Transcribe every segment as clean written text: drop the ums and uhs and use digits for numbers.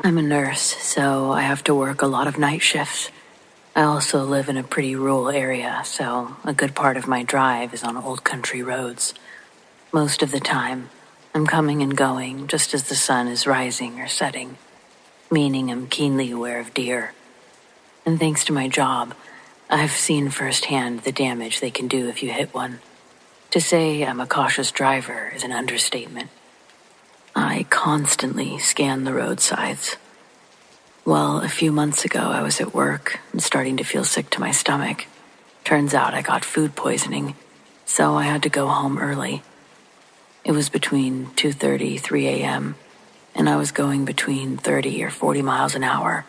I'm a nurse, so I have to work a lot of night shifts. I also live in a pretty rural area, so a good part of my drive is on old country roads. Most of the time, I'm coming and going just as the sun is rising or setting, meaning I'm keenly aware of deer. And thanks to my job, I've seen firsthand the damage they can do if you hit one. To say I'm a cautious driver is an understatement. I constantly scan the roadsides. Well, a few months ago, I was at work and starting to feel sick to my stomach. Turns out I got food poisoning, so I had to go home early. It was between 2:30, 3 a.m., and I was going between 30 or 40 miles an hour.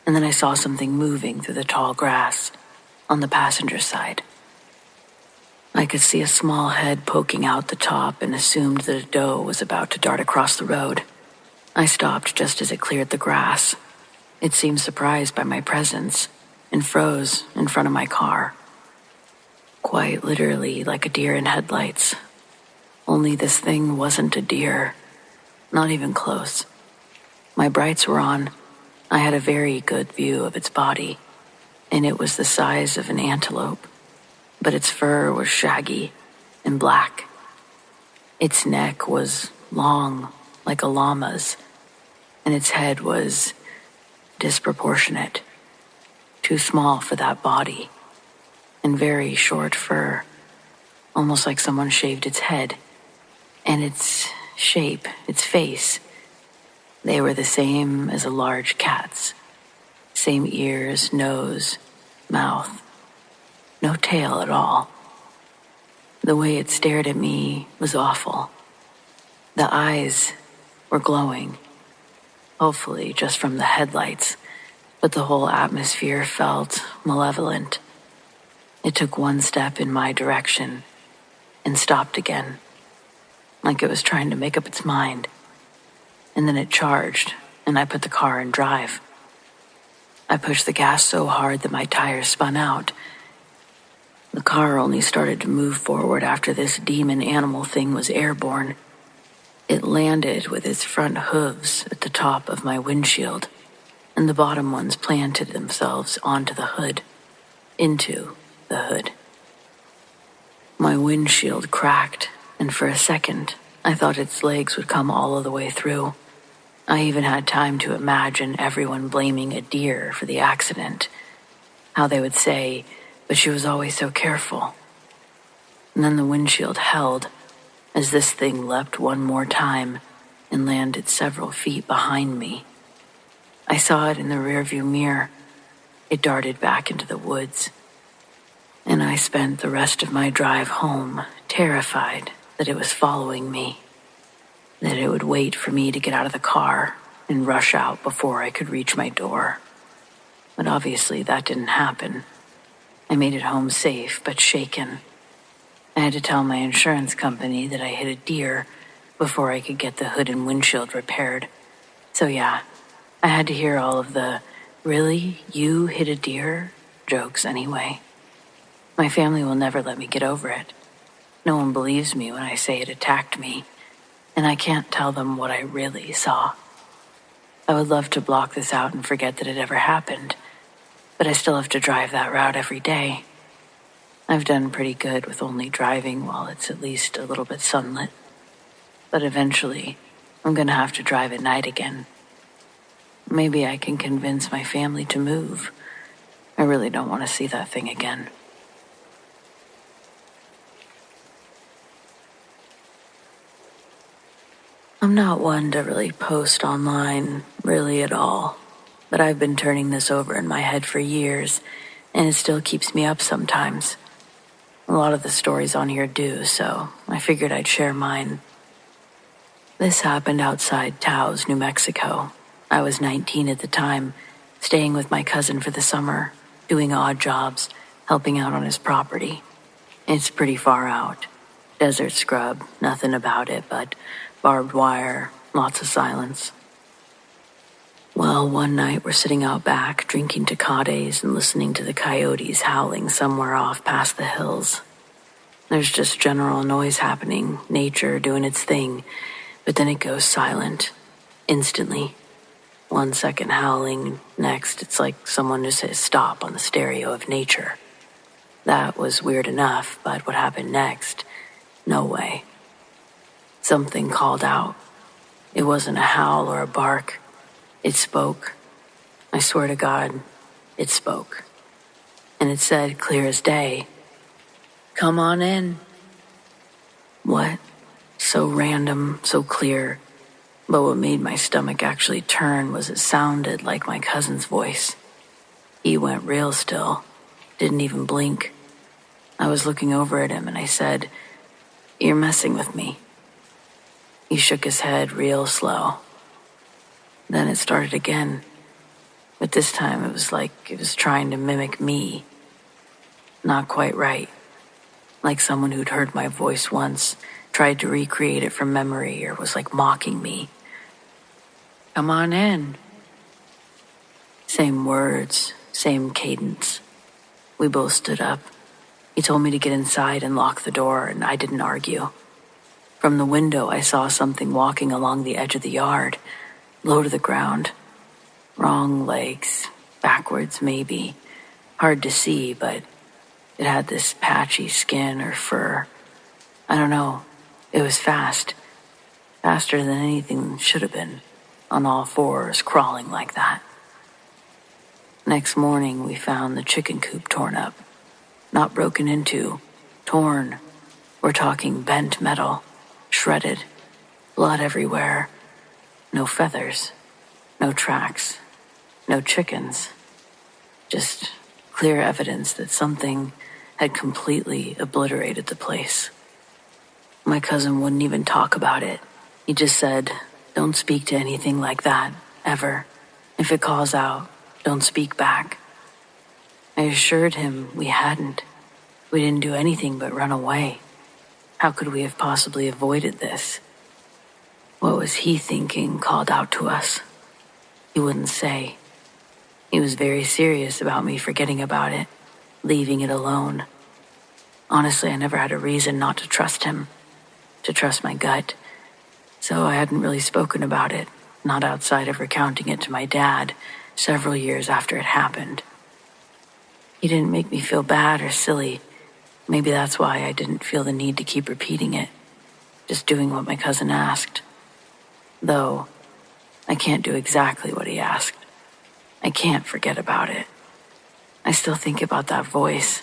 And then I saw something moving through the tall grass on the passenger side. I could see a small head poking out the top and assumed that a doe was about to dart across the road. I stopped just as it cleared the grass. It seemed surprised by my presence and froze in front of my car. Quite literally like a deer in headlights. Only this thing wasn't a deer. Not even close. My brights were on. I had a very good view of its body, and it was the size of an antelope, but its fur was shaggy and black. Its neck was long, like a llama's, and its head was disproportionate, too small for that body, and very short fur, almost like someone shaved its head. And its shape, its face, they were the same as a large cat's. Same ears, nose, mouth. No tail at all. The way it stared at me was awful. The eyes were glowing, hopefully just from the headlights, but the whole atmosphere felt malevolent. It took one step in my direction and stopped again, like it was trying to make up its mind. And then it charged, and I put the car in drive. I pushed the gas so hard that my tires spun out. The car only started to move forward after this demon animal thing was airborne. It landed with its front hooves at the top of my windshield, and the bottom ones planted themselves onto the hood, into the hood. My windshield cracked, and for a second, I thought its legs would come all of the way through. I even had time to imagine everyone blaming a deer for the accident. How they would say, "But she was always so careful." And then the windshield held as this thing leapt one more time and landed several feet behind me. I saw it in the rearview mirror. It darted back into the woods. And I spent the rest of my drive home terrified that it was following me, that it would wait for me to get out of the car and rush out before I could reach my door. But obviously that didn't happen. I made it home safe but shaken. I had to tell my insurance company that I hit a deer before I could get the hood and windshield repaired. So yeah, I had to hear all of the "Really? You hit a deer?" jokes anyway. My family will never let me get over it. No one believes me when I say it attacked me, and I can't tell them what I really saw. I would love to block this out and forget that it ever happened, but I still have to drive that route every day. I've done pretty good with only driving while it's at least a little bit sunlit, but eventually I'm gonna have to drive at night again. Maybe I can convince my family to move. I really don't want to see that thing again. I'm not one to really post online, really at all, but I've been turning this over in my head for years, and it still keeps me up sometimes. A lot of the stories on here do, so I figured I'd share mine. This happened outside Taos, New Mexico. I was 19 at the time, staying with my cousin for the summer, doing odd jobs, helping out on his property. It's pretty far out. Desert scrub, nothing about it but barbed wire, lots of silence. Well, one night we're sitting out back, drinking Tecates and listening to the coyotes howling somewhere off past the hills. There's just general noise happening, nature doing its thing, but then it goes silent, instantly. 1 second howling, next it's like someone just hit stop on the stereo of nature. That was weird enough, but what happened next? No way. Something called out. It wasn't a howl or a bark. It spoke. I swear to God, it spoke. And it said, clear as day, "Come on in." What? So random, so clear. But what made my stomach actually turn was it sounded like my cousin's voice. He went real still, didn't even blink. I was looking over at him and I said, "You're messing with me." He shook his head real slow. Then it started again, but this time it was like it was trying to mimic me. Not quite right. Like someone who'd heard my voice once, tried to recreate it from memory, or was like mocking me. "Come on in." Same words, same cadence. We both stood up. He told me to get inside and lock the door, and I didn't argue. From the window, I saw something walking along the edge of the yard, low to the ground. Wrong legs, backwards maybe. Hard to see, but it had this patchy skin or fur. I don't know. It was fast. Faster than anything should have been. On all fours, crawling like that. Next morning, we found the chicken coop torn up. Not broken into, torn. We're talking bent metal, shredded, blood everywhere. No feathers, no tracks, no chickens. Just clear evidence that something had completely obliterated the place. My cousin wouldn't even talk about it. He just said, "Don't speak to anything like that, ever. If it calls out, don't speak back." I assured him we hadn't. We didn't do anything but run away. How could we have possibly avoided this? What was he thinking called out to us? He wouldn't say. He was very serious about me forgetting about it, leaving it alone. Honestly, I never had a reason not to trust him, to trust my gut. So I hadn't really spoken about it, not outside of recounting it to my dad several years after it happened. He didn't make me feel bad or silly. Maybe that's why I didn't feel the need to keep repeating it, just doing what my cousin asked. Though, I can't do exactly what he asked. I can't forget about it. I still think about that voice,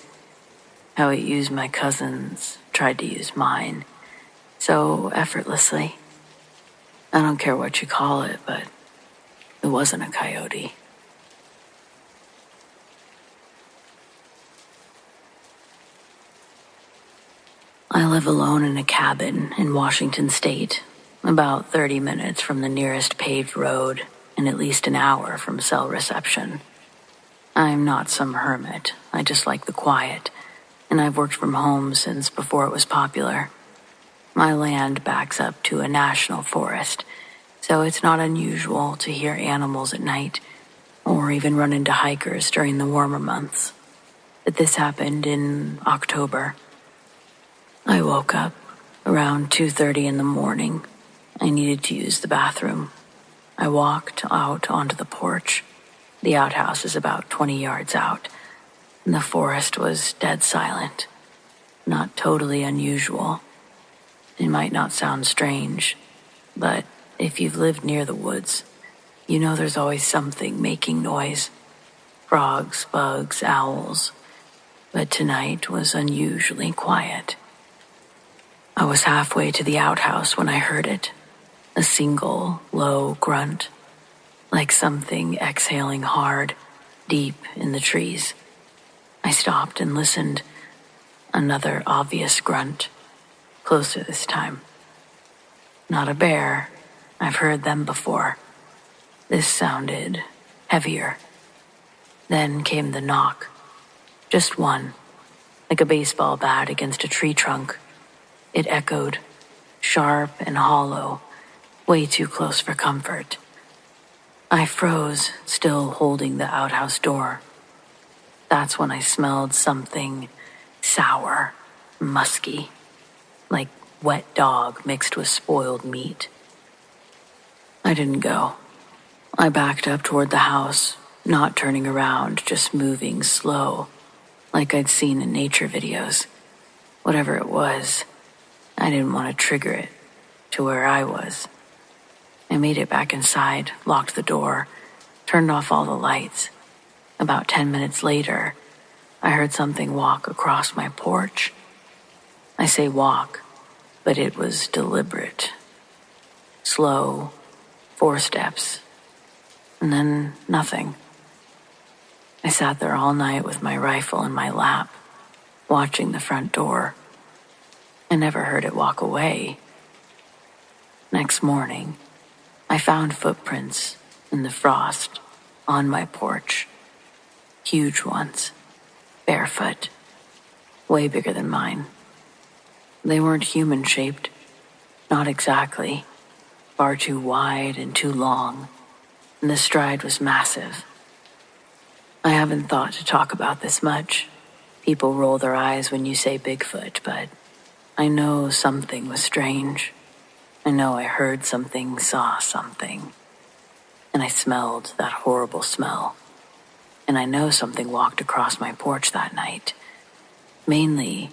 how it used my cousin's, tried to use mine, so effortlessly. I don't care what you call it, but it wasn't a coyote. I live alone in a cabin in Washington State, about 30 minutes from the nearest paved road and at least an hour from cell reception. I'm not some hermit. I just like the quiet, and I've worked from home since before it was popular. My land backs up to a national forest, so it's not unusual to hear animals at night or even run into hikers during the warmer months. But this happened in October. I woke up around 2:30 in the morning. I needed to use the bathroom. I walked out onto the porch. The outhouse is about 20 yards out, and the forest was dead silent. Not totally unusual. It might not sound strange, but if you've lived near the woods, you know there's always something making noise. Frogs, bugs, owls. But tonight was unusually quiet. I was halfway to the outhouse when I heard it. A single, low grunt, like something exhaling hard, deep in the trees. I stopped and listened. Another obvious grunt, closer this time. Not a bear. I've heard them before. This sounded heavier. Then came the knock. Just one, like a baseball bat against a tree trunk. It echoed, sharp and hollow, way too close for comfort. I froze, still holding the outhouse door. That's when I smelled something sour, musky, like wet dog mixed with spoiled meat. I didn't go. I backed up toward the house, not turning around, just moving slow, like I'd seen in nature videos. Whatever it was, I didn't want to trigger it to where I was. I made it back inside, locked the door, turned off all the lights. About 10 minutes later, I heard something walk across my porch. I say walk, but it was deliberate. Slow, 4 steps, and then nothing. I sat there all night with my rifle in my lap, watching the front door. I never heard it walk away. Next morning, I found footprints in the frost on my porch. Huge ones, barefoot, way bigger than mine. They weren't human-shaped, not exactly, far too wide and too long, and the stride was massive. I haven't thought to talk about this much. People roll their eyes when you say Bigfoot, but I know something was strange. I know I heard something, saw something, and I smelled that horrible smell. And I know something walked across my porch that night. Mainly,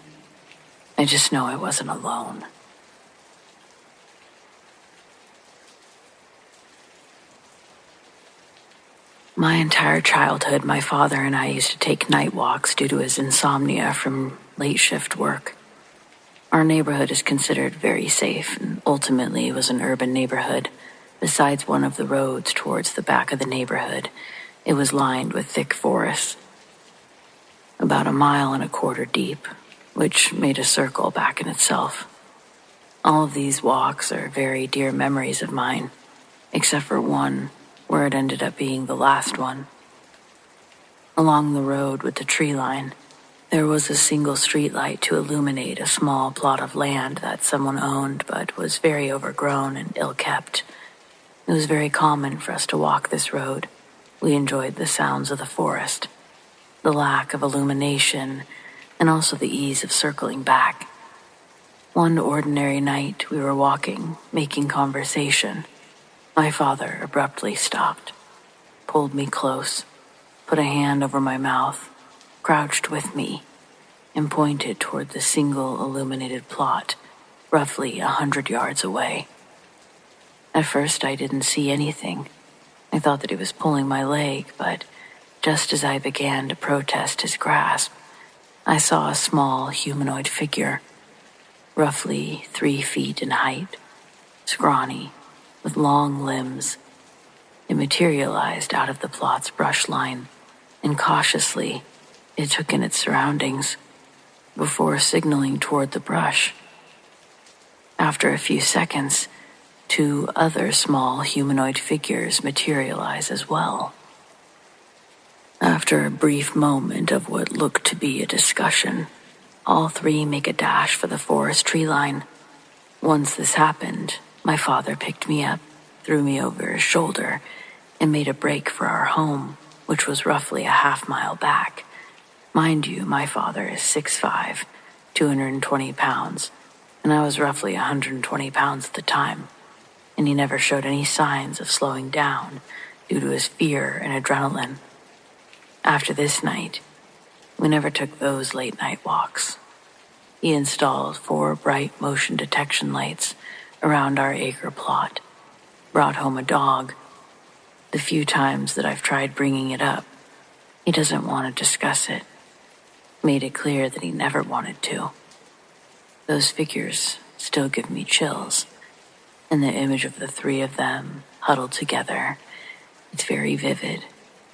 I just know I wasn't alone. My entire childhood, my father and I used to take night walks due to his insomnia from late shift work. Our neighborhood is considered very safe, and ultimately it was an urban neighborhood. Besides one of the roads towards the back of the neighborhood, it was lined with thick forests, about 1.25 miles deep, which made a circle back in itself. All of these walks are very dear memories of mine, except for one where it ended up being the last one. Along the road with the tree line, there was a single streetlight to illuminate a small plot of land that someone owned but was very overgrown and ill-kept. It was very common for us to walk this road. We enjoyed the sounds of the forest, the lack of illumination, and also the ease of circling back. One ordinary night we were walking, making conversation. My father abruptly stopped, pulled me close, put a hand over my mouth, crouched with me, and pointed toward the single illuminated plot, roughly 100 yards away. At first I didn't see anything. I thought that he was pulling my leg, but just as I began to protest his grasp, I saw a small humanoid figure, roughly 3 feet in height, scrawny, with long limbs. It materialized out of the plot's brush line, and cautiously, it took in its surroundings before signaling toward the brush. After a few seconds, 2 other small humanoid figures materialize as well. After a brief moment of what looked to be a discussion, all 3 make a dash for the forest tree line. Once this happened, my father picked me up, threw me over his shoulder, and made a break for our home, which was roughly a 1/2 mile back. Mind you, my father is 6'5", 220 pounds, and I was roughly 120 pounds at the time, and he never showed any signs of slowing down due to his fear and adrenaline. After this night, we never took those late-night walks. He installed 4 bright motion detection lights around our acre plot, brought home a dog. The few times that I've tried bringing it up, he doesn't want to discuss it. Made it clear that he never wanted to. Those figures still give me chills, and the image of the 3 of them huddled together, it's very vivid,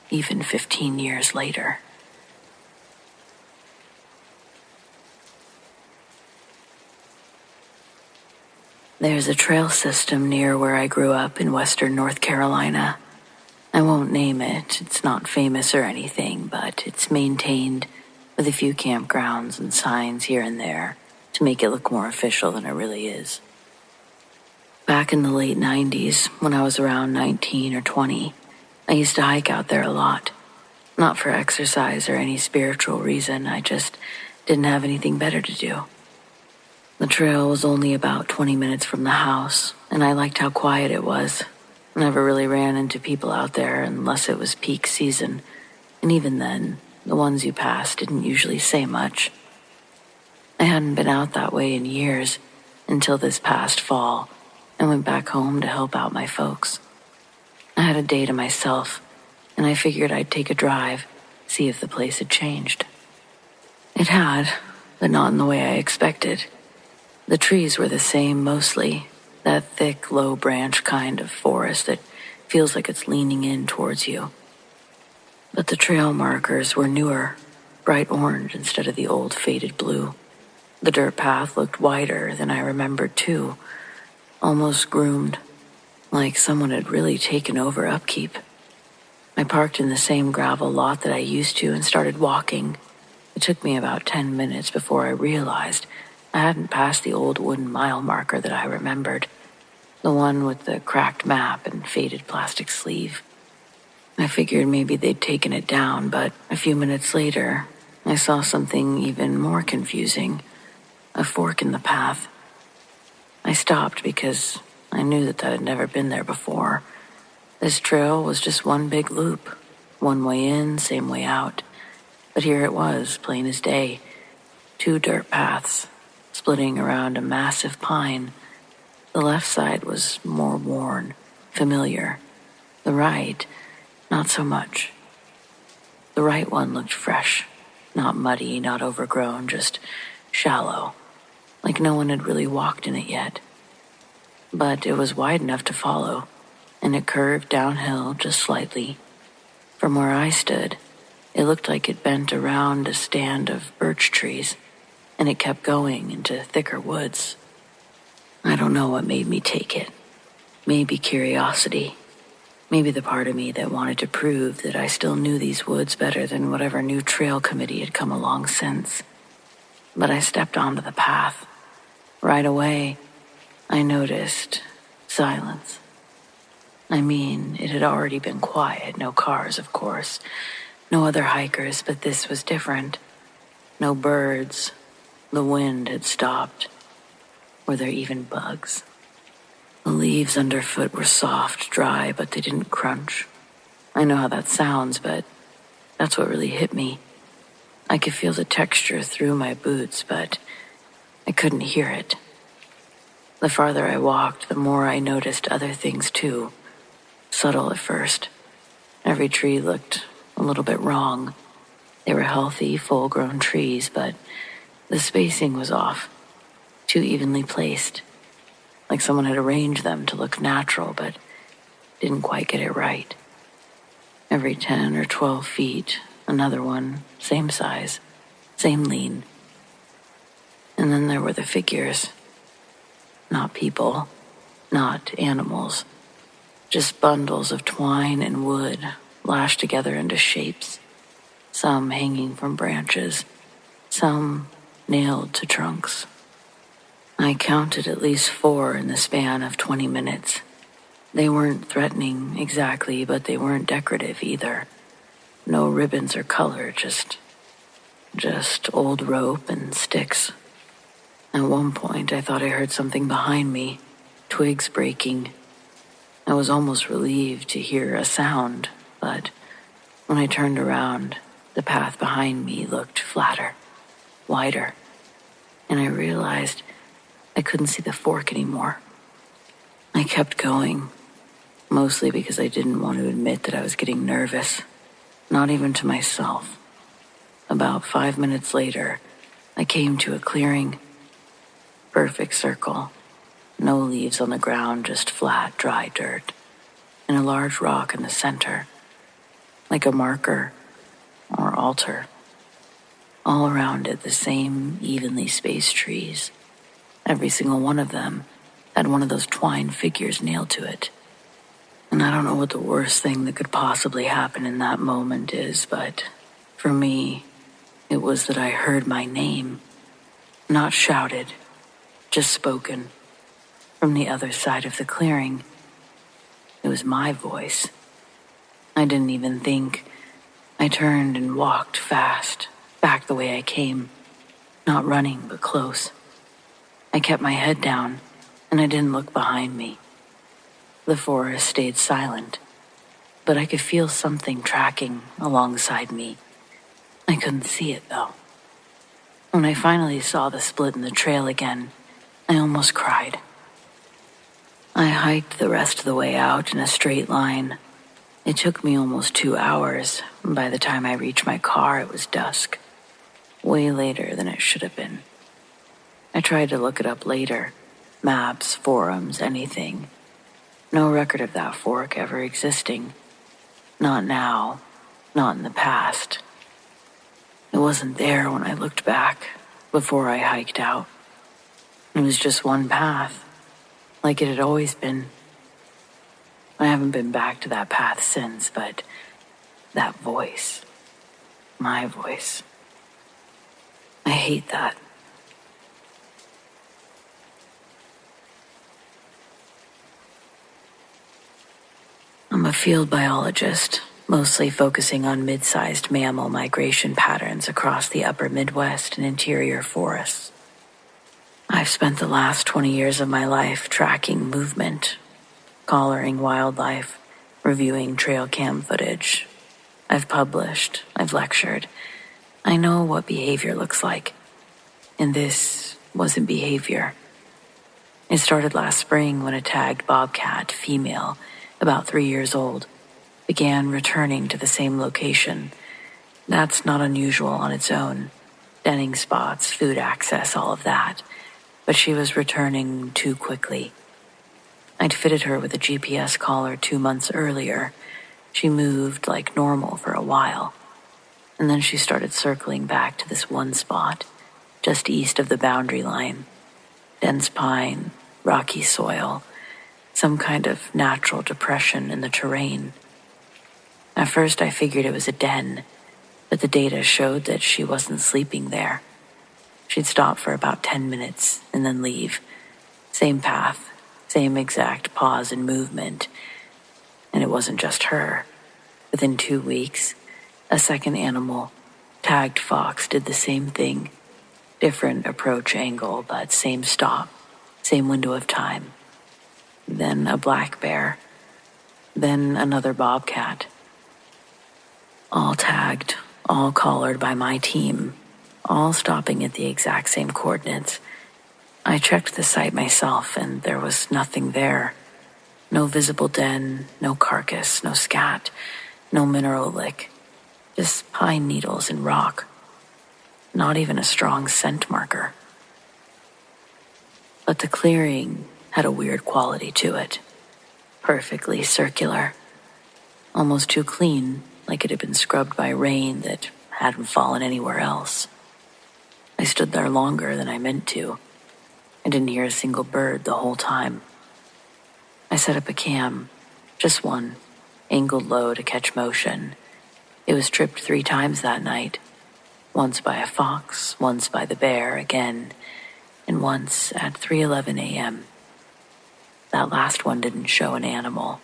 even 15 years later. There's a trail system near where I grew up in western North Carolina. I won't name it, it's not famous or anything, but it's maintained with a few campgrounds and signs here and there to make it look more official than it really is. Back in the late 90s, when I was around 19 or 20, I used to hike out there a lot. Not for exercise or any spiritual reason, I just didn't have anything better to do. The trail was only about 20 minutes from the house, and I liked how quiet it was. Never really ran into people out there unless it was peak season, and even then, the ones you passed didn't usually say much. I hadn't been out that way in years until this past fall and went back home to help out my folks. I had a day to myself, and I figured I'd take a drive, see if the place had changed. It had, but not in the way I expected. The trees were the same mostly, that thick, low-branch kind of forest that feels like it's leaning in towards you. But the trail markers were newer, bright orange instead of the old faded blue. The dirt path looked wider than I remembered too, almost groomed, like someone had really taken over upkeep. I parked in the same gravel lot that I used to and started walking. It took me about 10 minutes before I realized I hadn't passed the old wooden mile marker that I remembered, the one with the cracked map and faded plastic sleeve. I figured maybe they'd taken it down, but a few minutes later, I saw something even more confusing, a fork in the path. I stopped because I knew that had never been there before. This trail was just one big loop, one way in, same way out. But here it was, plain as day, 2 dirt paths, splitting around a massive pine. The left side was more worn, familiar. The right, not so much. The right one looked fresh, not muddy, not overgrown, just shallow, like no one had really walked in it yet. But it was wide enough to follow, and it curved downhill just slightly. From where I stood, it looked like it bent around a stand of birch trees, and it kept going into thicker woods. I don't know what made me take it. Maybe curiosity. Maybe the part of me that wanted to prove that I still knew these woods better than whatever new trail committee had come along since. But I stepped onto the path. Right away, I noticed silence. I mean, it had already been quiet, no cars, of course. No other hikers, but this was different. No birds. The wind had stopped. Were there even bugs? The leaves underfoot were soft, dry, but they didn't crunch. I know how that sounds, but that's what really hit me. I could feel the texture through my boots, but I couldn't hear it. The farther I walked, the more I noticed other things too. Subtle at first. Every tree looked a little bit wrong. They were healthy, full-grown trees, but the spacing was off, too evenly placed, like someone had arranged them to look natural, but didn't quite get it right. Every 10 or 12 feet, another one, same size, same lean. And then there were the figures. Not people, not animals, just bundles of twine and wood lashed together into shapes, some hanging from branches, some nailed to trunks. I counted at least 4 in the span of 20 minutes. They weren't threatening exactly, but they weren't decorative either. No ribbons or color, just old rope and sticks. At one point, I thought I heard something behind me, twigs breaking. I was almost relieved to hear a sound, but when I turned around, the path behind me looked flatter, wider, and I realized I couldn't see the fork anymore. I kept going, mostly because I didn't want to admit that I was getting nervous, not even to myself. About 5 minutes later, I came to a clearing. Perfect circle. No leaves on the ground, just flat, dry dirt. And a large rock in the center, like a marker or altar. All around it, the same evenly spaced trees. Every single one of them had one of those twine figures nailed to it. And I don't know what the worst thing that could possibly happen in that moment is, but for me, it was that I heard my name. Not shouted, just spoken. From the other side of the clearing. It was my voice. I didn't even think. I turned and walked fast, back the way I came. Not running, but close. I kept my head down, and I didn't look behind me. The forest stayed silent, but I could feel something tracking alongside me. I couldn't see it, though. When I finally saw the split in the trail again, I almost cried. I hiked the rest of the way out in a straight line. It took me almost 2 hours. By the time I reached my car, it was dusk. Way later than it should have been. I tried to look it up later. Maps, forums, anything. No record of that fork ever existing. Not now. Not in the past. It wasn't there when I looked back, before I hiked out. It was just one path, like it had always been. I haven't been back to that path since, but that voice, my voice, I hate that. I'm a field biologist, mostly focusing on mid-sized mammal migration patterns across the upper Midwest and interior forests. I've spent the last 20 years of my life tracking movement, collaring wildlife, reviewing trail cam footage. I've published, I've lectured. I know what behavior looks like. And this wasn't behavior. It started last spring when a tagged bobcat, female, about 3 years old, began returning to the same location. That's not unusual on its own. Denning spots, food access, all of that. But she was returning too quickly. I'd fitted her with a GPS collar 2 months earlier. She moved like normal for a while. And then she started circling back to this one spot, just east of the boundary line. Dense pine, rocky soil, some kind of natural depression in the terrain. At first I figured it was a den, but the data showed that she wasn't sleeping there. She'd stop for about 10 minutes and then leave. Same path, same exact pause in movement. And it wasn't just her. Within 2 weeks, a second animal, tagged fox, did the same thing. Different approach angle, but same stop, same window of time. Then a black bear. Then another bobcat. All tagged, all collared by my team, all stopping at the exact same coordinates. I checked the site myself, and there was nothing there. No visible den, no carcass, no scat, no mineral lick. Just pine needles and rock. Not even a strong scent marker. But the clearing had a weird quality to it. Perfectly circular. Almost too clean, like it had been scrubbed by rain that hadn't fallen anywhere else. I stood there longer than I meant to. I didn't hear a single bird the whole time. I set up a cam, just one, angled low to catch motion. It was tripped 3 times that night. Once by a fox, once by the bear again, and once at 3:11 a.m. That last one didn't show an animal.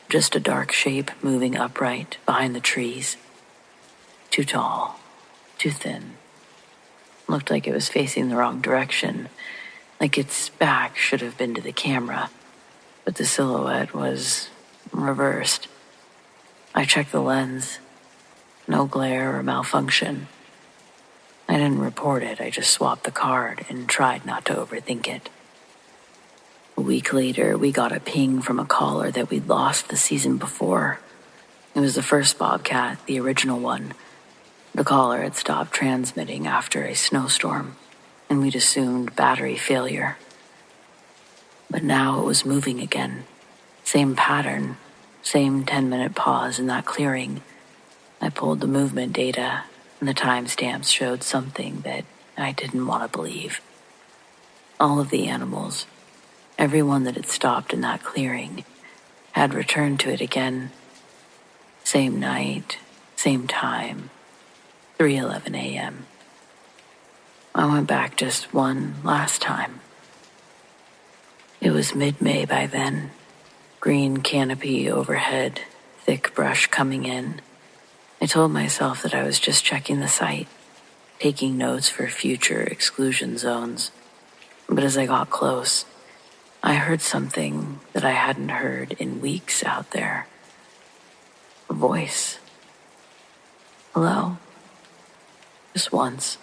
Just a dark shape moving upright behind the trees. Too tall, too thin. Looked like it was facing the wrong direction, like its back should have been to the camera, but the silhouette was reversed. I checked the lens. No glare or malfunction. I didn't report it, I just swapped the card and tried not to overthink it. A week later, we got a ping from a caller that we'd lost the season before. It was the first bobcat, the original one. The caller had stopped transmitting after a snowstorm, and we'd assumed battery failure. But now it was moving again. Same pattern, same 10-minute pause in that clearing. I pulled the movement data, and the timestamps showed something that I didn't want to believe. All of the animals, everyone that had stopped in that clearing, had returned to it again. Same night, same time, 3:11 a.m. I went back just one last time. It was mid-May by then. Green canopy overhead, thick brush coming in. I told myself that I was just checking the site, taking notes for future exclusion zones. But as I got close, I heard something that I hadn't heard in weeks out there. A voice. Hello. Just once.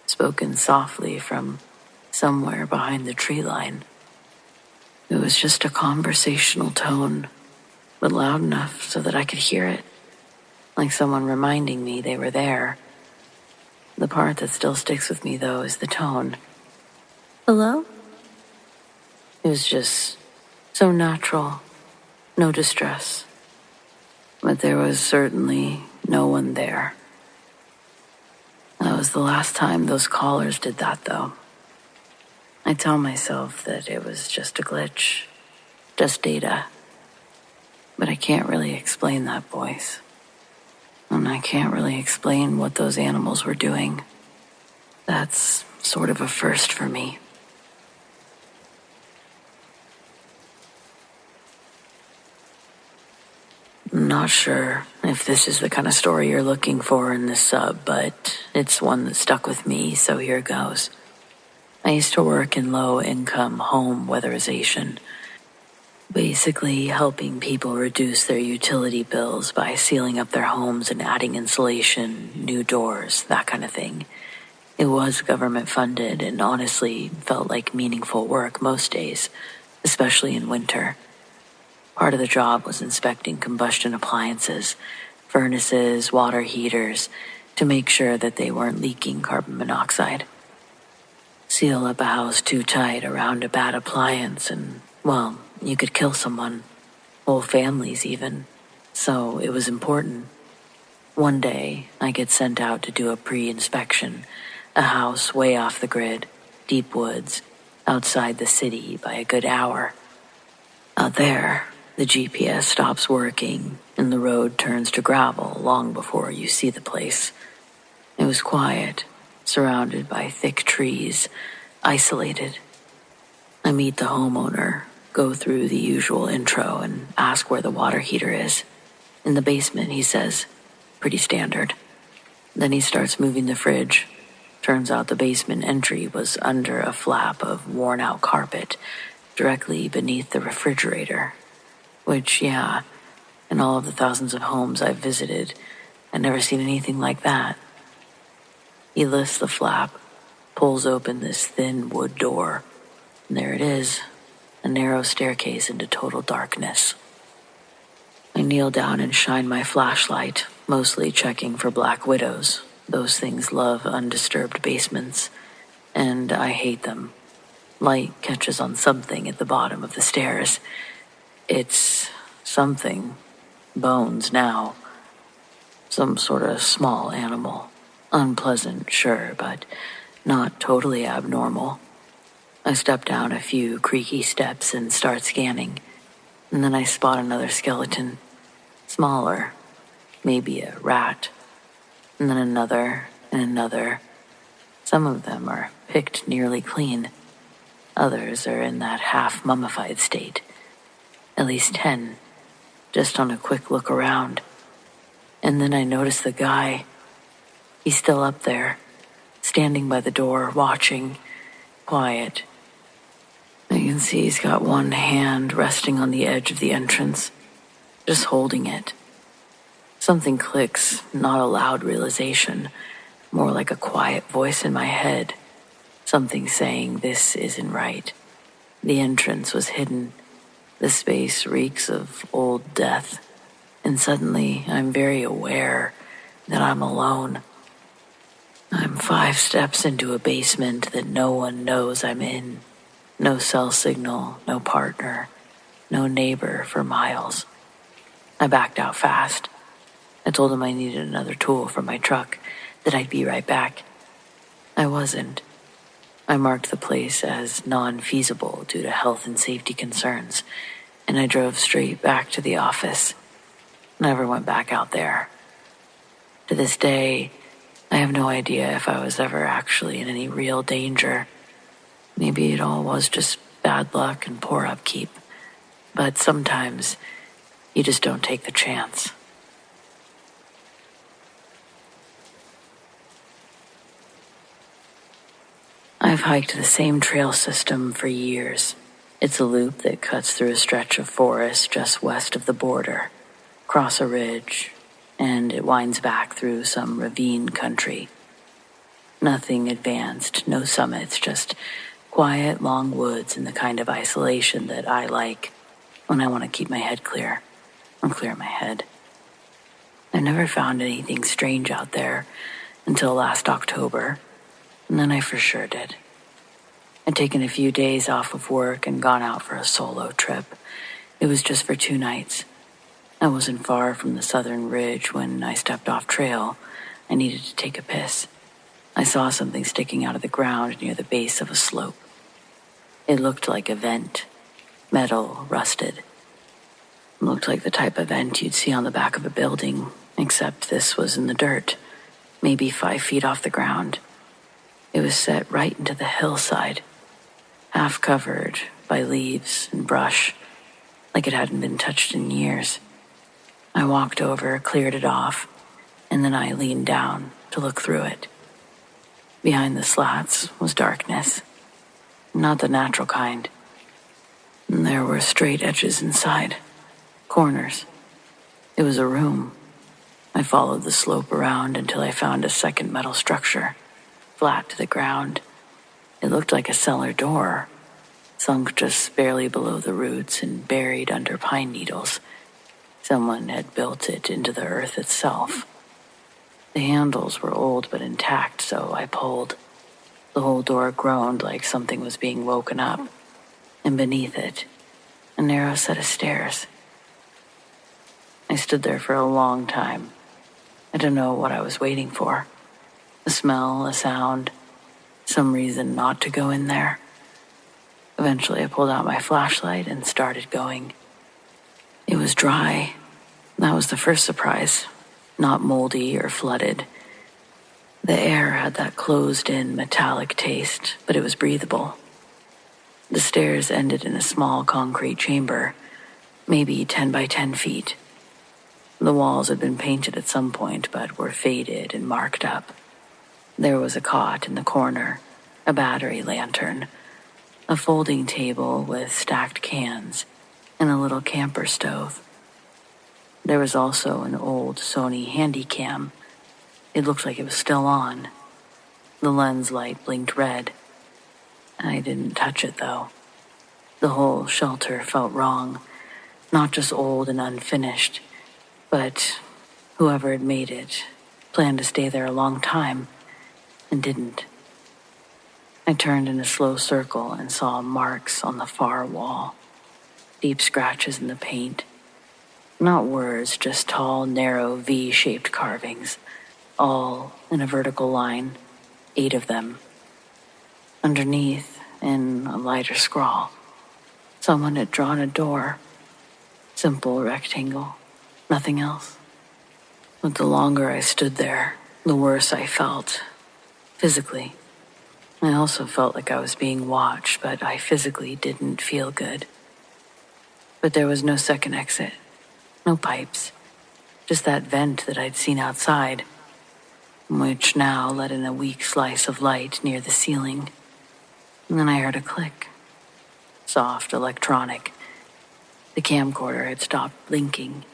Spoken softly from somewhere behind the tree line. It was just a conversational tone, but loud enough so that I could hear it, like someone reminding me they were there. The part that still sticks with me, though, is the tone. Hello? It was just so natural, no distress. But there was certainly no one there. That was the last time those callers did that, though. I tell myself that it was just a glitch, just data. But I can't really explain that voice. And I can't really explain what those animals were doing. That's sort of a first for me. I'm not sure if this is the kind of story you're looking for in this sub, but it's one that stuck with me, so here goes. I used to work in low-income home weatherization, basically helping people reduce their utility bills by sealing up their homes and adding insulation, new doors, that kind of thing. It was government funded and honestly felt like meaningful work most days, especially in winter. Part of the job was inspecting combustion appliances, furnaces, water heaters, to make sure that they weren't leaking carbon monoxide. Seal up a house too tight around a bad appliance and, well, you could kill someone, whole families even. So it was important. One day, I get sent out to do a pre-inspection, a house way off the grid, deep woods, outside the city by a good hour. Out there, the GPS stops working and the road turns to gravel long before you see the place. It was quiet, surrounded by thick trees, isolated. I meet the homeowner, go through the usual intro, and ask where the water heater is. In the basement, he says. Pretty standard. Then he starts moving the fridge. Turns out the basement entry was under a flap of worn-out carpet, directly beneath the refrigerator. Which, yeah, in all of the thousands of homes I've visited, I've never seen anything like that. He lifts the flap, pulls open this thin wood door, and there it is, a narrow staircase into total darkness. I kneel down and shine my flashlight, mostly checking for black widows. Those things love undisturbed basements, and I hate them. Light catches on something at the bottom of the stairs. It's something. Bones now. Some sort of small animal. Unpleasant, sure, but not totally abnormal. I step down a few creaky steps and start scanning, and then I spot another skeleton. Smaller. Maybe a rat. And then another, and another. Some of them are picked nearly clean. Others are in that half-mummified state. At least 10, just on a quick look around. And then I notice the guy. He's still up there, standing by the door, watching, quiet. I can see he's got one hand resting on the edge of the entrance, just holding it. Something clicks, not a loud realization, more like a quiet voice in my head. Something saying this isn't right. The entrance was hidden. The space reeks of old death, and suddenly I'm very aware that I'm alone. I'm 5 steps into a basement that no one knows I'm in. No cell signal, no partner, no neighbor for miles. I backed out fast. I told him I needed another tool for my truck, that I'd be right back. I wasn't. I marked the place as non-feasible due to health and safety concerns, and I drove straight back to the office. Never went back out there. To this day, I have no idea if I was ever actually in any real danger. Maybe it all was just bad luck and poor upkeep. But sometimes, you just don't take the chance. I've hiked the same trail system for years. It's a loop that cuts through a stretch of forest just west of the border, across a ridge, and it winds back through some ravine country. Nothing advanced, no summits, just quiet, long woods and the kind of isolation that I like when I want to keep my head clear, or clear my head. I never found anything strange out there until last October, and then I for sure did. I'd taken a few days off of work and gone out for a solo trip. It was just for 2 nights. I wasn't far from the southern ridge when I stepped off trail. I needed to take a piss. I saw something sticking out of the ground near the base of a slope. It looked like a vent, metal, rusted. It looked like the type of vent you'd see on the back of a building, except this was in the dirt, maybe 5 feet off the ground. It was set right into the hillside, half covered by leaves and brush, like it hadn't been touched in years. I walked over, cleared it off, and then I leaned down to look through it. Behind the slats was darkness, not the natural kind. And there were straight edges inside, corners. It was a room. I followed the slope around until I found a second metal structure, flat to the ground. It looked like a cellar door, sunk just barely below the roots and buried under pine needles. Someone had built it into the earth itself. The handles were old but intact, so I pulled. The whole door groaned like something was being woken up, and beneath it, a narrow set of stairs. I stood there for a long time. I don't know what I was waiting for. A smell, a sound, some reason not to go in there. Eventually I pulled out my flashlight and started going. It was dry. That was the first surprise. Not moldy or flooded. The air had that closed-in metallic taste, but it was breathable. The stairs ended in a small concrete chamber, maybe 10 by 10 feet. The walls had been painted at some point, but were faded and marked up. There was a cot in the corner, a battery lantern, a folding table with stacked cans, and a little camper stove. There was also an old Sony Handycam. It looked like it was still on. The lens light blinked red. I didn't touch it, though. The whole shelter felt wrong, not just old and unfinished, but whoever had made it planned to stay there a long time and didn't. I turned in a slow circle and saw marks on the far wall, deep scratches in the paint. Not words, just tall, narrow, V-shaped carvings, all in a vertical line, 8 of them. Underneath, in a lighter scrawl, someone had drawn a door, simple rectangle, nothing else. But the longer I stood there, the worse I felt, physically. I also felt like I was being watched, but I physically didn't feel good. But there was no second exit. No pipes, just that vent that I'd seen outside, which now let in a weak slice of light near the ceiling. And then I heard a click. Soft, electronic. The camcorder had stopped blinking.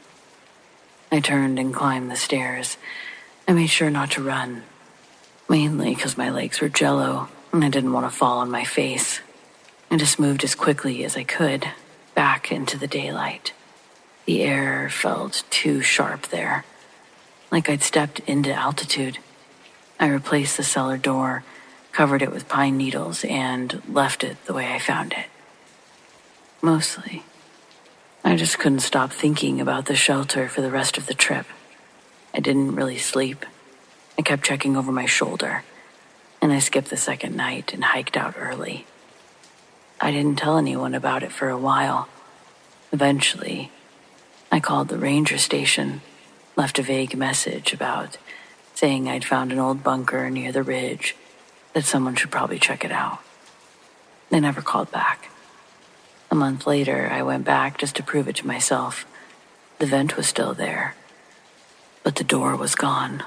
I turned and climbed the stairs. I made sure not to run, mainly because my legs were jello and I didn't want to fall on my face. I just moved as quickly as I could, back into the daylight. The air felt too sharp there, like I'd stepped into altitude. I replaced the cellar door, covered it with pine needles, and left it the way I found it. Mostly. I just couldn't stop thinking about the shelter for the rest of the trip. I didn't really sleep. I kept checking over my shoulder, and I skipped the second night and hiked out early. I didn't tell anyone about it for a while. Eventually, I called the ranger station, left a vague message about saying I'd found an old bunker near the ridge, that someone should probably check it out. They never called back. A month later, I went back just to prove it to myself. The vent was still there, but the door was gone.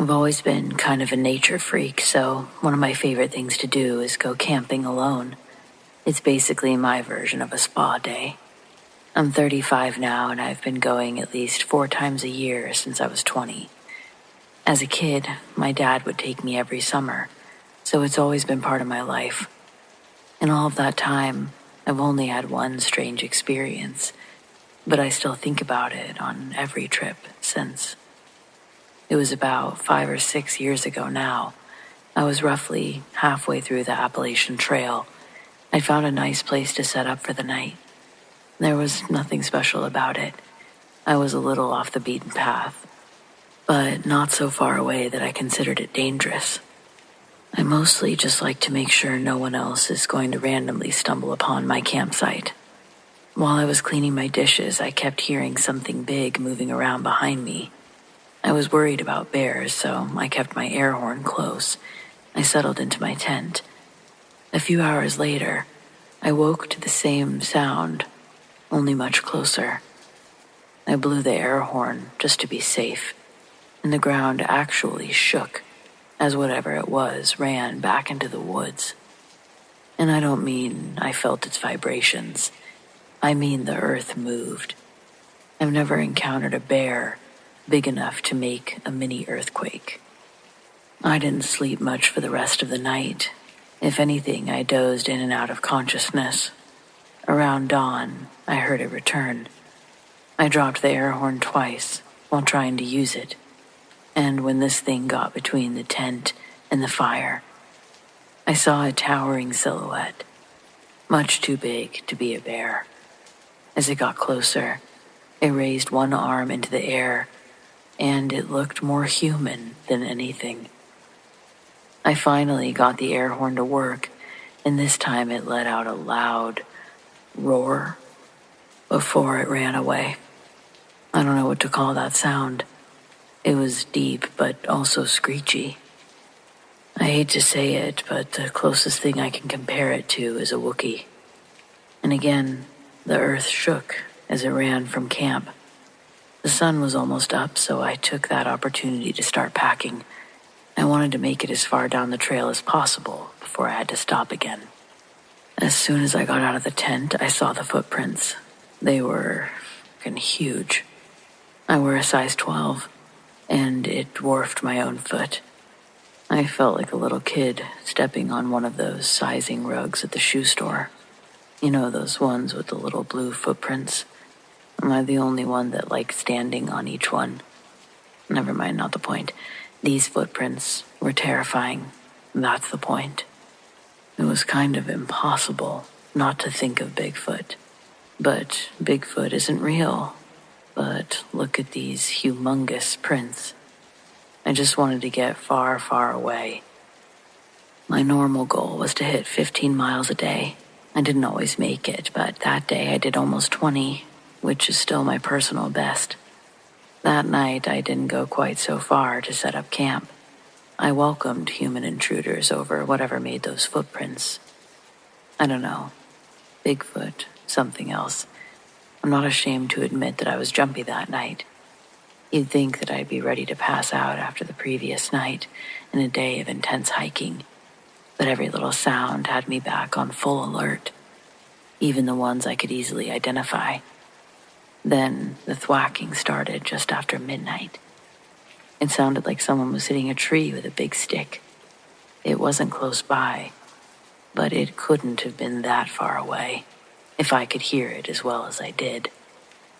I've always been kind of a nature freak, so one of my favorite things to do is go camping alone. It's basically my version of a spa day. I'm 35 now, and I've been going at least 4 times a year since I was 20. As a kid, my dad would take me every summer, so it's always been part of my life. In all of that time, I've only had one strange experience, but I still think about it on every trip since. It was about 5 or 6 years ago now. I was roughly halfway through the Appalachian Trail. I found a nice place to set up for the night. There was nothing special about it. I was a little off the beaten path, but not so far away that I considered it dangerous. I mostly just like to make sure no one else is going to randomly stumble upon my campsite. While I was cleaning my dishes, I kept hearing something big moving around behind me. I was worried about bears, so I kept my air horn close. I settled into my tent. A few hours later, I woke to the same sound, only much closer. I blew the air horn just to be safe, and the ground actually shook as whatever it was ran back into the woods. And I don't mean I felt its vibrations. I mean the earth moved. I've never encountered a bear big enough to make a mini earthquake. I didn't sleep much for the rest of the night. If anything, I dozed in and out of consciousness. Around dawn, I heard it return. I dropped the air horn twice while trying to use it, and when this thing got between the tent and the fire, I saw a towering silhouette, much too big to be a bear. As it got closer, it raised one arm into the air, and it looked more human than anything. I finally got the air horn to work, and this time it let out a loud roar before it ran away. I don't know what to call that sound. It was deep, but also screechy. I hate to say it, but the closest thing I can compare it to is a Wookiee. And again, the earth shook as it ran from camp. The sun was almost up, so I took that opportunity to start packing. I wanted to make it as far down the trail as possible before I had to stop again. As soon as I got out of the tent, I saw the footprints. They were fucking huge. I wear a size 12, and it dwarfed my own foot. I felt like a little kid stepping on one of those sizing rugs at the shoe store. You know, those ones with the little blue footprints. Am I the only one that likes standing on each one? Never mind, not the point. These footprints were terrifying. That's the point. It was kind of impossible not to think of Bigfoot. But Bigfoot isn't real. But look at these humongous prints. I just wanted to get far, far away. My normal goal was to hit 15 miles a day. I didn't always make it, but that day I did almost 20, which is still my personal best. That night I didn't go quite so far to set up camp. I welcomed human intruders over whatever made those footprints. I don't know. Bigfoot, something else. I'm not ashamed to admit that I was jumpy that night. You'd think that I'd be ready to pass out after the previous night and a day of intense hiking, but every little sound had me back on full alert, even the ones I could easily identify. Then the thwacking started just after midnight. It sounded like someone was hitting a tree with a big stick. It wasn't close by, but it couldn't have been that far away if I could hear it as well as I did.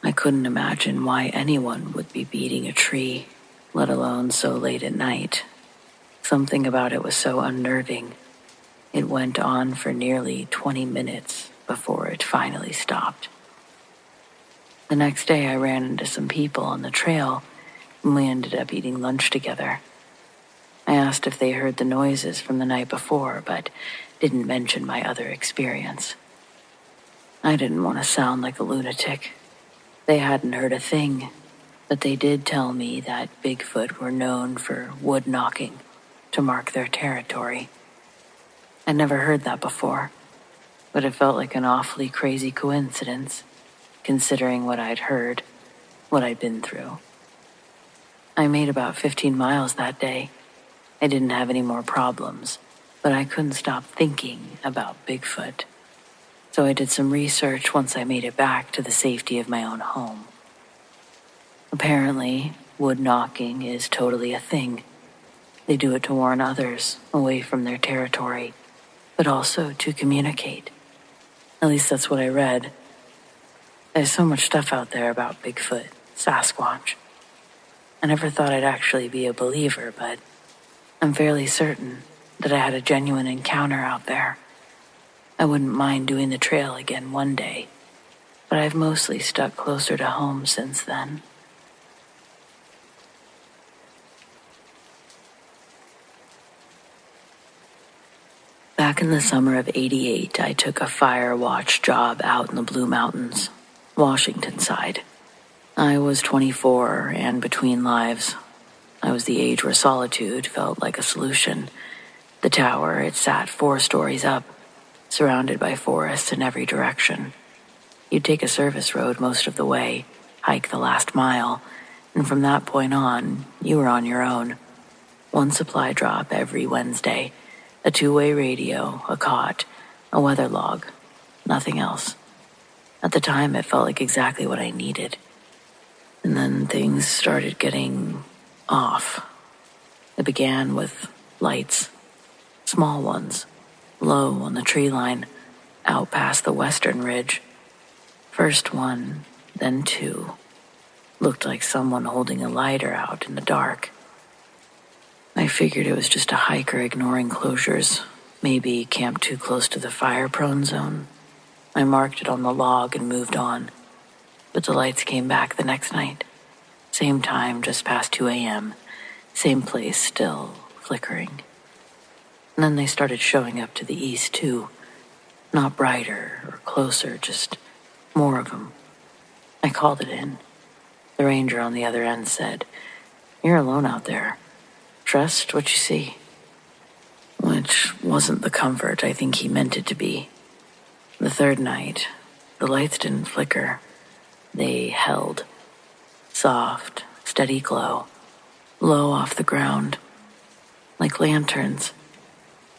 I couldn't imagine why anyone would be beating a tree, let alone so late at night. Something about it was so unnerving. It went on for nearly 20 minutes before it finally stopped. The next day I ran into some people on the trail, and we ended up eating lunch together. I asked if they heard the noises from the night before, but didn't mention my other experience. I didn't want to sound like a lunatic. They hadn't heard a thing, but they did tell me that Bigfoot were known for wood knocking to mark their territory. I'd never heard that before, but it felt like an awfully crazy coincidence, considering what I'd heard, what I'd been through. I made about 15 miles that day. I didn't have any more problems, but I couldn't stop thinking about Bigfoot. So I did some research once I made it back to the safety of my own home. Apparently, wood knocking is totally a thing. They do it to warn others away from their territory, but also to communicate. At least that's what I read. There's so much stuff out there about Bigfoot, Sasquatch. I never thought I'd actually be a believer, but I'm fairly certain that I had a genuine encounter out there. I wouldn't mind doing the trail again one day, but I've mostly stuck closer to home since then. Back in the summer of '88, I took a fire watch job out in the Blue Mountains, Washington side. I was 24 and between lives. I was the age where solitude felt like a solution. The tower, it sat 4 stories up, surrounded by forests in every direction. You'd take a service road most of the way, hike the last mile, and from that point on, you were on your own. One supply drop every Wednesday, a 2-way radio, a cot, a weather log, nothing else. At the time, it felt like exactly what I needed. And then things started getting off. It began with lights, small ones, low on the tree line, out past the western ridge. First one, then 2. Looked like someone holding a lighter out in the dark. I figured it was just a hiker ignoring closures, maybe camped too close to the fire-prone zone. I marked it on the log and moved on. But the lights came back the next night. Same time, just past 2 a.m. Same place, still flickering. And then they started showing up to the east, too. Not brighter or closer, just more of them. I called it in. The ranger on the other end said, "You're alone out there. Trust what you see." Which wasn't the comfort I think he meant it to be. The third night, the lights didn't flicker. They held. Soft, steady glow. Low off the ground. Like lanterns.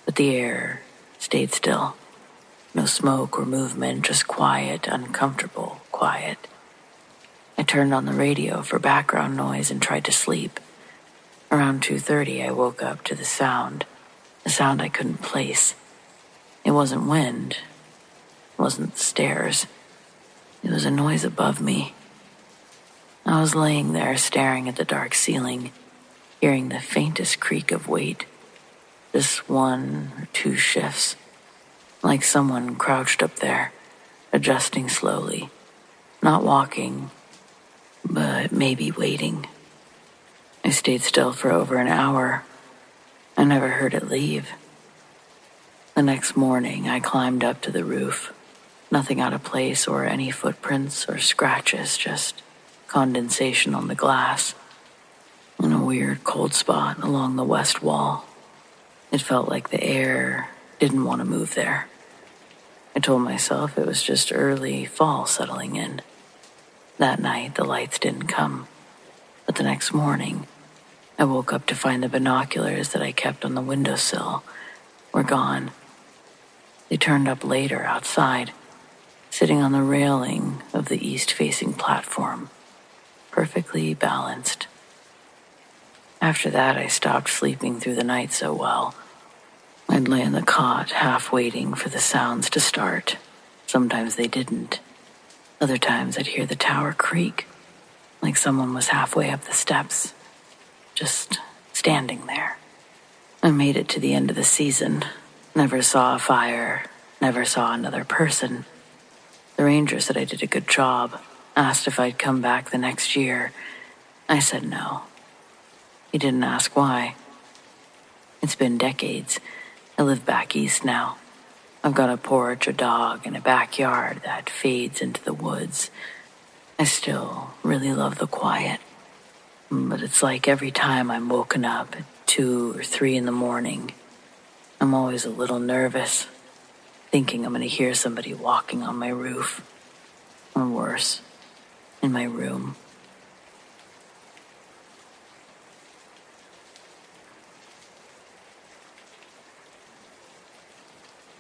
But the air stayed still. No smoke or movement, just quiet, uncomfortable quiet. I turned on the radio for background noise and tried to sleep. Around 2:30, I woke up to the sound. A sound I couldn't place. It wasn't wind. It wasn't stairs. It was a noise above me. I was laying there staring at the dark ceiling, hearing the faintest creak of weight. Just 1 or 2 shifts. Like someone crouched up there, adjusting slowly. Not walking, but maybe waiting. I stayed still for over an hour. I never heard it leave. The next morning, I climbed up to the roof. Nothing out of place or any footprints or scratches, just condensation on the glass. In a weird cold spot along the west wall. It felt like the air didn't want to move there. I told myself it was just early fall settling in. That night, the lights didn't come. But the next morning, I woke up to find the binoculars that I kept on the windowsill were gone. They turned up later outside, sitting on the railing of the east-facing platform, perfectly balanced. After that, I stopped sleeping through the night so well. I'd lay in the cot, half waiting for the sounds to start. Sometimes they didn't. Other times I'd hear the tower creak, like someone was halfway up the steps, just standing there. I made it to the end of the season. Never saw a fire, never saw another person. The ranger said I did a good job, asked if I'd come back the next year. I said no. He didn't ask why. It's been decades. I live back east now. I've got a porch, a dog, and a backyard that fades into the woods. I still really love the quiet. But it's like every time I'm woken up at 2 or 3 in the morning, I'm always a little nervous, thinking I'm going to hear somebody walking on my roof. Or worse, in my room.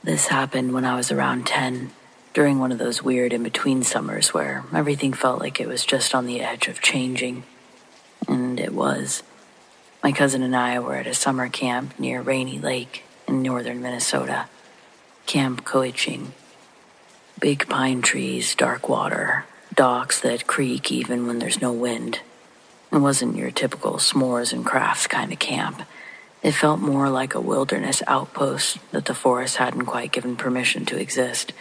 This happened when I was around 10, during one of those weird in-between summers where everything felt like it was just on the edge of changing. And it was. My cousin and I were at a summer camp near Rainy Lake in northern Minnesota. Camp Coaching. Big pine trees, dark water, docks that creak even when there's no wind. It wasn't your typical s'mores and crafts kind of camp. It felt more like a wilderness outpost that the forest hadn't quite given permission to exist.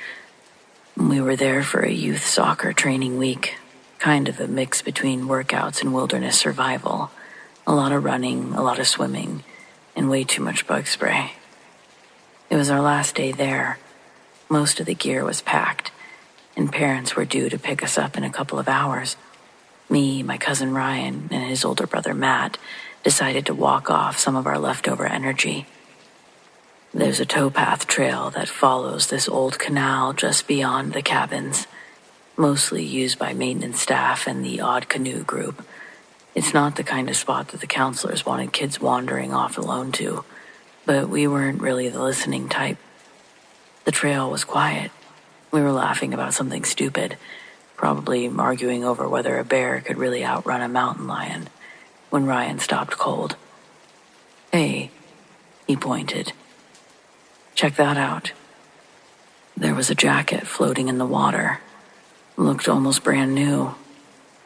We were there for a youth soccer training week, kind of a mix between workouts and wilderness survival. A lot of running, a lot of swimming, and way too much bug spray. It was our last day there. Most of the gear was packed, and parents were due to pick us up in a couple of hours. Me, my cousin Ryan, and his older brother Matt decided to walk off some of our leftover energy. There's a towpath trail that follows this old canal just beyond the cabins, mostly used by maintenance staff and the odd canoe group. It's not the kind of spot that the counselors wanted kids wandering off alone to, but we weren't really the listening type. The trail was quiet. We were laughing about something stupid, probably arguing over whether a bear could really outrun a mountain lion, when Ryan stopped cold. "Hey," he pointed. "Check that out." There was a jacket floating in the water. Looked almost brand new.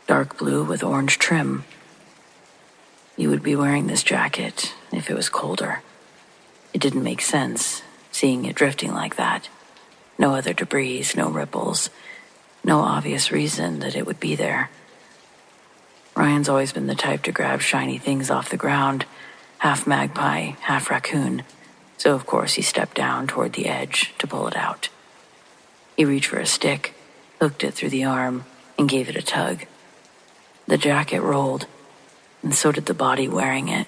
Dark blue with orange trim. You would be wearing this jacket if it was colder. It didn't make sense, seeing it drifting like that. No other debris, no ripples. No obvious reason that it would be there. Ryan's always been the type to grab shiny things off the ground, half magpie, half raccoon, so of course he stepped down toward the edge to pull it out. He reached for a stick, hooked it through the arm, and gave it a tug. The jacket rolled, and so did the body wearing it.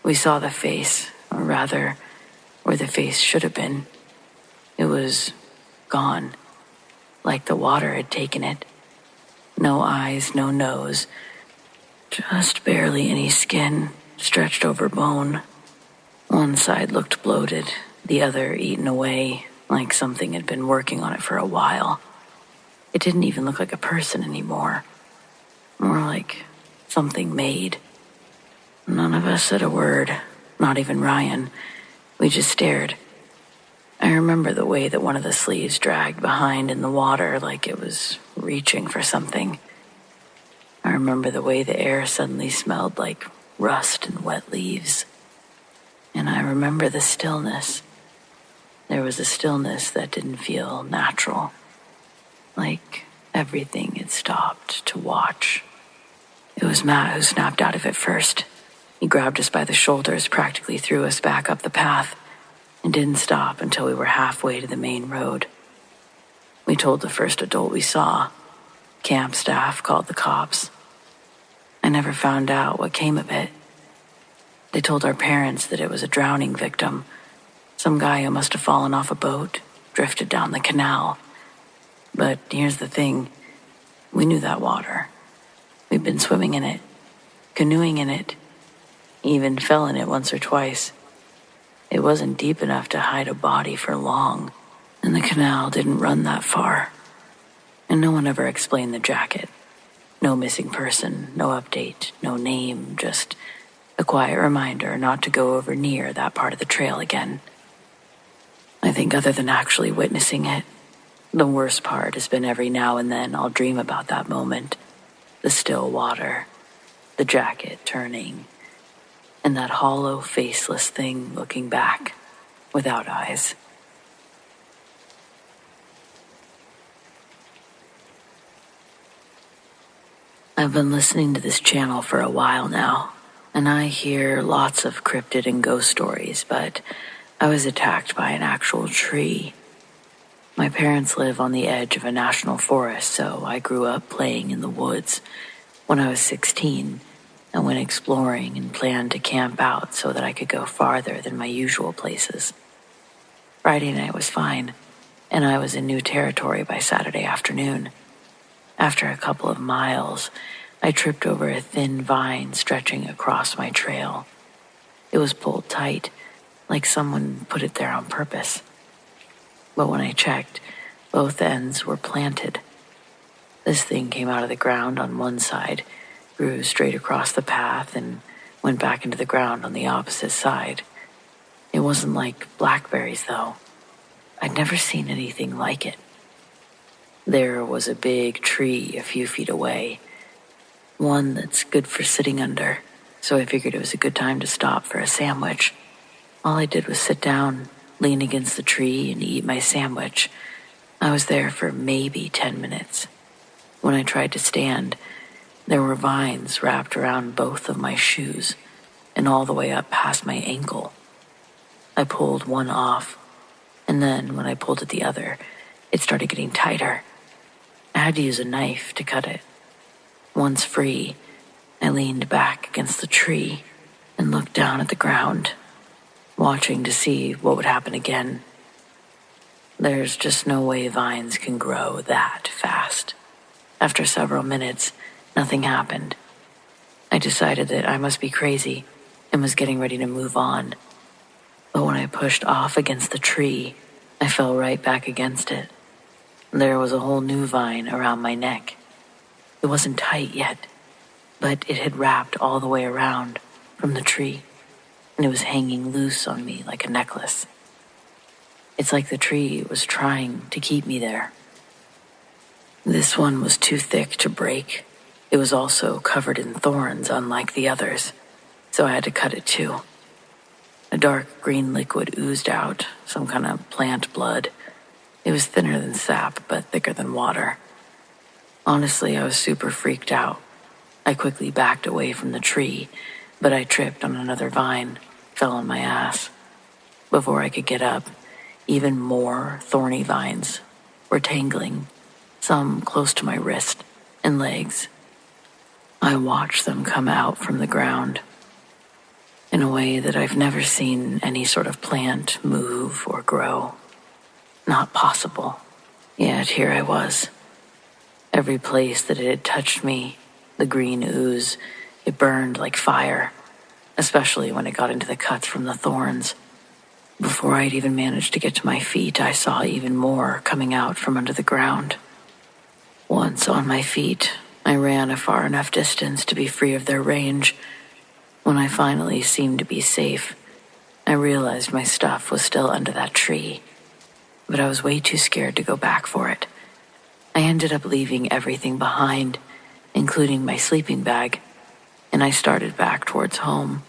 We saw the face, or rather, where the face should have been. It was gone, like the water had taken it. No eyes, no nose, just barely any skin stretched over bone. One side looked bloated, the other eaten away, like something had been working on it for a while. It didn't even look like a person anymore. More like something made. None of us said a word, not even Ryan. We just stared. I remember the way that one of the sleeves dragged behind in the water like it was reaching for something. I remember the way the air suddenly smelled like rust and wet leaves. And I remember the stillness. There was a stillness that didn't feel natural. Like everything had stopped to watch. It was Matt who snapped out of it first. He grabbed us by the shoulders, practically threw us back up the path, and didn't stop until we were halfway to the main road. We told the first adult we saw. Camp staff called the cops. I never found out what came of it. They told our parents that it was a drowning victim, some guy who must have fallen off a boat, drifted down the canal. But here's the thing, we knew that water. We'd been swimming in it, canoeing in it, even fell in it once or twice. It wasn't deep enough to hide a body for long, and the canal didn't run that far. And no one ever explained the jacket. No missing person, no update, no name, just a quiet reminder not to go over near that part of the trail again. I think other than actually witnessing it, the worst part has been every now and then I'll dream about that moment. The still water, the jacket turning, and that hollow, faceless thing looking back, without eyes. I've been listening to this channel for a while now, and I hear lots of cryptid and ghost stories, but I was attacked by an actual tree. My parents live on the edge of a national forest, so I grew up playing in the woods. When I was 16, I went exploring and planned to camp out so that I could go farther than my usual places. Friday night was fine, and I was in new territory by Saturday afternoon. After a couple of miles, I tripped over a thin vine stretching across my trail. It was pulled tight, like someone put it there on purpose. but when I checked, both ends were planted. This thing came out of the ground on one side, grew straight across the path, and went back into the ground on the opposite side. It wasn't like blackberries, though. I'd never seen anything like it. There was a big tree a few feet away, one that's good for sitting under, so I figured it was a good time to stop for a sandwich. All I did was sit down, lean against the tree, and eat my sandwich. I was there for maybe 10 minutes. When I tried to stand, there were vines wrapped around both of my shoes and all the way up past my ankle. I pulled one off, and then when I pulled at the other, it started getting tighter. I had to use a knife to cut it. Once free, I leaned back against the tree and looked down at the ground, watching to see what would happen again. There's just no way vines can grow that fast. After several minutes, nothing happened. I decided that I must be crazy and was getting ready to move on. But when I pushed off against the tree, I fell right back against it. There was a whole new vine around my neck. It wasn't tight yet, but it had wrapped all the way around from the tree, and it was hanging loose on me like a necklace. It's like the tree was trying to keep me there. This one was too thick to break. It was also covered in thorns, unlike the others, so I had to cut it too. A dark green liquid oozed out, some kind of plant blood. It was thinner than sap, but thicker than water. Honestly, I was super freaked out. I quickly backed away from the tree, but I tripped on another vine, fell on my ass. Before I could get up, even more thorny vines were tangling, some close to my wrist and legs. I watched them come out from the ground in a way that I've never seen any sort of plant move or grow. Not possible. Yet here I was. Every place that it had touched me, the green ooze, it burned like fire, especially when it got into the cuts from the thorns. Before I'd even managed to get to my feet, I saw even more coming out from under the ground. Once on my feet, I ran a far enough distance to be free of their range. When I finally seemed to be safe, I realized my stuff was still under that tree, but I was way too scared to go back for it. I ended up leaving everything behind, including my sleeping bag, and I started back towards home.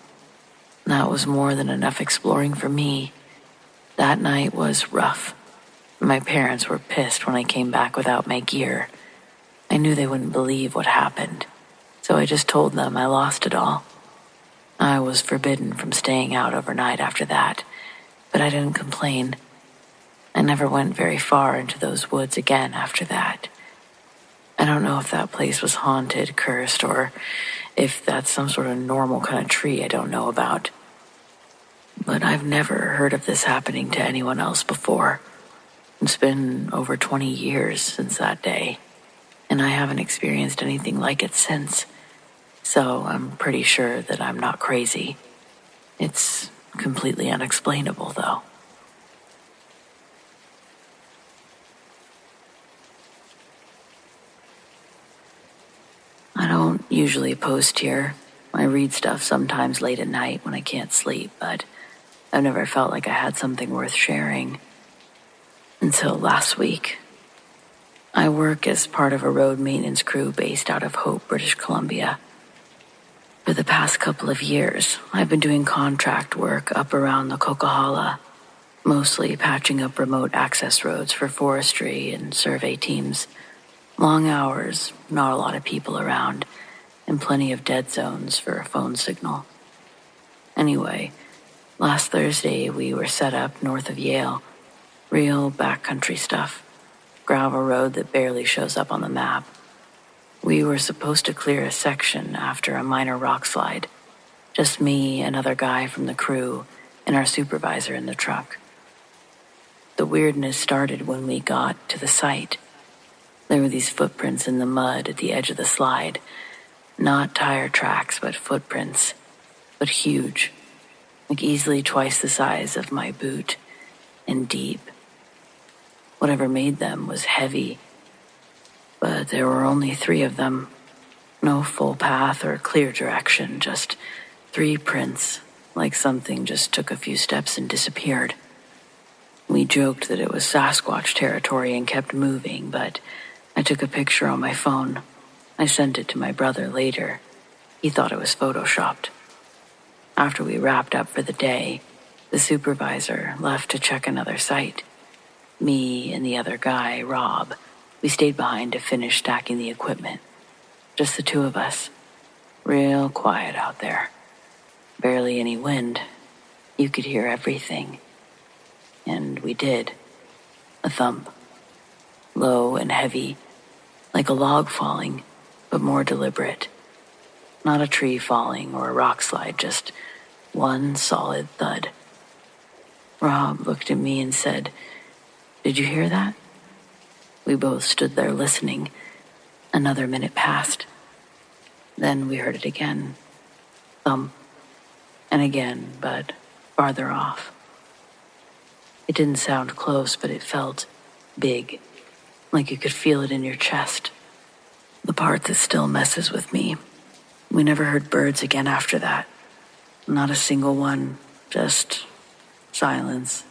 That was more than enough exploring for me. That night was rough. My parents were pissed when I came back without my gear. I knew they wouldn't believe what happened, so I just told them I lost it all. I was forbidden from staying out overnight after that, but I didn't complain. I never went very far into those woods again after that. I don't know if that place was haunted, cursed, or if that's some sort of normal kind of tree I don't know about. But I've never heard of this happening to anyone else before. It's been over 20 years since that day, and I haven't experienced anything like it since. So I'm pretty sure that I'm not crazy. It's completely unexplainable, though. I don't usually post here. I read stuff sometimes late at night when I can't sleep, but I've never felt like I had something worth sharing. Until last week. I work as part of a road maintenance crew based out of Hope, British Columbia. For the past couple of years, I've been doing contract work up around the Coquihalla, mostly patching up remote access roads for forestry and survey teams. Long hours, not a lot of people around, and plenty of dead zones for a phone signal. Anyway, last Thursday we were set up north of Yale. Real backcountry stuff. Gravel road that barely shows up on the map. We were supposed to clear a section after a minor rock slide. Just me, another guy from the crew, and our supervisor in the truck. The weirdness started when we got to the site. There were these footprints in the mud at the edge of the slide. Not tire tracks, but footprints. But huge. Like easily twice the size of my boot. And deep. Whatever made them was heavy, but there were only 3 of them. No full path or clear direction, just 3 prints, like something just took a few steps and disappeared. We joked that it was Sasquatch territory and kept moving, but I took a picture on my phone. I sent it to my brother later. He thought it was photoshopped. After we wrapped up for the day, the supervisor left to check another site. Me and the other guy, Rob, we stayed behind to finish stacking the equipment. Just the 2 of us. Real quiet out there. Barely any wind. You could hear everything. And we did. A thump. Low and heavy, like a log falling, but more deliberate. Not a tree falling or a rock slide, just one solid thud. Rob looked at me and said, "Did you hear that?" We both stood there listening. Another minute passed. Then we heard it again. Thump. And again, but farther off. It didn't sound close, but it felt big, like you could feel it in your chest. The part that still messes with me. We never heard birds again after that. Not a single one, just silence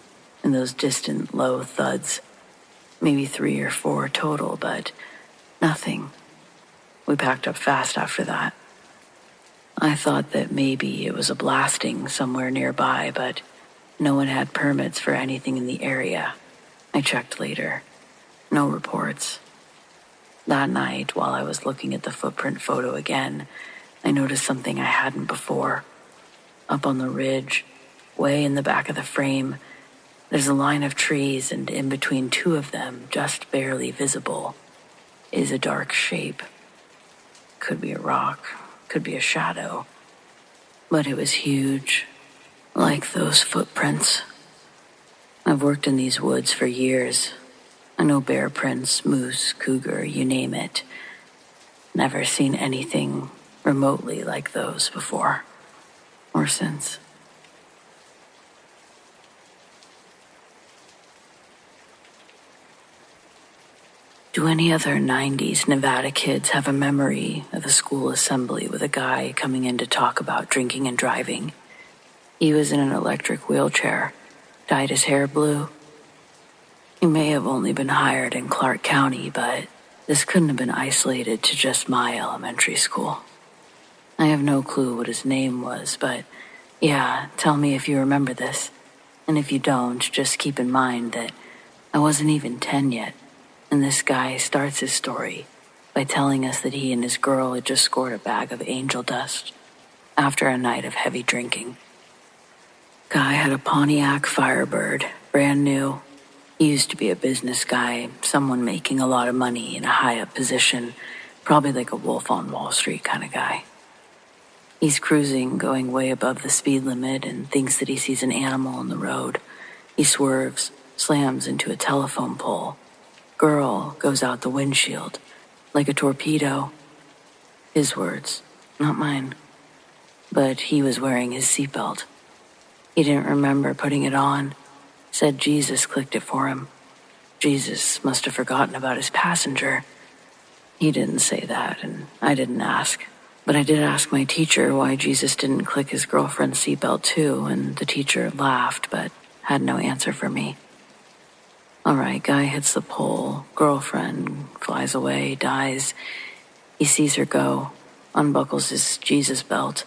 and those distant low thuds. Maybe 3 or 4 total, but nothing. We packed up fast after that. I thought that maybe it was a blasting somewhere nearby, but no one had permits for anything in the area. I checked later. No reports. That night, while I was looking at the footprint photo again, I noticed something I hadn't before. Up on the ridge, way in the back of the frame, there's a line of trees, and in between 2 of them, just barely visible, is a dark shape. Could be a rock, could be a shadow, but it was huge, like those footprints. I've worked in these woods for years. I know bear prints, moose, cougar, you name it. Never seen anything remotely like those before, or since. Do any other 90s Nevada kids have a memory of a school assembly with a guy coming in to talk about drinking and driving? He was in an electric wheelchair, dyed his hair blue. He may have only been hired in Clark County, but this couldn't have been isolated to just my elementary school. I have no clue what his name was, but yeah, tell me if you remember this. And if you don't, just keep in mind that I wasn't even 10 yet. And this guy starts his story by telling us that he and his girl had just scored a bag of angel dust after a night of heavy drinking. Guy had a Pontiac Firebird, brand new. He used to be a business guy, someone making a lot of money in a high-up position, probably like a Wolf on Wall Street kind of guy. He's cruising, going way above the speed limit, and thinks that he sees an animal on the road. He swerves, slams into a telephone pole. Girl goes out the windshield, like a torpedo. His words, not mine. But he was wearing his seatbelt. He didn't remember putting it on. Said Jesus clicked it for him. Jesus must have forgotten about his passenger. He didn't say that, and I didn't ask. But I did ask my teacher why Jesus didn't click his girlfriend's seatbelt too, and the teacher laughed, but had no answer for me. All right, guy hits the pole, girlfriend flies away, dies. He sees her go, unbuckles his Jesus belt,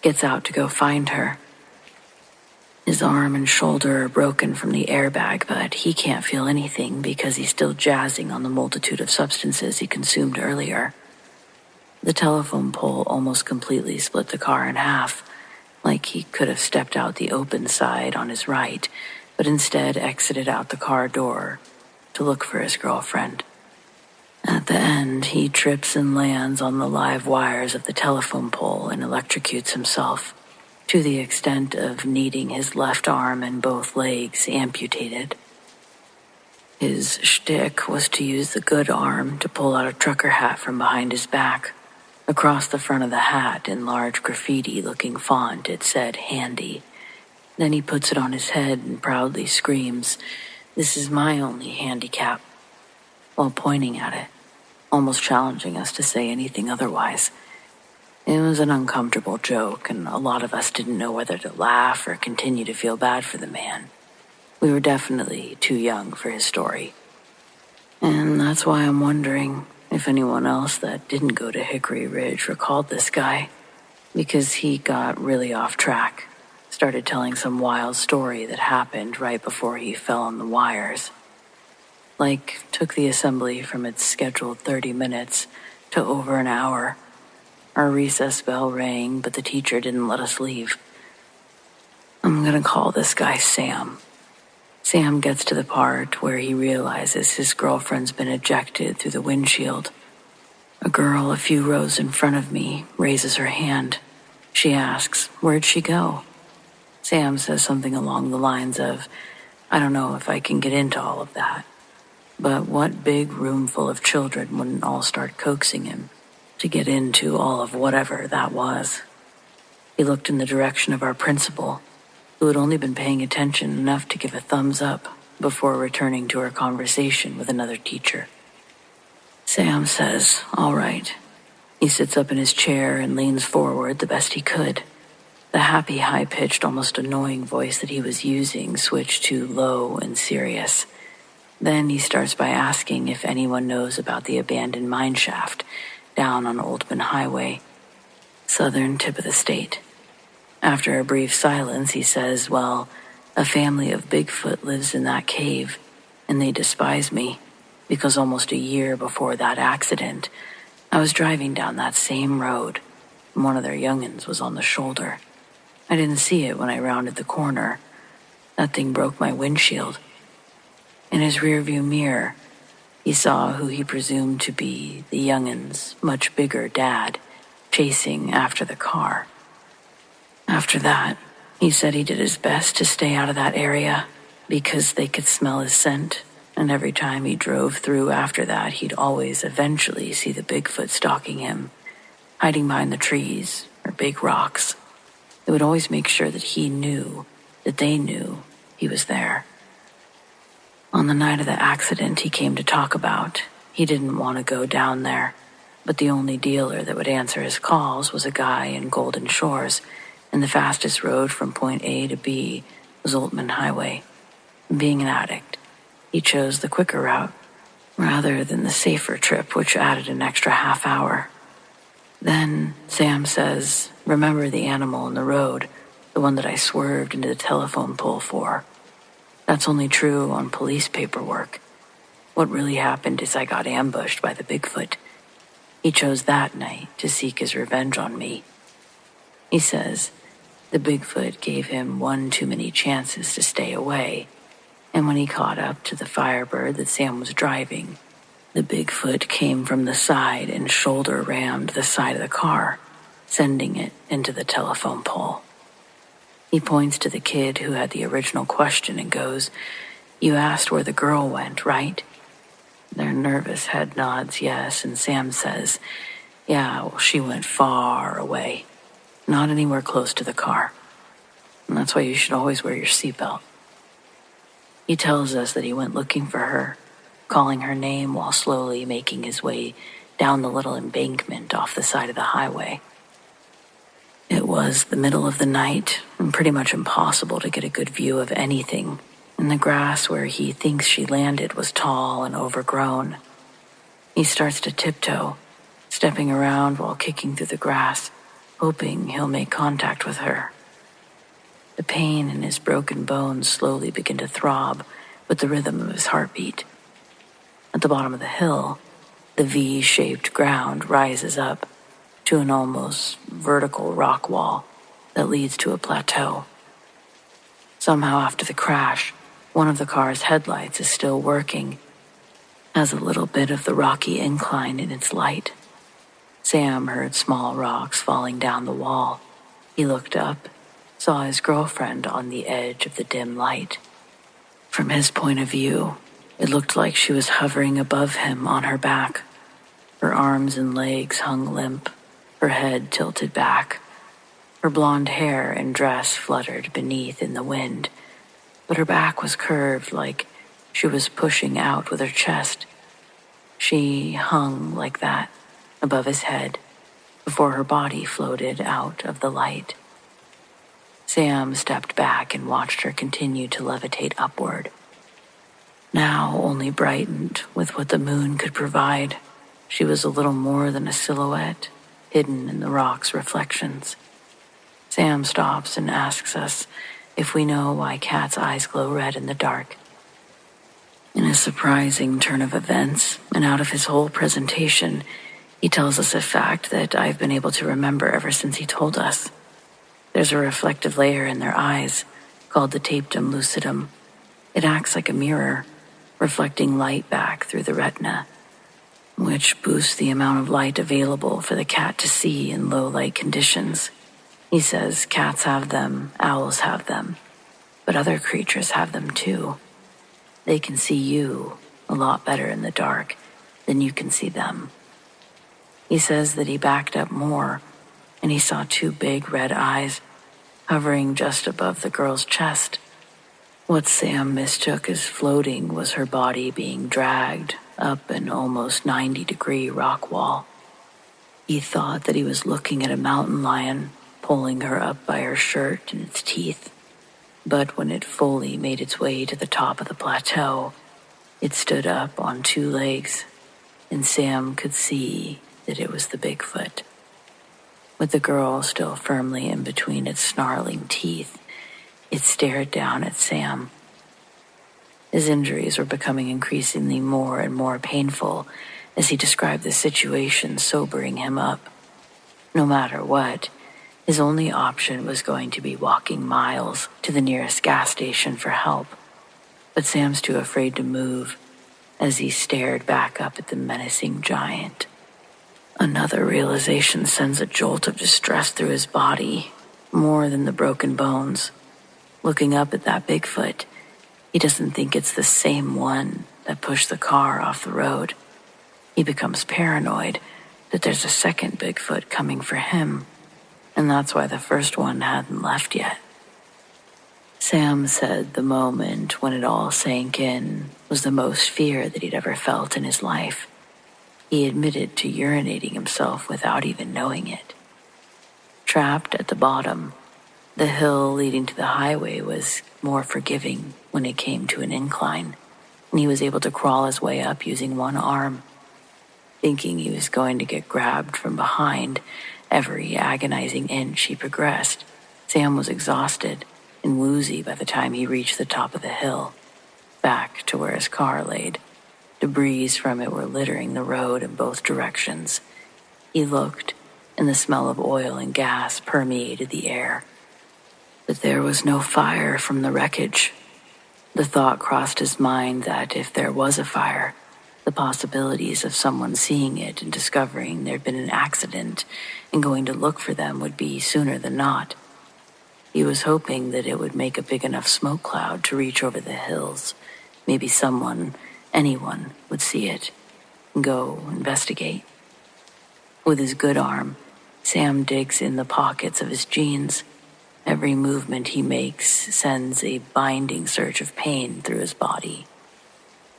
gets out to go find her. His arm and shoulder are broken from the airbag, but he can't feel anything because he's still jazzing on the multitude of substances he consumed earlier. The telephone pole almost completely split the car in half, like he could have stepped out the open side on his right, but instead exited out the car door to look for his girlfriend. At the end, he trips and lands on the live wires of the telephone pole and electrocutes himself, to the extent of needing his left arm and both legs amputated. His shtick was to use the good arm to pull out a trucker hat from behind his back. Across the front of the hat, in large graffiti-looking font, it said, "Handy." Then he puts it on his head and proudly screams, This is my only handicap," while pointing at it, almost challenging us to say anything otherwise. It was an uncomfortable joke, and a lot of us didn't know whether to laugh or continue to feel bad for the man. We were definitely too young for his story. And that's why I'm wondering if anyone else that didn't go to Hickory Ridge recalled this guy, because he got really off track, started telling some wild story that happened right before he fell on the wires. Like, took the assembly from its scheduled 30 minutes to over an hour. Our recess bell rang, but the teacher didn't let us leave. I'm gonna call this guy Sam. Sam gets to the part where he realizes his girlfriend's been ejected through the windshield. A girl a few rows in front of me raises her hand. She asks, "Where'd she go?" Sam says something along the lines of, "I don't know if I can get into all of that." But what big room full of children wouldn't all start coaxing him to get into all of whatever that was? He looked in the direction of our principal, who had only been paying attention enough to give a thumbs up before returning to her conversation with another teacher. Sam says, "All right." He sits up in his chair and leans forward the best he could. The happy, high-pitched, almost annoying voice that he was using switched to low and serious. Then he starts by asking if anyone knows about the abandoned mine shaft down on Oldman Highway, southern tip of the state. After a brief silence, he says, "Well, a family of Bigfoot lives in that cave, and they despise me, because almost a year before that accident, I was driving down that same road, and one of their young'uns was on the shoulder. I didn't see it when I rounded the corner. That thing broke my windshield. In his rearview mirror, he saw who he presumed to be the young'un's much bigger dad, chasing after the car. After that, he said he did his best to stay out of that area because they could smell his scent, and every time he drove through after that, he'd always eventually see the Bigfoot stalking him, hiding behind the trees or big rocks. It would always make sure that he knew that they knew he was there. On the night of the accident he came to talk about, he didn't want to go down there, but the only dealer that would answer his calls was a guy in Golden Shores, and the fastest road from point A to B was Oldman Highway. Being an addict, he chose the quicker route, rather than the safer trip, which added an extra half hour. Then, Sam says, "Remember the animal in the road, the one that I swerved into the telephone pole for? That's only true on police paperwork. What really happened is I got ambushed by the Bigfoot. He chose that night to seek his revenge on me." He says the Bigfoot gave him one too many chances to stay away, and when he caught up to the Firebird that Sam was driving, the Bigfoot came from the side and shoulder rammed the side of the car, sending it into the telephone pole. He points to the kid who had the original question and goes, "You asked where the girl went, right?" Their nervous head nods yes, and Sam says, "Yeah, well, she went far away, not anywhere close to the car. And that's why you should always wear your seatbelt." He tells us that he went looking for her, calling her name while slowly making his way down the little embankment off the side of the highway. It was the middle of the night and pretty much impossible to get a good view of anything, and the grass where he thinks she landed was tall and overgrown. He starts to tiptoe, stepping around while kicking through the grass, hoping he'll make contact with her. The pain in his broken bones slowly begin to throb with the rhythm of his heartbeat. At the bottom of the hill, the V-shaped ground rises up to an almost vertical rock wall that leads to a plateau. Somehow after the crash, one of the car's headlights is still working, has a little bit of the rocky incline in its light. Sam heard small rocks falling down the wall. He looked up, saw his girlfriend on the edge of the dim light. From his point of view, it looked like she was hovering above him on her back. Her arms and legs hung limp, her head tilted back. Her blonde hair and dress fluttered beneath in the wind, but her back was curved like she was pushing out with her chest. She hung like that, above his head, before her body floated out of the light. Sam stepped back and watched her continue to levitate upward. Now only brightened with what the moon could provide, she was a little more than a silhouette, hidden in the rock's reflections. Sam stops and asks us if we know why cats' eyes glow red in the dark. In a surprising turn of events, and out of his whole presentation, he tells us a fact that I've been able to remember ever since he told us. There's a reflective layer in their eyes, called the tapetum lucidum. It acts like a mirror, reflecting light back through the retina, which boosts the amount of light available for the cat to see in low light conditions. He says cats have them, owls have them, but other creatures have them too. They can see you a lot better in the dark than you can see them. He says that he backed up more, and he saw two big red eyes hovering just above the girl's chest. What Sam mistook as floating was her body being dragged up an almost 90-degree rock wall. He thought that he was looking at a mountain lion pulling her up by her shirt and its teeth, but when it fully made its way to the top of the plateau, it stood up on two legs, and Sam could see that it was the Bigfoot. With the girl still firmly in between its snarling teeth, it stared down at Sam. His injuries were becoming increasingly more and more painful as he described the situation, sobering him up. No matter what, his only option was going to be walking miles to the nearest gas station for help. But Sam's too afraid to move as he stared back up at the menacing giant. Another realization sends a jolt of distress through his body, more than the broken bones. Looking up at that Bigfoot, he doesn't think it's the same one that pushed the car off the road. He becomes paranoid that there's a second Bigfoot coming for him, and that's why the first one hadn't left yet. Sam said the moment when it all sank in was the most fear that he'd ever felt in his life. He admitted to urinating himself without even knowing it. Trapped at the bottom, the hill leading to the highway was more forgiving when it came to an incline, and he was able to crawl his way up using one arm. Thinking he was going to get grabbed from behind every agonizing inch he progressed, Sam was exhausted and woozy by the time he reached the top of the hill, back to where his car laid. Debris from it were littering the road in both directions. He looked, and the smell of oil and gas permeated the air. But there was no fire from the wreckage. The thought crossed his mind that if there was a fire, the possibilities of someone seeing it and discovering there'd been an accident and going to look for them would be sooner than not. He was hoping that it would make a big enough smoke cloud to reach over the hills. Maybe someone, anyone, would see it and go investigate. With his good arm, Sam digs in the pockets of his jeans. Every movement he makes sends a binding surge of pain through his body.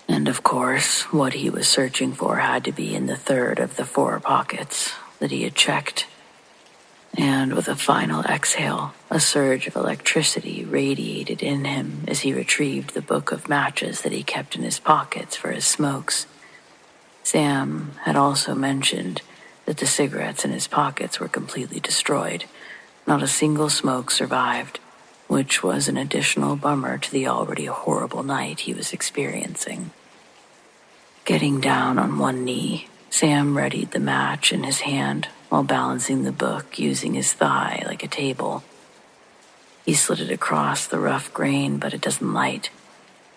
And of course, what he was searching for had to be in the third of the 4 pockets that he had checked. And with a final exhale, a surge of electricity radiated in him as he retrieved the book of matches that he kept in his pockets for his smokes. Sam had also mentioned that the cigarettes in his pockets were completely destroyed. Not a single smoke survived, which was an additional bummer to the already horrible night he was experiencing. Getting down on one knee, Sam readied the match in his hand while balancing the book using his thigh like a table. He slid it across the rough grain, but it doesn't light.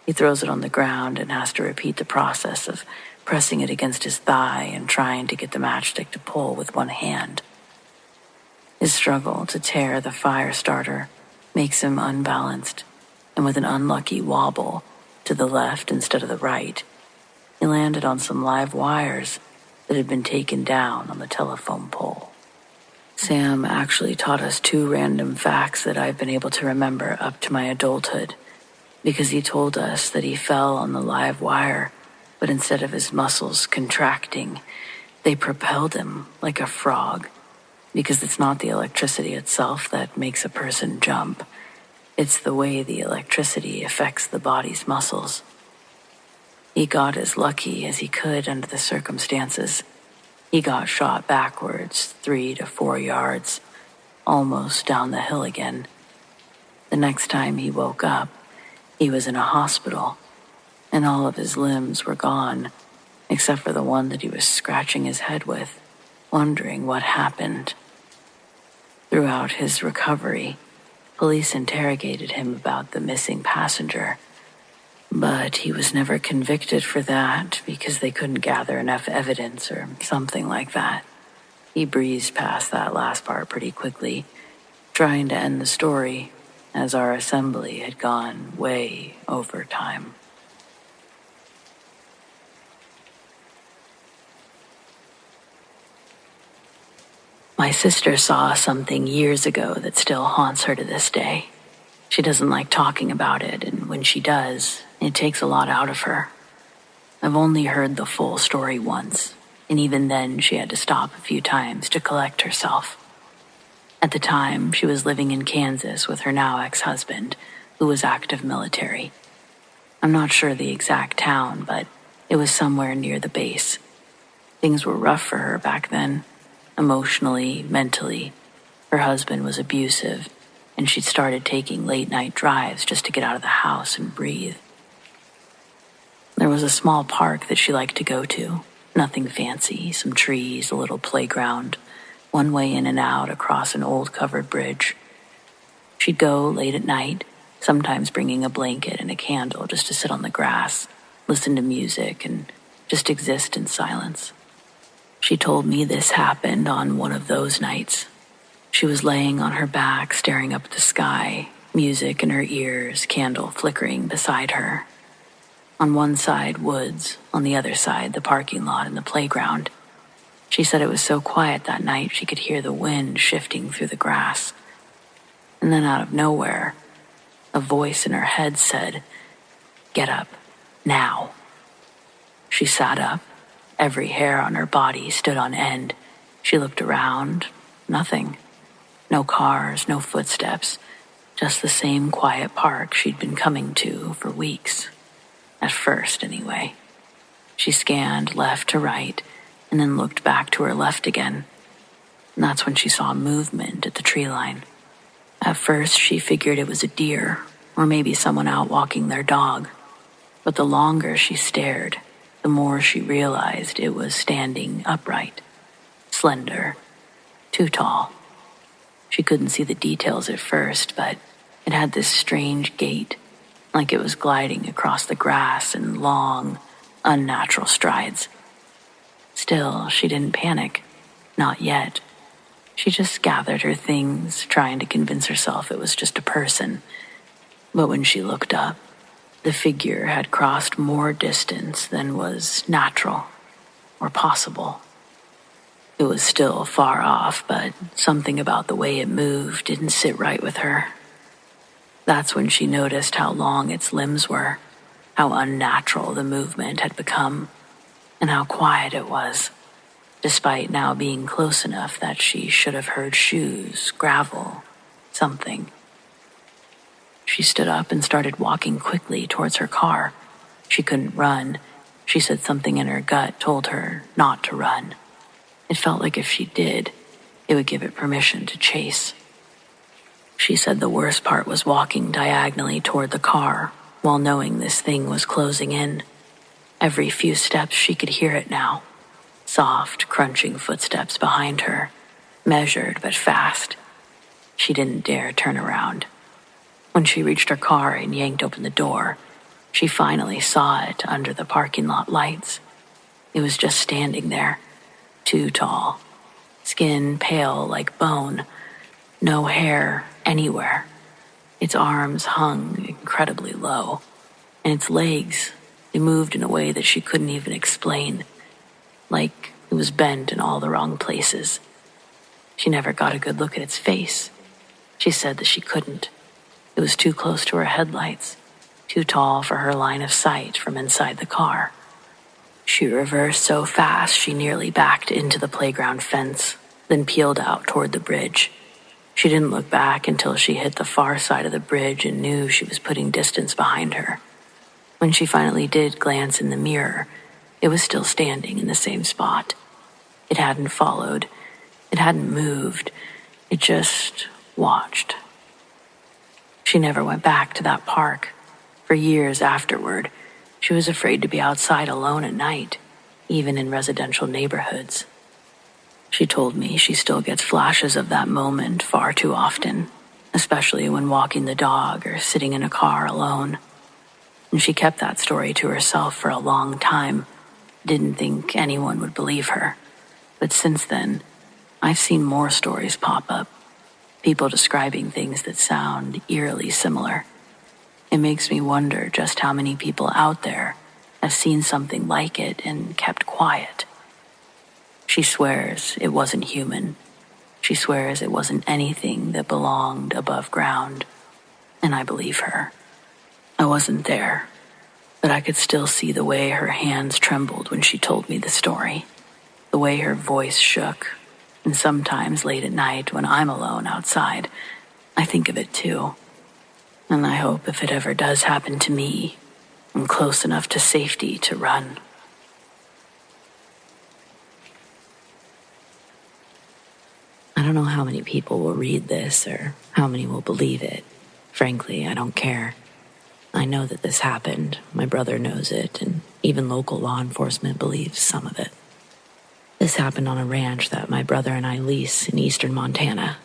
He throws it on the ground and has to repeat the process of pressing it against his thigh and trying to get the matchstick to pull with one hand. His struggle to tear the fire starter makes him unbalanced, and with an unlucky wobble to the left instead of the right, he landed on some live wires that had been taken down on the telephone pole. Sam actually taught us 2 random facts that I've been able to remember up to my adulthood. because he told us that he fell on the live wire, but instead of his muscles contracting, they propelled him like a frog, because it's not the electricity itself that makes a person jump. It's the way the electricity affects the body's muscles. He got as lucky as he could under the circumstances. He got shot backwards 3 to 4 yards, almost down the hill again. The next time he woke up, he was in a hospital, and all of his limbs were gone, except for the one that he was scratching his head with, wondering what happened. Throughout his recovery, police interrogated him about the missing passenger, but he was never convicted for that because they couldn't gather enough evidence or something like that. He breezed past that last part pretty quickly, trying to end the story, as our assembly had gone way over time. My sister saw something years ago that still haunts her to this day. She doesn't like talking about it, and when she does, it takes a lot out of her. I've only heard the full story once, and even then she had to stop a few times to collect herself. At the time, she was living in Kansas with her now ex-husband, who was active military. I'm not sure the exact town, but it was somewhere near the base. Things were rough for her back then, emotionally, mentally. Her husband was abusive, and she'd started taking late-night drives just to get out of the house and breathe. There was a small park that she liked to go to, nothing fancy, some trees, a little playground, one way in and out across an old covered bridge. She'd go late at night, sometimes bringing a blanket and a candle just to sit on the grass, listen to music, and just exist in silence. She told me this happened on one of those nights. She was laying on her back, staring up at the sky, music in her ears, candle flickering beside her. On one side, woods, on the other side, the parking lot and the playground. She said it was so quiet that night she could hear the wind shifting through the grass. And then out of nowhere, a voice in her head said, "Get up, now." She sat up. Every hair on her body stood on end. She looked around. Nothing. No cars, no footsteps. Just the same quiet park she'd been coming to for weeks. At first, anyway. She scanned left to right, and then looked back to her left again. And that's when she saw movement at the tree line. At first, she figured it was a deer, or maybe someone out walking their dog. But the longer she stared, the more she realized it was standing upright, slender, too tall. She couldn't see the details at first, but it had this strange gait, like it was gliding across the grass in long, unnatural strides. Still, she didn't panic. Not yet. She just gathered her things, trying to convince herself it was just a person. But when she looked up, the figure had crossed more distance than was natural or possible. It was still far off, but something about the way it moved didn't sit right with her. That's when she noticed how long its limbs were, how unnatural the movement had become, and how quiet it was, despite now being close enough that she should have heard shoes, gravel, something. She stood up and started walking quickly towards her car. She couldn't run. She said something in her gut told her not to run. It felt like if she did, it would give it permission to chase. She said the worst part was walking diagonally toward the car while knowing this thing was closing in. Every few steps she could hear it now. Soft, crunching footsteps behind her, measured but fast. She didn't dare turn around. When she reached her car and yanked open the door, she finally saw it under the parking lot lights. It was just standing there, too tall, skin pale like bone, no hair anywhere. Its arms hung incredibly low, and its legs, they moved in a way that she couldn't even explain, like it was bent in all the wrong places. She never got a good look at its face. She said that she couldn't. It was too close to her headlights. too tall for her line of sight from inside the car. She reversed so fast she nearly backed into the playground fence, then peeled out toward the bridge. She didn't look back until she hit the far side of the bridge and knew she was putting distance behind her. When she finally did glance in the mirror, it was still standing in the same spot. It hadn't followed. It hadn't moved. It just watched. She never went back to that park. For years afterward, she was afraid to be outside alone at night, even in residential neighborhoods. She told me she still gets flashes of that moment far too often, especially when walking the dog or sitting in a car alone. And she kept that story to herself for a long time, didn't think anyone would believe her. But since then, I've seen more stories pop up, people describing things that sound eerily similar. It makes me wonder just how many people out there have seen something like it and kept quiet. She swears it wasn't human. She swears it wasn't anything that belonged above ground. And I believe her. I wasn't there, but I could still see the way her hands trembled when she told me the story, the way her voice shook. And sometimes late at night when I'm alone outside, I think of it too. And I hope if it ever does happen to me, I'm close enough to safety to run. I don't know how many people will read this or how many will believe it. Frankly, I don't care. I know that this happened, my brother knows it, and even local law enforcement believes some of it. This happened on a ranch that my brother and I lease in eastern Montana.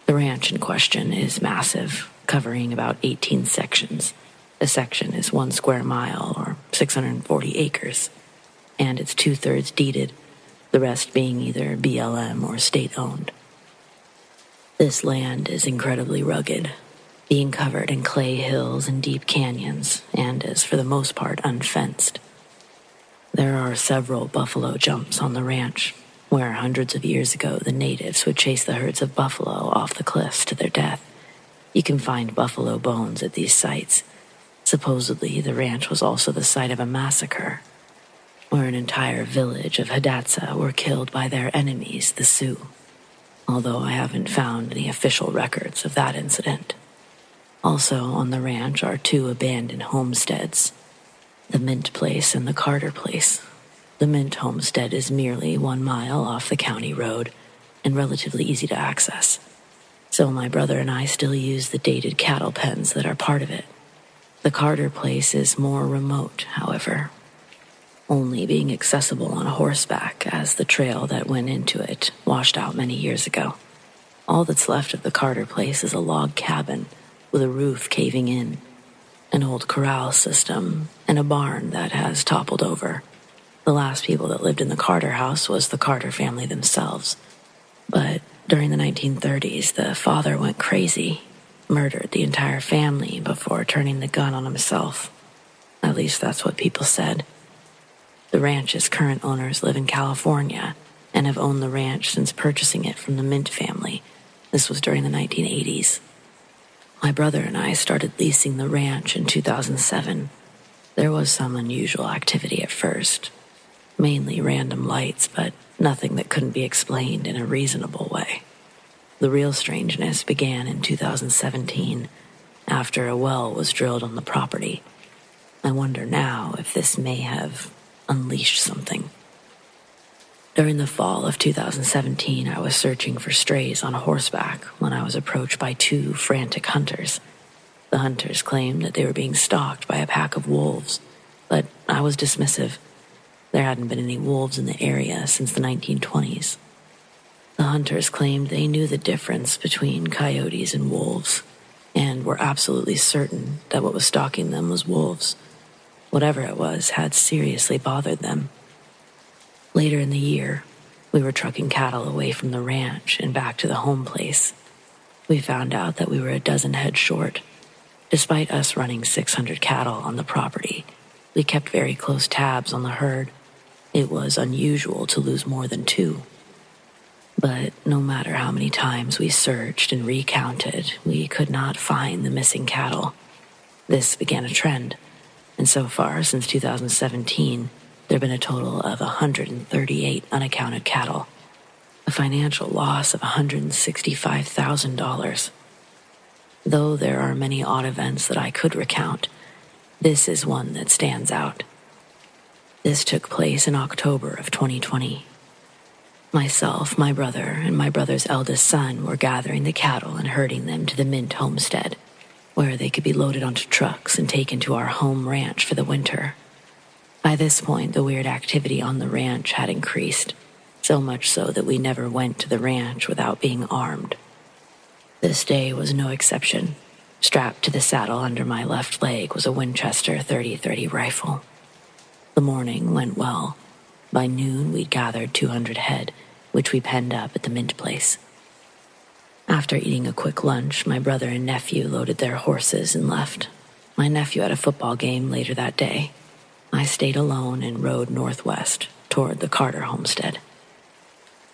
The ranch in question is massive, covering about 18 sections. A section is 1 square mile, or 640 acres, and it's 2/3 deeded, the rest being either BLM or state-owned. This land is incredibly rugged, being covered in clay hills and deep canyons, and is for the most part unfenced. There are several buffalo jumps on the ranch, where hundreds of years ago the natives would chase the herds of buffalo off the cliffs to their death. You can find buffalo bones at these sites. Supposedly, the ranch was also the site of a massacre, where an entire village of Hidatsa were killed by their enemies, the Sioux, although I haven't found any official records of that incident. Also on the ranch are 2 abandoned homesteads, the Mint Place and the Carter Place. The Mint homestead is merely 1 mile off the county road and relatively easy to access. So my brother and I still use the dated cattle pens that are part of it. The Carter Place is more remote, however, only being accessible on horseback as the trail that went into it washed out many years ago. All that's left of the Carter Place is a log cabin with a roof caving in, an old corral system, and a barn that has toppled over. The last people that lived in the Carter house was the Carter family themselves. But during the 1930s, the father went crazy, murdered the entire family before turning the gun on himself. At least that's what people said. The ranch's current owners live in California and have owned the ranch since purchasing it from the Mint family. This was during the 1980s. My brother and I started leasing the ranch in 2007. There was some unusual activity at first, mainly random lights, but nothing that couldn't be explained in a reasonable way. The real strangeness began in 2017, after a well was drilled on the property. I wonder now if this may have unleashed something. During the fall of 2017, I was searching for strays on horseback when I was approached by 2 frantic hunters. The hunters claimed that they were being stalked by a pack of wolves, but I was dismissive. There hadn't been any wolves in the area since the 1920s. The hunters claimed they knew the difference between coyotes and wolves, and were absolutely certain that what was stalking them was wolves. Whatever it was had seriously bothered them. Later in the year, we were trucking cattle away from the ranch and back to the home place. We found out that we were a dozen head short. Despite us running 600 cattle on the property, we kept very close tabs on the herd. It was unusual to lose more than 2. But no matter how many times we searched and recounted, we could not find the missing cattle. This began a trend, and so far, since 2017, there have been a total of 138 unaccounted cattle, a financial loss of $165,000. Though there are many odd events that I could recount, this is one that stands out. This took place in October of 2020. Myself, my brother, and my brother's eldest son were gathering the cattle and herding them to the Mint homestead, where they could be loaded onto trucks and taken to our home ranch for the winter. By this point, the weird activity on the ranch had increased, so much so that we never went to the ranch without being armed. This day was no exception. Strapped to the saddle under my left leg was a Winchester .30-30 rifle. The morning went well. By noon, we'd gathered 200 head, which we penned up at the Mint place. After eating a quick lunch, my brother and nephew loaded their horses and left. My nephew had a football game later that day. I stayed alone and rode northwest toward the Carter homestead.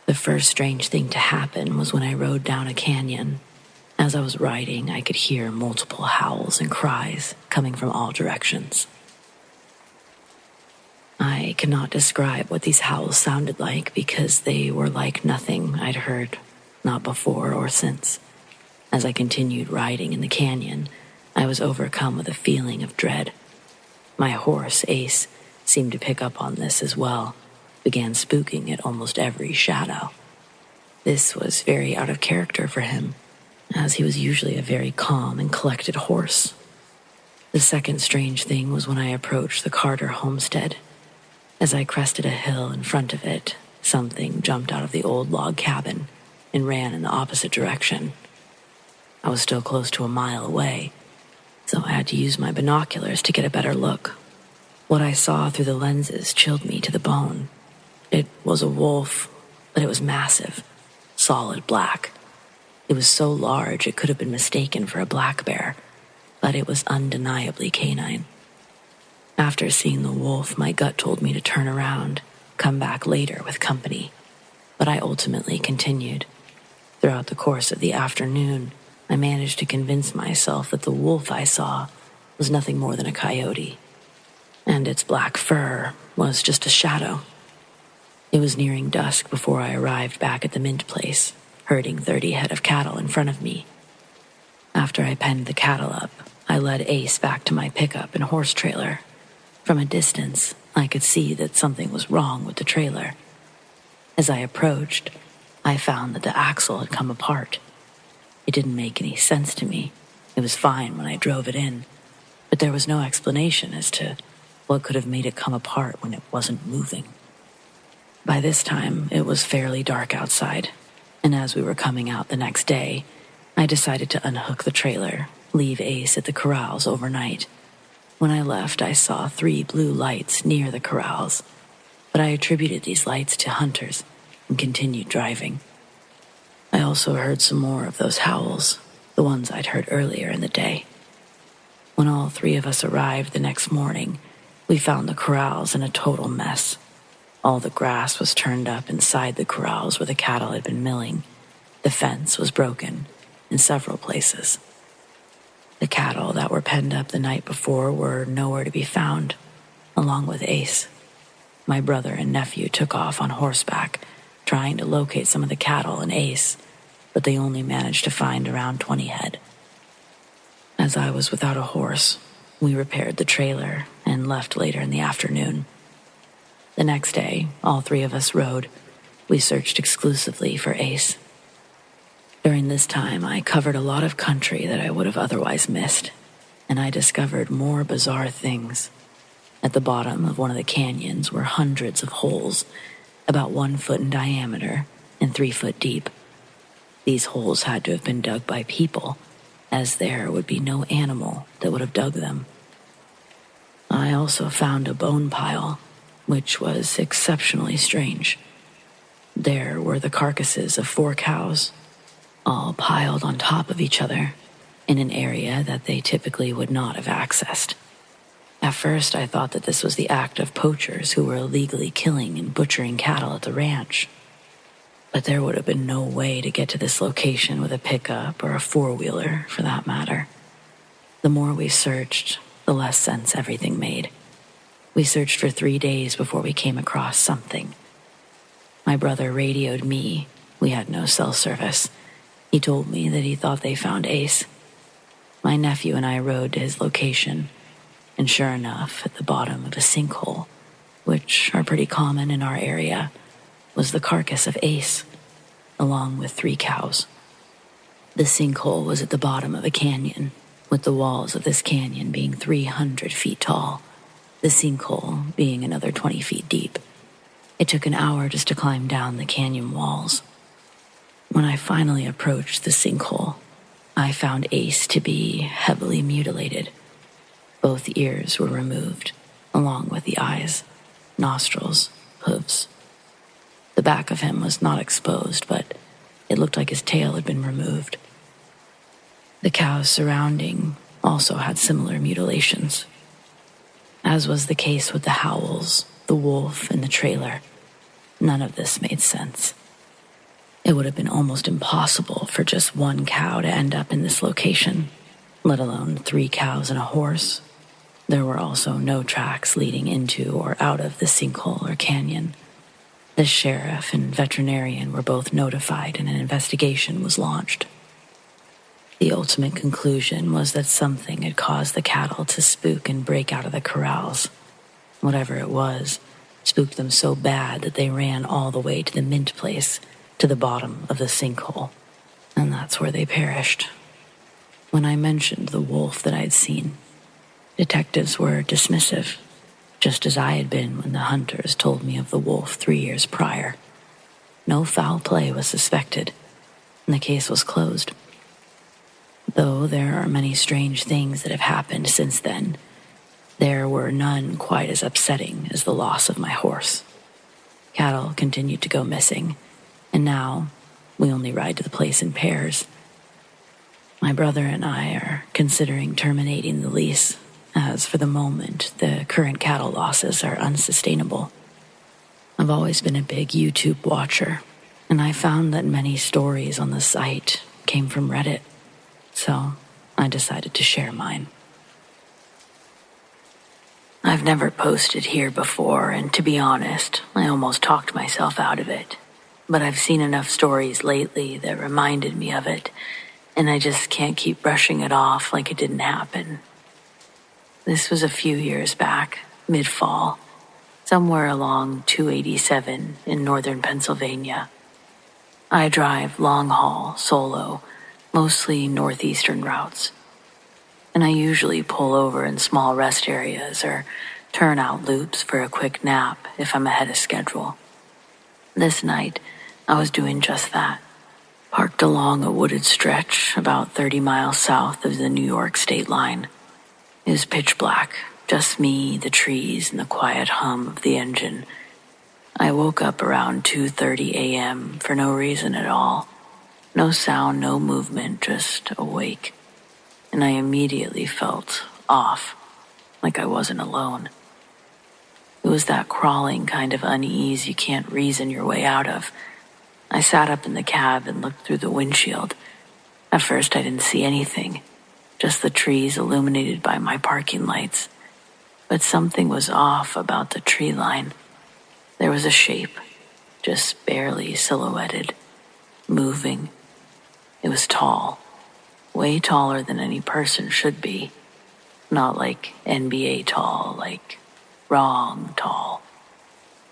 The first strange thing to happen was when I rode down a canyon. As I was riding, I could hear multiple howls and cries coming from all directions. I cannot describe what these howls sounded like because they were like nothing I'd heard, not before or since. As I continued riding in the canyon, I was overcome with a feeling of dread. My horse, Ace, seemed to pick up on this as well, began spooking at almost every shadow. This was very out of character for him, as he was usually a very calm and collected horse. The second strange thing was when I approached the Carter homestead. As I crested a hill in front of it, something jumped out of the old log cabin and ran in the opposite direction. I was still close to a mile away, so I had to use my binoculars to get a better look. What I saw through the lenses chilled me to the bone. It was a wolf, but it was massive, solid black. It was so large it could have been mistaken for a black bear, but it was undeniably canine. After seeing the wolf, my gut told me to turn around, come back later with company, but I ultimately continued. Throughout the course of the afternoon, I managed to convince myself that the wolf I saw was nothing more than a coyote, and its black fur was just a shadow. It was nearing dusk before I arrived back at the Mint place, herding 30 head of cattle in front of me. After I penned the cattle up, I led Ace back to my pickup and horse trailer. From a distance, I could see that something was wrong with the trailer. As I approached, I found that the axle had come apart. It didn't make any sense to me. It was fine when I drove it in, but there was no explanation as to what could have made it come apart when it wasn't moving. By this time, it was fairly dark outside, and as we were coming out the next day, I decided to unhook the trailer, leave Ace at the corrals overnight. When I left, I saw 3 blue lights near the corrals, but I attributed these lights to hunters and continued driving. I also heard some more of those howls, the ones I'd heard earlier in the day. When all 3 of us arrived the next morning, we found the corrals in a total mess. All the grass was turned up inside the corrals where the cattle had been milling. The fence was broken in several places. The cattle that were penned up the night before were nowhere to be found, along with Ace. My brother and nephew took off on horseback, trying to locate some of the cattle and Ace, but they only managed to find around 20 head. As I was without a horse, we repaired the trailer and left later in the afternoon. The next day, all 3 of us rode. We searched exclusively for Ace. During this time, I covered a lot of country that I would have otherwise missed, and I discovered more bizarre things. At the bottom of one of the canyons were hundreds of holes, about 1 foot in diameter and 3 foot deep. These holes had to have been dug by people, as there would be no animal that would have dug them. I also found a bone pile, which was exceptionally strange. There were the carcasses of 4 cows, all piled on top of each other in an area that they typically would not have accessed. At first, I thought that this was the act of poachers who were illegally killing and butchering cattle at the ranch. But there would have been no way to get to this location with a pickup or a 4-wheeler, for that matter. The more we searched, the less sense everything made. We searched for 3 days before we came across something. My brother radioed me. We had no cell service. He told me that he thought they found Ace. My nephew and I rode to his location, and sure enough, at the bottom of a sinkhole, which are pretty common in our area, was the carcass of Ace, along with 3 cows. The sinkhole was at the bottom of a canyon, with the walls of this canyon being 300 feet tall, the sinkhole being another 20 feet deep. It took an hour just to climb down the canyon walls. When I finally approached the sinkhole, I found Ace to be heavily mutilated. Both ears were removed, along with the eyes, nostrils, hooves. The back of him was not exposed, but it looked like his tail had been removed. The cows surrounding also had similar mutilations. As was the case with the howls, the wolf, and the trailer, none of this made sense. It would have been almost impossible for just 1 cow to end up in this location, let alone 3 cows and a horse. There were also no tracks leading into or out of the sinkhole or canyon. The sheriff and veterinarian were both notified and an investigation was launched. The ultimate conclusion was that something had caused the cattle to spook and break out of the corrals. Whatever it was, spooked them so bad that they ran all the way to the mint place, to the bottom of the sinkhole, and that's where they perished. When I mentioned the wolf that I'd seen, detectives were dismissive, just as I had been when the hunters told me of the wolf 3 years prior. No foul play was suspected, and the case was closed. Though there are many strange things that have happened since then, there were none quite as upsetting as the loss of my horse. Cattle continued to go missing, and now we only ride to the place in pairs. My brother and I are considering terminating the lease, as for the moment, the current cattle losses are unsustainable. I've always been a big YouTube watcher, and I found that many stories on the site came from Reddit, so I decided to share mine. I've never posted here before, and to be honest, I almost talked myself out of it. But I've seen enough stories lately that reminded me of it, and I just can't keep brushing it off like it didn't happen. This was a few years back, mid-fall, somewhere along 287 in northern Pennsylvania. I drive long haul, solo, mostly northeastern routes, and I usually pull over in small rest areas or turn out loops for a quick nap if I'm ahead of schedule. This night, I was doing just that, parked along a wooded stretch about 30 miles south of the New York state line. It was pitch black, just me, the trees, and the quiet hum of the engine. I woke up around 2:30 a.m. for no reason at all. No sound, no movement, just awake. And I immediately felt off, like I wasn't alone. It was that crawling kind of unease you can't reason your way out of. I sat up in the cab and looked through the windshield. At first I didn't see anything, just the trees illuminated by my parking lights. But something was off about the tree line. There was a shape, just barely silhouetted, moving. It was tall, way taller than any person should be. Not like NBA tall, like wrong tall.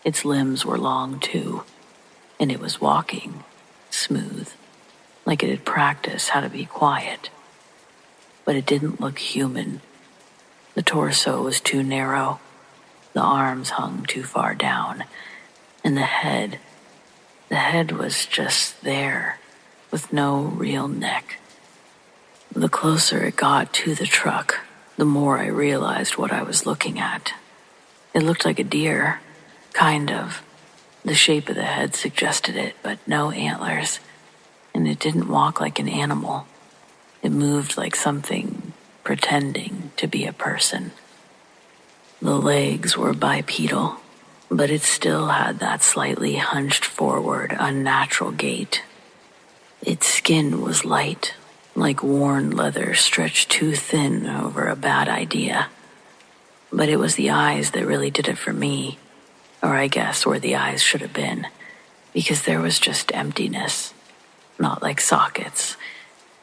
Its limbs were long too, and it was walking, smooth, like it had practiced how to be quiet. But it didn't look human. The torso was too narrow, the arms hung too far down, and the head was just there, with no real neck. The closer it got to the truck, the more I realized what I was looking at. It looked like a deer, kind of. The shape of the head suggested it, but no antlers. And it didn't walk like an animal. It moved like something pretending to be a person. The legs were bipedal, but it still had that slightly hunched forward, unnatural gait. Its skin was light, like worn leather stretched too thin over a bad idea. But it was the eyes that really did it for me, or I guess where the eyes should have been, because there was just emptiness, not like sockets,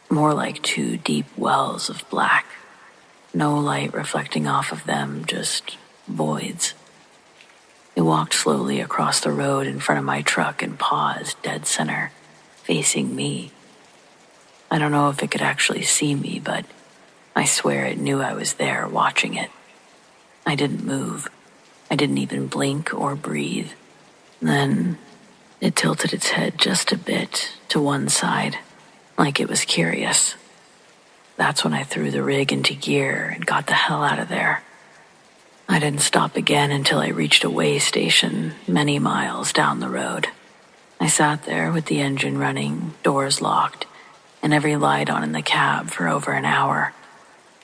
more like two deep wells of black. No light reflecting off of them, just voids. It walked slowly across the road in front of my truck and paused dead center, facing me. I don't know if it could actually see me, but I swear it knew I was there watching it. I didn't move. I didn't even blink or breathe. Then it tilted its head just a bit to one side, like it was curious. That's when I threw the rig into gear and got the hell out of there. I didn't stop again until I reached a way station many miles down the road. I sat there with the engine running, doors locked, and every light on in the cab for over an hour.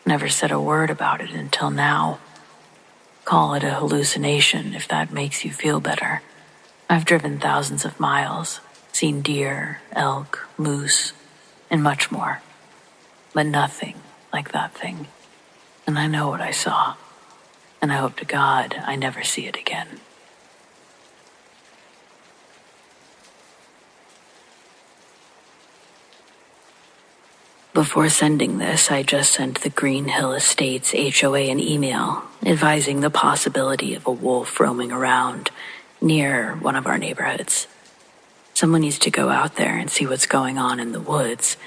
Never said a word about it until now. Call it a hallucination if that makes you feel better. I've driven thousands of miles, seen deer, elk, moose, and much more. But nothing like that thing. And I know what I saw. And I hope to God I never see it again. Before sending this, I just sent the Green Hill Estates HOA an email advising the possibility of a wolf roaming around near one of our neighborhoods. Someone needs to go out there and see what's going on in the woods,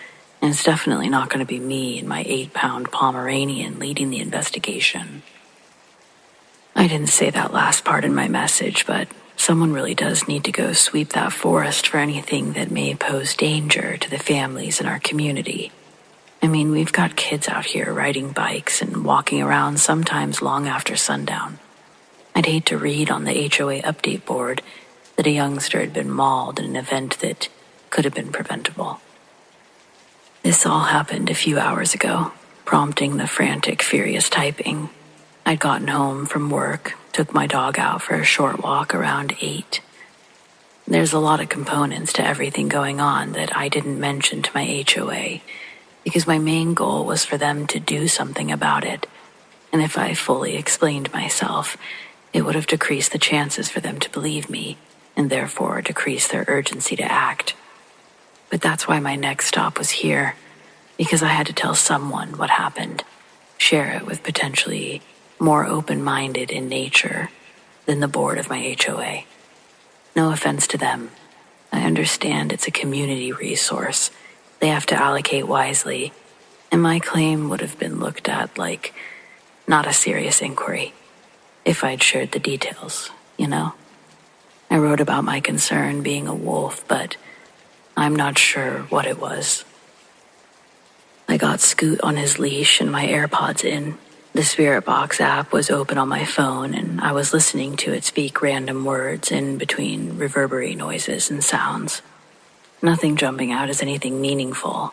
and it's definitely not going to be me and my 8-pound Pomeranian leading the investigation. I didn't say that last part in my message, but someone really does need to go sweep that forest for anything that may pose danger to the families in our community. I mean, we've got kids out here riding bikes and walking around sometimes long after sundown. I'd hate to read on the HOA update board that a youngster had been mauled in an event that could have been preventable. This all happened a few hours ago, prompting the frantic, furious typing. I'd gotten home from work, took my dog out for a short walk around 8. There's a lot of components to everything going on that I didn't mention to my HOA, because my main goal was for them to do something about it, and if I fully explained myself, it would have decreased the chances for them to believe me, and therefore decrease their urgency to act. But that's why my next stop was here, because I had to tell someone what happened, share it with potentially more open-minded in nature than the board of my HOA. No offense to them. I understand it's a community resource. They have to allocate wisely, and my claim would have been looked at like not a serious inquiry if I'd shared the details, you know? I wrote about my concern being a wolf, but I'm not sure what it was. I got Scoot on his leash and my AirPods in. The Spirit Box app was open on my phone, and I was listening to it speak random words in between reverberate noises and sounds. Nothing jumping out as anything meaningful.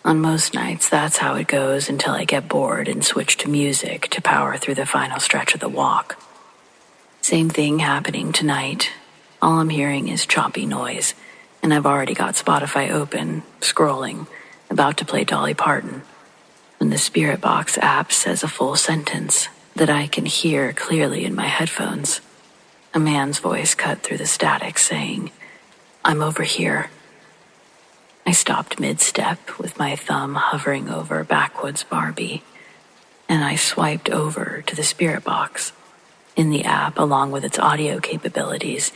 On most nights, that's how it goes until I get bored and switch to music to power through the final stretch of the walk. Same thing happening tonight. All I'm hearing is choppy noise, and I've already got Spotify open, scrolling, about to play Dolly Parton, when the Spirit Box app says a full sentence that I can hear clearly in my headphones. A man's voice cut through the static saying, "I'm over here." I stopped mid-step with my thumb hovering over Backwoods Barbie, and I swiped over to the Spirit Box. In the app, along with its audio capabilities,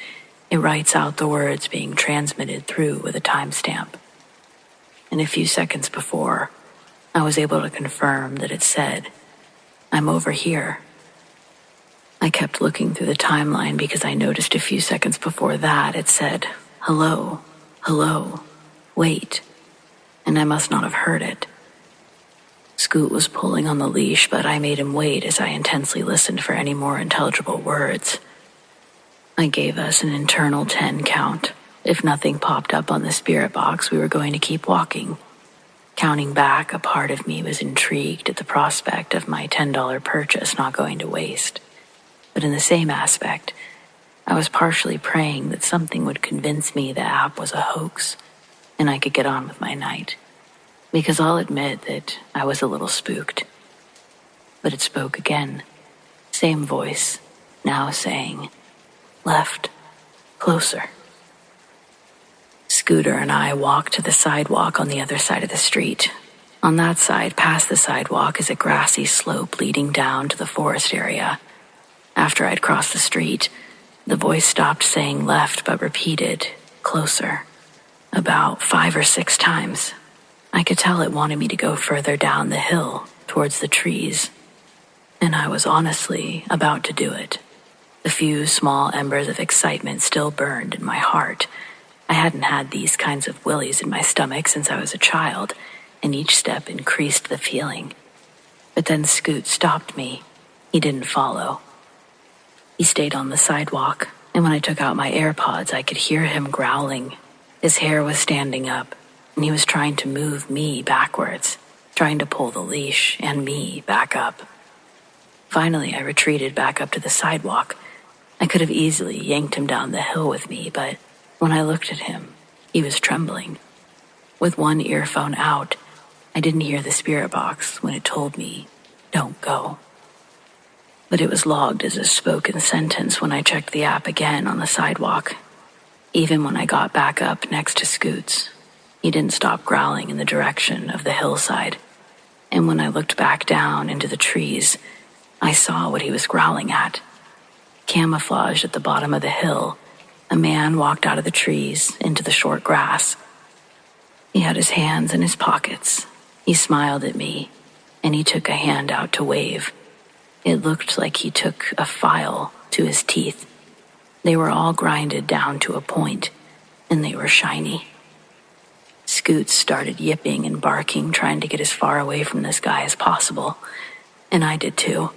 it writes out the words being transmitted through with a timestamp. And a few seconds before, I was able to confirm that it said, "I'm over here." I kept looking through the timeline because I noticed a few seconds before that it said, "Hello, hello, wait," and I must not have heard it. Scoot was pulling on the leash, but I made him wait as I intensely listened for any more intelligible words. I gave us an internal 10 count. If nothing popped up on the Spirit Box, we were going to keep walking. Counting back, a part of me was intrigued at the prospect of my $10 purchase not going to waste. But in the same aspect, I was partially praying that something would convince me the app was a hoax and I could get on with my night. because I'll admit that I was a little spooked. But it spoke again. Same voice, now saying, "Left, closer." Scooter and I walked to the sidewalk on the other side of the street. On that side, past the sidewalk, is a grassy slope leading down to the forest area. After I'd crossed the street, the voice stopped saying left but repeated, "Closer," about 5 or 6 times. I could tell it wanted me to go further down the hill towards the trees, and I was honestly about to do it. The few small embers of excitement still burned in my heart. I hadn't had these kinds of willies in my stomach since I was a child, and each step increased the feeling. But then Scoot stopped me. He didn't follow. He stayed on the sidewalk, and when I took out my AirPods, I could hear him growling. His hair was standing up, and he was trying to move me backwards, trying to pull the leash and me back up. Finally, I retreated back up to the sidewalk. I could have easily yanked him down the hill with me, but when I looked at him, he was trembling. With one earphone out, I didn't hear the spirit box when it told me, "Don't go." But it was logged as a spoken sentence when I checked the app again on the sidewalk. Even when I got back up next to Scoots, he didn't stop growling in the direction of the hillside. And when I looked back down into the trees, I saw what he was growling at. Camouflaged at the bottom of the hill, a man walked out of the trees into the short grass. He had his hands in his pockets. He smiled at me, and he took a hand out to wave. It looked like he took a file to his teeth. They were all grinded down to a point, and they were shiny. Scoots started yipping and barking, trying to get as far away from this guy as possible, and I did too.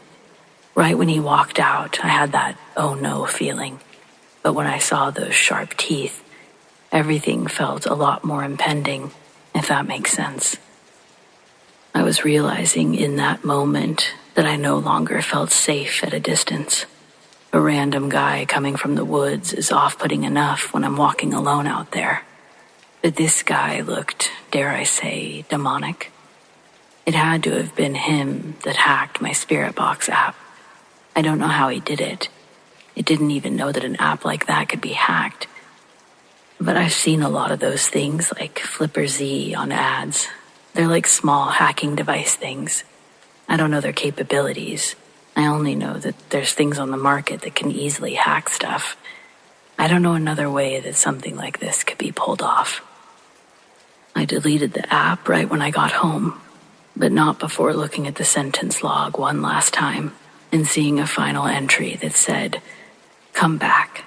Right when he walked out, I had that "oh no" feeling. But when I saw those sharp teeth, everything felt a lot more impending, if that makes sense. I was realizing in that moment that I no longer felt safe at a distance. A random guy coming from the woods is off-putting enough when I'm walking alone out there. But this guy looked, dare I say, demonic. It had to have been him that hacked my Spirit Box app. I don't know how he did it. It didn't even know that an app like that could be hacked. But I've seen a lot of those things like Flipper Z on ads. They're like small hacking device things. I don't know their capabilities. I only know that there's things on the market that can easily hack stuff. I don't know another way that something like this could be pulled off. I deleted the app right when I got home, but not before looking at the sentence log one last time and seeing a final entry that said, "Come back."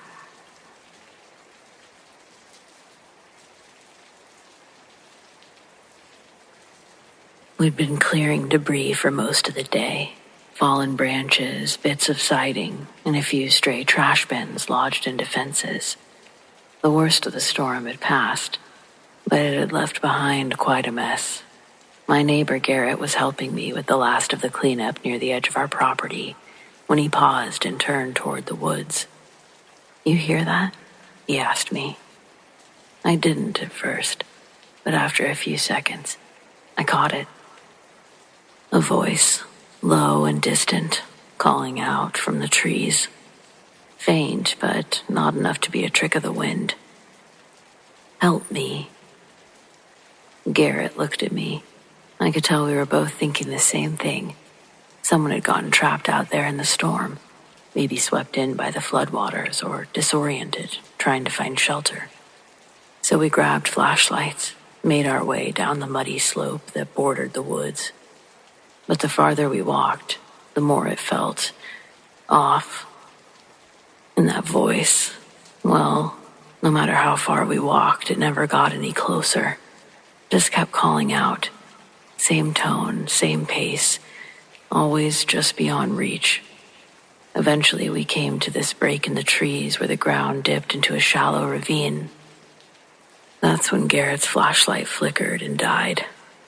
We'd been clearing debris for most of the day. Fallen branches, bits of siding, and a few stray trash bins lodged into fences. The worst of the storm had passed, but it had left behind quite a mess. My neighbor Garrett was helping me with the last of the cleanup near the edge of our property when he paused and turned toward the woods. "You hear that?" he asked me. I didn't at first, but after a few seconds, I caught it. A voice, low and distant, calling out from the trees. Faint, but not enough to be a trick of the wind. "Help me." Garrett looked at me. I could tell we were both thinking the same thing. Someone had gotten trapped out there in the storm, maybe swept in by the floodwaters or disoriented, trying to find shelter. So we grabbed flashlights, made our way down the muddy slope that bordered the woods. But the farther we walked, the more it felt off. And that voice, well, no matter how far we walked, it never got any closer. Just kept calling out. Same tone, same pace, always just beyond reach. Eventually we came to this break in the trees where the ground dipped into a shallow ravine. That's when Garrett's flashlight flickered and died.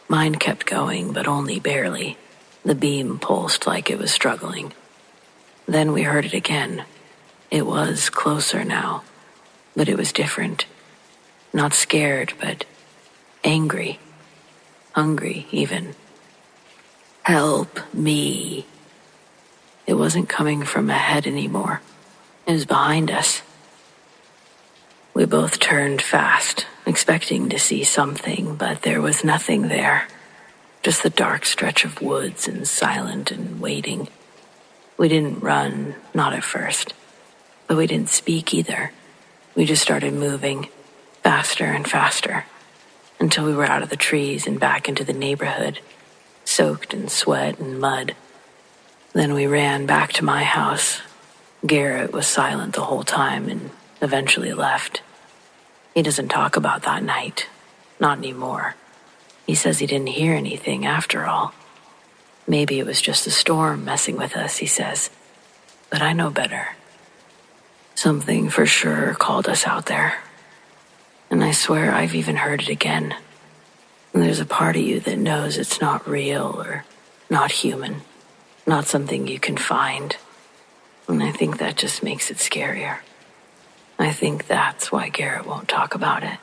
Mine kept going, but only barely. The beam pulsed like it was struggling. Then we heard it again. It was closer now, but it was different. Not scared, but angry. hungry even. Help me. It wasn't coming from ahead anymore. It was behind us. We both turned fast, expecting to see something, but there was nothing there. Just the dark stretch of woods and silent and waiting. We didn't run, not at first. But we didn't speak either. We just started moving, faster and faster, until we were out of the trees and back into the neighborhood, soaked in sweat and mud. Then we ran back to my house. Garrett was silent the whole time and eventually left. He doesn't talk about that night. Not anymore. He says he didn't hear anything after all. Maybe it was just the storm messing with us, he says. But I know better. Something for sure called us out there. And I swear I've even heard it again. And there's a part of you that knows it's not real or not human. Not something you can find. And I think that just makes it scarier. I think that's why Garrett won't talk about it.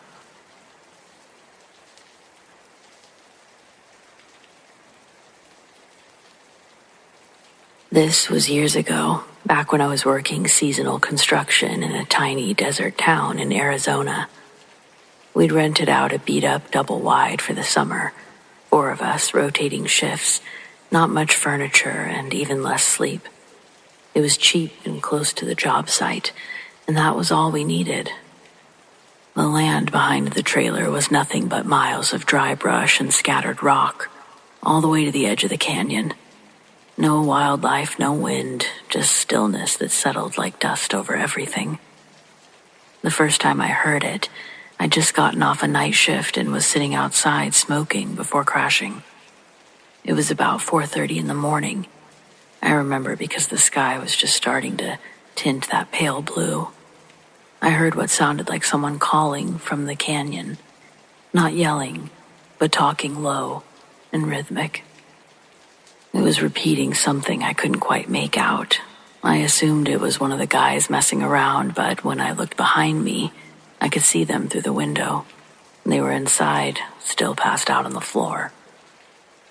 This was years ago, back when I was working seasonal construction in a tiny desert town in Arizona. We'd rented out a beat-up double-wide for the summer, 4 of us rotating shifts, not much furniture and even less sleep. It was cheap and close to the job site, and that was all we needed. The land behind the trailer was nothing but miles of dry brush and scattered rock, all the way to the edge of the canyon. No wildlife, no wind, just stillness that settled like dust over everything. The first time I heard it, I'd just gotten off a night shift and was sitting outside smoking before crashing. It was about 4:30 in the morning. I remember because the sky was just starting to tint that pale blue. I heard what sounded like someone calling from the canyon. Not yelling, but talking low and rhythmic. It was repeating something I couldn't quite make out. I assumed it was one of the guys messing around, but when I looked behind me, I could see them through the window. They were inside, still passed out on the floor.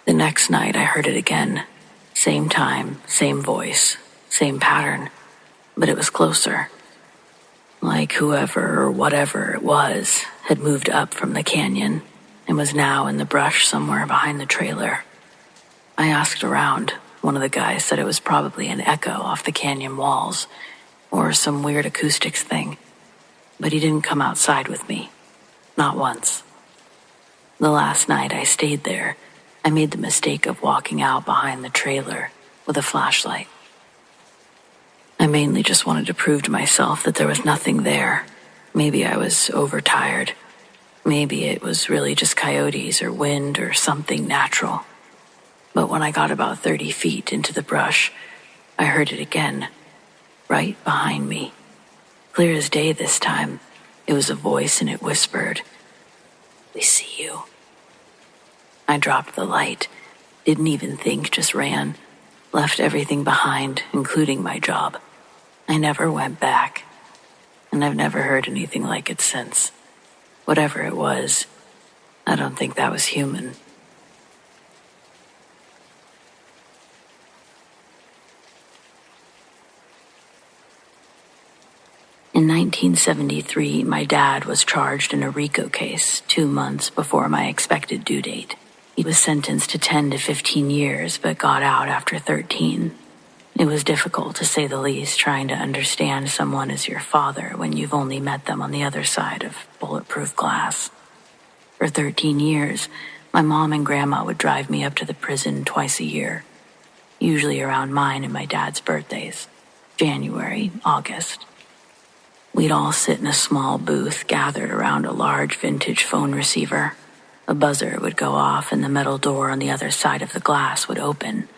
The next night I heard it again. Same time, same voice, same pattern, but it was closer. Like whoever or whatever it was had moved up from the canyon and was now in the brush somewhere behind the trailer. I asked around. One of the guys said it was probably an echo off the canyon walls or some weird acoustics thing, but he didn't come outside with me. Not once. The last night I stayed there, I made the mistake of walking out behind the trailer with a flashlight. I mainly just wanted to prove to myself that there was nothing there. Maybe I was overtired. Maybe it was really just coyotes or wind or something natural. But when I got about 30 feet into the brush, I heard it again, right behind me. Clear as day this time. It was a voice and it whispered, "We see you." I dropped the light, didn't even think, just ran, left everything behind, including my job. I never went back, and I've never heard anything like it since. Whatever it was, I don't think that was human. In 1973, my dad was charged in a RICO case 2 months before my expected due date. He was sentenced to 10 to 15 years, but got out after 13. It was difficult, to say the least, trying to understand someone as your father when you've only met them on the other side of bulletproof glass. For 13 years, my mom and grandma would drive me up to the prison twice a year, usually around mine and my dad's birthdays, January, August. We'd all sit in a small booth gathered around a large vintage phone receiver. A buzzer would go off and the metal door on the other side of the glass would open.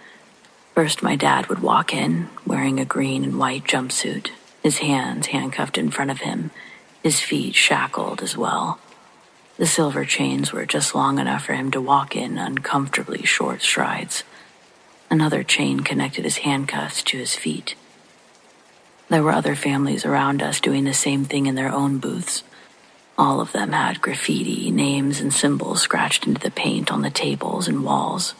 First, my dad would walk in, wearing a green and white jumpsuit, his hands handcuffed in front of him, his feet shackled as well. The silver chains were just long enough for him to walk in uncomfortably short strides. Another chain connected his handcuffs to his feet. There were other families around us doing the same thing in their own booths. All of them had graffiti, names, and symbols scratched into the paint on the tables and walls.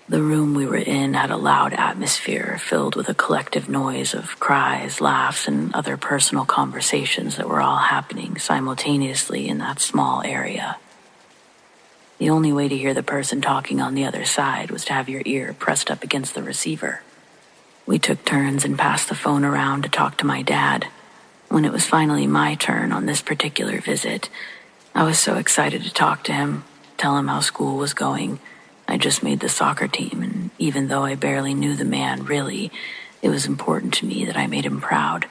The room we were in had a loud atmosphere filled with a collective noise of cries, laughs, and other personal conversations that were all happening simultaneously in that small area. The only way to hear the person talking on the other side was to have your ear pressed up against the receiver. We took turns and passed the phone around to talk to my dad. When it was finally my turn on this particular visit, I was so excited to talk to him, tell him how school was going. I just made the soccer team, and even though I barely knew the man really, it was important to me that I made him proud.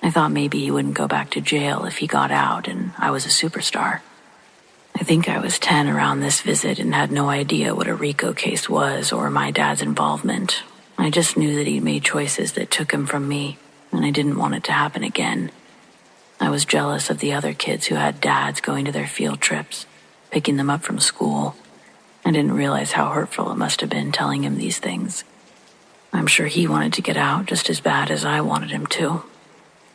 I thought maybe he wouldn't go back to jail if he got out and I was a superstar. I think I was 10 around this visit and had no idea what a RICO case was or my dad's involvement. I just knew that he'd made choices that took him from me, and I didn't want it to happen again. I was jealous of the other kids who had dads going to their field trips, picking them up from school. I didn't realize how hurtful it must have been telling him these things. I'm sure he wanted to get out just as bad as I wanted him to.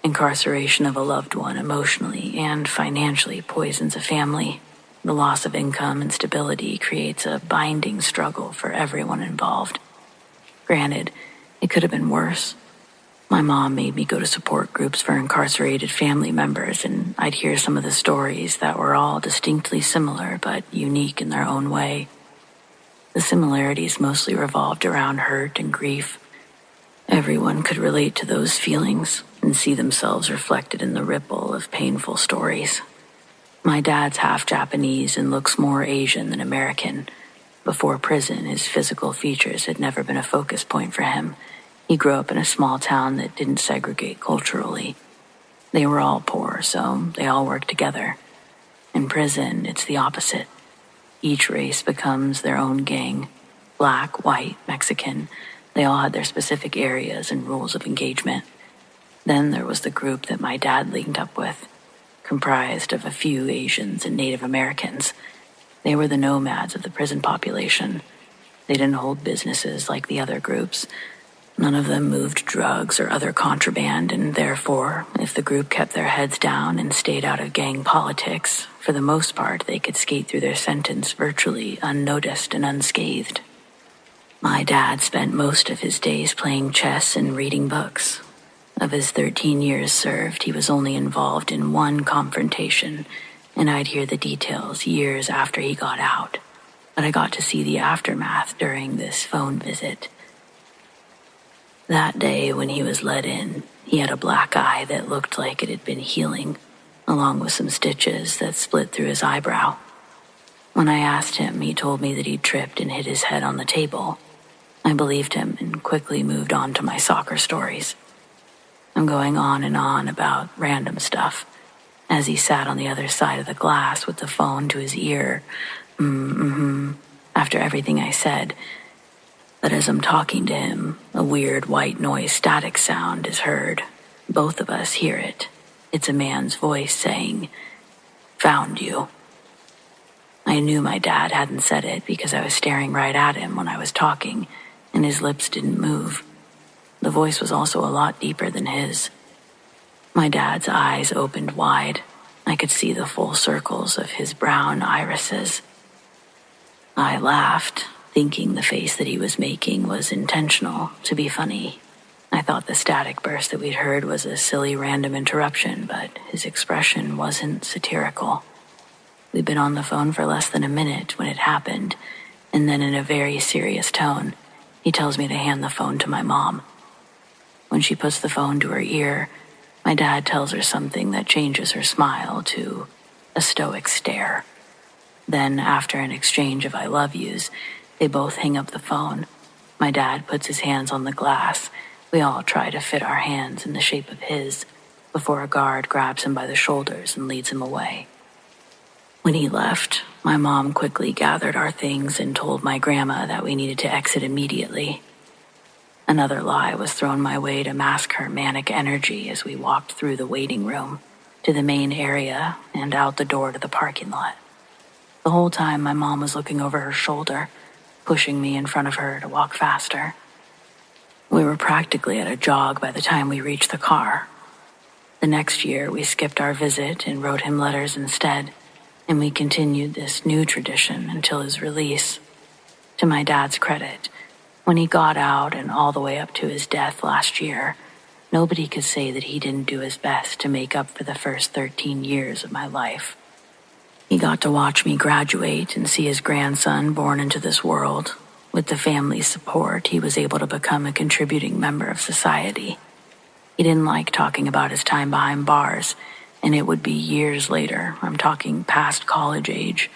Incarceration of a loved one emotionally and financially poisons a family. The loss of income and stability creates a binding struggle for everyone involved. Granted, it could have been worse. My mom made me go to support groups for incarcerated family members, and I'd hear some of the stories that were all distinctly similar but unique in their own way. The similarities mostly revolved around hurt and grief. Everyone could relate to those feelings and see themselves reflected in the ripple of painful stories. My dad's half Japanese and looks more Asian than American. Before prison, his physical features had never been a focus point for him. He grew up in a small town that didn't segregate culturally. They were all poor, so they all worked together. In prison, it's the opposite. Each race becomes their own gang. Black, white, Mexican. They all had their specific areas and rules of engagement. Then there was the group that my dad linked up with, comprised of a few Asians and Native Americans. They were the nomads of the prison population. They didn't hold businesses like the other groups. None of them moved drugs or other contraband, and therefore, if the group kept their heads down and stayed out of gang politics, for the most part, they could skate through their sentence virtually unnoticed and unscathed. My dad spent most of his days playing chess and reading books. Of his 13 years served, he was only involved in one confrontation, and I'd hear the details years after he got out. But I got to see the aftermath during this phone visit. That day when he was let in, he had a black eye that looked like it had been healing, along with some stitches that split through his eyebrow. When I asked him, he told me that he'd tripped and hit his head on the table. I believed him and quickly moved on to my soccer stories. I'm going on and on about random stuff, as he sat on the other side of the glass with the phone to his ear, after everything I said. But as I'm talking to him, a weird white noise static sound is heard. Both of us hear it. It's a man's voice saying, "Found you." I knew my dad hadn't said it because I was staring right at him when I was talking, and his lips didn't move. The voice was also a lot deeper than his. My dad's eyes opened wide. I could see the full circles of his brown irises. I laughed, thinking the face that he was making was intentional, to be funny. I thought the static burst that we'd heard was a silly random interruption, but his expression wasn't satirical. We'd been on the phone for less than a minute when it happened, and then in a very serious tone, he tells me to hand the phone to my mom. When she puts the phone to her ear, my dad tells her something that changes her smile to a stoic stare. Then, after an exchange of I love yous, they both hang up the phone. My dad puts his hands on the glass. We all try to fit our hands in the shape of his before a guard grabs him by the shoulders and leads him away. When he left, my mom quickly gathered our things and told my grandma that we needed to exit immediately. Another lie was thrown my way to mask her manic energy as we walked through the waiting room, to the main area, and out the door to the parking lot. The whole time my mom was looking over her shoulder, pushing me in front of her to walk faster. We were practically at a jog by the time we reached the car. The next year, we skipped our visit and wrote him letters instead, and we continued this new tradition until his release. To my dad's credit, when he got out and all the way up to his death last year, nobody could say that he didn't do his best to make up for the first 13 years of my life. He got to watch me graduate and see his grandson born into this world. With the family's support, he was able to become a contributing member of society. He didn't like talking about his time behind bars, and it would be years later, I'm talking past college age,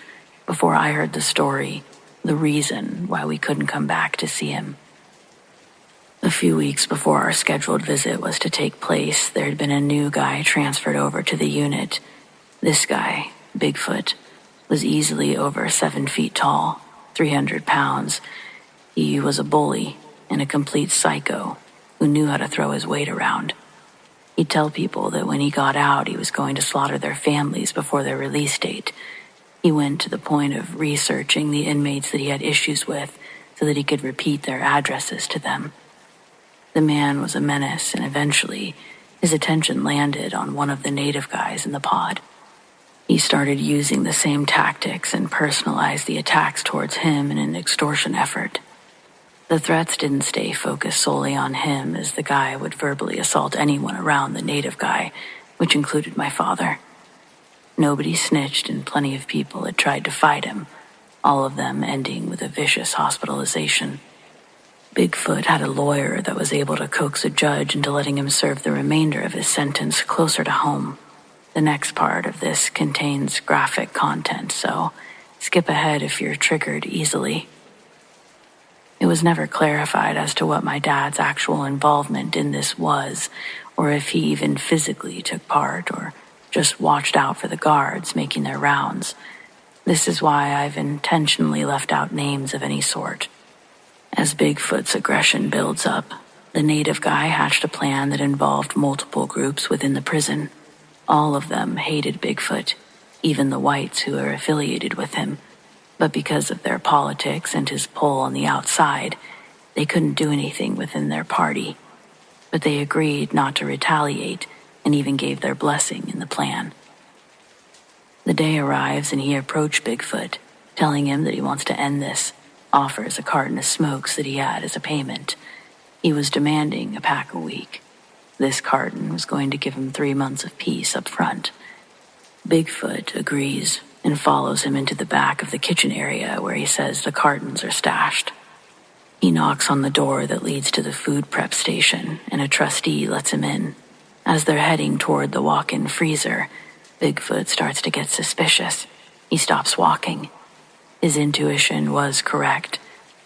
before I heard the story, the reason why we couldn't come back to see him. A few weeks before our scheduled visit was to take place, there had been a new guy transferred over to the unit. This guy, Bigfoot, was easily over 7 feet tall, 300 pounds. He was a bully and a complete psycho who knew how to throw his weight around. He'd tell people that when he got out, he was going to slaughter their families before their release date. He went to the point of researching the inmates that he had issues with so that he could repeat their addresses to them. The man was a menace, and eventually, his attention landed on one of the native guys in the pod. He started using the same tactics and personalized the attacks towards him in an extortion effort. The threats didn't stay focused solely on him, as the guy would verbally assault anyone around the native guy, which included my father. Nobody snitched, and plenty of people had tried to fight him, all of them ending with a vicious hospitalization. Bigfoot had a lawyer that was able to coax a judge into letting him serve the remainder of his sentence closer to home. The next part of this contains graphic content, so skip ahead if you're triggered easily. It was never clarified as to what my dad's actual involvement in this was, or if he even physically took part, or just watched out for the guards making their rounds. This is why I've intentionally left out names of any sort. As Bigfoot's aggression builds up, the native guy hatched a plan that involved multiple groups within the prison. All of them hated Bigfoot, even the whites who are affiliated with him. But because of their politics and his pull on the outside, they couldn't do anything within their party. But they agreed not to retaliate and even gave their blessing in the plan. The day arrives and he approached Bigfoot, telling him that he wants to end this, offers a carton of smokes that he had as a payment. He was demanding a pack a week. This carton was going to give him 3 months of peace up front. Bigfoot agrees and follows him into the back of the kitchen area where he says the cartons are stashed. He knocks on the door that leads to the food prep station, and a trustee lets him in. As they're heading toward the walk-in freezer, Bigfoot starts to get suspicious. He stops walking. His intuition was correct,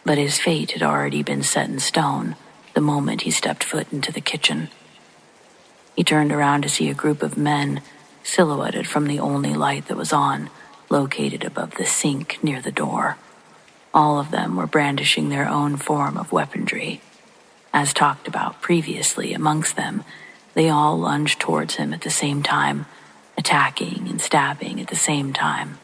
but his fate had already been set in stone the moment he stepped foot into the kitchen. He turned around to see a group of men, silhouetted from the only light that was on, located above the sink near the door. All of them were brandishing their own form of weaponry. As talked about previously amongst them, they all lunged towards him at the same time, attacking and stabbing at the same time.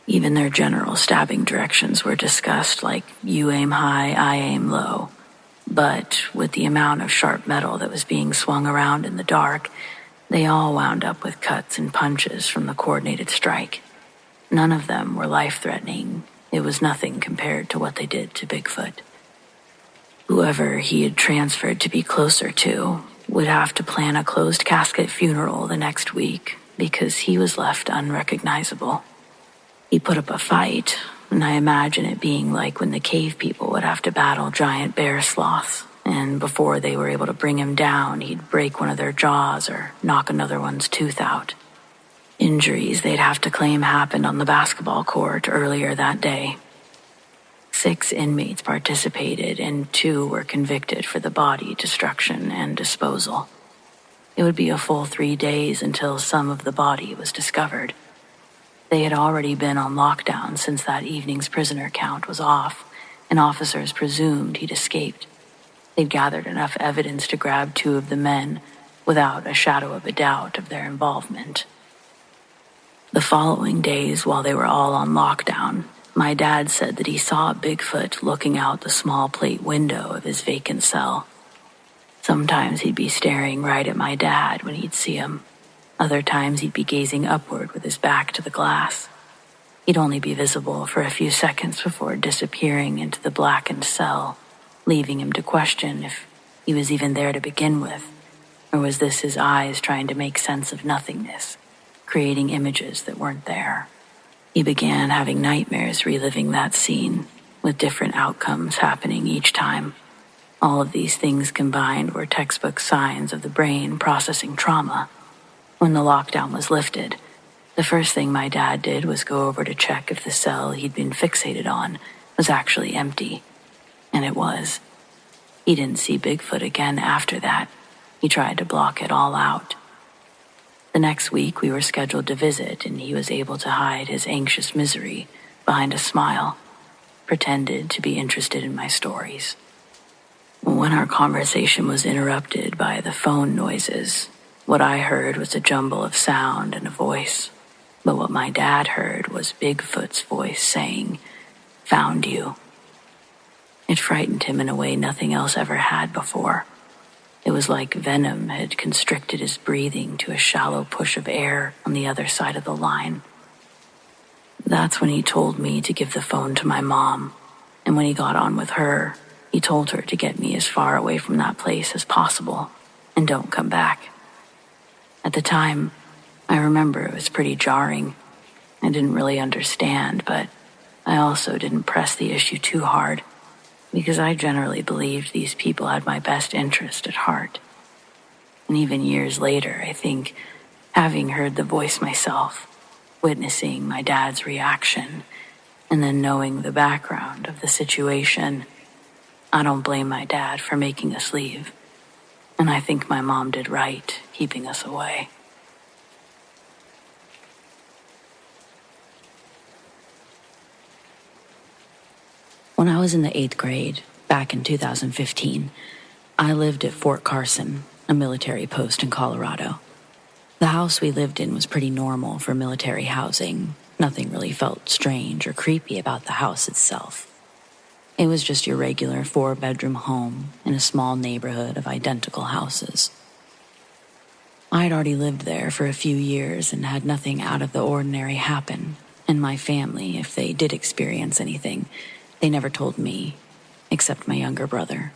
Even their general stabbing directions were discussed, like you aim high, I aim low. But with the amount of sharp metal that was being swung around in the dark, they all wound up with cuts and punches from the coordinated strike. None of them were life-threatening. It was nothing compared to what they did to Bigfoot. Whoever he had transferred to be closer to would have to plan a closed casket funeral the next week because he was left unrecognizable. He put up a fight, and I imagine it being like when the cave people would have to battle giant bear sloths, and before they were able to bring him down, he'd break one of their jaws or knock another one's tooth out. Injuries they'd have to claim happened on the basketball court earlier that day. 6 inmates participated, and 2 were convicted for the body destruction and disposal. It would be a full 3 days until some of the body was discovered. They had already been on lockdown since that evening's prisoner count was off, and officers presumed he'd escaped. They'd gathered enough evidence to grab 2 of the men, without a shadow of a doubt of their involvement. The following days, while they were all on lockdown, my dad said that he saw Bigfoot looking out the small plate window of his vacant cell. Sometimes he'd be staring right at my dad when he'd see him. Other times he'd be gazing upward with his back to the glass. He'd only be visible for a few seconds before disappearing into the blackened cell, leaving him to question if he was even there to begin with, or was this his eyes trying to make sense of nothingness, creating images that weren't there. He began having nightmares reliving that scene, with different outcomes happening each time. All of these things combined were textbook signs of the brain processing trauma. When the lockdown was lifted, the first thing my dad did was go over to check if the cell he'd been fixated on was actually empty. And it was. He didn't see Bigfoot again after that. He tried to block it all out. The next week we were scheduled to visit, and he was able to hide his anxious misery behind a smile, pretended to be interested in my stories. When our conversation was interrupted by the phone noises, what I heard was a jumble of sound and a voice. But what my dad heard was Bigfoot's voice saying, "Found you." It frightened him in a way nothing else ever had before. It was like venom had constricted his breathing to a shallow push of air on the other side of the line. That's when he told me to give the phone to my mom, and when he got on with her, he told her to get me as far away from that place as possible and don't come back. At the time, I remember it was pretty jarring. I didn't really understand, but I also didn't press the issue too hard because I generally believed these people had my best interest at heart. And even years later, I think, having heard the voice myself, witnessing my dad's reaction, and then knowing the background of the situation, I don't blame my dad for making us leave. And I think my mom did right keeping us away. When I was in the 8th grade, back in 2015, I lived at Fort Carson, a military post in Colorado. The house we lived in was pretty normal for military housing. Nothing really felt strange or creepy about the house itself. It was just your regular 4-bedroom home in a small neighborhood of identical houses. I had already lived there for a few years and had nothing out of the ordinary happen, and my family, if they did experience anything, they never told me, except my younger brother.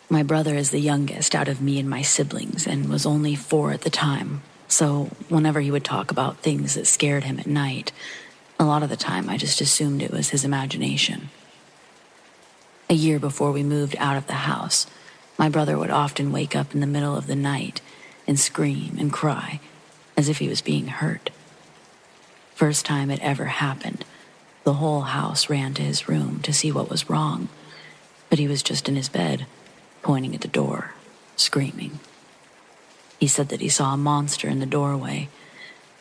My brother is the youngest out of me and my siblings and was only 4 at the time, so whenever he would talk about things that scared him at night, a lot of the time I just assumed it was his imagination. A year before we moved out of the house, my brother would often wake up in the middle of the night and scream and cry as if he was being hurt. First time it ever happened, the whole house ran to his room to see what was wrong, but he was just in his bed, pointing at the door, screaming. He said that he saw a monster in the doorway.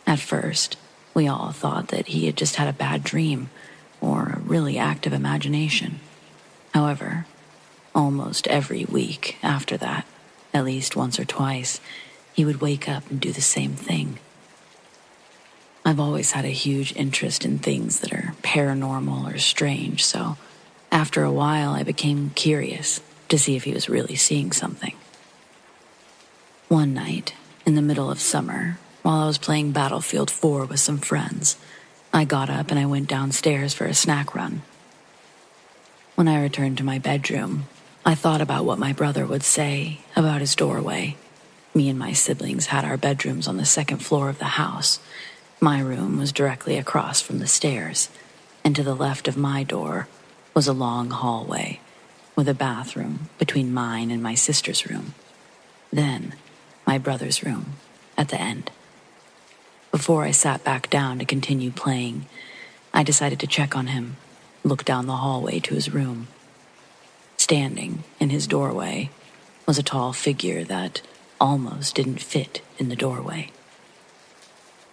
At first, we all thought that he had just had a bad dream or a really active imagination. However, almost every week after that, at least once or twice, he would wake up and do the same thing. I've always had a huge interest in things that are paranormal or strange, so after a while I became curious to see if he was really seeing something. One night, in the middle of summer, while I was playing Battlefield 4 with some friends, I got up and I went downstairs for a snack run. When I returned to my bedroom, I thought about what my brother would say about his doorway. Me and my siblings had our bedrooms on the 2nd floor of the house. My room was directly across from the stairs, and to the left of my door was a long hallway with a bathroom between mine and my sister's room. Then, my brother's room at the end. Before I sat back down to continue playing, I decided to check on him, look down the hallway to his room. Standing in his doorway was a tall figure that almost didn't fit in the doorway.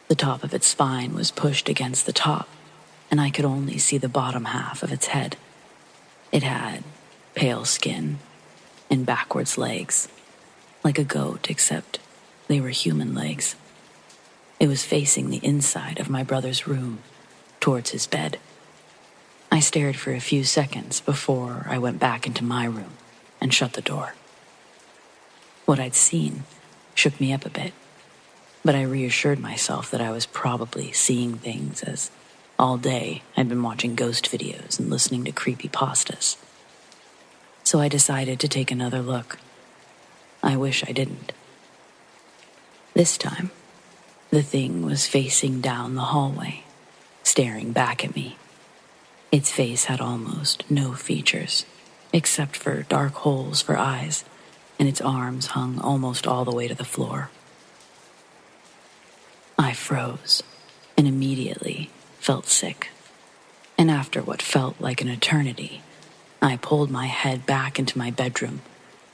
The top of its spine was pushed against the top, and I could only see the bottom half of its head. It had pale skin and backwards legs, like a goat, except they were human legs. It was facing the inside of my brother's room, towards his bed. I stared for a few seconds before I went back into my room and shut the door. What I'd seen shook me up a bit, but I reassured myself that I was probably seeing things, as all day I'd been watching ghost videos and listening to creepypastas. So I decided to take another look. I wish I didn't. This time, the thing was facing down the hallway, staring back at me. Its face had almost no features, except for dark holes for eyes, and its arms hung almost all the way to the floor. I froze and immediately felt sick. And after what felt like an eternity, I pulled my head back into my bedroom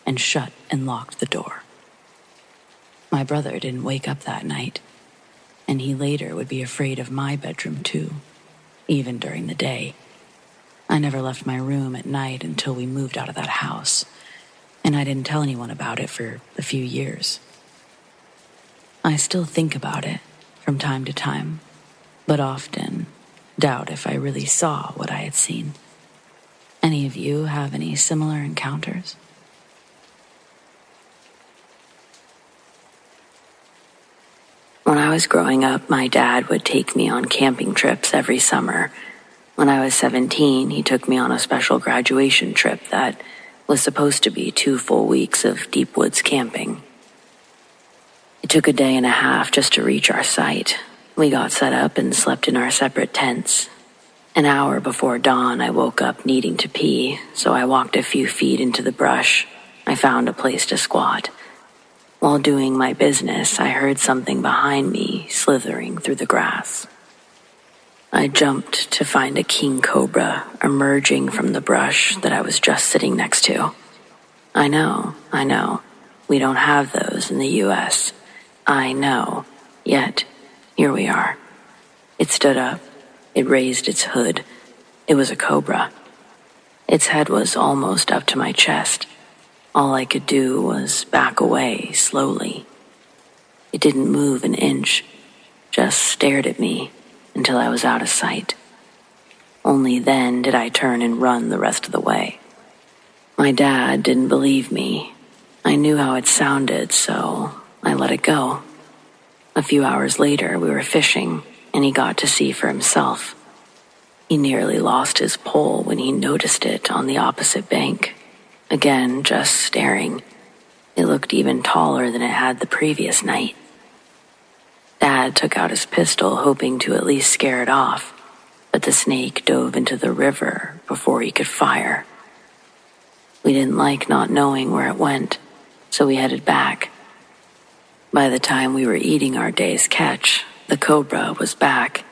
and shut and locked the door. My brother didn't wake up that night, and he later would be afraid of my bedroom too, even during the day. I never left my room at night until we moved out of that house, and I didn't tell anyone about it for a few years. I still think about it from time to time, but often doubt if I really saw what I had seen. Any of you have any similar encounters? When I was growing up, my dad would take me on camping trips every summer. When I was 17, he took me on a special graduation trip that was supposed to be 2 full weeks of deep woods camping. It took a day and a half just to reach our site. We got set up and slept in our separate tents. An hour before dawn, I woke up needing to pee, so I walked a few feet into the brush. I found a place to squat. While doing my business, I heard something behind me slithering through the grass. I jumped to find a king cobra emerging from the brush that I was just sitting next to. I know. We don't have those in the U.S. I know. Yet, here we are. It stood up. It raised its hood. It was a cobra. Its head was almost up to my chest. All I could do was back away slowly. It didn't move an inch, just stared at me until I was out of sight. Only then did I turn and run the rest of the way. My dad didn't believe me. I knew how it sounded, so I let it go. A few hours later, we were fishing, and he got to see for himself. He nearly lost his pole when he noticed it on the opposite bank. Again, just staring. It looked even taller than it had the previous night. Dad took out his pistol, hoping to at least scare it off, but the snake dove into the river before he could fire. We didn't like not knowing where it went, so we headed back. By the time we were eating our day's catch, the cobra was back.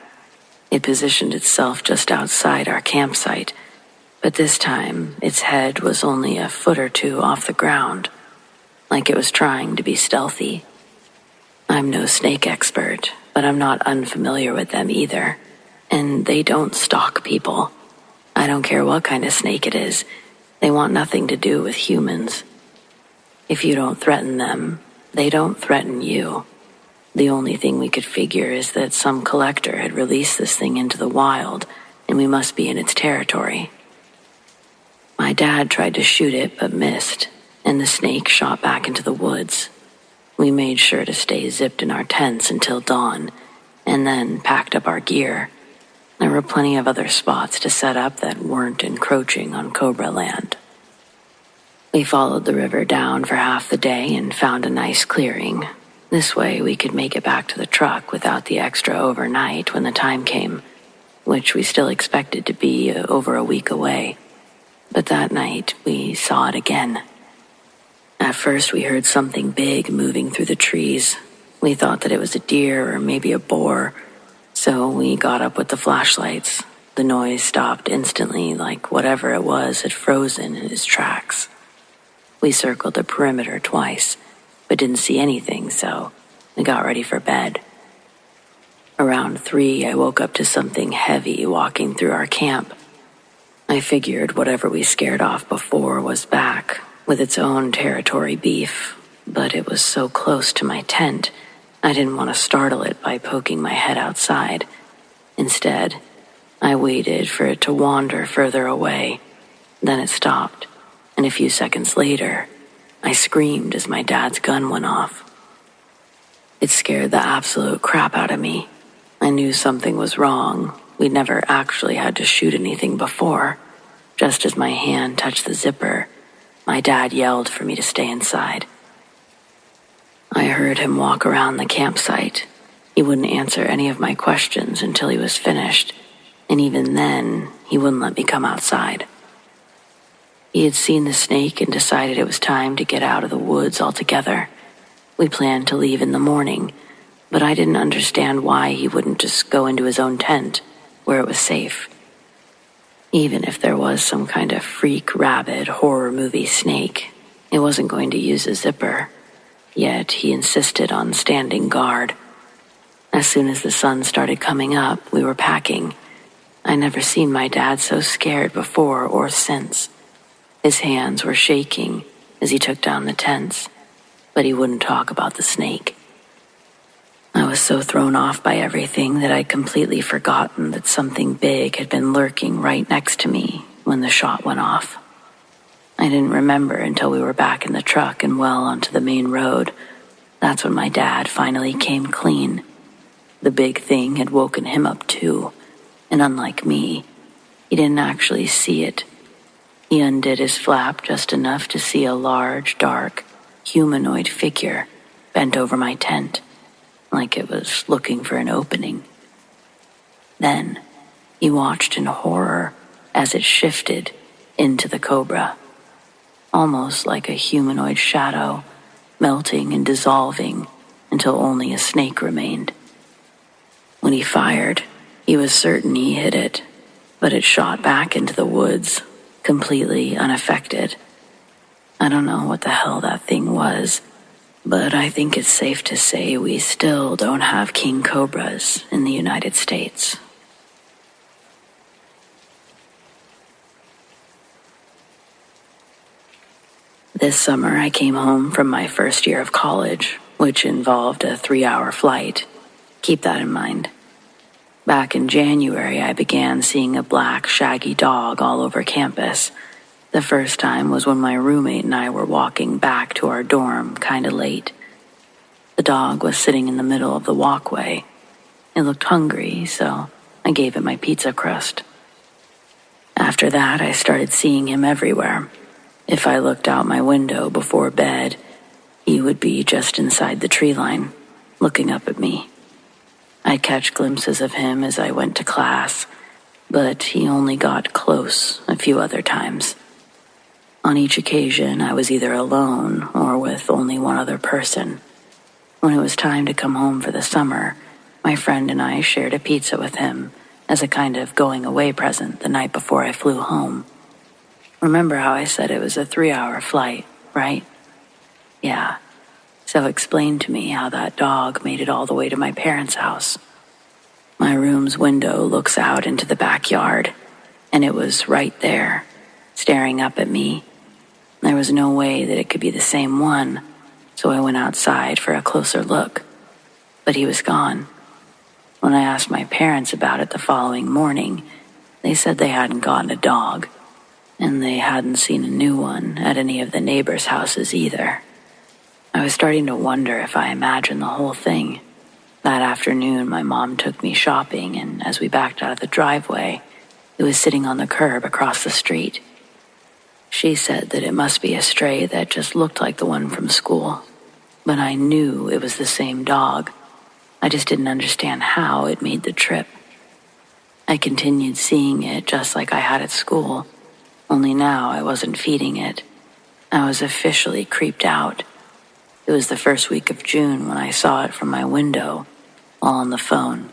It positioned itself just outside our campsite, but this time its head was only a foot or two off the ground, like it was trying to be stealthy. I'm no snake expert, but I'm not unfamiliar with them either, and they don't stalk people. I don't care what kind of snake it is. They want nothing to do with humans. If you don't threaten them, they don't threaten you. The only thing we could figure is that some collector had released this thing into the wild, and we must be in its territory. My dad tried to shoot it, but missed, and the snake shot back into the woods. We made sure to stay zipped in our tents until dawn, and then packed up our gear. There were plenty of other spots to set up that weren't encroaching on Cobra land. We followed the river down for half the day and found a nice clearing. This way we could make it back to the truck without the extra overnight when the time came, which we still expected to be over a week away. But that night we saw it again. At first we heard something big moving through the trees. We thought that it was a deer or maybe a boar, so we got up with the flashlights. The noise stopped instantly, like whatever it was had frozen in its tracks. We circled the perimeter twice, but didn't see anything, so we got ready for bed. Around 3, I woke up to something heavy walking through our camp. I figured whatever we scared off before was back, with its own territory beef, but it was so close to my tent, I didn't want to startle it by poking my head outside. Instead, I waited for it to wander further away. Then it stopped, and a few seconds later, I screamed as my dad's gun went off. It scared the absolute crap out of me. I knew something was wrong. We'd never actually had to shoot anything before. Just as my hand touched the zipper, my dad yelled for me to stay inside. I heard him walk around the campsite. He wouldn't answer any of my questions until he was finished, and even then, he wouldn't let me come outside. He had seen the snake and decided it was time to get out of the woods altogether. We planned to leave in the morning, but I didn't understand why he wouldn't just go into his own tent, where it was safe. Even if there was some kind of freak, rabid, horror movie snake, it wasn't going to use a zipper. Yet he insisted on standing guard. As soon as the sun started coming up, we were packing. I never seen my dad so scared before or since. His hands were shaking as he took down the tents, but he wouldn't talk about the snake. I was so thrown off by everything that I'd completely forgotten that something big had been lurking right next to me when the shot went off. I didn't remember until we were back in the truck and well onto the main road. That's when my dad finally came clean. The big thing had woken him up too, and unlike me, he didn't actually see it. He undid his flap just enough to see a large, dark, humanoid figure bent over my tent, like it was looking for an opening. Then he watched in horror as it shifted into the cobra, almost like a humanoid shadow, melting and dissolving until only a snake remained. When he fired, he was certain he hit it, but it shot back into the woods, completely unaffected. I don't know what the hell that thing was, but I think it's safe to say we still don't have king cobras in the United States. This summer I came home from my first year of college, which involved a 3-hour flight. Keep that in mind. Back in January, I began seeing a black, shaggy dog all over campus. The first time was when my roommate and I were walking back to our dorm kinda late. The dog was sitting in the middle of the walkway. It looked hungry, so I gave it my pizza crust. After that, I started seeing him everywhere. If I looked out my window before bed, he would be just inside the tree line, looking up at me. I'd catch glimpses of him as I went to class, but he only got close a few other times. On each occasion, I was either alone or with only one other person. When it was time to come home for the summer, my friend and I shared a pizza with him as a kind of going-away present the night before I flew home. Remember how I said it was a 3-hour flight, right? Yeah. So explain to me how that dog made it all the way to my parents' house. My room's window looks out into the backyard, and it was right there, staring up at me. There was no way that it could be the same one, so I went outside for a closer look. But he was gone. When I asked my parents about it the following morning, they said they hadn't gotten a dog, and they hadn't seen a new one at any of the neighbors' houses either. I was starting to wonder if I imagined the whole thing. That afternoon, my mom took me shopping, and as we backed out of the driveway, it was sitting on the curb across the street. She said that it must be a stray that just looked like the one from school, but I knew it was the same dog. I just didn't understand how it made the trip. I continued seeing it just like I had at school, only now I wasn't feeding it. I was officially creeped out. It was the first week of June when I saw it from my window while on the phone.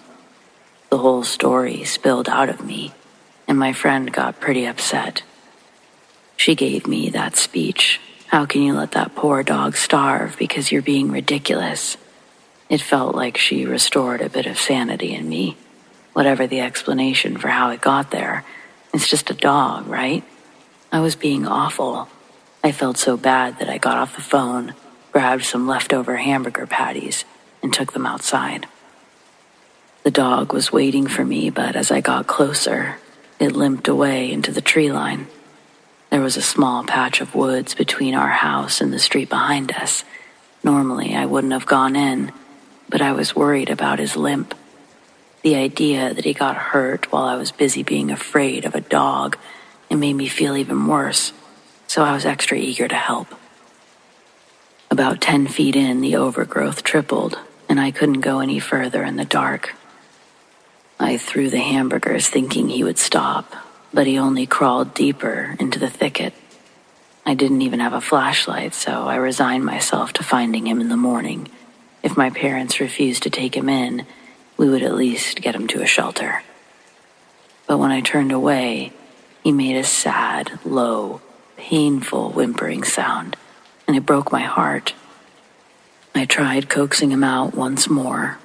The whole story spilled out of me, and my friend got pretty upset. She gave me that speech. How can you let that poor dog starve because you're being ridiculous? It felt like she restored a bit of sanity in me. Whatever the explanation for how it got there, it's just a dog, right? I was being awful. I felt so bad that I got off the phone, grabbed some leftover hamburger patties, and took them outside. The dog was waiting for me, but as I got closer, it limped away into the tree line. There was a small patch of woods between our house and the street behind us. Normally, I wouldn't have gone in, but I was worried about his limp. The idea that he got hurt while I was busy being afraid of a dog, it made me feel even worse, so I was extra eager to help. About 10 feet in, the overgrowth tripled, and I couldn't go any further in the dark. I threw the hamburgers thinking he would stop, but he only crawled deeper into the thicket. I didn't even have a flashlight, so I resigned myself to finding him in the morning. If my parents refused to take him in, we would at least get him to a shelter. But when I turned away, he made a sad, low, painful whimpering sound, and it broke my heart. I tried coaxing him out once more,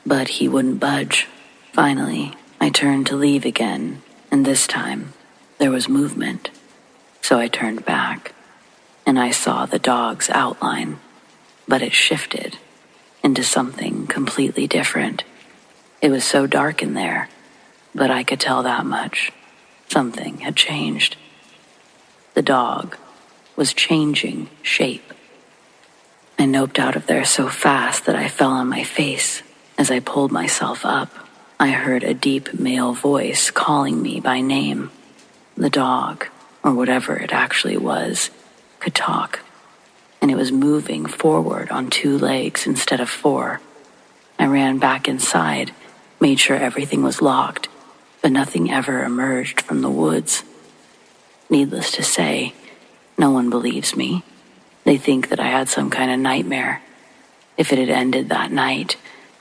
but he wouldn't budge. Finally, I turned to leave again, and this time, there was movement. So I turned back, and I saw the dog's outline, but it shifted into something completely different. It was so dark in there, but I could tell that much. Something had changed. The dog was changing shape. I noped out of there so fast that I fell on my face. As I pulled myself up, I heard a deep male voice calling me by name. The dog, or whatever it actually was, could talk, and it was moving forward on 2 legs instead of 4. I ran back inside, made sure everything was locked, but nothing ever emerged from the woods. Needless to say, no one believes me. They think that I had some kind of nightmare. If it had ended that night,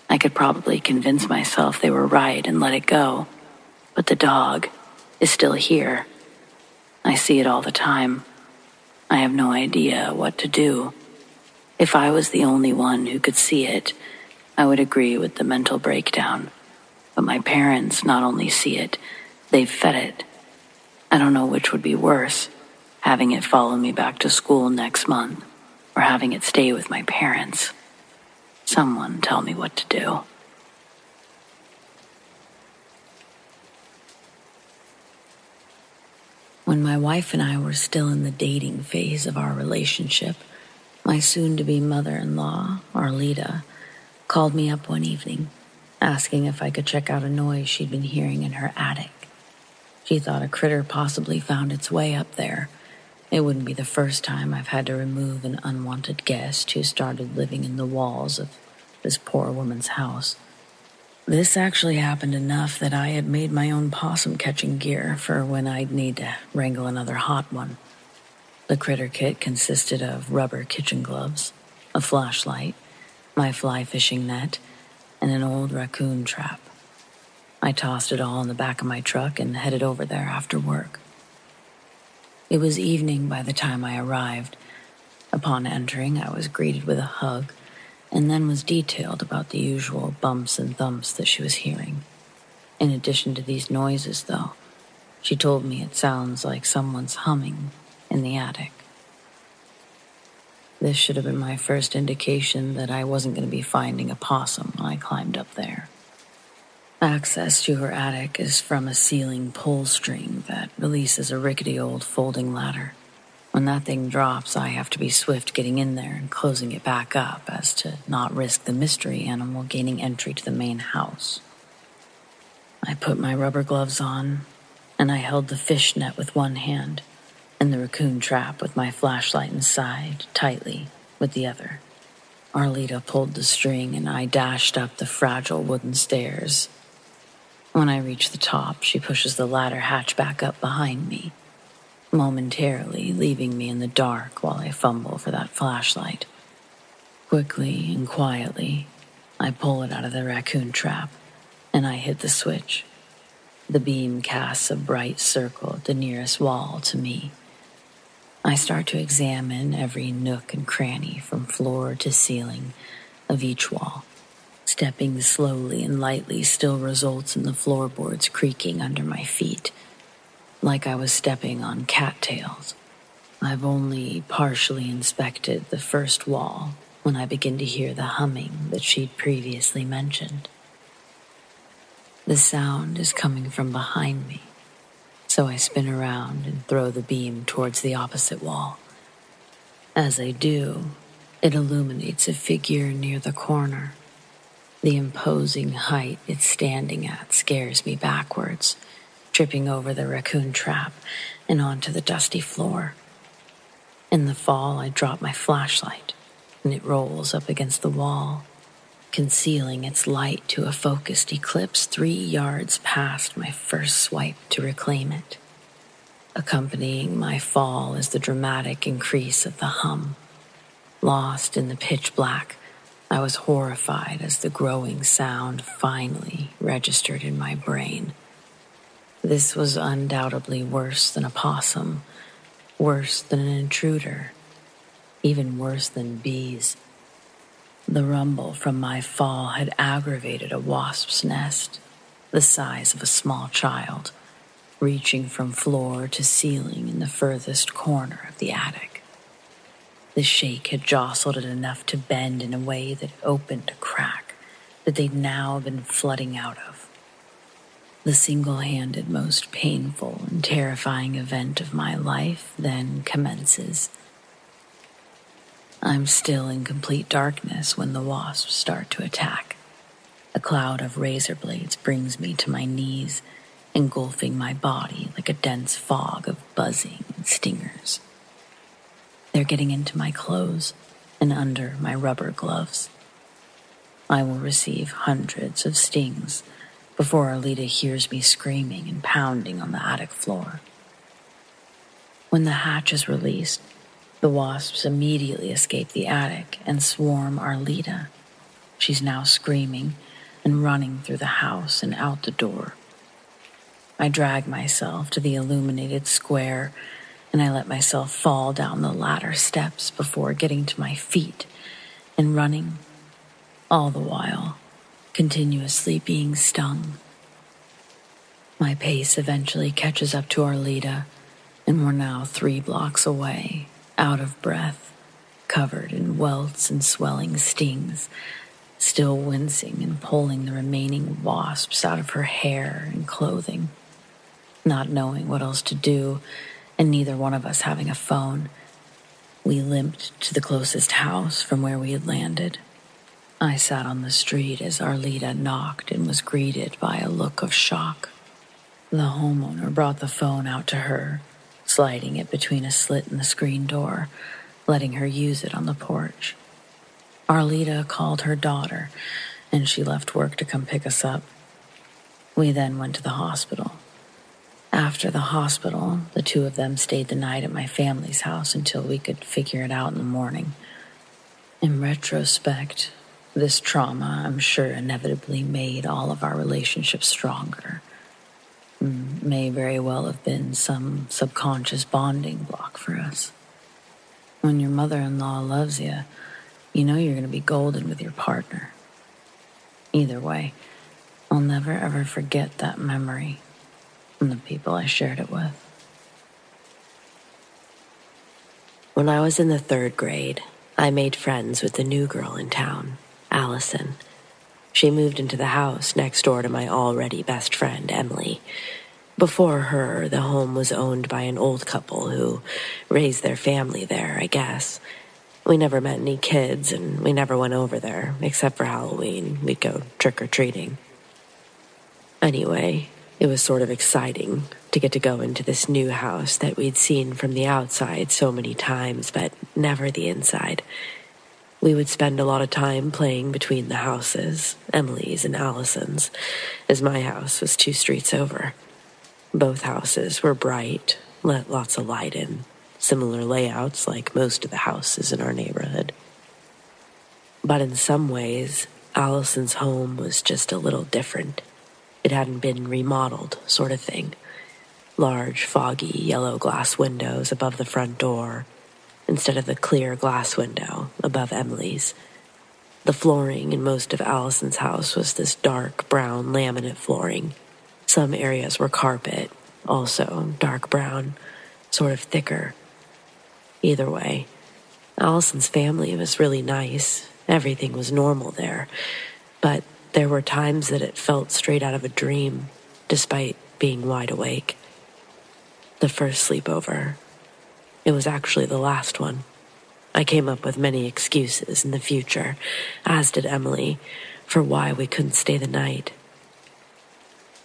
I could probably convince myself they were right and let it go. But the dog is still here. I see it all the time. I have no idea what to do. If I was the only one who could see it, I would agree with the mental breakdown. But my parents not only see it, they've fed it. I don't know which would be worse, having it follow me back to school next month, or having it stay with my parents. Someone tell me what to do. When my wife and I were still in the dating phase of our relationship, my soon-to-be mother-in-law, Arlita, called me up one evening, asking if I could check out a noise she'd been hearing in her attic. She thought a critter possibly found its way up there. It wouldn't be the first time I've had to remove an unwanted guest who started living in the walls of this poor woman's house. This actually happened enough that I had made my own possum-catching gear for when I'd need to wrangle another hot one. The critter kit consisted of rubber kitchen gloves, a flashlight, my fly fishing net, and an old raccoon trap. I tossed it all in the back of my truck and headed over there after work. It was evening by the time I arrived. Upon entering, I was greeted with a hug, and then was detailed about the usual bumps and thumps that she was hearing. In addition to these noises, though, she told me it sounds like someone's humming in the attic. This should have been my first indication that I wasn't going to be finding a possum when I climbed up there. Access to her attic is from a ceiling pull string that releases a rickety old folding ladder. When that thing drops, I have to be swift getting in there and closing it back up as to not risk the mystery animal gaining entry to the main house. I put my rubber gloves on, and I held the fish net with one hand and the raccoon trap with my flashlight inside tightly with the other. Arlita pulled the string, and I dashed up the fragile wooden stairs. When I reach the top, she pushes the ladder hatch back up behind me, momentarily leaving me in the dark while I fumble for that flashlight. Quickly and quietly, I pull it out of the raccoon trap, and I hit the switch. The beam casts a bright circle at the nearest wall to me. I start to examine every nook and cranny from floor to ceiling of each wall. Stepping slowly and lightly still results in the floorboards creaking under my feet, like I was stepping on cattails. I've only partially inspected the first wall when I begin to hear the humming that she'd previously mentioned. The sound is coming from behind me, so I spin around and throw the beam towards the opposite wall. As I do, it illuminates a figure near the corner. The imposing height it's standing at scares me backwards, tripping over the raccoon trap and onto the dusty floor. In the fall, I drop my flashlight, and it rolls up against the wall, concealing its light to a focused eclipse 3 yards past my first swipe to reclaim it. Accompanying my fall is the dramatic increase of the hum. Lost in the pitch black, I was horrified as the growing sound finally registered in my brain. This was undoubtedly worse than a possum, worse than an intruder, even worse than bees. The rumble from my fall had aggravated a wasp's nest, the size of a small child, reaching from floor to ceiling in the furthest corner of the attic. The shake had jostled it enough to bend in a way that opened a crack that they'd now been flooding out of. The single-handed, most painful and terrifying event of my life then commences. I'm still in complete darkness when the wasps start to attack. A cloud of razor blades brings me to my knees, engulfing my body like a dense fog of buzzing and stingers. They're getting into my clothes and under my rubber gloves. I will receive hundreds of stings before Arlita hears me screaming and pounding on the attic floor. When the hatch is released, the wasps immediately escape the attic and swarm Arlita. She's now screaming and running through the house and out the door. I drag myself to the illuminated square, and I let myself fall down the ladder steps before getting to my feet and running, all the while continuously being stung. My pace eventually catches up to Arlita, and we're now 3 blocks away, out of breath, covered in welts and swelling stings, still wincing and pulling the remaining wasps out of her hair and clothing. Not knowing what else to do, and neither one of us having a phone, we limped to the closest house from where we had landed. I sat on the street as Arlita knocked and was greeted by a look of shock. The homeowner brought the phone out to her, sliding it between a slit in the screen door, letting her use it on the porch. Arlita called her daughter, and she left work to come pick us up. We then went to the hospital. After the hospital, the 2 of them stayed the night at my family's house until we could figure it out in the morning. In retrospect, this trauma, I'm sure, inevitably made all of our relationships stronger. May very well have been some subconscious bonding block for us. When your mother-in-law loves you, you know you're going to be golden with your partner. Either way, I'll never ever forget that memory and the people I shared it with. When I was in the 3rd grade, I made friends with the new girl in town, Allison. She moved into the house next door to my already best friend, Emily. Before her, the home was owned by an old couple who raised their family there, I guess. We never met any kids, and we never went over there, except for Halloween. We'd go trick-or-treating. Anyway, it was sort of exciting to get to go into this new house that we'd seen from the outside so many times, but never the inside. We would spend a lot of time playing between the houses, Emily's and Allison's, as my house was 2 streets over. Both houses were bright, let lots of light in, similar layouts like most of the houses in our neighborhood. But in some ways, Allison's home was just a little different. It hadn't been remodeled, sort of thing. Large, foggy, yellow glass windows above the front door, instead of the clear glass window above Emily's. The flooring in most of Allison's house was this dark brown laminate flooring. Some areas were carpet, also dark brown, sort of thicker. Either way, Allison's family was really nice. Everything was normal there. But there were times that it felt straight out of a dream, despite being wide awake. The first sleepover. It was actually the last one. I came up with many excuses in the future, as did Emily, for why we couldn't stay the night.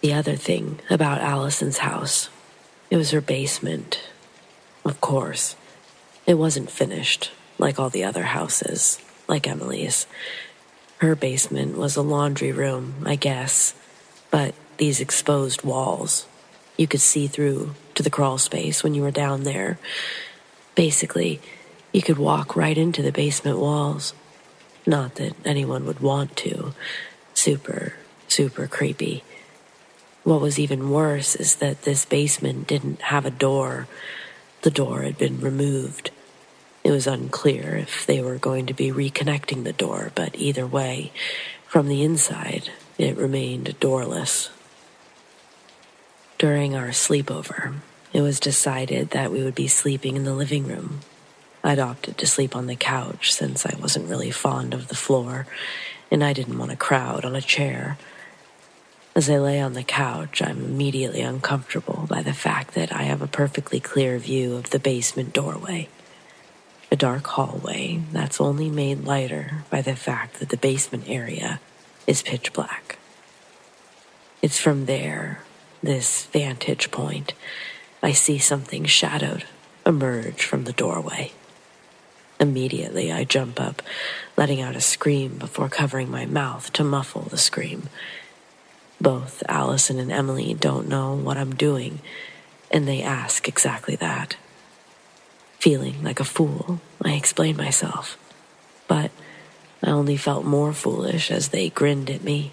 The other thing about Allison's house, it was her basement. Of course, it wasn't finished like all the other houses, like Emily's. Her basement was a laundry room, I guess, but these exposed walls, you could see through to the crawl space when you were down there. Basically, you could walk right into the basement walls. Not that anyone would want to. Super, super creepy. What was even worse is that this basement didn't have a door. The door had been removed. It was unclear if they were going to be reconnecting the door, but either way, from the inside, it remained doorless. During our sleepover, it was decided that we would be sleeping in the living room. I'd opted to sleep on the couch since I wasn't really fond of the floor, and I didn't want a crowd on a chair. As I lay on the couch, I'm immediately uncomfortable by the fact that I have a perfectly clear view of the basement doorway. A dark hallway that's only made lighter by the fact that the basement area is pitch black. It's from there, this vantage point, I see something shadowed emerge from the doorway. Immediately, I jump up, letting out a scream before covering my mouth to muffle the scream. Both Allison and Emily don't know what I'm doing, and they ask exactly that. Feeling like a fool, I explain myself, but I only felt more foolish as they grinned at me.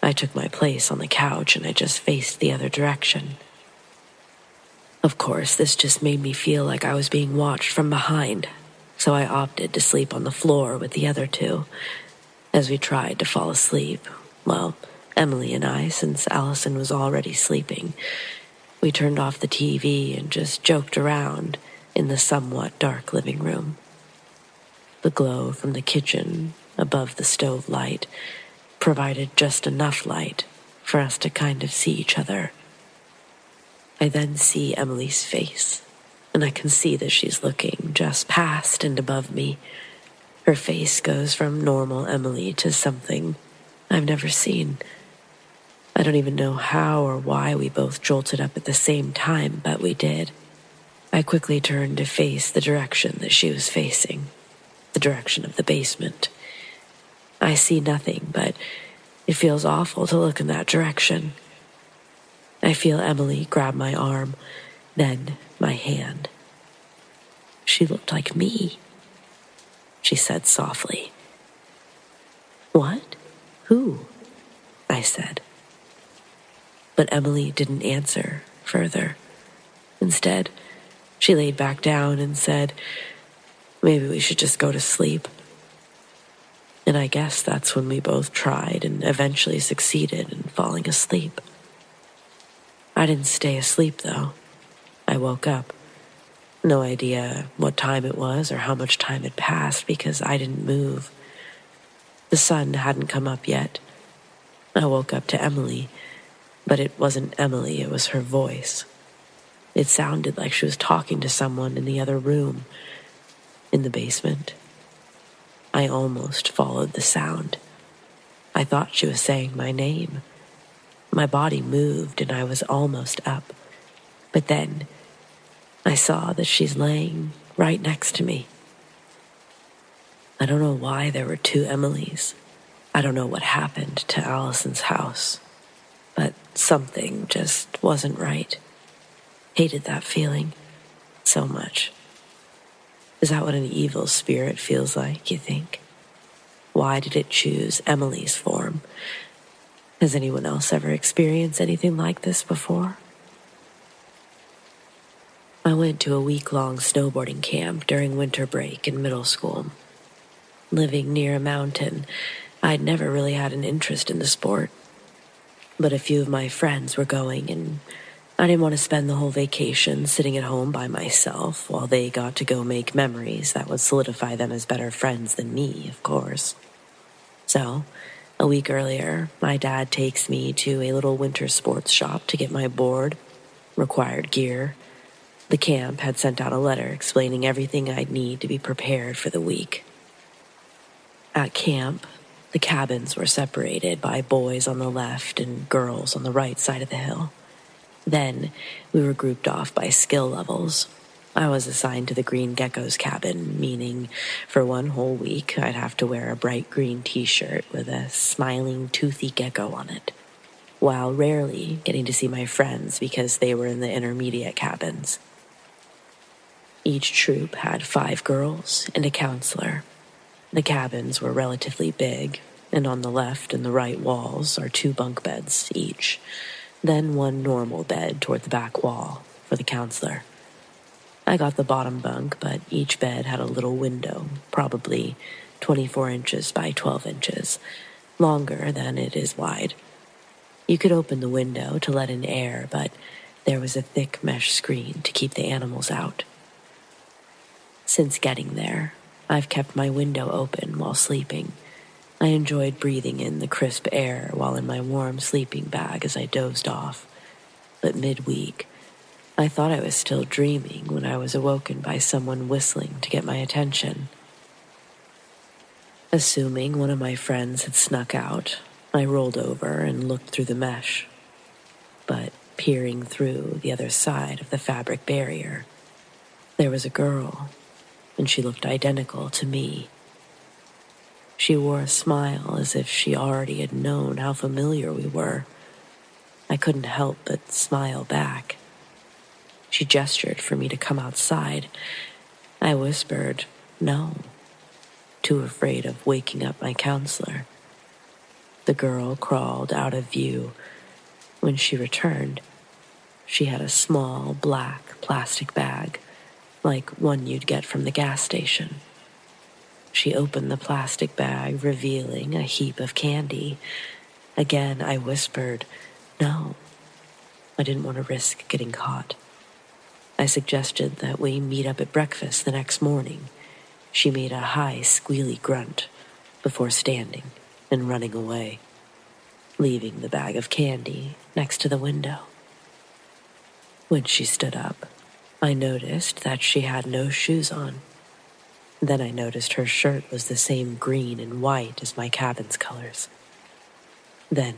I took my place on the couch and I just faced the other direction. Of course, this just made me feel like I was being watched from behind, so I opted to sleep on the floor with the other two. As we tried to fall asleep, well, Emily and I, since Allison was already sleeping, we turned off the TV and just joked around in the somewhat dark living room. The glow from the kitchen above the stove light provided just enough light for us to kind of see each other. I then see Emily's face, and I can see that she's looking just past and above me. Her face goes from normal Emily to something I've never seen. I don't even know how or why we both jolted up at the same time, but we did. I quickly turned to face the direction that she was facing, the direction of the basement. I see nothing, but it feels awful to look in that direction. I feel Emily grab my arm, then my hand. She looked like me, she said softly. What? Who? I said. But Emily didn't answer further. Instead, she laid back down and said, maybe we should just go to sleep. And I guess that's when we both tried and eventually succeeded in falling asleep. I didn't stay asleep, though. I woke up. No idea what time it was or how much time had passed because I didn't move. The sun hadn't come up yet. I woke up to Emily, but it wasn't Emily, it was her voice. It sounded like she was talking to someone in the other room, in the basement. I almost followed the sound. I thought she was saying my name. My body moved and I was almost up. But then I saw that she's laying right next to me. I don't know why there were two Emilys. I don't know what happened to Allison's house. But something just wasn't right. Hated that feeling so much. Is that what an evil spirit feels like, you think? Why did it choose Emily's form? Has anyone else ever experienced anything like this before? I went to a week-long snowboarding camp during winter break in middle school. Living near a mountain, I'd never really had an interest in the sport. But a few of my friends were going, and I didn't want to spend the whole vacation sitting at home by myself while they got to go make memories that would solidify them as better friends than me, of course. So, a week earlier, my dad takes me to a little winter sports shop to get my board. required gear. The camp had sent out a letter explaining everything I'd need to be prepared for the week. At camp, the cabins were separated by boys on the left and girls on the right side of the hill. Then, we were grouped off by skill levels. I was assigned to the green gecko's cabin, meaning for one whole week I'd have to wear a bright green t-shirt with a smiling, toothy gecko on it, while rarely getting to see my friends because they were in the intermediate cabins. Each troop had 5 girls and a counselor. The cabins were relatively big, and on the left and the right walls are 2 bunk beds each, then 1 normal bed toward the back wall for the counselor. I got the bottom bunk, but each bed had a little window, probably 24 inches by 12 inches, longer than it is wide. You could open the window to let in air, but there was a thick mesh screen to keep the animals out. Since getting there, I've kept my window open while sleeping. I enjoyed breathing in the crisp air while in my warm sleeping bag as I dozed off. But midweek, I thought I was still dreaming when I was awoken by someone whistling to get my attention. Assuming one of my friends had snuck out, I rolled over and looked through the mesh. But peering through the other side of the fabric barrier, there was a girl, and she looked identical to me. She wore a smile as if she already had known how familiar we were. I couldn't help but smile back. She gestured for me to come outside. I whispered, no, too afraid of waking up my counselor. The girl crawled out of view. When she returned, she had a small black plastic bag, like one you'd get from the gas station. She opened the plastic bag, revealing a heap of candy. Again, I whispered, no. I didn't want to risk getting caught. I suggested that we meet up at breakfast the next morning. She made a high, squealy grunt before standing and running away, leaving the bag of candy next to the window. When she stood up, I noticed that she had no shoes on. Then I noticed her shirt was the same green and white as my cabin's colors. Then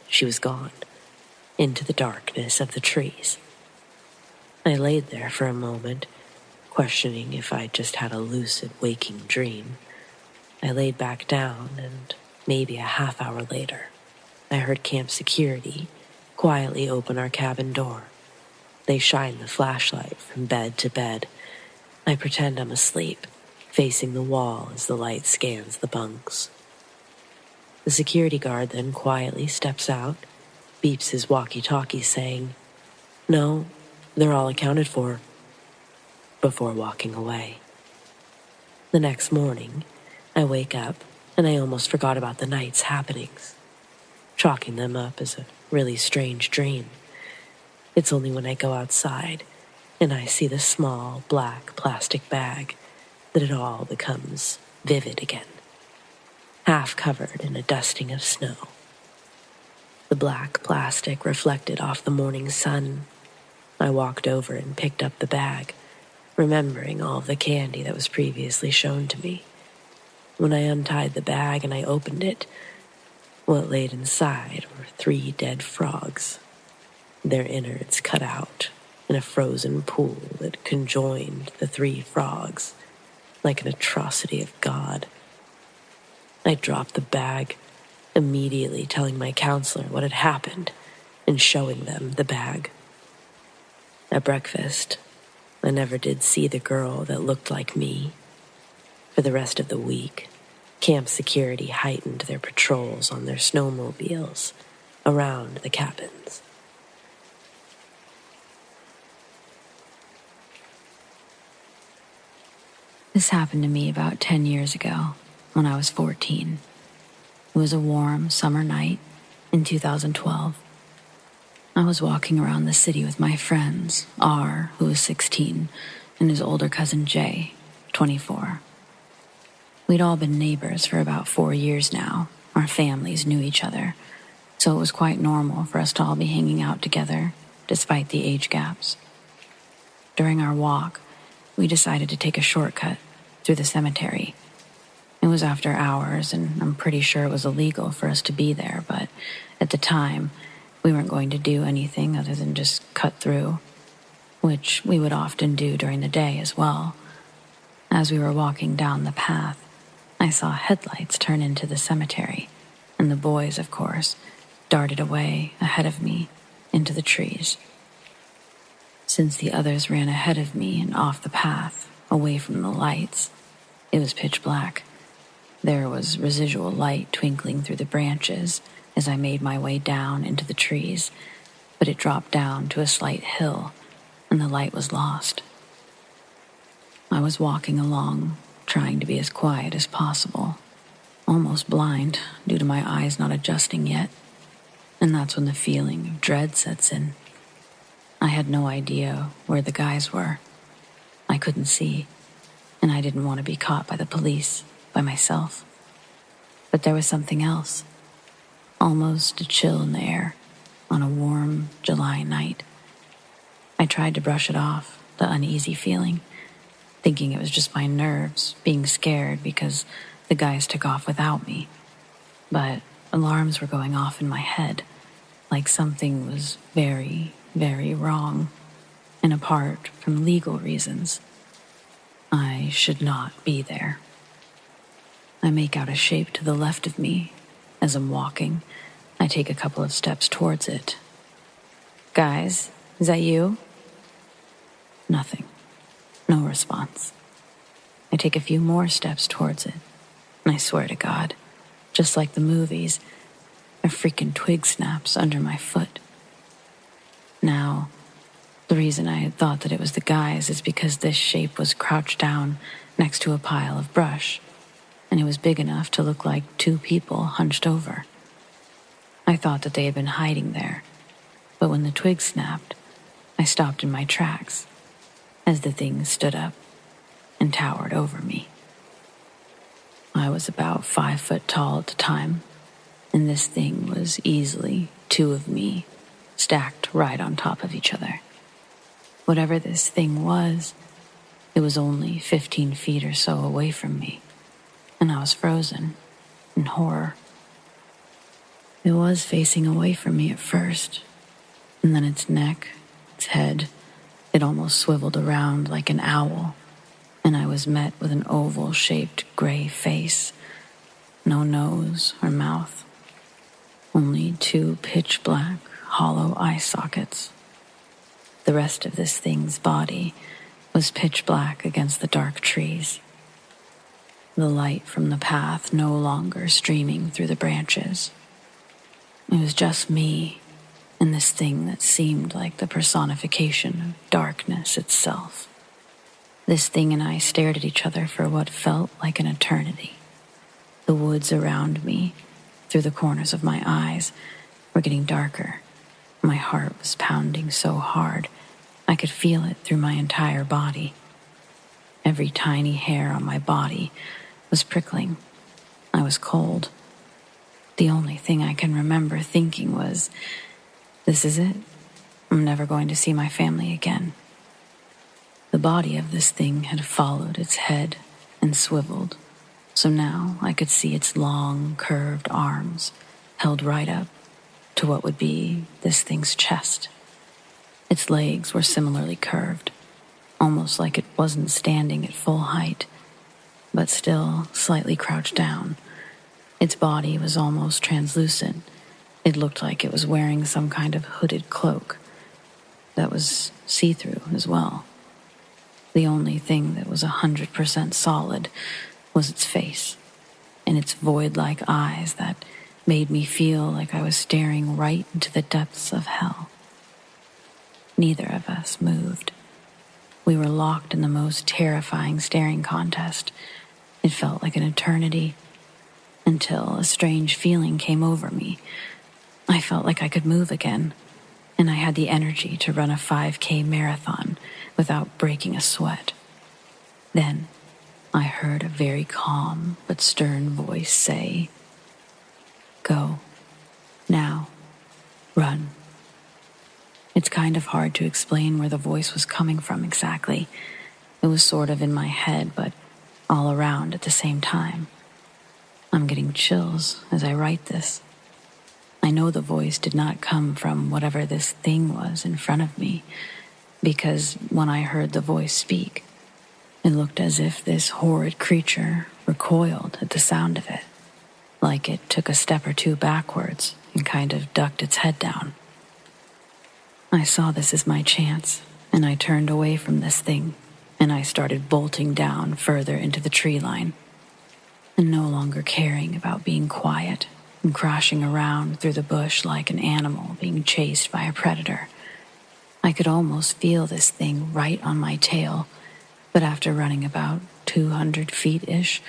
she was gone, into the darkness of the trees. I laid there for a moment, questioning if I'd just had a lucid waking dream. I laid back down, and maybe a half hour later, I heard camp security quietly open our cabin door. They shine the flashlight from bed to bed. I pretend I'm asleep, facing the wall as the light scans the bunks. The security guard then quietly steps out, beeps his walkie-talkie saying, "No, they're all accounted for," before walking away. The next morning, I wake up and I almost forgot about the night's happenings, chalking them up as a really strange dream. It's only when I go outside and I see the small black plastic bag that it all becomes vivid again, half covered in a dusting of snow. The black plastic reflected off the morning sun. I walked over and picked up the bag, remembering all of the candy that was previously shown to me. When I untied the bag and I opened it, what laid inside were 3 dead frogs, their innards cut out in a frozen pool that conjoined the 3 frogs like an atrocity of God. I dropped the bag, immediately telling my counselor what had happened and showing them the bag. At breakfast, I never did see the girl that looked like me. For the rest of the week, camp security heightened their patrols on their snowmobiles around the cabins. This happened to me about 10 years ago, when I was 14. It was a warm summer night in 2012. I was walking around the city with my friends, R, who was 16, and his older cousin Jay, 24. We'd all been neighbors for about 4 years now. Our families knew each other, so it was quite normal for us to all be hanging out together, despite the age gaps. During our walk, we decided to take a shortcut through the cemetery. It was after hours, and I'm pretty sure it was illegal for us to be there, but at the time, we weren't going to do anything other than just cut through, which we would often do during the day as well. As we were walking down the path, I saw headlights turn into the cemetery, and the boys, of course, darted away ahead of me into the trees. Since the others ran ahead of me and off the path, away from the lights, it was pitch black. There was residual light twinkling through the branches as I made my way down into the trees, but it dropped down to a slight hill, and the light was lost. I was walking along, trying to be as quiet as possible, almost blind due to my eyes not adjusting yet, and that's when the feeling of dread sets in. I had no idea where the guys were. I couldn't see, and I didn't want to be caught by the police by myself. But there was something else, almost a chill in the air on a warm July night. I tried to brush it off, the uneasy feeling, thinking it was just my nerves being scared because the guys took off without me. But alarms were going off in my head, like something was very, very wrong, and apart from legal reasons, I should not be there. I make out a shape to the left of me. As I'm walking, I take a couple of steps towards it. Guys, is that you? Nothing. No response. I take a few more steps towards it, and I swear to God, just like the movies, a freaking twig snaps under my foot. Now, the reason I had thought that it was the guys is because this shape was crouched down next to a pile of brush, and it was big enough to look like two people hunched over. I thought that they had been hiding there, but when the twig snapped, I stopped in my tracks as the thing stood up and towered over me. I was about 5 foot tall at the time, and this thing was easily 2 of me stacked right on top of each other. Whatever this thing was, it was only 15 feet or so away from me, and I was frozen in horror. It was facing away from me at first, and then its neck, its head, it almost swiveled around like an owl, and I was met with an oval-shaped gray face, no nose or mouth, only 2 pitch-black, hollow eye sockets. The rest of this thing's body was pitch black against the dark trees, the light from the path no longer streaming through the branches. It was just me and this thing that seemed like the personification of darkness itself. This thing and I stared at each other for what felt like an eternity. The woods around me, through the corners of my eyes, were getting darker. My heart was pounding so hard, I could feel it through my entire body. Every tiny hair on my body was prickling. I was cold. The only thing I can remember thinking was, this is it. I'm never going to see my family again. The body of this thing had followed its head and swiveled, so now I could see its long, curved arms held right up to what would be this thing's chest. Its legs were similarly curved, almost like it wasn't standing at full height, but still slightly crouched down. Its body was almost translucent. It looked like it was wearing some kind of hooded cloak that was see-through as well. The only thing that was 100% solid was its face and its void-like eyes that made me feel like I was staring right into the depths of hell. Neither of us moved. We were locked in the most terrifying staring contest. It felt like an eternity, until a strange feeling came over me. I felt like I could move again, and I had the energy to run a 5K marathon without breaking a sweat. Then I heard a very calm but stern voice say, "Go. Now. Run." It's kind of hard to explain where the voice was coming from exactly. It was sort of in my head, but all around at the same time. I'm getting chills as I write this. I know the voice did not come from whatever this thing was in front of me, because when I heard the voice speak, it looked as if this horrid creature recoiled at the sound of it, like it took a step or two backwards and kind of ducked its head down. I saw this as my chance, and I turned away from this thing, and I started bolting down further into the tree line, and no longer caring about being quiet and crashing around through the bush like an animal being chased by a predator. I could almost feel this thing right on my tail, but after running about 200 feet-ish,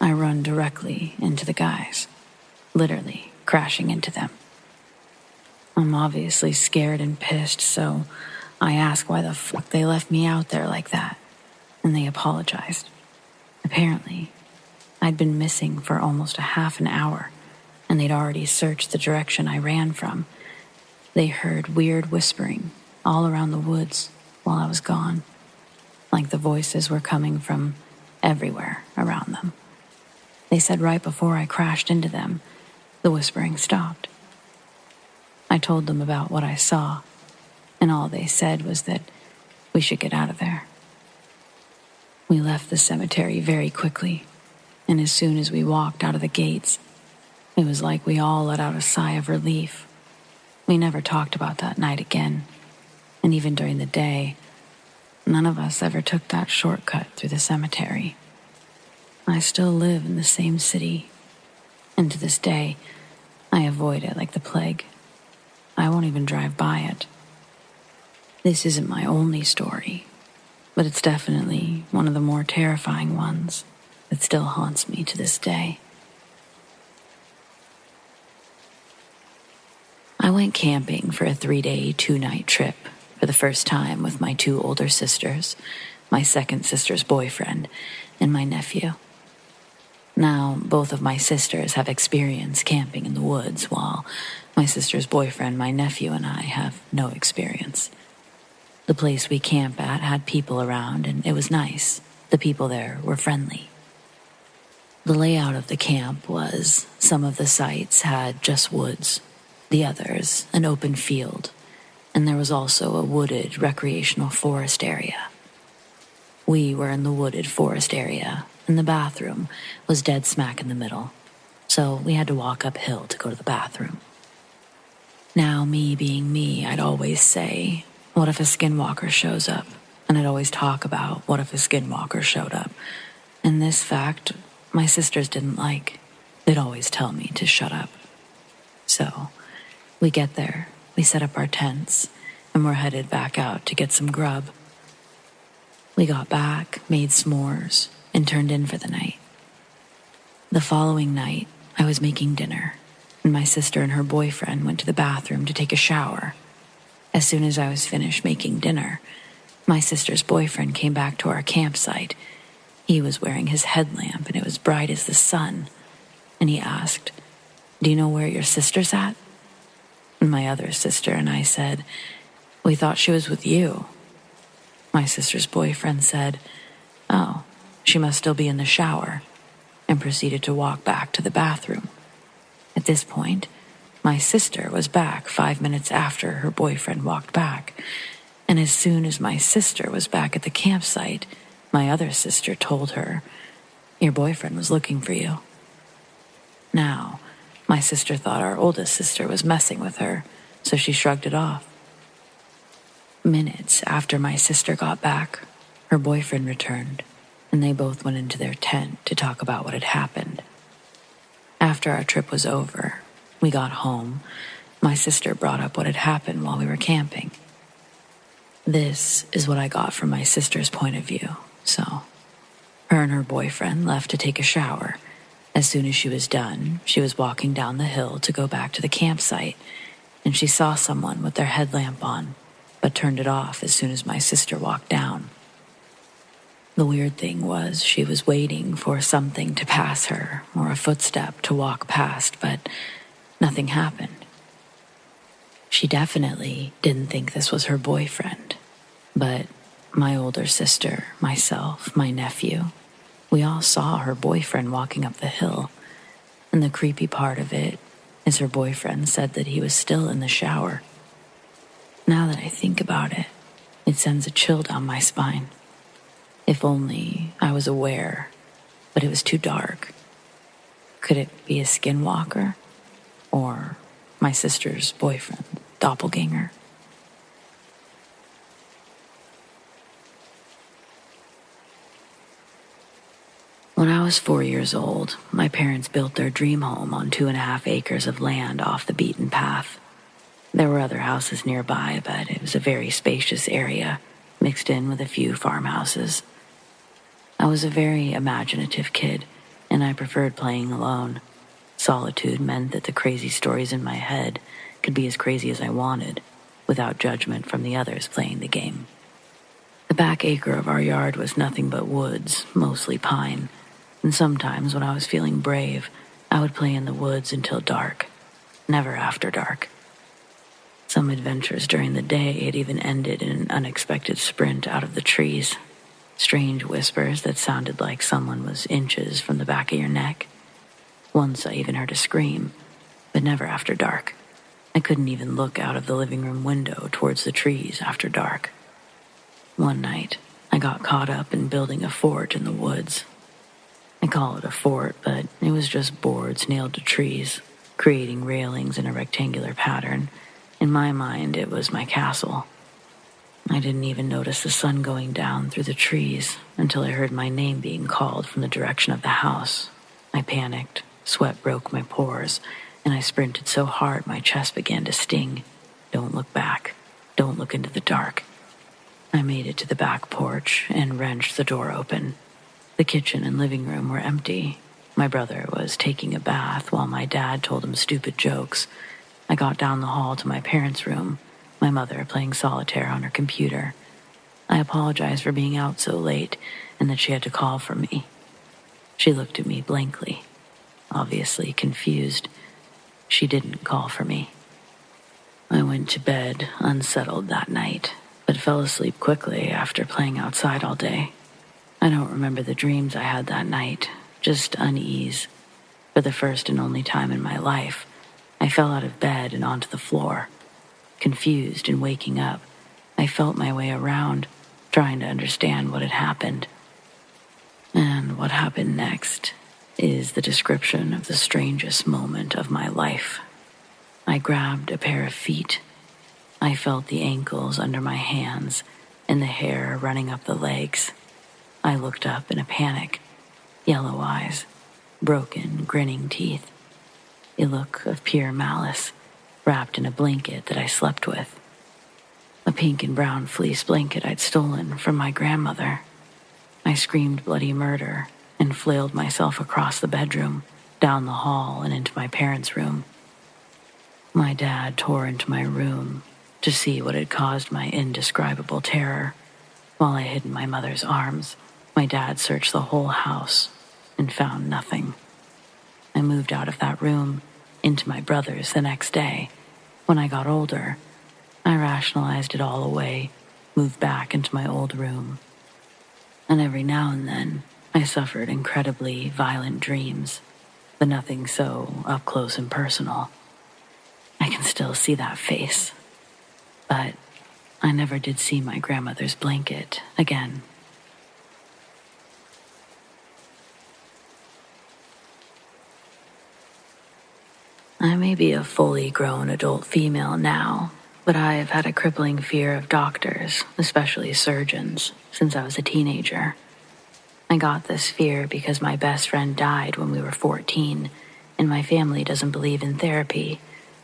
I run directly into the guys, literally crashing into them. I'm obviously scared and pissed, so I ask why the fuck they left me out there like that, and they apologized. Apparently, I'd been missing for almost a half an hour, and they'd already searched the direction I ran from. They heard weird whispering all around the woods while I was gone, like the voices were coming from everywhere around them. They said right before I crashed into them, the whispering stopped. I told them about what I saw, and all they said was that we should get out of there. We left the cemetery very quickly, and as soon as we walked out of the gates, it was like we all let out a sigh of relief. We never talked about that night again, and even during the day, none of us ever took that shortcut through the cemetery. I still live in the same city, and to this day, I avoid it like the plague. I won't even drive by it. This isn't my only story, but it's definitely one of the more terrifying ones that still haunts me to this day. I went camping for a 3-day, 2-night trip for the first time with my 2 older sisters, my second sister's boyfriend, and my nephew. Now, both of my sisters have experience camping in the woods, while my sister's boyfriend, my nephew, and I have no experience. The place we camp at had people around, and it was nice. The people there were friendly. The layout of the camp was some of the sites had just woods, the others an open field, and there was also a wooded recreational forest area. We were in the wooded forest area, and the bathroom was dead smack in the middle, so we had to walk uphill to go to the bathroom. Now, me being me, I'd always say, what if a skinwalker shows up? And I'd always talk about what if a skinwalker showed up. And this fact, my sisters didn't like. They'd always tell me to shut up. So, we get there, we set up our tents, and we're headed back out to get some grub. We got back, made s'mores, and turned in for the night. The following night, I was making dinner, and my sister and her boyfriend went to the bathroom to take a shower. As soon as I was finished making dinner, my sister's boyfriend came back to our campsite. He was wearing his headlamp, and it was bright as the sun, and he asked, "Do you know where your sister's at?" And my other sister and I said, "We thought she was with you." My sister's boyfriend said, "Oh, she must still be in the shower," and proceeded to walk back to the bathroom. At this point, my sister was back 5 minutes after her boyfriend walked back, and as soon as my sister was back at the campsite, my other sister told her, "Your boyfriend was looking for you." Now, my sister thought our oldest sister was messing with her, so she shrugged it off. Minutes after my sister got back, her boyfriend returned, and they both went into their tent to talk about what had happened. After our trip was over, we got home. My sister brought up what had happened while we were camping. This is what I got from my sister's point of view. So, her and her boyfriend left to take a shower. As soon as she was done, she was walking down the hill to go back to the campsite, and she saw someone with their headlamp on, but turned it off as soon as my sister walked down. The weird thing was she was waiting for something to pass her or a footstep to walk past, but nothing happened. She definitely didn't think this was her boyfriend, but my older sister, myself, my nephew, we all saw her boyfriend walking up the hill, and the creepy part of it is her boyfriend said that he was still in the shower. Now that I think about it, it sends a chill down my spine. If only I was aware, but it was too dark. Could it be a skinwalker? Or my sister's boyfriend, doppelganger? When I was 4 years old, my parents built their dream home on 2.5 acres of land off the beaten path. There were other houses nearby, but it was a very spacious area, mixed in with a few farmhouses. I was a very imaginative kid, and I preferred playing alone. Solitude meant that the crazy stories in my head could be as crazy as I wanted, without judgment from the others playing the game. The back acre of our yard was nothing but woods, mostly pine, and sometimes when I was feeling brave, I would play in the woods until dark, never after dark. Some adventures during the day had even ended in an unexpected sprint out of the trees, strange whispers that sounded like someone was inches from the back of your neck. Once I even heard a scream, but never after dark. I couldn't even look out of the living room window towards the trees after dark. One night, I got caught up in building a fort in the woods. I call it a fort, but it was just boards nailed to trees, creating railings in a rectangular pattern. In my mind, it was my castle. I didn't even notice the sun going down through the trees until I heard my name being called from the direction of the house. I panicked, sweat broke my pores, and I sprinted so hard my chest began to sting. Don't look back. Don't look into the dark. I made it to the back porch and wrenched the door open. The kitchen and living room were empty. My brother was taking a bath while my dad told him stupid jokes. I got down the hall to my parents' room, my mother playing solitaire on her computer. I apologized for being out so late and that she had to call for me. She looked at me blankly, obviously confused. She didn't call for me. I went to bed unsettled that night, but fell asleep quickly after playing outside all day. I don't remember the dreams I had that night, just unease. For the first and only time in my life, I fell out of bed and onto the floor. Confused and waking up, I felt my way around, trying to understand what had happened. And what happened next is the description of the strangest moment of my life. I grabbed a pair of feet. I felt the ankles under my hands and the hair running up the legs. I looked up in a panic, yellow eyes, broken, grinning teeth, a look of pure malice, wrapped in a blanket that I slept with. A pink and brown fleece blanket I'd stolen from my grandmother. I screamed bloody murder and flailed myself across the bedroom, down the hall and into my parents' room. My dad tore into my room to see what had caused my indescribable terror. While I hid in my mother's arms, my dad searched the whole house and found nothing. I moved out of that room into my brother's the next day. When I got older, I rationalized it all away, moved back into my old room. And every now and then, I suffered incredibly violent dreams, but nothing so up close and personal. I can still see that face, but I never did see my grandmother's blanket again. I may be a fully grown adult female now, but I've had a crippling fear of doctors, especially surgeons, since I was a teenager. I got this fear because my best friend died when we were 14, and my family doesn't believe in therapy,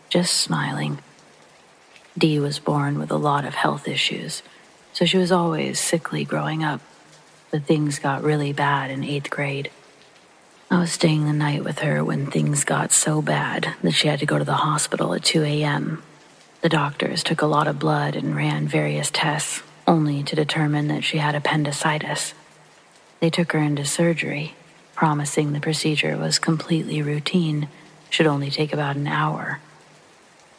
just smiling. Dee was born with a lot of health issues, so she was always sickly growing up, but things got really bad in 8th grade. I was staying the night with her when things got so bad that she had to go to the hospital at 2 a.m. The doctors took a lot of blood and ran various tests, only to determine that she had appendicitis. They took her into surgery, promising the procedure was completely routine, should only take about an hour.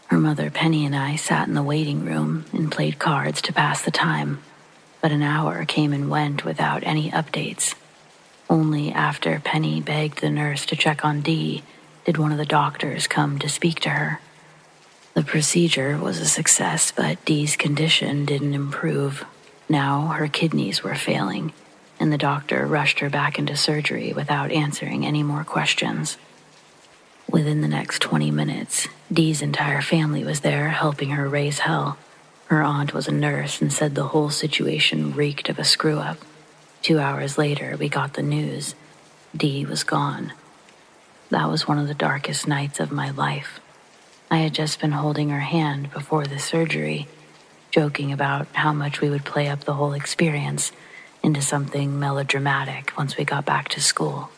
Her mother, Penny, and I sat in the waiting room and played cards to pass the time, but an hour came and went without any updates. Only after Penny begged the nurse to check on Dee did one of the doctors come to speak to her. The procedure was a success, but Dee's condition didn't improve. Now her kidneys were failing, and the doctor rushed her back into surgery without answering any more questions. Within the next 20 minutes, Dee's entire family was there helping her raise hell. Her aunt was a nurse and said the whole situation reeked of a screw-up. 2 hours later, we got the news. Dee was gone. That was one of the darkest nights of my life. I had just been holding her hand before the surgery, joking about how much we would play up the whole experience into something melodramatic once we got back to school.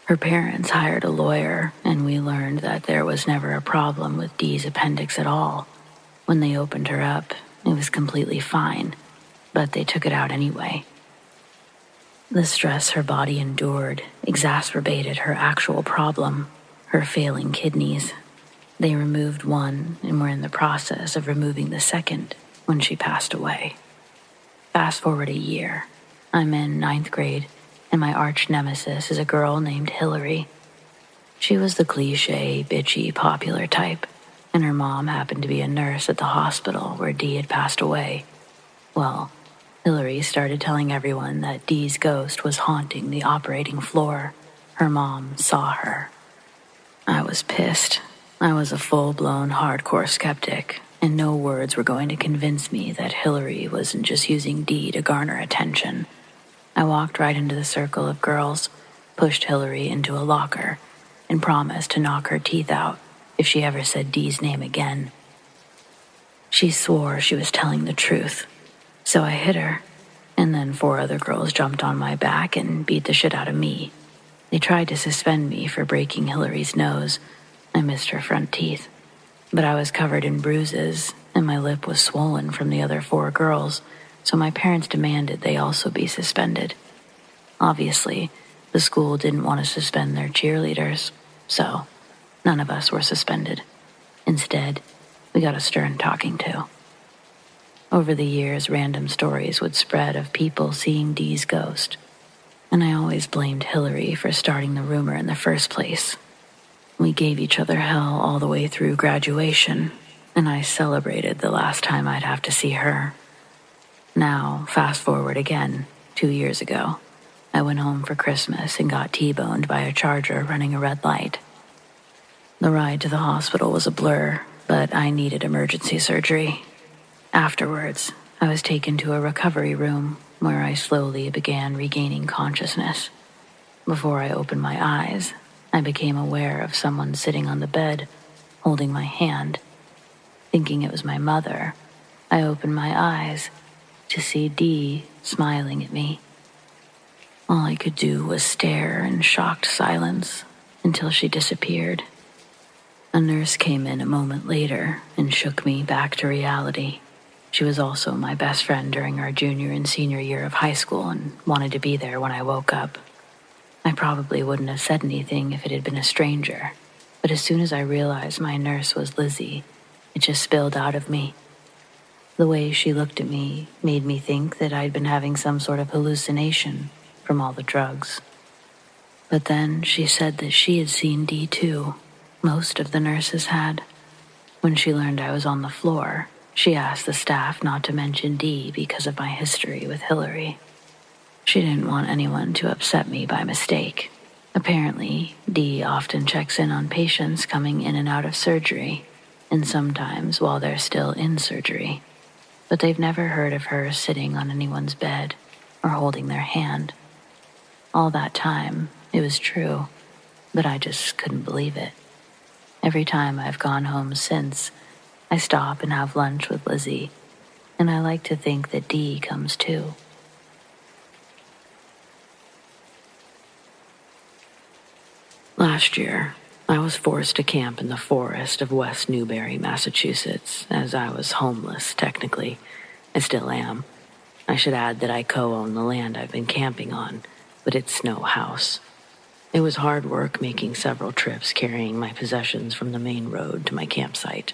Her parents hired a lawyer, and we learned that there was never a problem with Dee's appendix at all. When they opened her up, it was completely fine, but they took it out anyway. The stress her body endured exacerbated her actual problem, her failing kidneys. They removed one and were in the process of removing the second when she passed away. Fast forward a year. I'm in 9th grade, and my arch nemesis is a girl named Hillary. She was the cliché, bitchy, popular type, and her mom happened to be a nurse at the hospital where Dee had passed away. Well, Hillary started telling everyone that Dee's ghost was haunting the operating floor. Her mom saw her. I was pissed. I was a full-blown hardcore skeptic, and no words were going to convince me that Hillary wasn't just using Dee to garner attention. I walked right into the circle of girls, pushed Hillary into a locker, and promised to knock her teeth out if she ever said Dee's name again. She swore she was telling the truth. So I hit her, and then 4 other girls jumped on my back and beat the shit out of me. They tried to suspend me for breaking Hillary's nose. I missed her front teeth, but I was covered in bruises, and my lip was swollen from the other 4 girls, so my parents demanded they also be suspended. Obviously, the school didn't want to suspend their cheerleaders, so none of us were suspended. Instead, we got a stern talking to. Over the years, random stories would spread of people seeing Dee's ghost, and I always blamed Hillary for starting the rumor in the first place. We gave each other hell all the way through graduation, and I celebrated the last time I'd have to see her. Now, fast forward again, 2 years ago. I went home for Christmas and got T-boned by a Charger running a red light. The ride to the hospital was a blur, but I needed emergency surgery. Afterwards, I was taken to a recovery room where I slowly began regaining consciousness. Before I opened my eyes, I became aware of someone sitting on the bed, holding my hand. Thinking it was my mother, I opened my eyes to see Dee smiling at me. All I could do was stare in shocked silence until she disappeared. A nurse came in a moment later and shook me back to reality. She was also my best friend during our junior and senior year of high school and wanted to be there when I woke up. I probably wouldn't have said anything if it had been a stranger, but as soon as I realized my nurse was Lizzie, it just spilled out of me. The way she looked at me made me think that I'd been having some sort of hallucination from all the drugs. But then she said that she had seen Dee too. Most of the nurses had. When she learned I was on the floor, she asked the staff not to mention Dee because of my history with Hillary. She didn't want anyone to upset me by mistake. Apparently, Dee often checks in on patients coming in and out of surgery, and sometimes while they're still in surgery. But they've never heard of her sitting on anyone's bed or holding their hand. All that time, it was true, but I just couldn't believe it. Every time I've gone home since, I stop and have lunch with Lizzie, and I like to think that Dee comes too. Last year, I was forced to camp in the forest of West Newbury, Massachusetts, as I was homeless, technically. I still am. I should add that I co-own the land I've been camping on, but it's no house. It was hard work making several trips carrying my possessions from the main road to my campsite,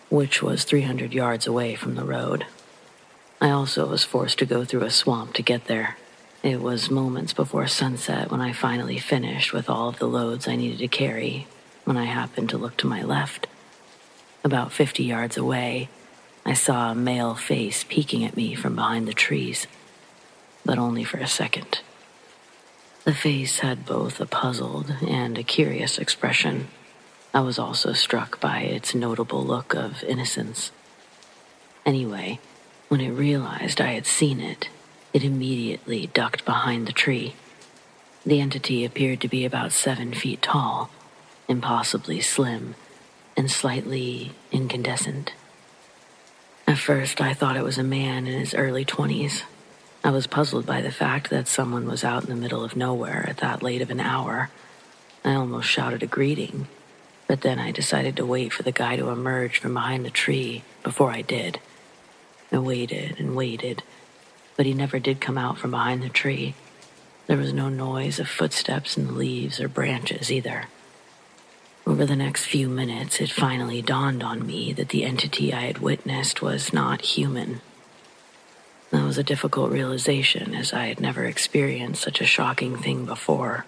which was 300 yards away from the road. I also was forced to go through a swamp to get there. It was moments before sunset when I finally finished with all of the loads I needed to carry when I happened to look to my left. About 50 yards away, I saw a male face peeking at me from behind the trees, but only for a second. The face had both a puzzled and a curious expression. I was also struck by its notable look of innocence. Anyway, when it realized I had seen it, it immediately ducked behind the tree. The entity appeared to be about 7 feet tall, impossibly slim, and slightly incandescent. At first, I thought it was a man in his early 20s. I was puzzled by the fact that someone was out in the middle of nowhere at that late of an hour. I almost shouted a greeting, but then I decided to wait for the guy to emerge from behind the tree before I did. I waited and waited, but he never did come out from behind the tree. There was no noise of footsteps in the leaves or branches either. Over the next few minutes, it finally dawned on me that the entity I had witnessed was not human. That was a difficult realization, as I had never experienced such a shocking thing before.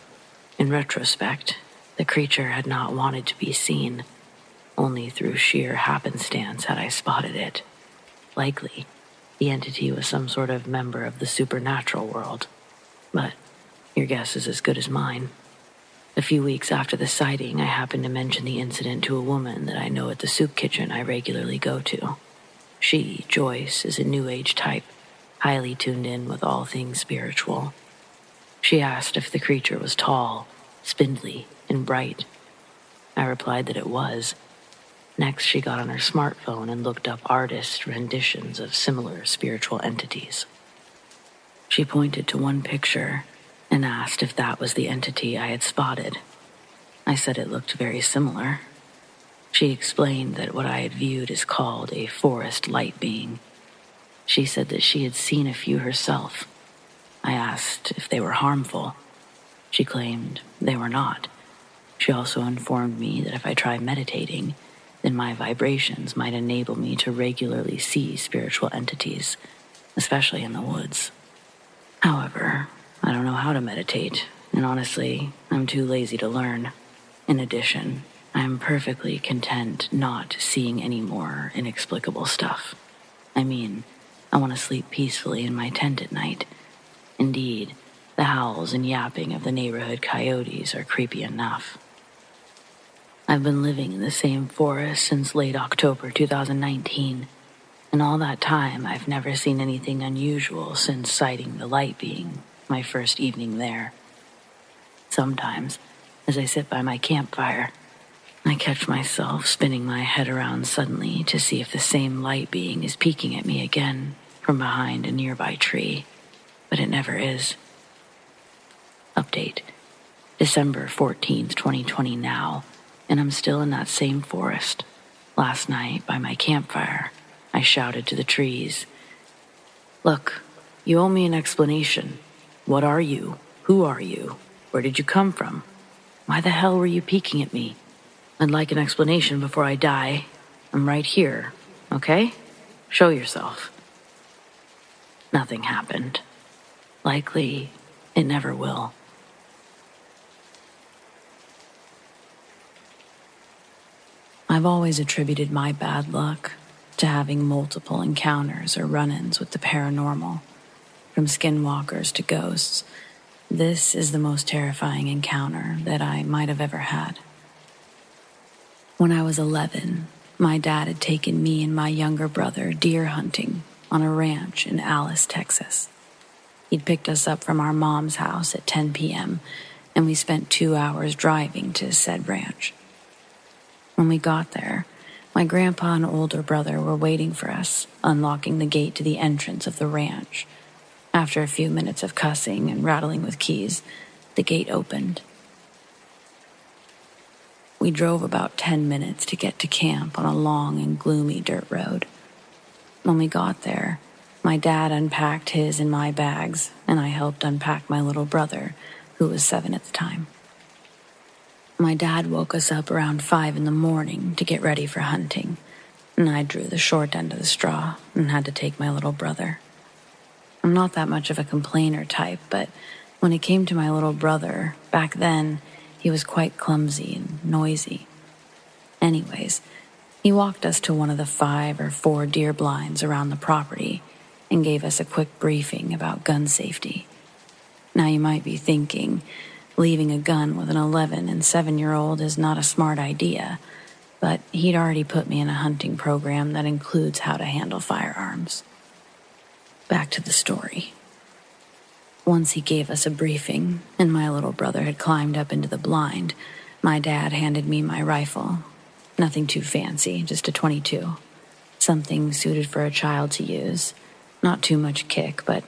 In retrospect, the creature had not wanted to be seen. Only through sheer happenstance had I spotted it. Likely, the entity was some sort of member of the supernatural world. But your guess is as good as mine. A few weeks after the sighting, I happened to mention the incident to a woman that I know at the soup kitchen I regularly go to. She, Joyce, is a New Age type, highly tuned in with all things spiritual. She asked if the creature was tall, spindly, and bright. I replied that it was. Next, she got on her smartphone and looked up artist renditions of similar spiritual entities. She pointed to one picture and asked if that was the entity I had spotted. I said it looked very similar. She explained that what I had viewed is called a forest light being. She said that she had seen a few herself. I asked if they were harmful. She claimed they were not. She also informed me that if I tried meditating, then my vibrations might enable me to regularly see spiritual entities, especially in the woods. However, I don't know how to meditate, and honestly, I'm too lazy to learn. In addition, I am perfectly content not seeing any more inexplicable stuff. I mean, I want to sleep peacefully in my tent at night. Indeed, the howls and yapping of the neighborhood coyotes are creepy enough. I've been living in the same forest since late October 2019, and all that time I've never seen anything unusual since sighting the light being my first evening there. Sometimes, as I sit by my campfire, I catch myself spinning my head around suddenly to see if the same light being is peeking at me again from behind a nearby tree, but it never is. Update: December 14th, 2020 now, and I'm still in that same forest. Last night, by my campfire, I shouted to the trees, "Look, you owe me an explanation. What are you? Who are you? Where did you come from? Why the hell were you peeking at me? I'd like an explanation before I die. I'm right here, okay? Show yourself." Nothing happened. Likely, it never will. I've always attributed my bad luck to having multiple encounters or run-ins with the paranormal. From skinwalkers to ghosts, this is the most terrifying encounter that I might have ever had. When I was 11, my dad had taken me and my younger brother deer hunting on a ranch in Alice, Texas. He'd picked us up from our mom's house at 10 p.m., and we spent 2 hours driving to said ranch. When we got there, my grandpa and older brother were waiting for us, unlocking the gate to the entrance of the ranch. After a few minutes of cussing and rattling with keys, the gate opened. We drove about 10 minutes to get to camp on a long and gloomy dirt road. When we got there, my dad unpacked his and my bags, and I helped unpack my little brother, who was 7 at the time. My dad woke us up around 5 in the morning to get ready for hunting, and I drew the short end of the straw and had to take my little brother. I'm not that much of a complainer type, but when it came to my little brother, back then, he was quite clumsy and noisy. Anyways, he walked us to one of the 5 or 4 deer blinds around the property and gave us a quick briefing about gun safety. Now you might be thinking, leaving a gun with an 11 and 7-year-old is not a smart idea, but he'd already put me in a hunting program that includes how to handle firearms. Back to the story. Once he gave us a briefing, and my little brother had climbed up into the blind, my dad handed me my rifle. Nothing too fancy, just a .22. Something suited for a child to use. Not too much kick, but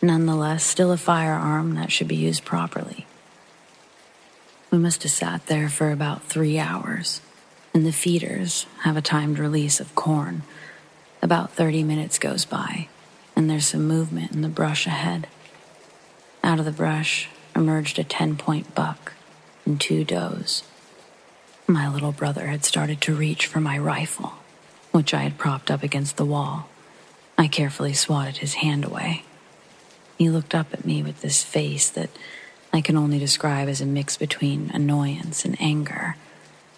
nonetheless still a firearm that should be used properly. We must have sat there for about 3 hours, and the feeders have a timed release of corn. About 30 minutes goes by, and there's some movement in the brush ahead. Out of the brush emerged a 10-point buck and 2 does. My little brother had started to reach for my rifle, which I had propped up against the wall. I carefully swatted his hand away. He looked up at me with this face that I can only describe as a mix between annoyance and anger.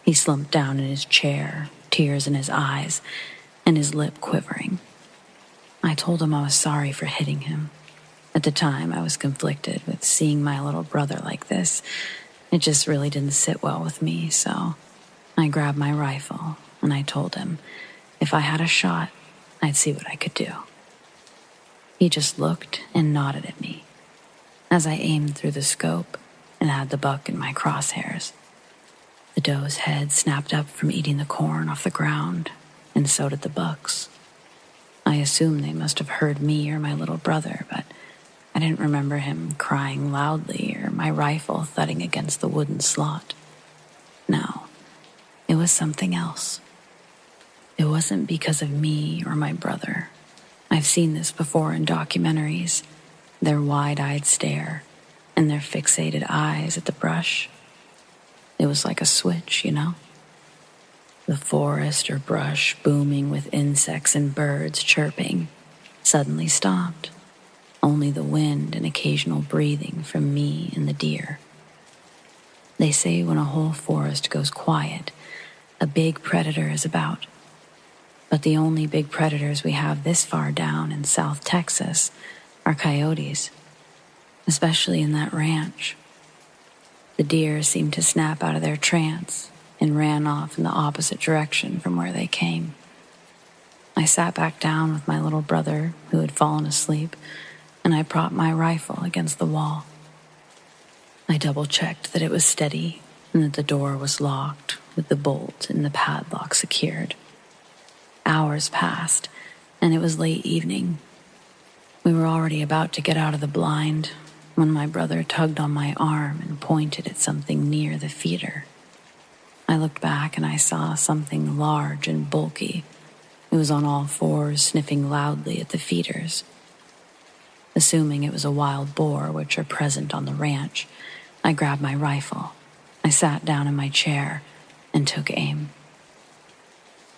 He slumped down in his chair, tears in his eyes, and his lip quivering. I told him I was sorry for hitting him. At the time, I was conflicted with seeing my little brother like this. It just really didn't sit well with me, so I grabbed my rifle and I told him if I had a shot, I'd see what I could do. He just looked and nodded at me as I aimed through the scope and had the buck in my crosshairs. The doe's head snapped up from eating the corn off the ground, and so did the buck's. I assumed they must have heard me or my little brother, but I didn't remember him crying loudly or my rifle thudding against the wooden slot. No, it was something else. It wasn't because of me or my brother. I've seen this before in documentaries, their wide-eyed stare and their fixated eyes at the brush. It was like a switch, you know? The forest or brush booming with insects and birds chirping suddenly stopped. Only the wind and occasional breathing from me and the deer. They say when a whole forest goes quiet, a big predator is about. But the only big predators we have this far down in South Texas are coyotes, especially in that ranch. The deer seemed to snap out of their trance and ran off in the opposite direction from where they came. I sat back down with my little brother, who had fallen asleep, and I propped my rifle against the wall. I double-checked that it was steady and that the door was locked with the bolt and the padlock secured. Hours passed, and it was late evening. We were already about to get out of the blind when my brother tugged on my arm and pointed at something near the feeder. I looked back and I saw something large and bulky. It was on all fours, sniffing loudly at the feeders. Assuming it was a wild boar, which are present on the ranch, I grabbed my rifle. I sat down in my chair and took aim.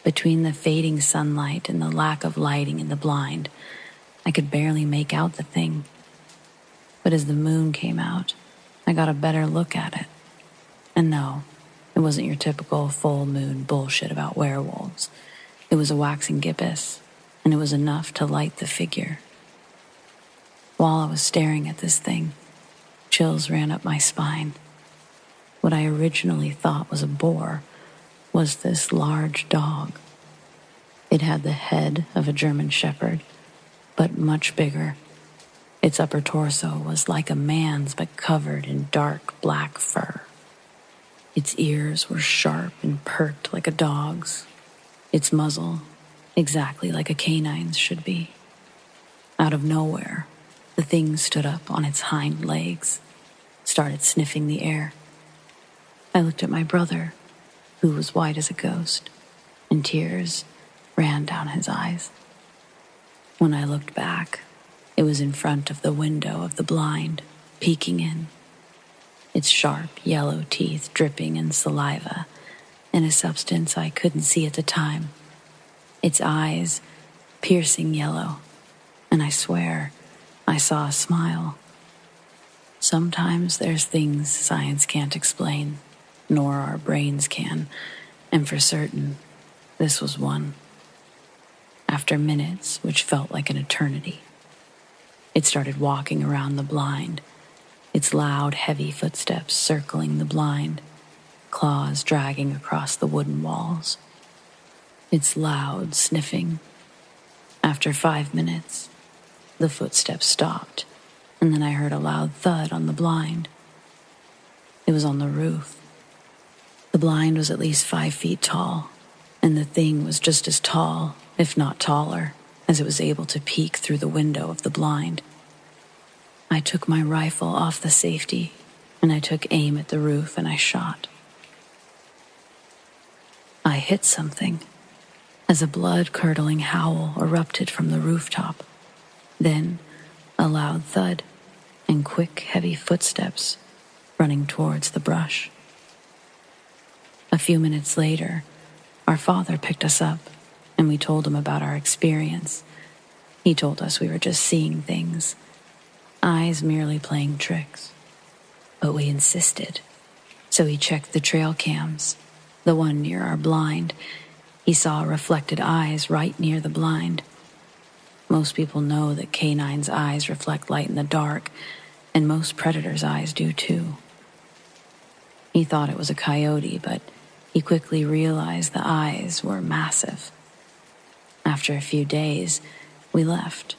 Between the fading sunlight and the lack of lighting in the blind, I could barely make out the thing. But as the moon came out, I got a better look at it. And no, it wasn't your typical full moon bullshit about werewolves. It was a waxing gibbous, and it was enough to light the figure. While I was staring at this thing, chills ran up my spine. What I originally thought was a boar was this large dog. It had the head of a German shepherd, but much bigger. Its upper torso was like a man's but covered in dark black fur. Its ears were sharp and perked like a dog's. Its muzzle, exactly like a canine's should be. Out of nowhere, the thing stood up on its hind legs, started sniffing the air. I looked at my brother, who was white as a ghost, and tears ran down his eyes. When I looked back, it was in front of the window of the blind, peeking in. its sharp yellow teeth dripping in saliva, in a substance I couldn't see at the time. Its eyes, piercing yellow, and I swear I saw a smile. Sometimes there's things science can't explain, nor our brains can, and for certain, this was one. After minutes, which felt like an eternity, it started walking around the blind, its loud, heavy footsteps circling the blind, claws dragging across the wooden walls. Its loud sniffing. After 5 minutes, the footsteps stopped, and then I heard a loud thud on the blind. It was on the roof. The blind was at least 5 feet tall, and the thing was just as tall, if not taller, as it was able to peek through the window of the blind. I took my rifle off the safety, and I took aim at the roof and I shot. I hit something as a blood-curdling howl erupted from the rooftop. Then a loud thud and quick, heavy footsteps running towards the brush. A few minutes later, our father picked us up and we told him about our experience. He told us we were just seeing things, eyes merely playing tricks. But we insisted, so he checked the trail cams, the one near our blind. He saw reflected eyes right near the blind. Most people know that canines' eyes reflect light in the dark, and most predators' eyes do too. He thought it was a coyote, but he quickly realized the eyes were massive. After a few days, we left,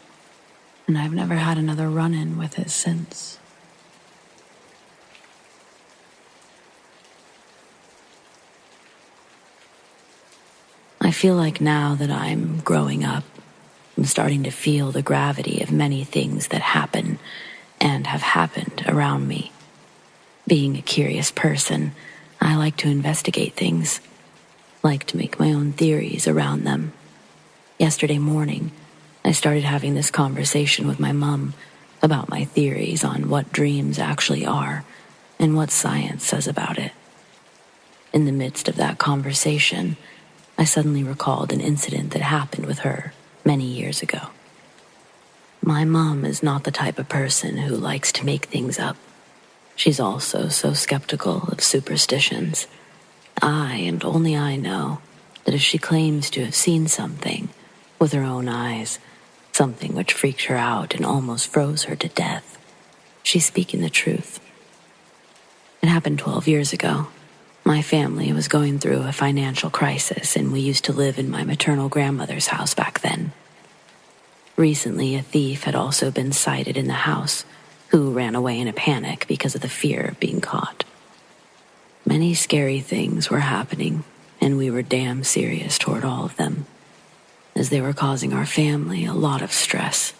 and I've never had another run-in with it since. I feel like now that I'm growing up, I'm starting to feel the gravity of many things that happen and have happened around me. Being a curious person, I like to investigate things, like to make my own theories around them. Yesterday morning, I started having this conversation with my mom about my theories on what dreams actually are and what science says about it. In the midst of that conversation, I suddenly recalled an incident that happened with her many years ago. My mom is not the type of person who likes to make things up. She's also so skeptical of superstitions. I, and only I, know that if she claims to have seen something with her own eyes, something which freaked her out and almost froze her to death, she's speaking the truth. It happened 12 years ago. My family was going through a financial crisis, and we used to live in my maternal grandmother's house back then. Recently, a thief had also been sighted in the house, who ran away in a panic because of the fear of being caught. Many scary things were happening, and we were damn serious toward all of them, as they were causing our family a lot of stress.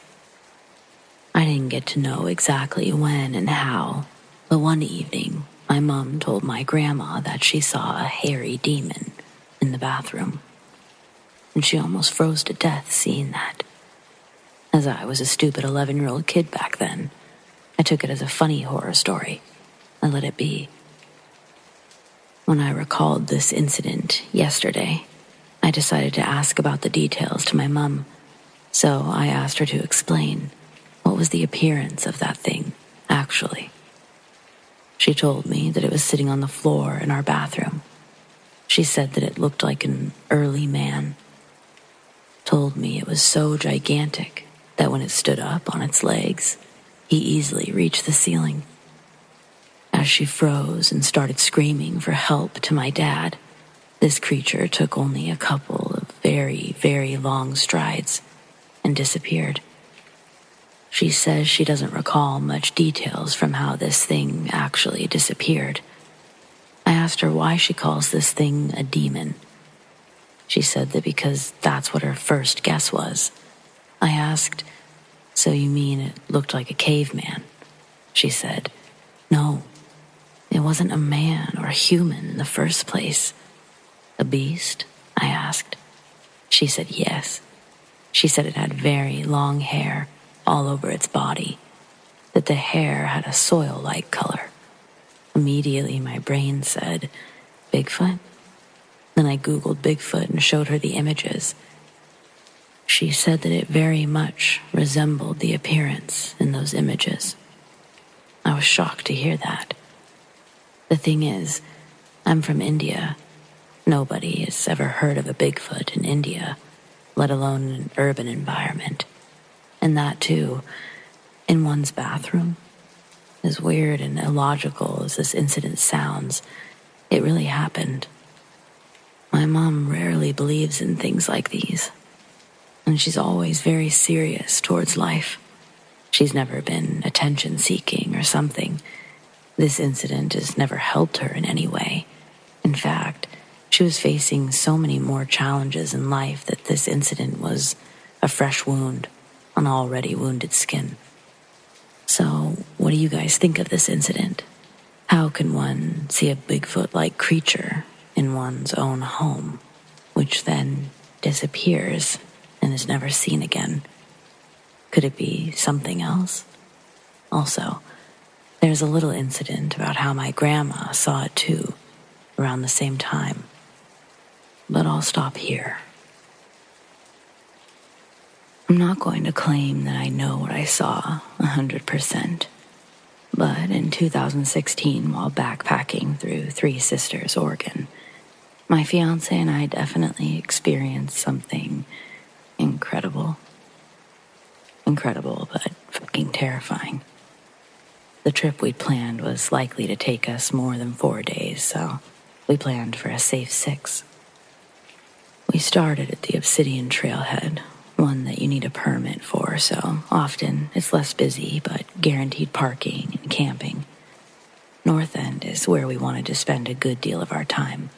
I didn't get to know exactly when and how, but one evening, my mom told my grandma that she saw a hairy demon in the bathroom, and she almost froze to death seeing that. As I was a stupid 11-year-old kid back then, I took it as a funny horror story. I let it be. When I recalled this incident yesterday, I decided to ask about the details to my mom, so I asked her to explain what was the appearance of that thing, actually. She told me that it was sitting on the floor in our bathroom. She said that it looked like an early man. Told me it was so gigantic that when it stood up on its legs, he easily reached the ceiling. As she froze and started screaming for help to my dad, this creature took only a couple of very, very long strides and disappeared. She says she doesn't recall much details from how this thing actually disappeared. I asked her why she calls this thing a demon. She said that because that's what her first guess was. I asked, "So you mean it looked like a caveman?" She said, "No, it wasn't a man or a human in the first place." "A beast?" I asked. She said yes. She said it had very long hair all over its body, that the hair had a soil-like color. Immediately, my brain said, Bigfoot? Then I Googled Bigfoot and showed her the images. She said that it very much resembled the appearance in those images. I was shocked to hear that. The thing is, I'm from India. Nobody has ever heard of a Bigfoot in India, let alone in an urban environment. And that, too, in one's bathroom. As weird and illogical as this incident sounds, it really happened. My mom rarely believes in things like these, and she's always very serious towards life. She's never been attention-seeking or something. This incident has never helped her in any way. In fact, she was facing so many more challenges in life that this incident was a fresh wound on already wounded skin. So, what do you guys think of this incident? How can one see a Bigfoot-like creature in one's own home, which then disappears and is never seen again? Could it be something else? Also, there's a little incident about how my grandma saw it too, around the same time. But I'll stop here. I'm not going to claim that I know what I saw 100%. But in 2016, while backpacking through Three Sisters, Oregon, my fiance and I definitely experienced something incredible. Incredible, but fucking terrifying. The trip we'd planned was likely to take us more than 4 days, so we planned for a safe 6. We started at the Obsidian Trailhead, one that you need a permit for, so often it's less busy, but guaranteed parking and camping. North End is where we wanted to spend a good deal of our time.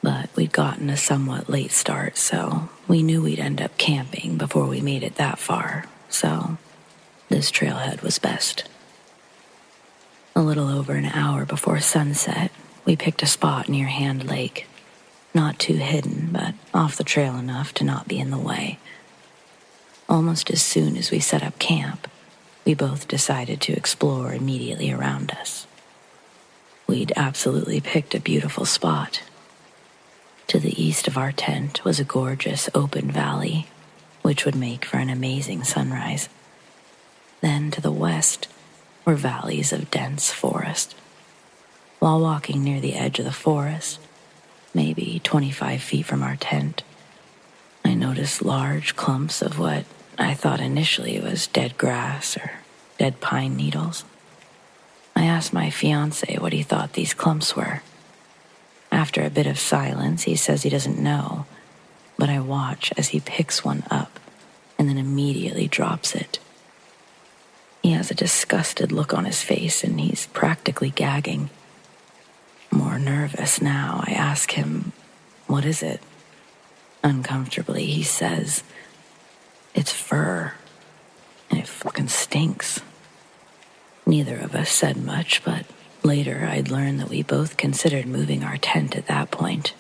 But we'd gotten a somewhat late start, so we knew we'd end up camping before we made it that far, so this trailhead was best. A little over an hour before sunset, we picked a spot near Hand Lake. Not too hidden, but off the trail enough to not be in the way. Almost as soon as we set up camp, we both decided to explore immediately around us. We'd absolutely picked a beautiful spot. To the east of our tent was a gorgeous open valley, which would make for an amazing sunrise. Then to the west were valleys of dense forest. While walking near the edge of the forest, maybe 25 feet from our tent, I noticed large clumps of what I thought initially was dead grass or dead pine needles. I asked my fiancé what he thought these clumps were. After a bit of silence, he says he doesn't know, but I watch as he picks one up and then immediately drops it. He has a disgusted look on his face and he's practically gagging. More nervous now, I ask him, "What is it?" Uncomfortably, he says, "It's fur, and it fucking stinks." Neither of us said much, but later I'd learned that we both considered moving our tent at that point,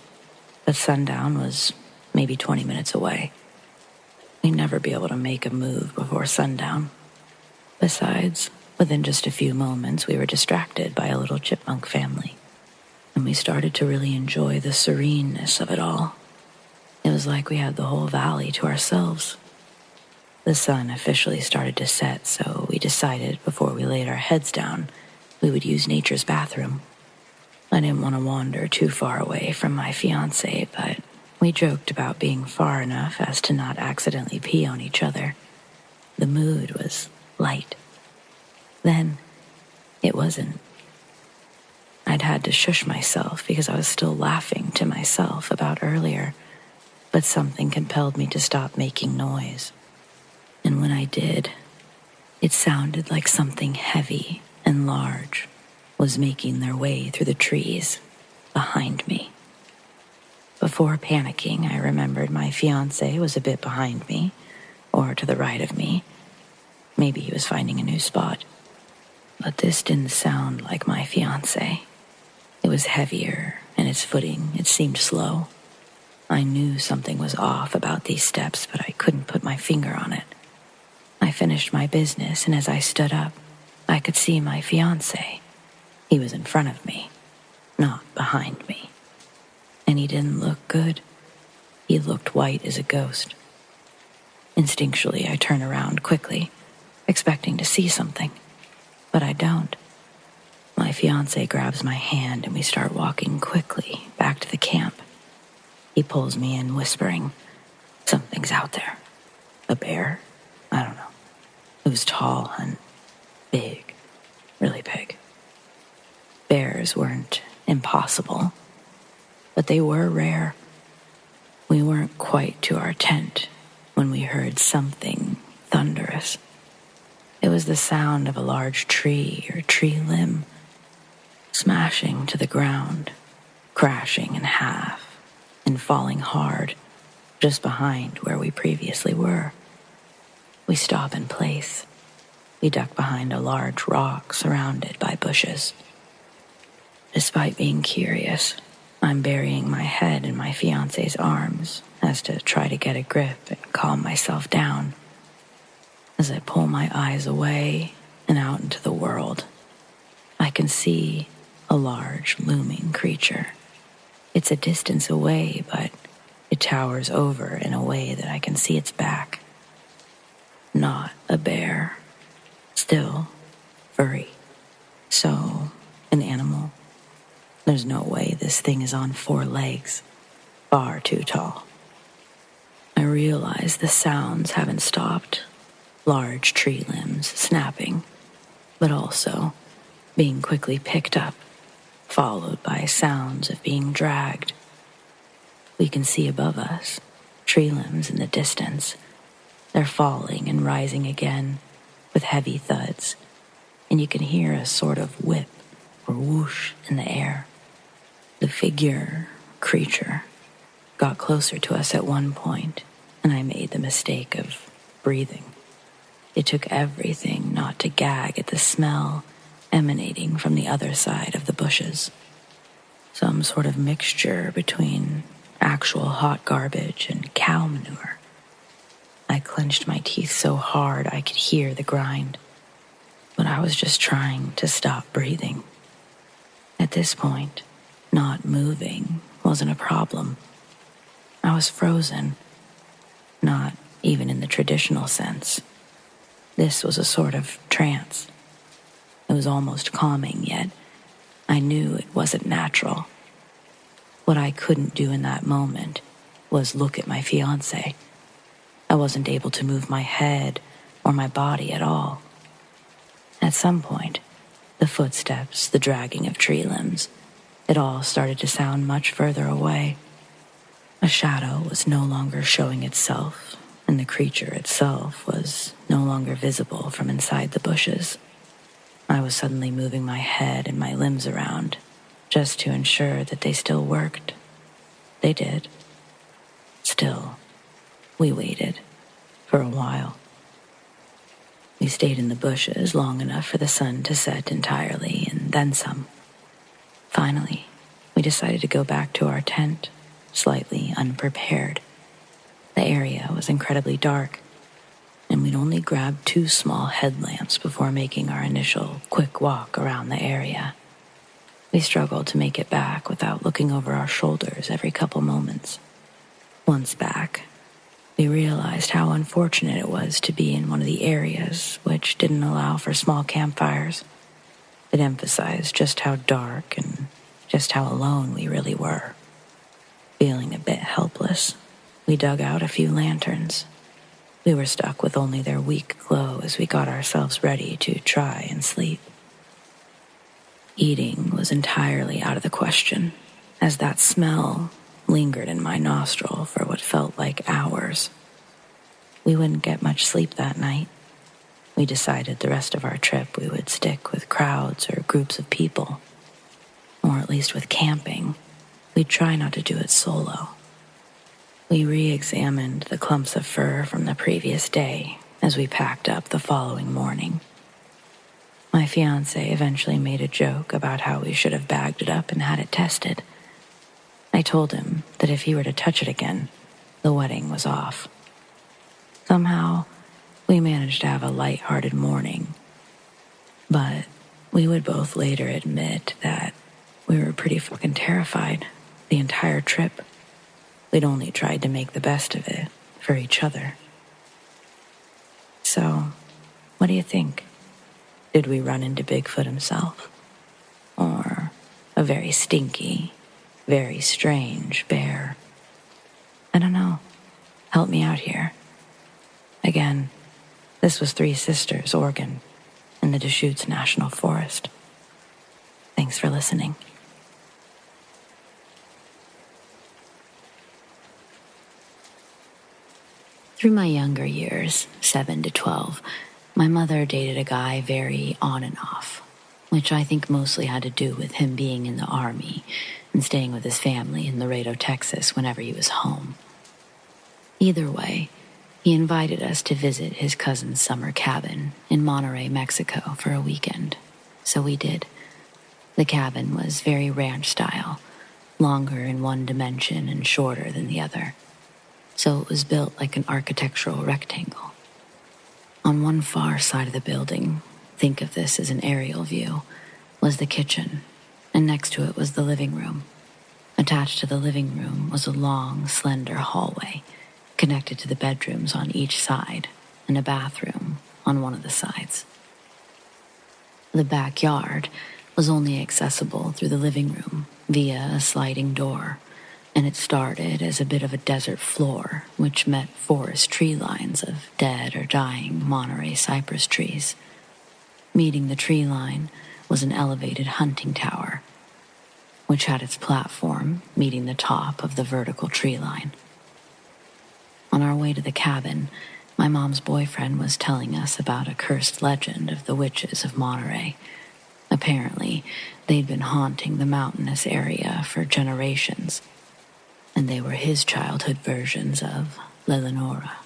but sundown was maybe 20 minutes away. We'd never be able to make a move before sundown. Besides, within just a few moments, we were distracted by a little chipmunk family, and we started to really enjoy the sereneness of it all. It was like we had the whole valley to ourselves. The sun officially started to set, so we decided before we laid our heads down, we would use nature's bathroom. I didn't want to wander too far away from my fiancé, but we joked about being far enough as to not accidentally pee on each other. The mood was light. Then, it wasn't. I'd had to shush myself because I was still laughing to myself about earlier, but something compelled me to stop making noise. And when I did, it sounded like something heavy and large was making their way through the trees behind me. Before panicking, I remembered my fiancé was a bit behind me, or to the right of me. Maybe he was finding a new spot. But this didn't sound like my fiancé. It was heavier, and its footing, it seemed slow. I knew something was off about these steps, but I couldn't put my finger on it. I finished my business, and as I stood up, I could see my fiancé. He was in front of me, not behind me. And he didn't look good. He looked white as a ghost. Instinctually, I turn around quickly, expecting to see something, but I don't. My fiancé grabs my hand and we start walking quickly back to the camp. He pulls me in, whispering, "Something's out there. A bear? I don't know. It was tall and big, really big." Bears weren't impossible, but they were rare. We weren't quite to our tent when we heard something thunderous. It was the sound of a large tree or tree limb smashing to the ground, crashing in half, and falling hard just behind where we previously were. We stop in place. We duck behind a large rock surrounded by bushes. Despite being curious, I'm burying my head in my fiancé's arms as to try to get a grip and calm myself down. As I pull my eyes away and out into the world, I can see a large looming creature. It's a distance away, but it towers over in a way that I can see its back. Not a bear. Still furry. So, an animal. There's no way this thing is on 4 legs. Far too tall. I realize the sounds haven't stopped. Large tree limbs snapping, but also being quickly picked up, followed by sounds of being dragged. We can see above us, tree limbs in the distance. They're falling and rising again with heavy thuds, and you can hear a sort of whip or whoosh in the air. The figure, creature, got closer to us at one point, and I made the mistake of breathing. It took everything not to gag at the smell emanating from the other side of the bushes. Some sort of mixture between actual hot garbage and cow manure. I clenched my teeth so hard I could hear the grind, but I was just trying to stop breathing. At this point, not moving wasn't a problem. I was frozen, not even in the traditional sense. This was a sort of trance. It was almost calming, yet I knew it wasn't natural. What I couldn't do in that moment was look at my fiancé. I wasn't able to move my head or my body at all. At some point, the footsteps, the dragging of tree limbs, it all started to sound much further away. A shadow was no longer showing itself, and the creature itself was no longer visible from inside the bushes. I was suddenly moving my head and my limbs around, just to ensure that they still worked. They did. Still, we waited for a while. We stayed in the bushes long enough for the sun to set entirely, and then some. Finally, we decided to go back to our tent, slightly unprepared. The area was incredibly dark, and we'd only grabbed 2 small headlamps before making our initial quick walk around the area. We struggled to make it back without looking over our shoulders every couple moments. Once back, we realized how unfortunate it was to be in one of the areas which didn't allow for small campfires. It emphasized just how dark and just how alone we really were. Feeling a bit helpless, we dug out a few lanterns. We were stuck with only their weak glow as we got ourselves ready to try and sleep. Eating was entirely out of the question, as that smell lingered in my nostril for what felt like hours. We wouldn't get much sleep that night. We decided the rest of our trip we would stick with crowds or groups of people, or at least with camping. We'd try not to do it solo. We re-examined the clumps of fur from the previous day as we packed up the following morning. My fiancé eventually made a joke about how we should have bagged it up and had it tested. I told him that if he were to touch it again, the wedding was off. Somehow, we managed to have a light-hearted morning, but we would both later admit that we were pretty fucking terrified the entire trip. We'd only tried to make the best of it for each other. So, what do you think? Did we run into Bigfoot himself? Or a very stinky, very strange bear? I don't know. Help me out here. Again, this was Three Sisters, Oregon, in the Deschutes National Forest. Thanks for listening. Through my younger years, 7 to 12, my mother dated a guy very on and off, which I think mostly had to do with him being in the Army and staying with his family in Laredo, Texas whenever he was home. Either way, he invited us to visit his cousin's summer cabin in Monterrey, Mexico for a weekend, so we did. The cabin was very ranch style, longer in one dimension and shorter than the other, so it was built like an architectural rectangle. On one far side of the building, think of this as an aerial view, was the kitchen, and next to it was the living room. Attached to the living room was a long, slender hallway, connected to the bedrooms on each side, and a bathroom on one of the sides. The backyard was only accessible through the living room via a sliding door, and it started as a bit of a desert floor, which met forest tree lines of dead or dying Monterey cypress trees. Meeting the tree line was an elevated hunting tower, which had its platform meeting the top of the vertical tree line. On our way to the cabin, my mom's boyfriend was telling us about a cursed legend of the witches of Monterey. Apparently, they'd been haunting the mountainous area for generations, and they were his childhood versions of La Lenora.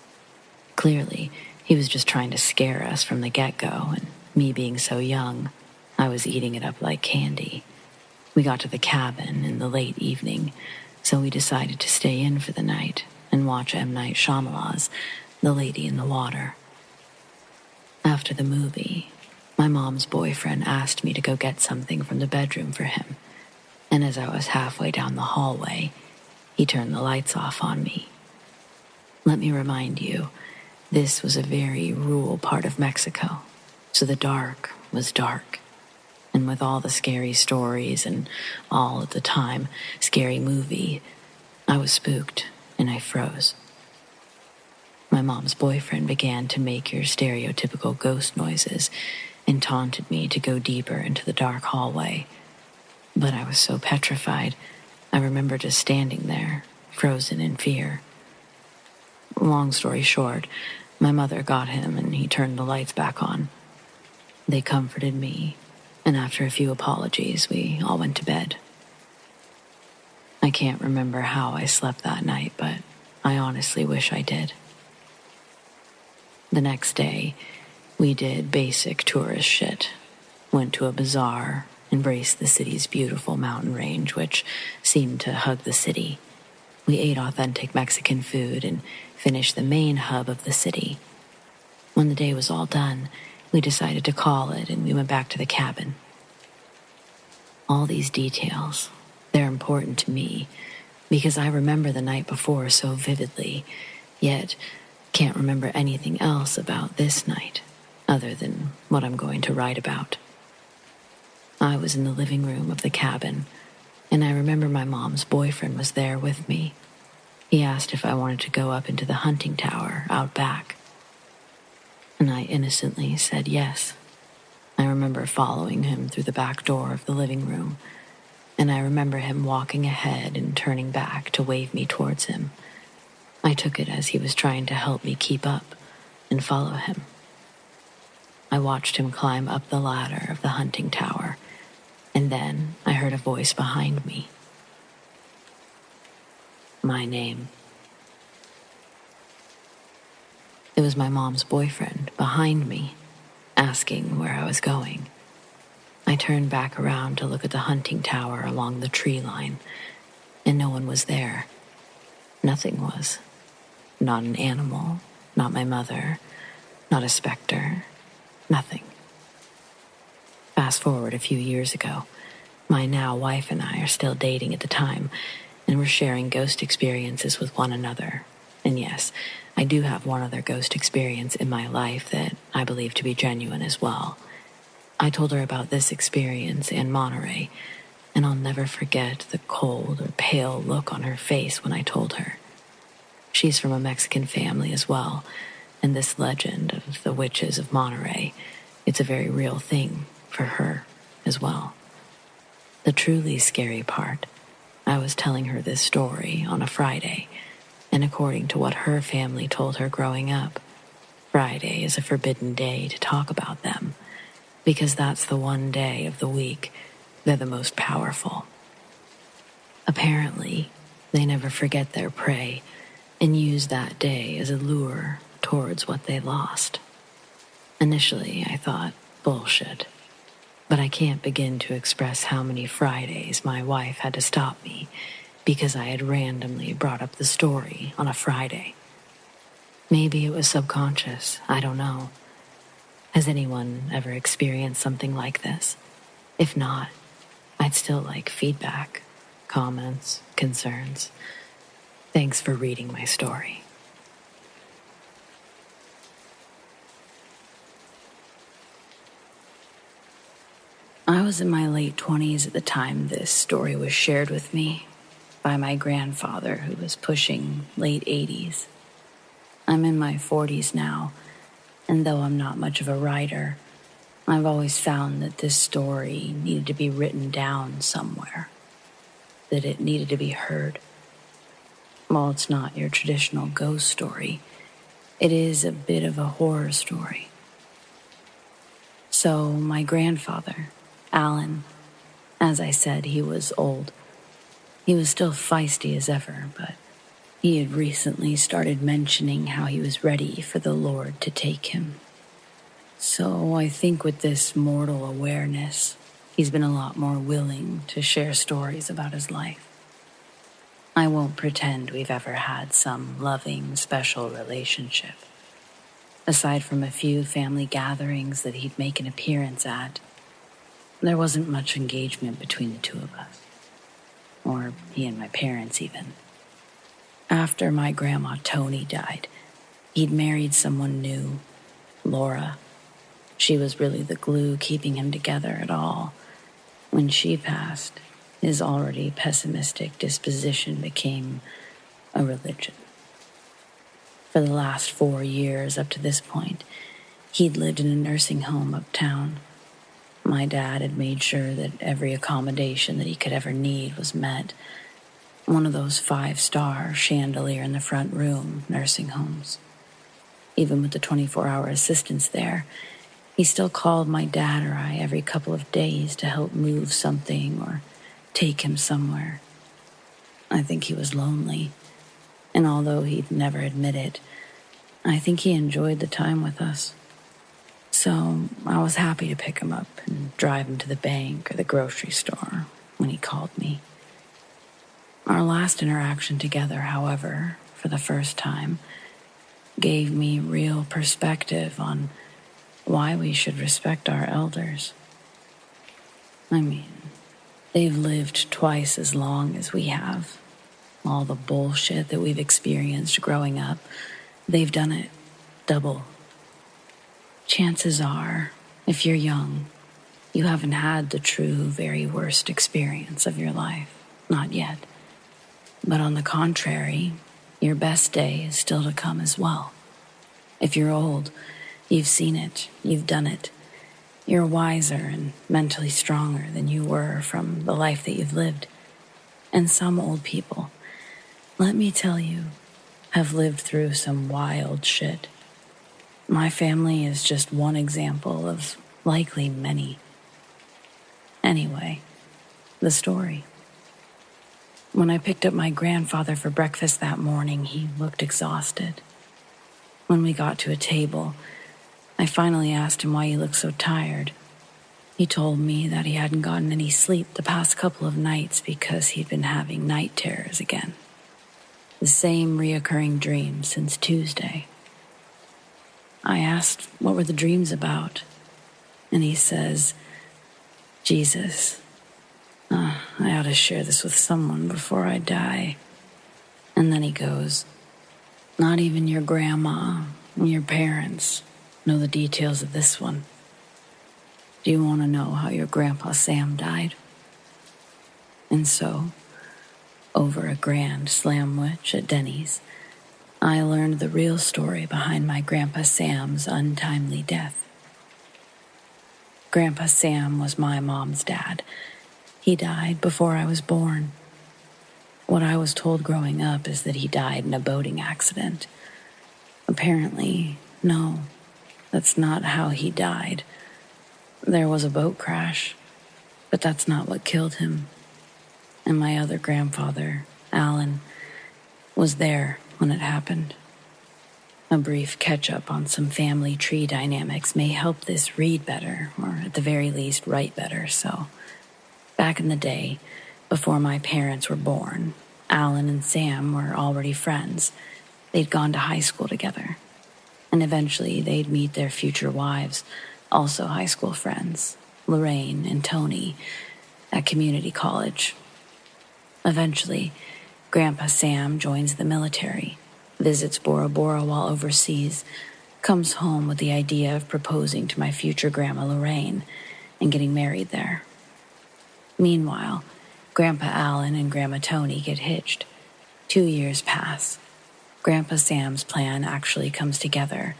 Clearly, he was just trying to scare us from the get-go, and me being so young, I was eating it up like candy. We got to the cabin in the late evening, so we decided to stay in for the night and watch M. Night Shyamalan's The Lady in the Water. After the movie, my mom's boyfriend asked me to go get something from the bedroom for him, and as I was halfway down the hallway, he turned the lights off on me. Let me remind you, this was a very rural part of Mexico, so the dark was dark. And with all the scary stories and all at the time scary movie, I was spooked and I froze. My mom's boyfriend began to make your stereotypical ghost noises and taunted me to go deeper into the dark hallway. But I was so petrified, I remember just standing there, frozen in fear. Long story short, my mother got him and he turned the lights back on. They comforted me, and after a few apologies, we all went to bed. I can't remember how I slept that night, but I honestly wish I did. The next day, we did basic tourist shit. Went to a bazaar, embraced the city's beautiful mountain range, which seemed to hug the city. We ate authentic Mexican food and finished the main hub of the city. When the day was all done, we decided to call it and we went back to the cabin. All these details, they're important to me because I remember the night before so vividly, yet can't remember anything else about this night other than what I'm going to write about. I was in the living room of the cabin, and I remember my mom's boyfriend was there with me. He asked if I wanted to go up into the hunting tower out back, and I innocently said yes. I remember following him through the back door of the living room, and I remember him walking ahead and turning back to wave me towards him. I took it as he was trying to help me keep up and follow him. I watched him climb up the ladder of the hunting tower, and then I heard a voice behind me. My name. It was my mom's boyfriend behind me, asking where I was going. I turned back around to look at the hunting tower along the tree line, and no one was there. Nothing was. Not an animal, not my mother, not a specter, nothing. Fast forward a few years ago. My now wife and I are still dating at the time, and we're sharing ghost experiences with one another. And yes, I do have one other ghost experience in my life that I believe to be genuine as well. I told her about this experience in Monterey, and I'll never forget the cold or pale look on her face when I told her. She's from a Mexican family as well, and this legend of the witches of Monterey, it's a very real thing for her as well. The truly scary part, I was telling her this story on a Friday, and according to what her family told her growing up, Friday is a forbidden day to talk about them, because that's the one day of the week they're the most powerful. Apparently, they never forget their prey and use that day as a lure towards what they lost. Initially, I thought, bullshit. But I can't begin to express how many Fridays my wife had to stop me because I had randomly brought up the story on a Friday. Maybe it was subconscious, I don't know. Has anyone ever experienced something like this? If not, I'd still like feedback, comments, concerns. Thanks for reading my story. I was in my late 20s at the time this story was shared with me by my grandfather, who was pushing late 80s. I'm in my 40s now, and though I'm not much of a writer, I've always found that this story needed to be written down somewhere, that it needed to be heard. While it's not your traditional ghost story, it is a bit of a horror story. So my grandfather, Alan, as I said, he was old. He was still feisty as ever, but he had recently started mentioning how he was ready for the Lord to take him. So I think with this mortal awareness, he's been a lot more willing to share stories about his life. I won't pretend we've ever had some loving, special relationship. Aside from a few family gatherings that he'd make an appearance at, there wasn't much engagement between the two of us. Or he and my parents even. After my grandma Tony died, he'd married someone new, Laura. She was really the glue keeping him together at all. When she passed, his already pessimistic disposition became a religion. For the last 4 years up to this point, he'd lived in a nursing home uptown. My dad had made sure that every accommodation that he could ever need was met. One of those 5-star chandelier in the front room nursing homes. Even with the 24-hour assistance there, he still called my dad or I every couple of days to help move something or take him somewhere. I think he was lonely, and although he'd never admit it, I think he enjoyed the time with us. So I was happy to pick him up and drive him to the bank or the grocery store when he called me. Our last interaction together, however, for the first time, gave me real perspective on why we should respect our elders. I mean, they've lived twice as long as we have. All the bullshit that we've experienced growing up, they've done it double. Chances are, if you're young, you haven't had the true, very worst experience of your life. Not yet. But on the contrary, your best day is still to come as well. If you're old, you've seen it, you've done it. You're wiser and mentally stronger than you were from the life that you've lived. And some old people, let me tell you, have lived through some wild shit. My family is just one example of likely many. Anyway, the story. When I picked up my grandfather for breakfast that morning, he looked exhausted. When we got to a table, I finally asked him why he looked so tired. He told me that he hadn't gotten any sleep the past couple of nights because he'd been having night terrors again. The same reoccurring dreams since Tuesday. I asked what were the dreams about, and he says, Jesus, I ought to share this with someone before I die. And then he goes, not even your grandma and your parents know the details of this one. Do you want to know how your grandpa Sam died? And so, over a grand slamwich at Denny's, I learned the real story behind my Grandpa Sam's untimely death. Grandpa Sam was my mom's dad. He died before I was born. What I was told growing up is that he died in a boating accident. Apparently, no, that's not how he died. There was a boat crash, but that's not what killed him. And my other grandfather, Alan, was there when it happened. A brief catch-up on some family tree dynamics may help this read better, or at the very least write better, so... Back in the day, before my parents were born, Alan and Sam were already friends. They'd gone to high school together. And eventually they'd meet their future wives, also high school friends, Lorraine and Tony, at community college. Eventually, Grandpa Sam joins the military, visits Bora Bora while overseas, comes home with the idea of proposing to my future grandma Lorraine and getting married there. Meanwhile, Grandpa Alan and Grandma Tony get hitched. 2 years pass. Grandpa Sam's plan actually comes together.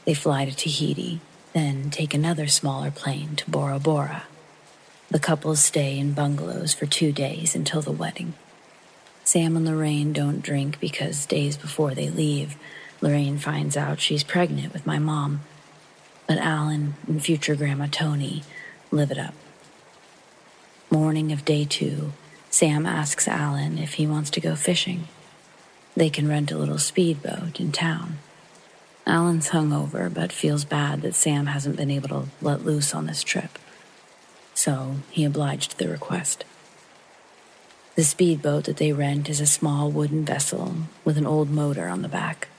They fly to Tahiti, then take another smaller plane to Bora Bora. The couples stay in bungalows for 2 days until the wedding. Sam and Lorraine don't drink because days before they leave, Lorraine finds out she's pregnant with my mom. But Alan and future Grandma Tony live it up. Morning of day 2, Sam asks Alan if he wants to go fishing. They can rent a little speedboat in town. Alan's hungover, but feels bad that Sam hasn't been able to let loose on this trip. So he obliged the request. The speedboat that they rent is a small wooden vessel with an old motor on the back,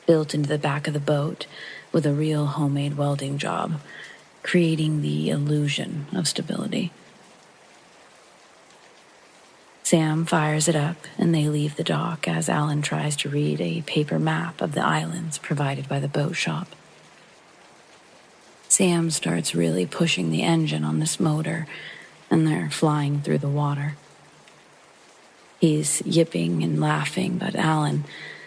built into the back of the boat with a real homemade welding job, creating the illusion of stability. Sam fires it up, and they leave the dock as Alan tries to read a paper map of the islands provided by the boat shop. Sam starts really pushing the engine on this motor, and they're flying through the water. He's yipping and laughing, but Alan,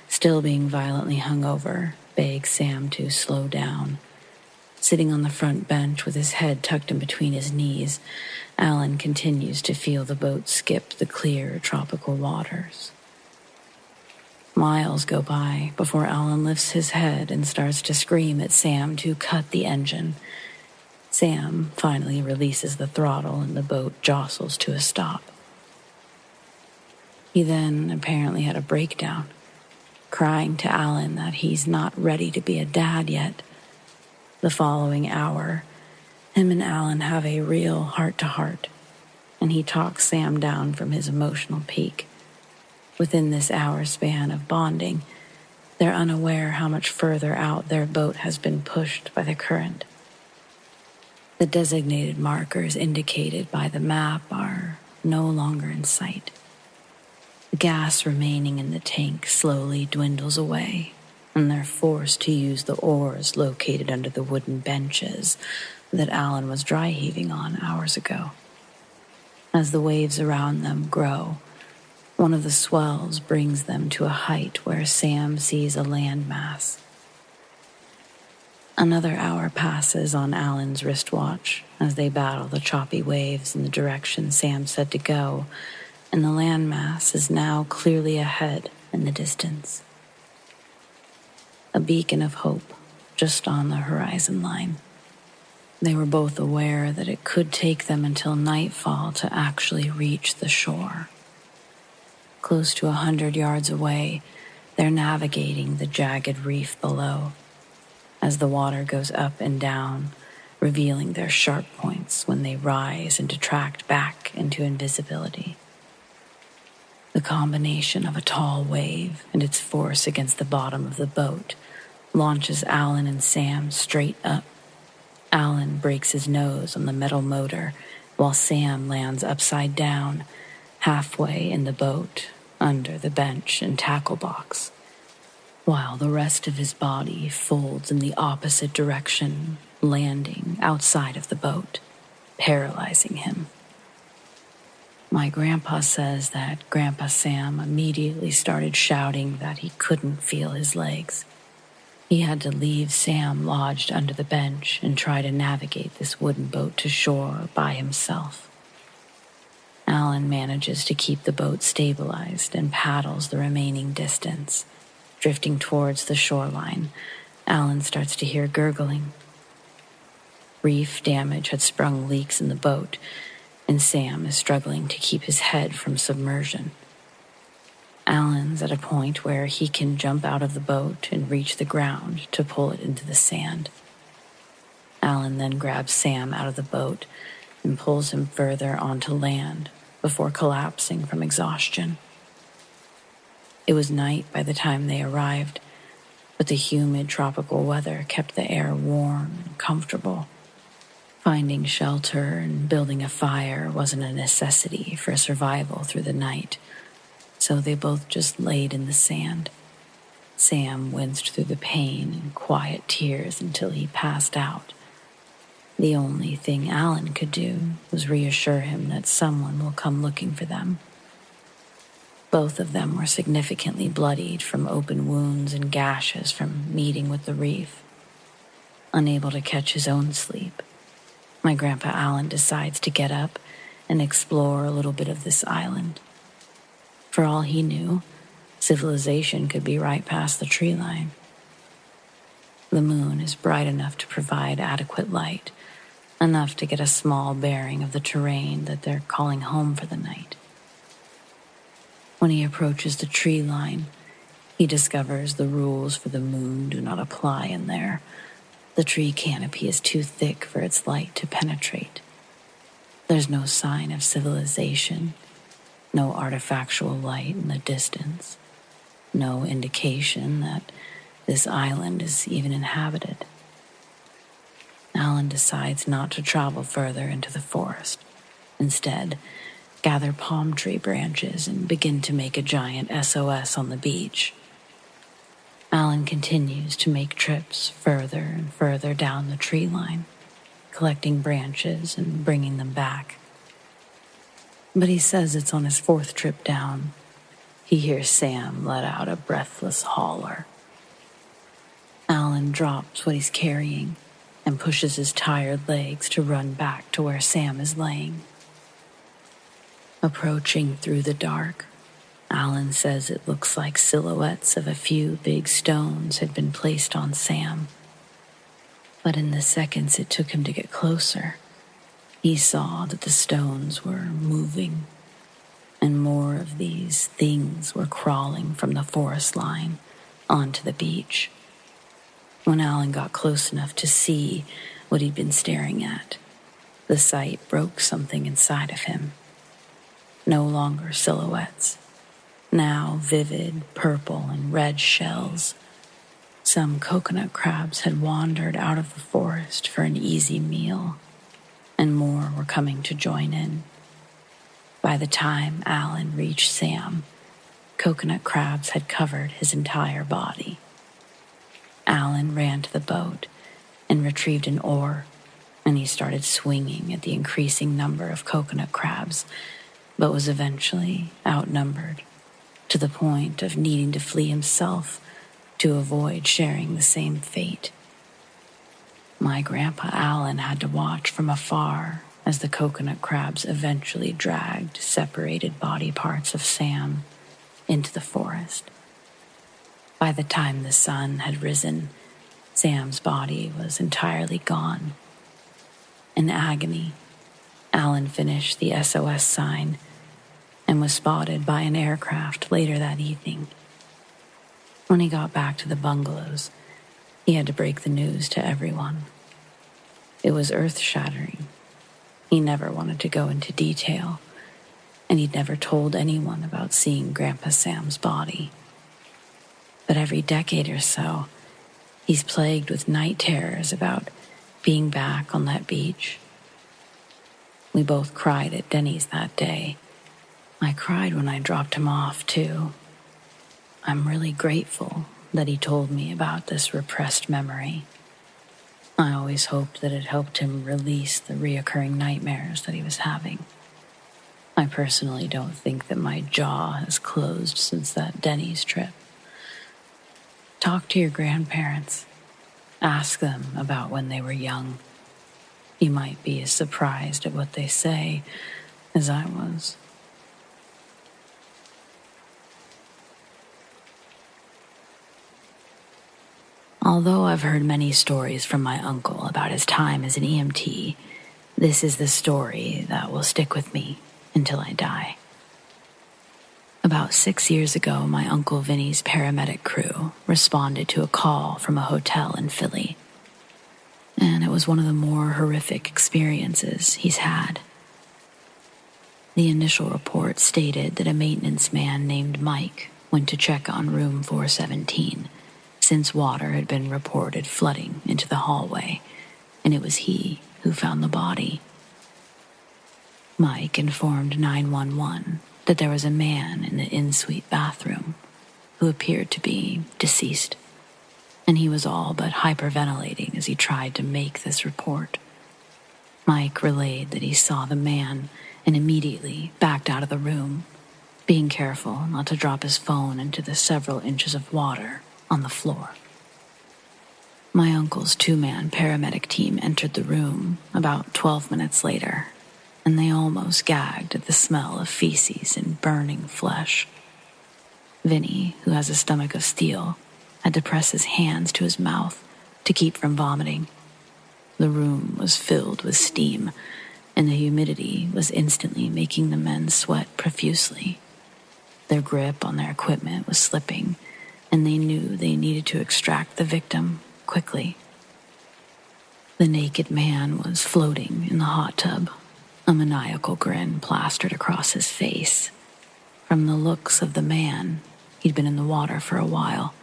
still being violently hungover, begs Sam to slow down. Sitting on the front bench with his head tucked in between his knees, Alan continues to feel the boat skip the clear tropical waters. Miles go by before Alan lifts his head and starts to scream at Sam to cut the engine. Sam finally releases the throttle and the boat jostles to a stop. He then apparently had a breakdown, crying to Alan that he's not ready to be a dad yet. The following hour, him and Alan have a real heart-to-heart, and he talks Sam down from his emotional peak. Within this hour span of bonding, they're unaware how much further out their boat has been pushed by the current. The designated markers indicated by the map are no longer in sight. The gas remaining in the tank slowly dwindles away, and they're forced to use the oars located under the wooden benches that Alan was dry heaving on hours ago. As the waves around them grow, one of the swells brings them to a height where Sam sees a landmass. Another hour passes on Alan's wristwatch as they battle the choppy waves in the direction Sam said to go, and the landmass is now clearly ahead in the distance. A beacon of hope just on the horizon line. They were both aware that it could take them until nightfall to actually reach the shore. Close to 100 yards away, they're navigating the jagged reef below, as the water goes up and down, revealing their sharp points when they rise and detract back into invisibility. The combination of a tall wave and its force against the bottom of the boat launches Alan and Sam straight up. Alan breaks his nose on the metal motor while Sam lands upside down, halfway in the boat, under the bench and tackle box, while the rest of his body folds in the opposite direction, landing outside of the boat, paralyzing him. My grandpa says that Grandpa Sam immediately started shouting that he couldn't feel his legs. He had to leave Sam lodged under the bench and try to navigate this wooden boat to shore by himself. Alan manages to keep the boat stabilized and paddles the remaining distance. Drifting towards the shoreline, Alan starts to hear gurgling. Reef damage had sprung leaks in the boat, and Sam is struggling to keep his head from submersion. Alan's at a point where he can jump out of the boat and reach the ground to pull it into the sand. Alan then grabs Sam out of the boat and pulls him further onto land before collapsing from exhaustion. It was night by the time they arrived, but the humid tropical weather kept the air warm and comfortable. Finding shelter and building a fire wasn't a necessity for survival through the night, so they both just laid in the sand. Sam winced through the pain and quiet tears until he passed out. The only thing Alan could do was reassure him that someone will come looking for them. Both of them were significantly bloodied from open wounds and gashes from meeting with the reef. Unable to catch his own sleep, my Grandpa Alan decides to get up and explore a little bit of this island. For all he knew, civilization could be right past the tree line. The moon is bright enough to provide adequate light, enough to get a small bearing of the terrain that they're calling home for the night. When he approaches the tree line, he discovers the rules for the moon do not apply in there. The tree canopy is too thick for its light to penetrate. There's no sign of civilization, no artifactual light in the distance, no indication that this island is even inhabited. Alan decides not to travel further into the forest. Instead, gather palm tree branches and begin to make a giant SOS on the beach. Alan continues to make trips further and further down the tree line, collecting branches and bringing them back. But he says it's on his fourth trip down. He hears Sam let out a breathless holler. Alan drops what he's carrying and pushes his tired legs to run back to where Sam is laying. Approaching through the dark, Alan says it looks like silhouettes of a few big stones had been placed on Sam. But in the seconds it took him to get closer, he saw that the stones were moving, and more of these things were crawling from the forest line onto the beach. When Alan got close enough to see what he'd been staring at, the sight broke something inside of him. No longer silhouettes, now vivid purple and red shells. Some coconut crabs had wandered out of the forest for an easy meal, and more were coming to join in. By the time Alan reached Sam, coconut crabs had covered his entire body. Alan ran to the boat and retrieved an oar, and he started swinging at the increasing number of coconut crabs, but was eventually outnumbered to the point of needing to flee himself to avoid sharing the same fate. My Grandpa Alan had to watch from afar as the coconut crabs eventually dragged separated body parts of Sam into the forest. By the time the sun had risen, Sam's body was entirely gone. In agony, Alan finished the SOS sign and was spotted by an aircraft later that evening. When he got back to the bungalows, he had to break the news to everyone. It was earth-shattering. He never wanted to go into detail, and he'd never told anyone about seeing Grandpa Sam's body. But every decade or so, he's plagued with night terrors about being back on that beach. We both cried at Denny's that day. I cried when I dropped him off, too. I'm really grateful that he told me about this repressed memory. I always hoped that it helped him release the reoccurring nightmares that he was having. I personally don't think that my jaw has closed since that Denny's trip. Talk to your grandparents. Ask them about when they were young. You might be as surprised at what they say as I was. Although I've heard many stories from my uncle about his time as an EMT, this is the story that will stick with me until I die. About 6 years ago, my Uncle Vinny's paramedic crew responded to a call from a hotel in Philly. And it was one of the more horrific experiences he's had. The initial report stated that a maintenance man named Mike went to check on room 417 since water had been reported flooding into the hallway, and it was he who found the body. Mike informed 911 that there was a man in the in-suite bathroom who appeared to be deceased, and he was all but hyperventilating as he tried to make this report. Mike relayed that he saw the man and immediately backed out of the room, being careful not to drop his phone into the several inches of water on the floor. My uncle's two-man paramedic team entered the room about 12 minutes later, and they almost gagged at the smell of feces and burning flesh. Vinny, who has a stomach of steel, had to press his hands to his mouth to keep from vomiting. The room was filled with steam, and the humidity was instantly making the men sweat profusely. Their grip on their equipment was slipping, and they knew they needed to extract the victim quickly. The naked man was floating in the hot tub, a maniacal grin plastered across his face. From the looks of the man, he'd been in the water for a while,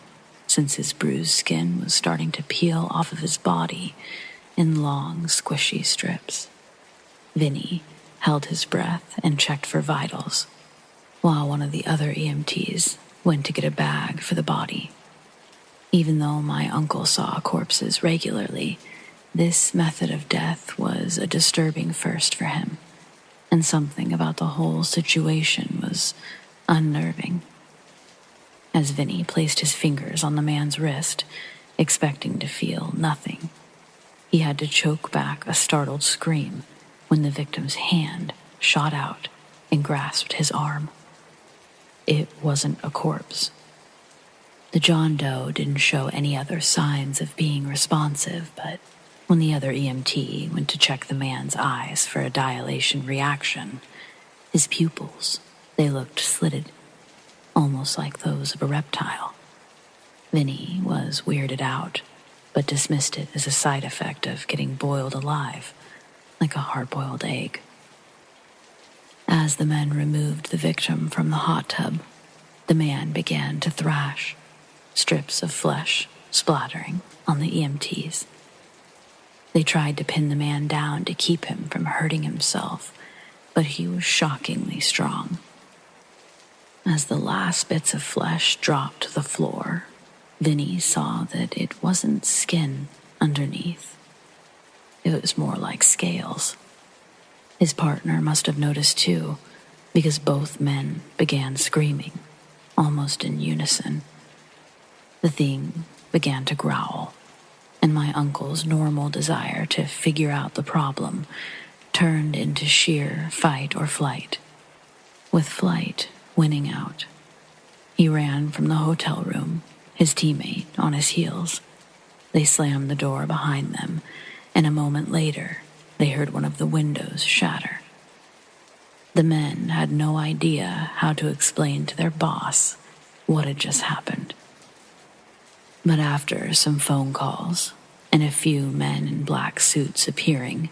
since his bruised skin was starting to peel off of his body in long, squishy strips. Vinny held his breath and checked for vitals, while one of the other EMTs went to get a bag for the body. Even though my uncle saw corpses regularly, this method of death was a disturbing first for him, and something about the whole situation was unnerving. As Vinny placed his fingers on the man's wrist, expecting to feel nothing, he had to choke back a startled scream when the victim's hand shot out and grasped his arm. It wasn't a corpse. The John Doe didn't show any other signs of being responsive, but when the other EMT went to check the man's eyes for a dilation reaction, his pupils, they looked slitted, almost like those of a reptile. Vinny was weirded out, but dismissed it as a side effect of getting boiled alive, like a hard-boiled egg. As the men removed the victim from the hot tub, the man began to thrash, strips of flesh splattering on the EMTs. They tried to pin the man down to keep him from hurting himself, but he was shockingly strong. As the last bits of flesh dropped to the floor, Vinny saw that it wasn't skin underneath. It was more like scales. His partner must have noticed too, because both men began screaming, almost in unison. The thing began to growl, and my uncle's normal desire to figure out the problem turned into sheer fight or flight, with flight winning out. He ran from the hotel room, his teammate on his heels. They slammed the door behind them, and a moment later, they heard one of the windows shatter. The men had no idea how to explain to their boss what had just happened. But after some phone calls and a few men in black suits appearing,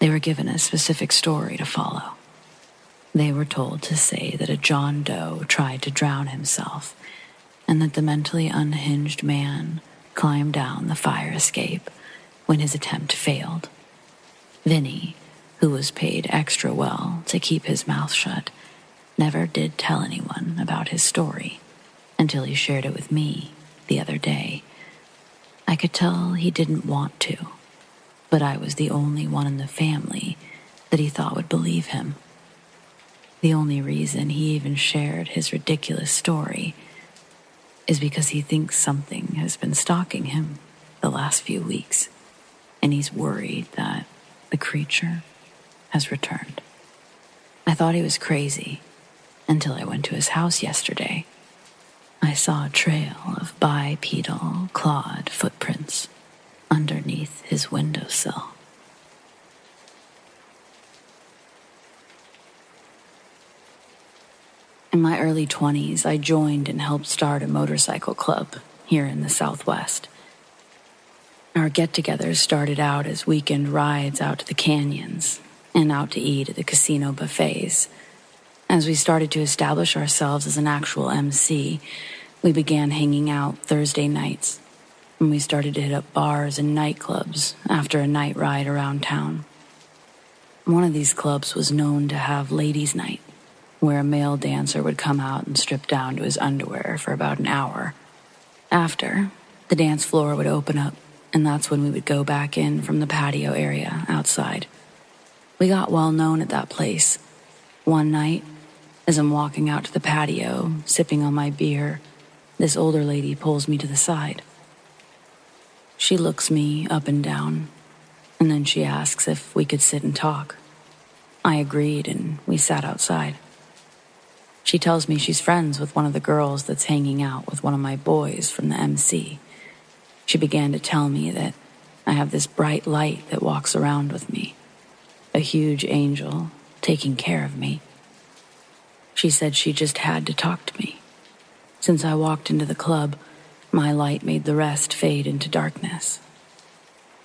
they were given a specific story to follow. They were told to say that a John Doe tried to drown himself, and that the mentally unhinged man climbed down the fire escape when his attempt failed. Vinny, who was paid extra well to keep his mouth shut, never did tell anyone about his story until he shared it with me the other day. I could tell he didn't want to, but I was the only one in the family that he thought would believe him. The only reason he even shared his ridiculous story is because he thinks something has been stalking him the last few weeks, and he's worried that the creature has returned. I thought he was crazy until I went to his house yesterday. I saw a trail of bipedal clawed footprints underneath his windowsill. In my early 20s, I joined and helped start a motorcycle club here in the Southwest. Our get-togethers started out as weekend rides out to the canyons and out to eat at the casino buffets. As we started to establish ourselves as an actual MC, we began hanging out Thursday nights, and we started to hit up bars and nightclubs after a night ride around town. One of these clubs was known to have ladies' night, where a male dancer would come out and strip down to his underwear for about an hour. After, the dance floor would open up, and that's when we would go back in from the patio area outside. We got well known at that place. One night, as I'm walking out to the patio, sipping on my beer, this older lady pulls me to the side. She looks me up and down, and then she asks if we could sit and talk. I agreed, and we sat outside. She tells me she's friends with one of the girls that's hanging out with one of my boys from the MC. She began to tell me that I have this bright light that walks around with me, a huge angel taking care of me. She said she just had to talk to me. Since I walked into the club, my light made the rest fade into darkness.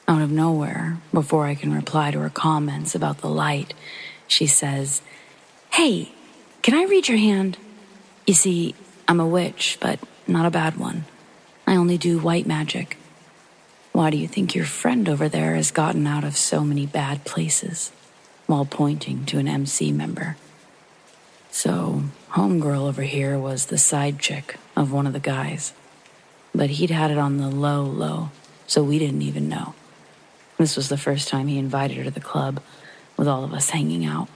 Out of nowhere, before I can reply to her comments about the light, she says, "Hey, can I read your hand? You see, I'm a witch, but not a bad one. I only do white magic. Why do you think your friend over there has gotten out of so many bad places?" While pointing to an MC member. So, homegirl over here was the side chick of one of the guys. But he'd had it on the low, so we didn't even know. This was the first time he invited her to the club, with all of us hanging out.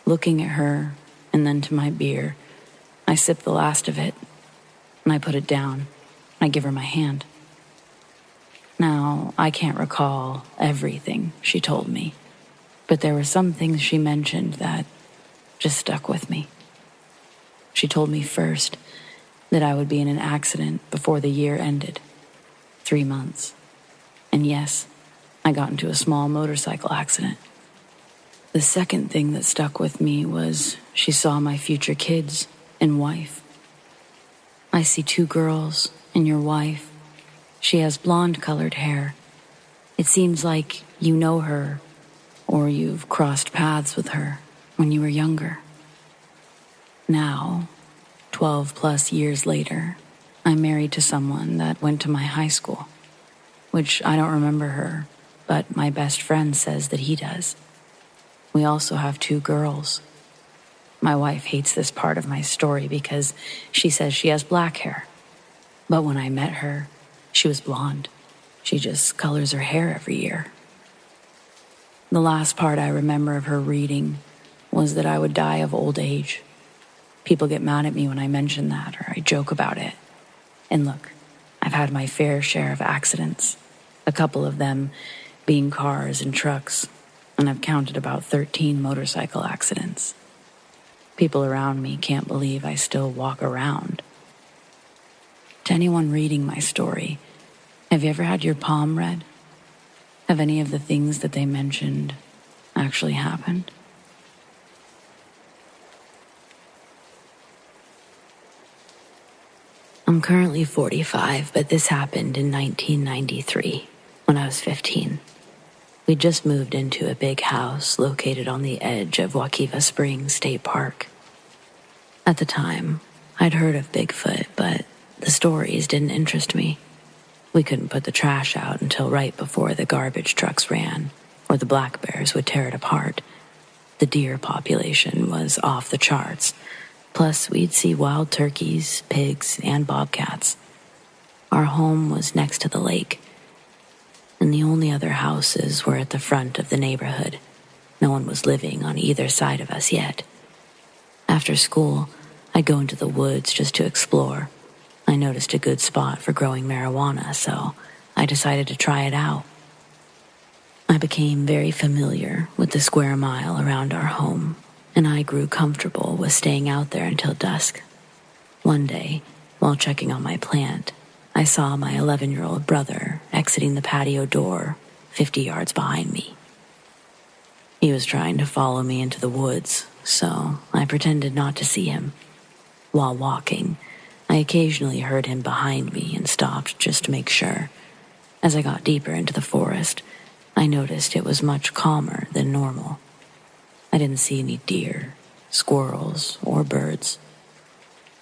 Looking at her, and then to my beer, I sip the last of it, and I put it down. I give her my hand. Now, I can't recall everything she told me, but there were some things she mentioned that just stuck with me. She told me first that I would be in an accident before the year ended. 3 months. And yes, I got into a small motorcycle accident. The second thing that stuck with me was she saw my future kids and wife. "I see 2 girls and your wife. She has blonde-colored hair. It seems like you know her, or you've crossed paths with her when you were younger." Now, 12+ years later, I'm married to someone that went to my high school, which I don't remember her, but my best friend says that he does. We also have 2 girls. My wife hates this part of my story because she says she has black hair. But when I met her, she was blonde. She just colors her hair every year. The last part I remember of her reading was that I would die of old age. People get mad at me when I mention that, or I joke about it. And look, I've had my fair share of accidents, a couple of them being cars and trucks, and I've counted about 13 motorcycle accidents. People around me can't believe I still walk around. To anyone reading my story, have you ever had your palm read? Have any of the things that they mentioned actually happened? I'm currently 45, but this happened in 1993, when I was 15. We just moved into a big house located on the edge of Waukewa Springs State Park. At the time, I'd heard of Bigfoot, but the stories didn't interest me. We couldn't put the trash out until right before the garbage trucks ran, or or the black bears would tear it apart. The deer population was off the charts. Plus, we'd see wild turkeys, pigs, and bobcats. Our home was next to the lake, and the only other houses were at the front of the neighborhood. No one was living on either side of us yet. After school, I'd go into the woods just to explore. I noticed a good spot for growing marijuana, so I decided to try it out. I became very familiar with the square mile around our home, and I grew comfortable with staying out there until dusk. One day, while checking on my plant, I saw my 11-year-old brother exiting the patio door 50 yards behind me. He was trying to follow me into the woods, so I pretended not to see him. While walking, I occasionally heard him behind me and stopped just to make sure. As I got deeper into the forest, I noticed it was much calmer than normal. I didn't see any deer, squirrels, or birds.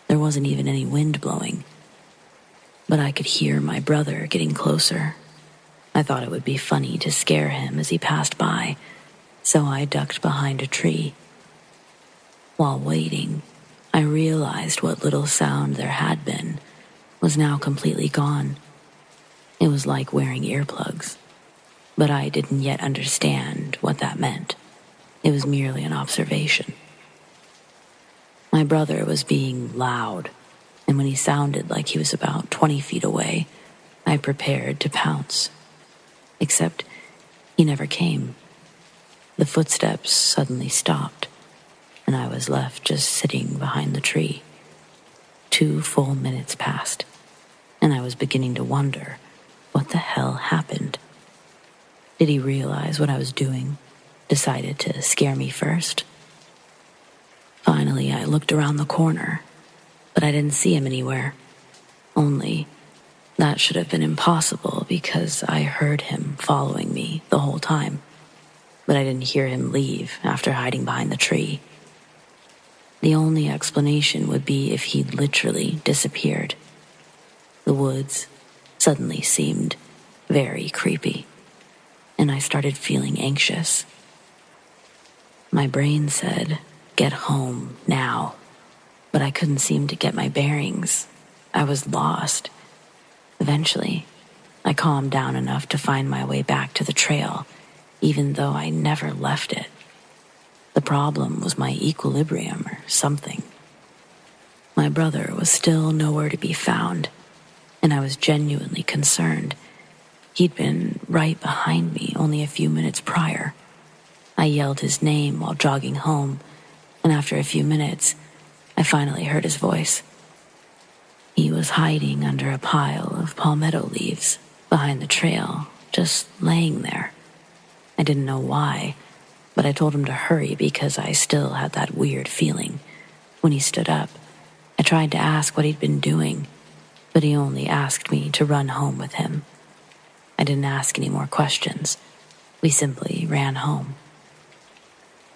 There wasn't even any wind blowing. But I could hear my brother getting closer. I thought it would be funny to scare him as he passed by, so I ducked behind a tree. While waiting, I realized what little sound there had been was now completely gone. It was like wearing earplugs, but I didn't yet understand what that meant. It was merely an observation. My brother was being loud, and when he sounded like he was about 20 feet away, I prepared to pounce. Except he never came. The footsteps suddenly stopped, and I was left just sitting behind the tree. 2 full minutes passed, and I was beginning to wonder what the hell happened. Did he realize what I was doing? Decided to scare me first? Finally, I looked around the corner, but I didn't see him anywhere. Only, that should have been impossible because I heard him following me the whole time, but I didn't hear him leave after hiding behind the tree. The only explanation would be if he'd literally disappeared. The woods suddenly seemed very creepy, and I started feeling anxious. My brain said, "Get home now," but I couldn't seem to get my bearings. I was lost. Eventually, I calmed down enough to find my way back to the trail, even though I never left it. The problem was my equilibrium or something. My brother was still nowhere to be found, and I was genuinely concerned. He'd been right behind me only a few minutes prior. I yelled his name while jogging home, and after a few minutes, I finally heard his voice. He was hiding under a pile of palmetto leaves behind the trail, just laying there. I didn't know why, but I told him to hurry because I still had that weird feeling. When he stood up, I tried to ask what he'd been doing, but he only asked me to run home with him. I didn't ask any more questions. We simply ran home.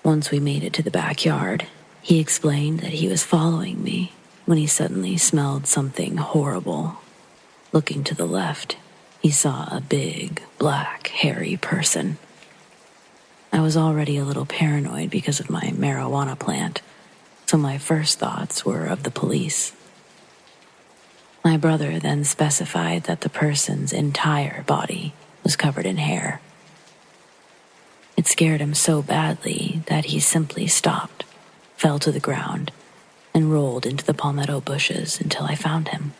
Once we made it to the backyard, he explained that he was following me when he suddenly smelled something horrible. Looking to the left, he saw a big, black, hairy person. I was already a little paranoid because of my marijuana plant, so my first thoughts were of the police. My brother then specified that the person's entire body was covered in hair. It scared him so badly that he simply stopped, fell to the ground, and rolled into the palmetto bushes until I found him.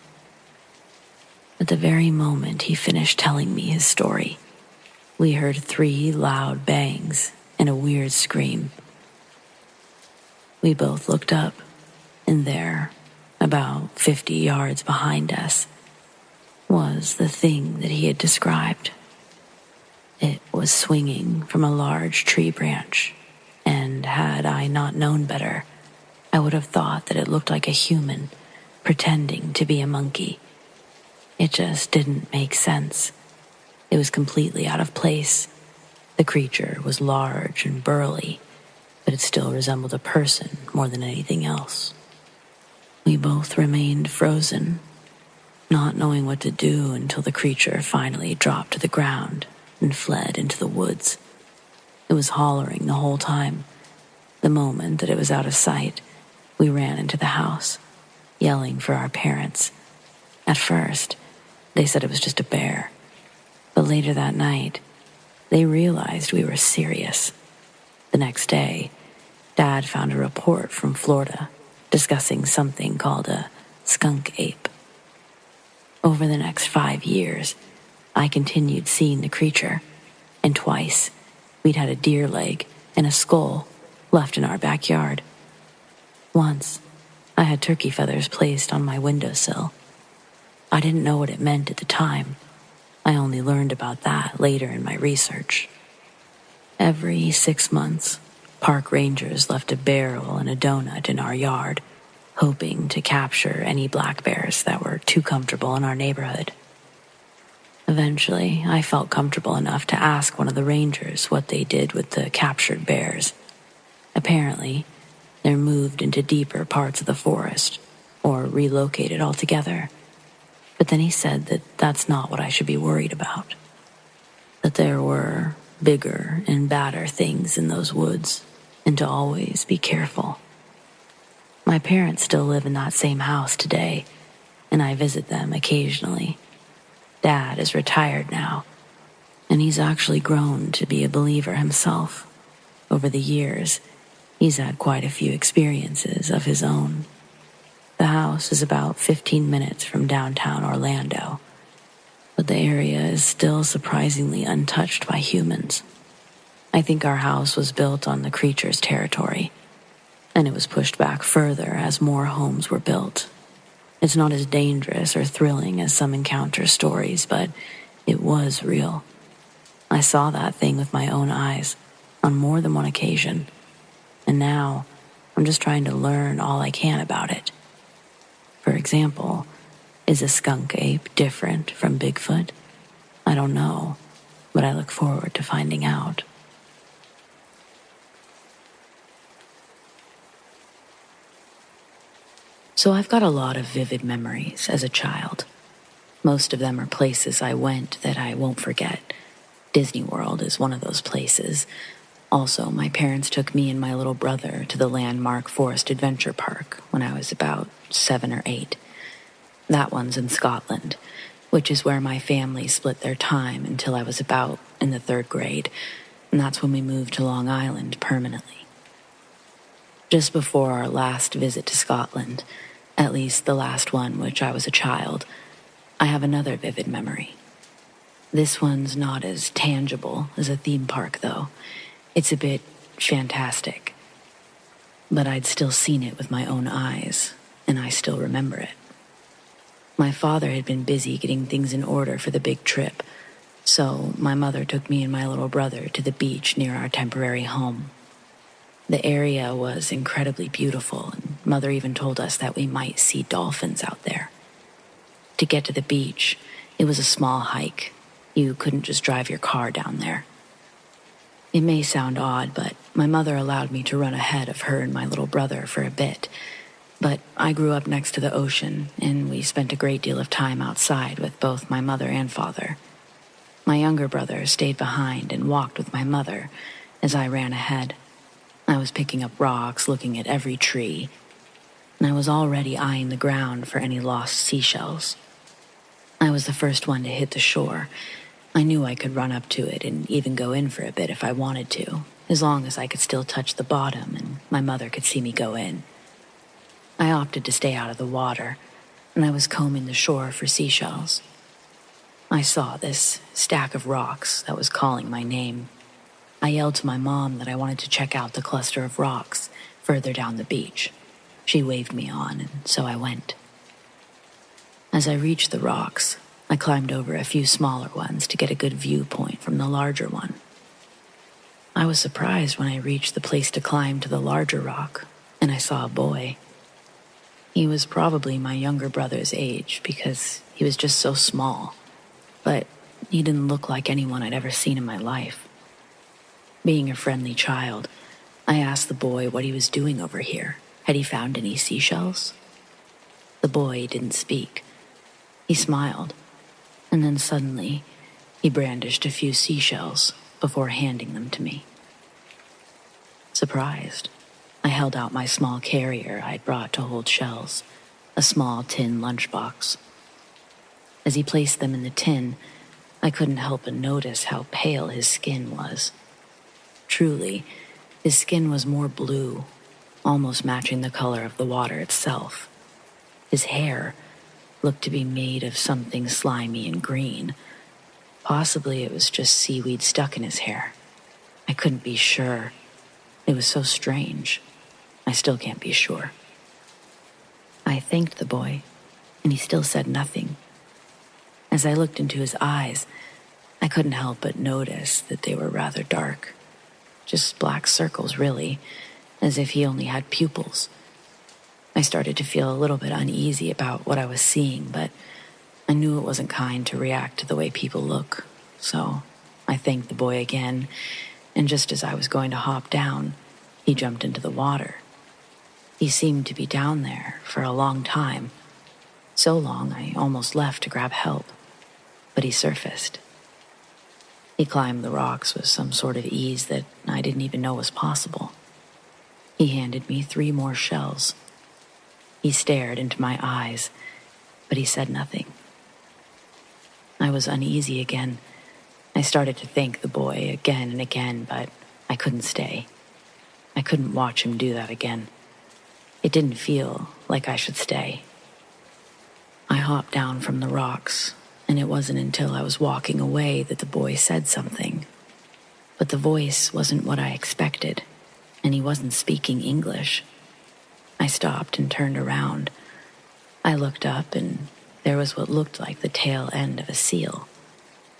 At the very moment he finished telling me his story, we heard 3 loud bangs and a weird scream. We both looked up, and there, about 50 yards behind us, was the thing that he had described. It was swinging from a large tree branch, and had I not known better, I would have thought that it looked like a human pretending to be a monkey. It just didn't make sense. It was completely out of place. The creature was large and burly, but it still resembled a person more than anything else. We both remained frozen, not knowing what to do until the creature finally dropped to the ground and fled into the woods. was hollering the whole time. The moment that it was out of sight, we ran into the house, yelling for our parents. At first, they said it was just a bear. But later that night, they realized we were serious. The next day, Dad found a report from Florida discussing something called a skunk ape. Over the next 5 years, I continued seeing the creature, and twice we'd had a deer leg and a skull left in our backyard. Once, I had turkey feathers placed on my windowsill. I didn't know what it meant at the time. I only learned about that later in my research. Every 6 months, park rangers left a barrel and a donut in our yard, hoping to capture any black bears that were too comfortable in our neighborhood. Eventually, I felt comfortable enough to ask one of the rangers what they did with the captured bears. Apparently, they're moved into deeper parts of the forest or relocated altogether. But then he said that that's not what I should be worried about. That there were bigger and badder things in those woods, and to always be careful. My parents still live in that same house today, and I visit them occasionally. Dad is retired now, and he's actually grown to be a believer himself. Over the years, he's had quite a few experiences of his own. The house is about 15 minutes from downtown Orlando, but the area is still surprisingly untouched by humans. I think our house was built on the creature's territory, and it was pushed back further as more homes were built. It's not as dangerous or thrilling as some encounter stories, but it was real. I saw that thing with my own eyes on more than one occasion, and now I'm just trying to learn all I can about it. For example, is a skunk ape different from Bigfoot? I don't know, but I look forward to finding out. So I've got a lot of vivid memories as a child. Most of them are places I went that I won't forget. Disney World is one of those places. Also, my parents took me and my little brother to the landmark Forest Adventure Park when I was about 7 or 8. That one's in Scotland, which is where my family split their time until I was about in the 3rd grade, and that's when we moved to Long Island permanently. Just before our last visit to Scotland, at least the last one which I was a child, I have another vivid memory. This one's not as tangible as a theme park, though. It's a bit fantastic. But I'd still seen it with my own eyes, and I still remember it. My father had been busy getting things in order for the big trip, so my mother took me and my little brother to the beach near our temporary home. The area was incredibly beautiful, and Mother even told us that we might see dolphins out there. To get to the beach, it was a small hike. You couldn't just drive your car down there. It may sound odd, but my mother allowed me to run ahead of her and my little brother for a bit. But I grew up next to the ocean, and we spent a great deal of time outside with both my mother and father. My younger brother stayed behind and walked with my mother as I ran ahead. I was picking up rocks, looking at every tree, and I was already eyeing the ground for any lost seashells. I was the first one to hit the shore. I knew I could run up to it and even go in for a bit if I wanted to, as long as I could still touch the bottom and my mother could see me go in. I opted to stay out of the water, and I was combing the shore for seashells. I saw this stack of rocks that was calling my name. I yelled to my mom that I wanted to check out the cluster of rocks further down the beach. She waved me on, and so I went. As I reached the rocks, I climbed over a few smaller ones to get a good viewpoint from the larger one. I was surprised when I reached the place to climb to the larger rock, and I saw a boy. He was probably my younger brother's age because he was just so small, but he didn't look like anyone I'd ever seen in my life. Being a friendly child, I asked the boy what he was doing over here. Had he found any seashells? The boy didn't speak. He smiled, and then suddenly he brandished a few seashells before handing them to me. Surprised, I held out my small carrier I'd brought to hold shells, a small tin lunchbox. As he placed them in the tin, I couldn't help but notice how pale his skin was. Truly, his skin was more blue, almost matching the color of the water itself. His hair looked to be made of something slimy and green. Possibly it was just seaweed stuck in his hair. I couldn't be sure. It was so strange. I still can't be sure. I thanked the boy, and he still said nothing. As I looked into his eyes, I couldn't help but notice that they were rather dark. Just black circles, really, as if he only had pupils. I started to feel a little bit uneasy about what I was seeing, but I knew it wasn't kind to react to the way people look. So I thanked the boy again, and just as I was going to hop down, he jumped into the water. He seemed to be down there for a long time. So long I almost left to grab help, but he surfaced. He climbed the rocks with some sort of ease that I didn't even know was possible. He handed me 3 more shells. He stared into my eyes, but he said nothing. I was uneasy again. I started to thank the boy again and again, but I couldn't stay. I couldn't watch him do that again. It didn't feel like I should stay. I hopped down from the rocks, and it wasn't until I was walking away that the boy said something. But the voice wasn't what I expected, and he wasn't speaking English. I stopped and turned around. I looked up, and there was what looked like the tail end of a seal,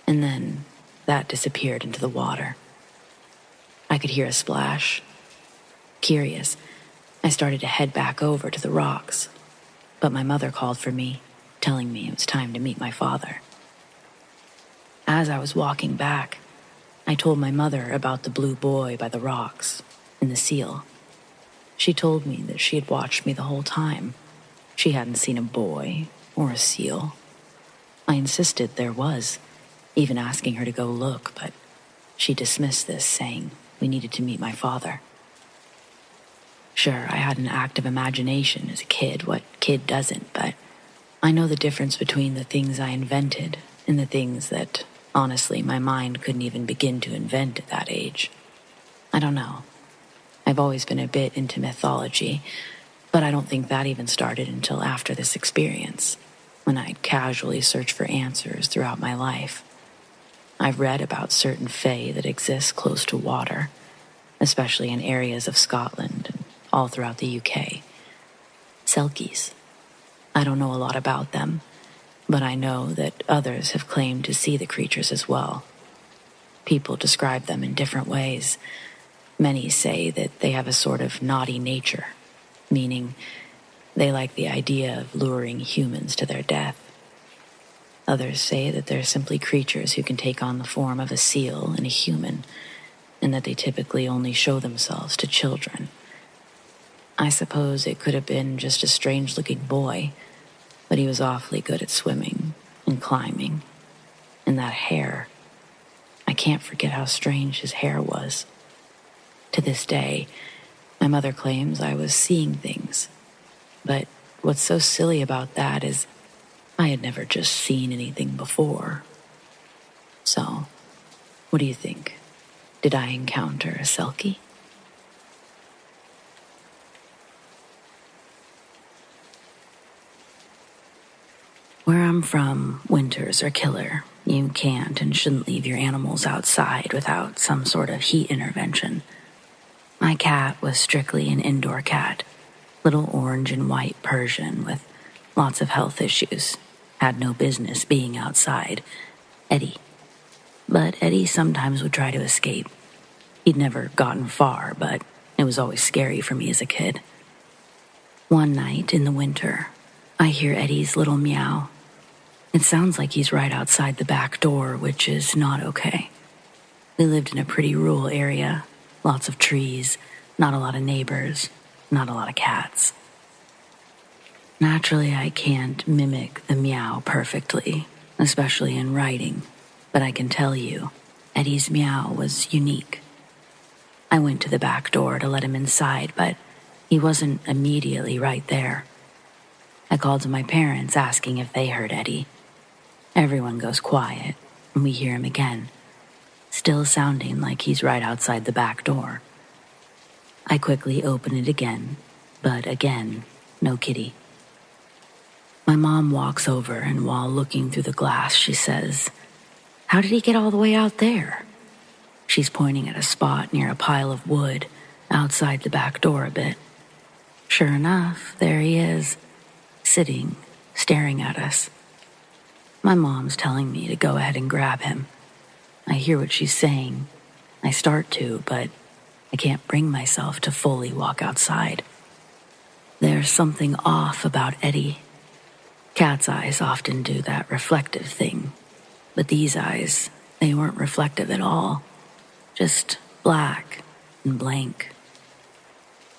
and then that disappeared into the water. I could hear a splash. Curious, I started to head back over to the rocks, but my mother called for me, telling me it was time to meet my father. As I was walking back, I told my mother about the blue boy by the rocks and the seal. She told me that she had watched me the whole time. She hadn't seen a boy or a seal. I insisted there was, even asking her to go look, but she dismissed this, saying we needed to meet my father. Sure, I had an active imagination as a kid. What kid doesn't? But I know the difference between the things I invented and the things that, honestly, my mind couldn't even begin to invent at that age. I don't know. I've always been a bit into mythology, but I don't think that even started until after this experience, when I'd casually searched for answers throughout my life. I've read about certain fae that exist close to water, especially in areas of Scotland and all throughout the UK. Selkies. I don't know a lot about them, but I know that others have claimed to see the creatures as well. People describe them in different ways. Many say that they have a sort of naughty nature, meaning they like the idea of luring humans to their death. Others say that they're simply creatures who can take on the form of a seal and a human, and that they typically only show themselves to children. I suppose it could have been just a strange-looking boy, but he was awfully good at swimming and climbing. And that hair, I can't forget how strange his hair was. To this day, my mother claims I was seeing things. But what's so silly about that is I had never just seen anything before. So, what do you think? Did I encounter a Selkie? Where I'm from, winters are killer. You can't and shouldn't leave your animals outside without some sort of heat intervention. My cat was strictly an indoor cat, little orange and white Persian with lots of health issues. Had no business being outside. Eddie. But Eddie sometimes would try to escape. He'd never gotten far, but it was always scary for me as a kid. One night in the winter, I hear Eddie's little meow. It sounds like he's right outside the back door, which is not okay. We lived in a pretty rural area, lots of trees, not a lot of neighbors, not a lot of cats. Naturally, I can't mimic the meow perfectly, especially in writing, but I can tell you, Eddie's meow was unique. I went to the back door to let him inside, but he wasn't immediately right there. I called to my parents asking if they heard Eddie. Everyone goes quiet, and we hear him again, still sounding like he's right outside the back door. I quickly open it again, but again, no kitty. My mom walks over, and while looking through the glass, she says, "How did he get all the way out there?" She's pointing at a spot near a pile of wood outside the back door a bit. Sure enough, there he is, sitting, staring at us. My mom's telling me to go ahead and grab him. I hear what she's saying. I start to, but I can't bring myself to fully walk outside. There's something off about Eddie. Cat's eyes often do that reflective thing, but these eyes, they weren't reflective at all. Just black and blank.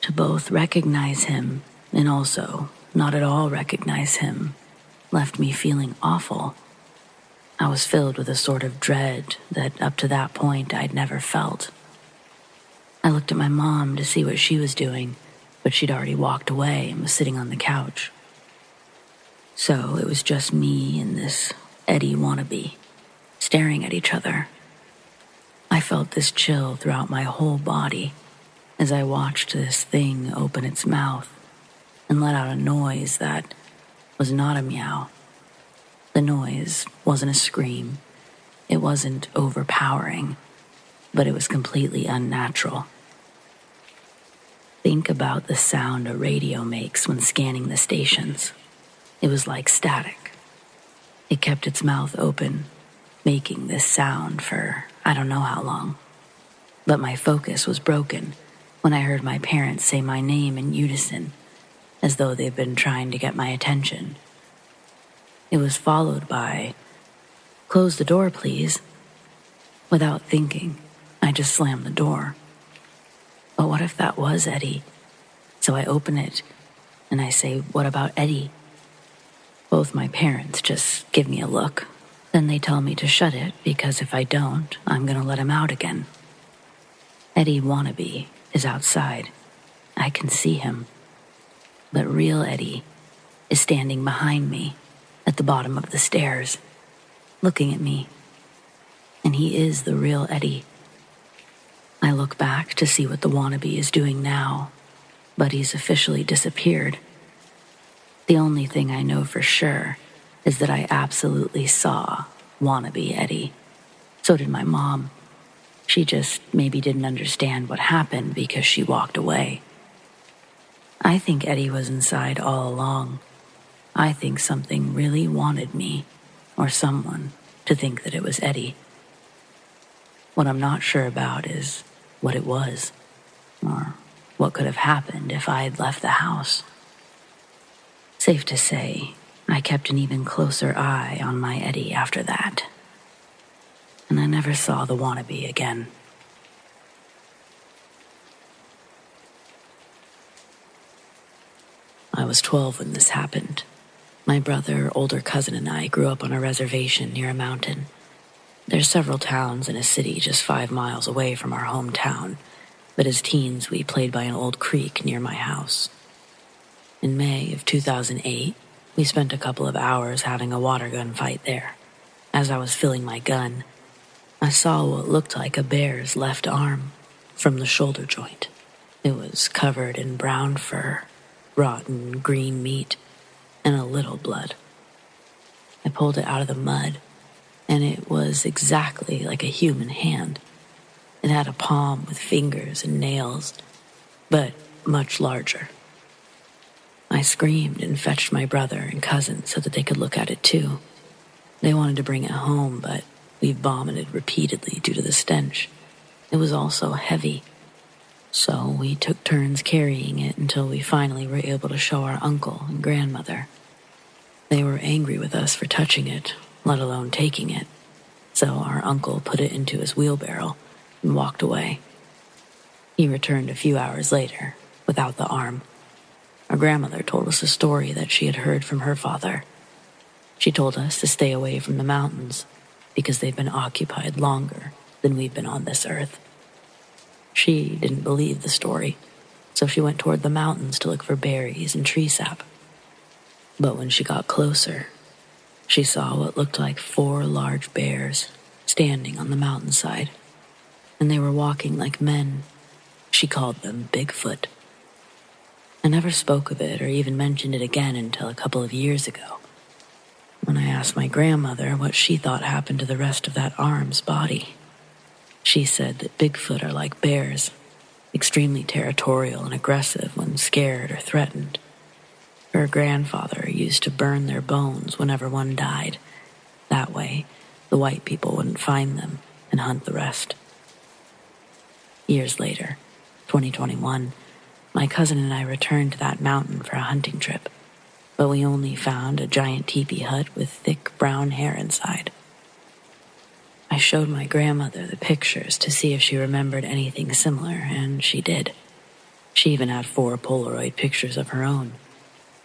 To both recognize him and also not at all recognize him left me feeling awful. I was filled with a sort of dread that up to that point I'd never felt. I looked at my mom to see what she was doing, but she'd already walked away and was sitting on the couch. So it was just me and this Eddie wannabe, staring at each other. I felt this chill throughout my whole body as I watched this thing open its mouth and let out a noise that was not a meow. The noise wasn't a scream. It wasn't overpowering, but it was completely unnatural. Think about the sound a radio makes when scanning the stations. It was like static. It kept its mouth open, making this sound for I don't know how long. But my focus was broken when I heard my parents say my name in unison, as though they'd been trying to get my attention. It was followed by, "Close the door, please." Without thinking, I just slammed the door. But what if that was Eddie? So I open it, and I say, "What about Eddie?" Both my parents just give me a look. Then they tell me to shut it because if I don't, I'm going to let him out again. Eddie wannabe is outside. I can see him. But real Eddie is standing behind me at the bottom of the stairs, looking at me. And he is the real Eddie. I look back to see what the wannabe is doing now, but he's officially disappeared. The only thing I know for sure is that I absolutely saw wannabe Eddie. So did my mom. She just maybe didn't understand what happened because she walked away. I think Eddie was inside all along. I think something really wanted me, or someone, to think that it was Eddie. What I'm not sure about is what it was, or what could have happened if I had left the house. Safe to say, I kept an even closer eye on my Eddie after that. And I never saw the wannabe again. I was 12 when this happened. My brother, older cousin, and I grew up on a reservation near a mountain. There's several towns and a city just 5 miles away from our hometown, but as teens we played by an old creek near my house. In May of 2008, we spent a couple of hours having a water gun fight there. As I was filling my gun, I saw what looked like a bear's left arm from the shoulder joint. It was covered in brown fur, rotten green meat, and a little blood. I pulled it out of the mud, and it was exactly like a human hand. It had a palm with fingers and nails, but much larger. I screamed and fetched my brother and cousin so that they could look at it too. They wanted to bring it home, but we vomited repeatedly due to the stench. It was also heavy, so we took turns carrying it until we finally were able to show our uncle and grandmother. They were angry with us for touching it, let alone taking it, so our uncle put it into his wheelbarrow and walked away. He returned a few hours later, without the arm. Our grandmother told us a story that she had heard from her father. She told us to stay away from the mountains because they've been occupied longer than we've been on this earth. She didn't believe the story, so she went toward the mountains to look for berries and tree sap. But when she got closer, she saw what looked like 4 large bears standing on the mountainside, and they were walking like men. She called them Bigfoot. I never spoke of it or even mentioned it again until a couple of years ago, when I asked my grandmother what she thought happened to the rest of that arm's body. She said that Bigfoot are like bears, extremely territorial and aggressive when scared or threatened. Her grandfather used to burn their bones whenever one died. That way, the white people wouldn't find them and hunt the rest. Years later, 2021, my cousin and I returned to that mountain for a hunting trip, but we only found a giant teepee hut with thick brown hair inside. I showed my grandmother the pictures to see if she remembered anything similar, and she did. She even had 4 Polaroid pictures of her own,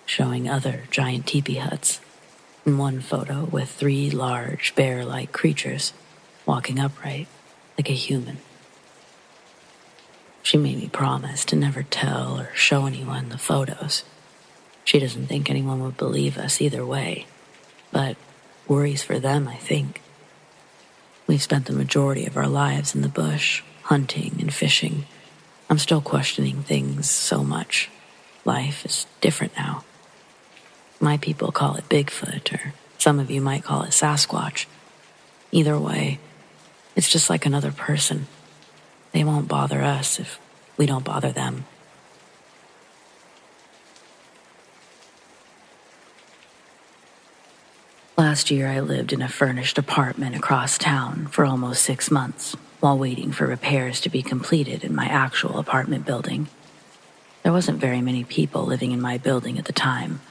showing other giant teepee huts, and one photo with 3 large bear-like creatures walking upright like a human. She made me promise to never tell or show anyone the photos. She doesn't think anyone would believe us either way, but worries for them, I think. We've spent the majority of our lives in the bush, hunting and fishing. I'm still questioning things so much. Life is different now. My people call it Bigfoot, or some of you might call it Sasquatch. Either way, it's just like another person. They won't bother us if we don't bother them. Last year, I lived in a furnished apartment across town for almost 6 months while waiting for repairs to be completed in my actual apartment building. There wasn't very many people living in my building at the time,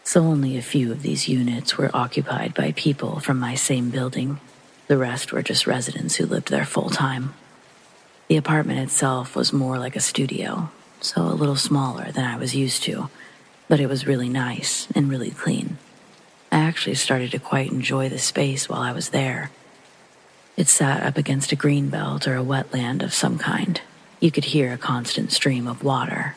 so only a few of these units were occupied by people from my same building. The rest were just residents who lived there full-time. The apartment itself was more like a studio, so a little smaller than I was used to, but it was really nice and really clean. I actually started to quite enjoy the space while I was there. It sat up against a greenbelt or a wetland of some kind. You could hear a constant stream of water.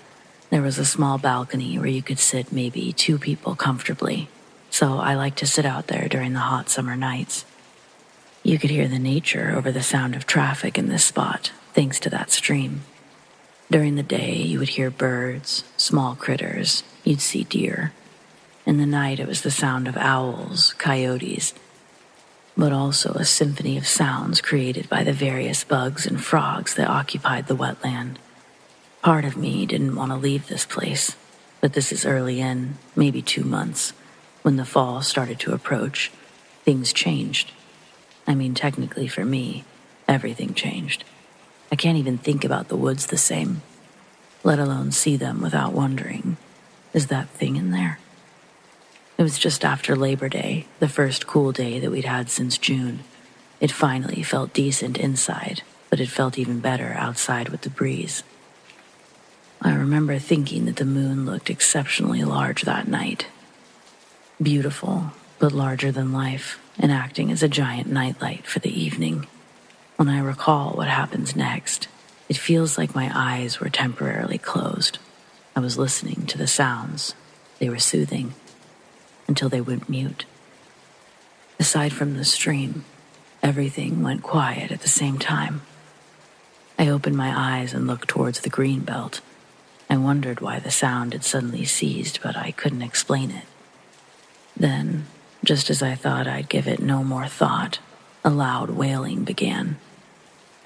There was a small balcony where you could sit maybe 2 people comfortably, so I liked to sit out there during the hot summer nights. You could hear the nature over the sound of traffic in this spot, thanks to that stream. During the day, you would hear birds, small critters, you'd see deer. In the night, it was the sound of owls, coyotes, but also a symphony of sounds created by the various bugs and frogs that occupied the wetland. Part of me didn't want to leave this place, but this is early in, maybe 2 months. When the fall started to approach, things changed. I mean, technically for me, everything changed. I can't even think about the woods the same, let alone see them without wondering, is that thing in there? It was just after Labor Day, the first cool day that we'd had since June. It finally felt decent inside, but it felt even better outside with the breeze. I remember thinking that the moon looked exceptionally large that night. Beautiful, but larger than life, and acting as a giant nightlight for the evening. When I recall what happens next, it feels like my eyes were temporarily closed. I was listening to the sounds. They were soothing, until they went mute. Aside from the stream, everything went quiet at the same time. I opened my eyes and looked towards the green belt. I wondered why the sound had suddenly ceased, but I couldn't explain it. Then, just as I thought I'd give it no more thought, a loud wailing began.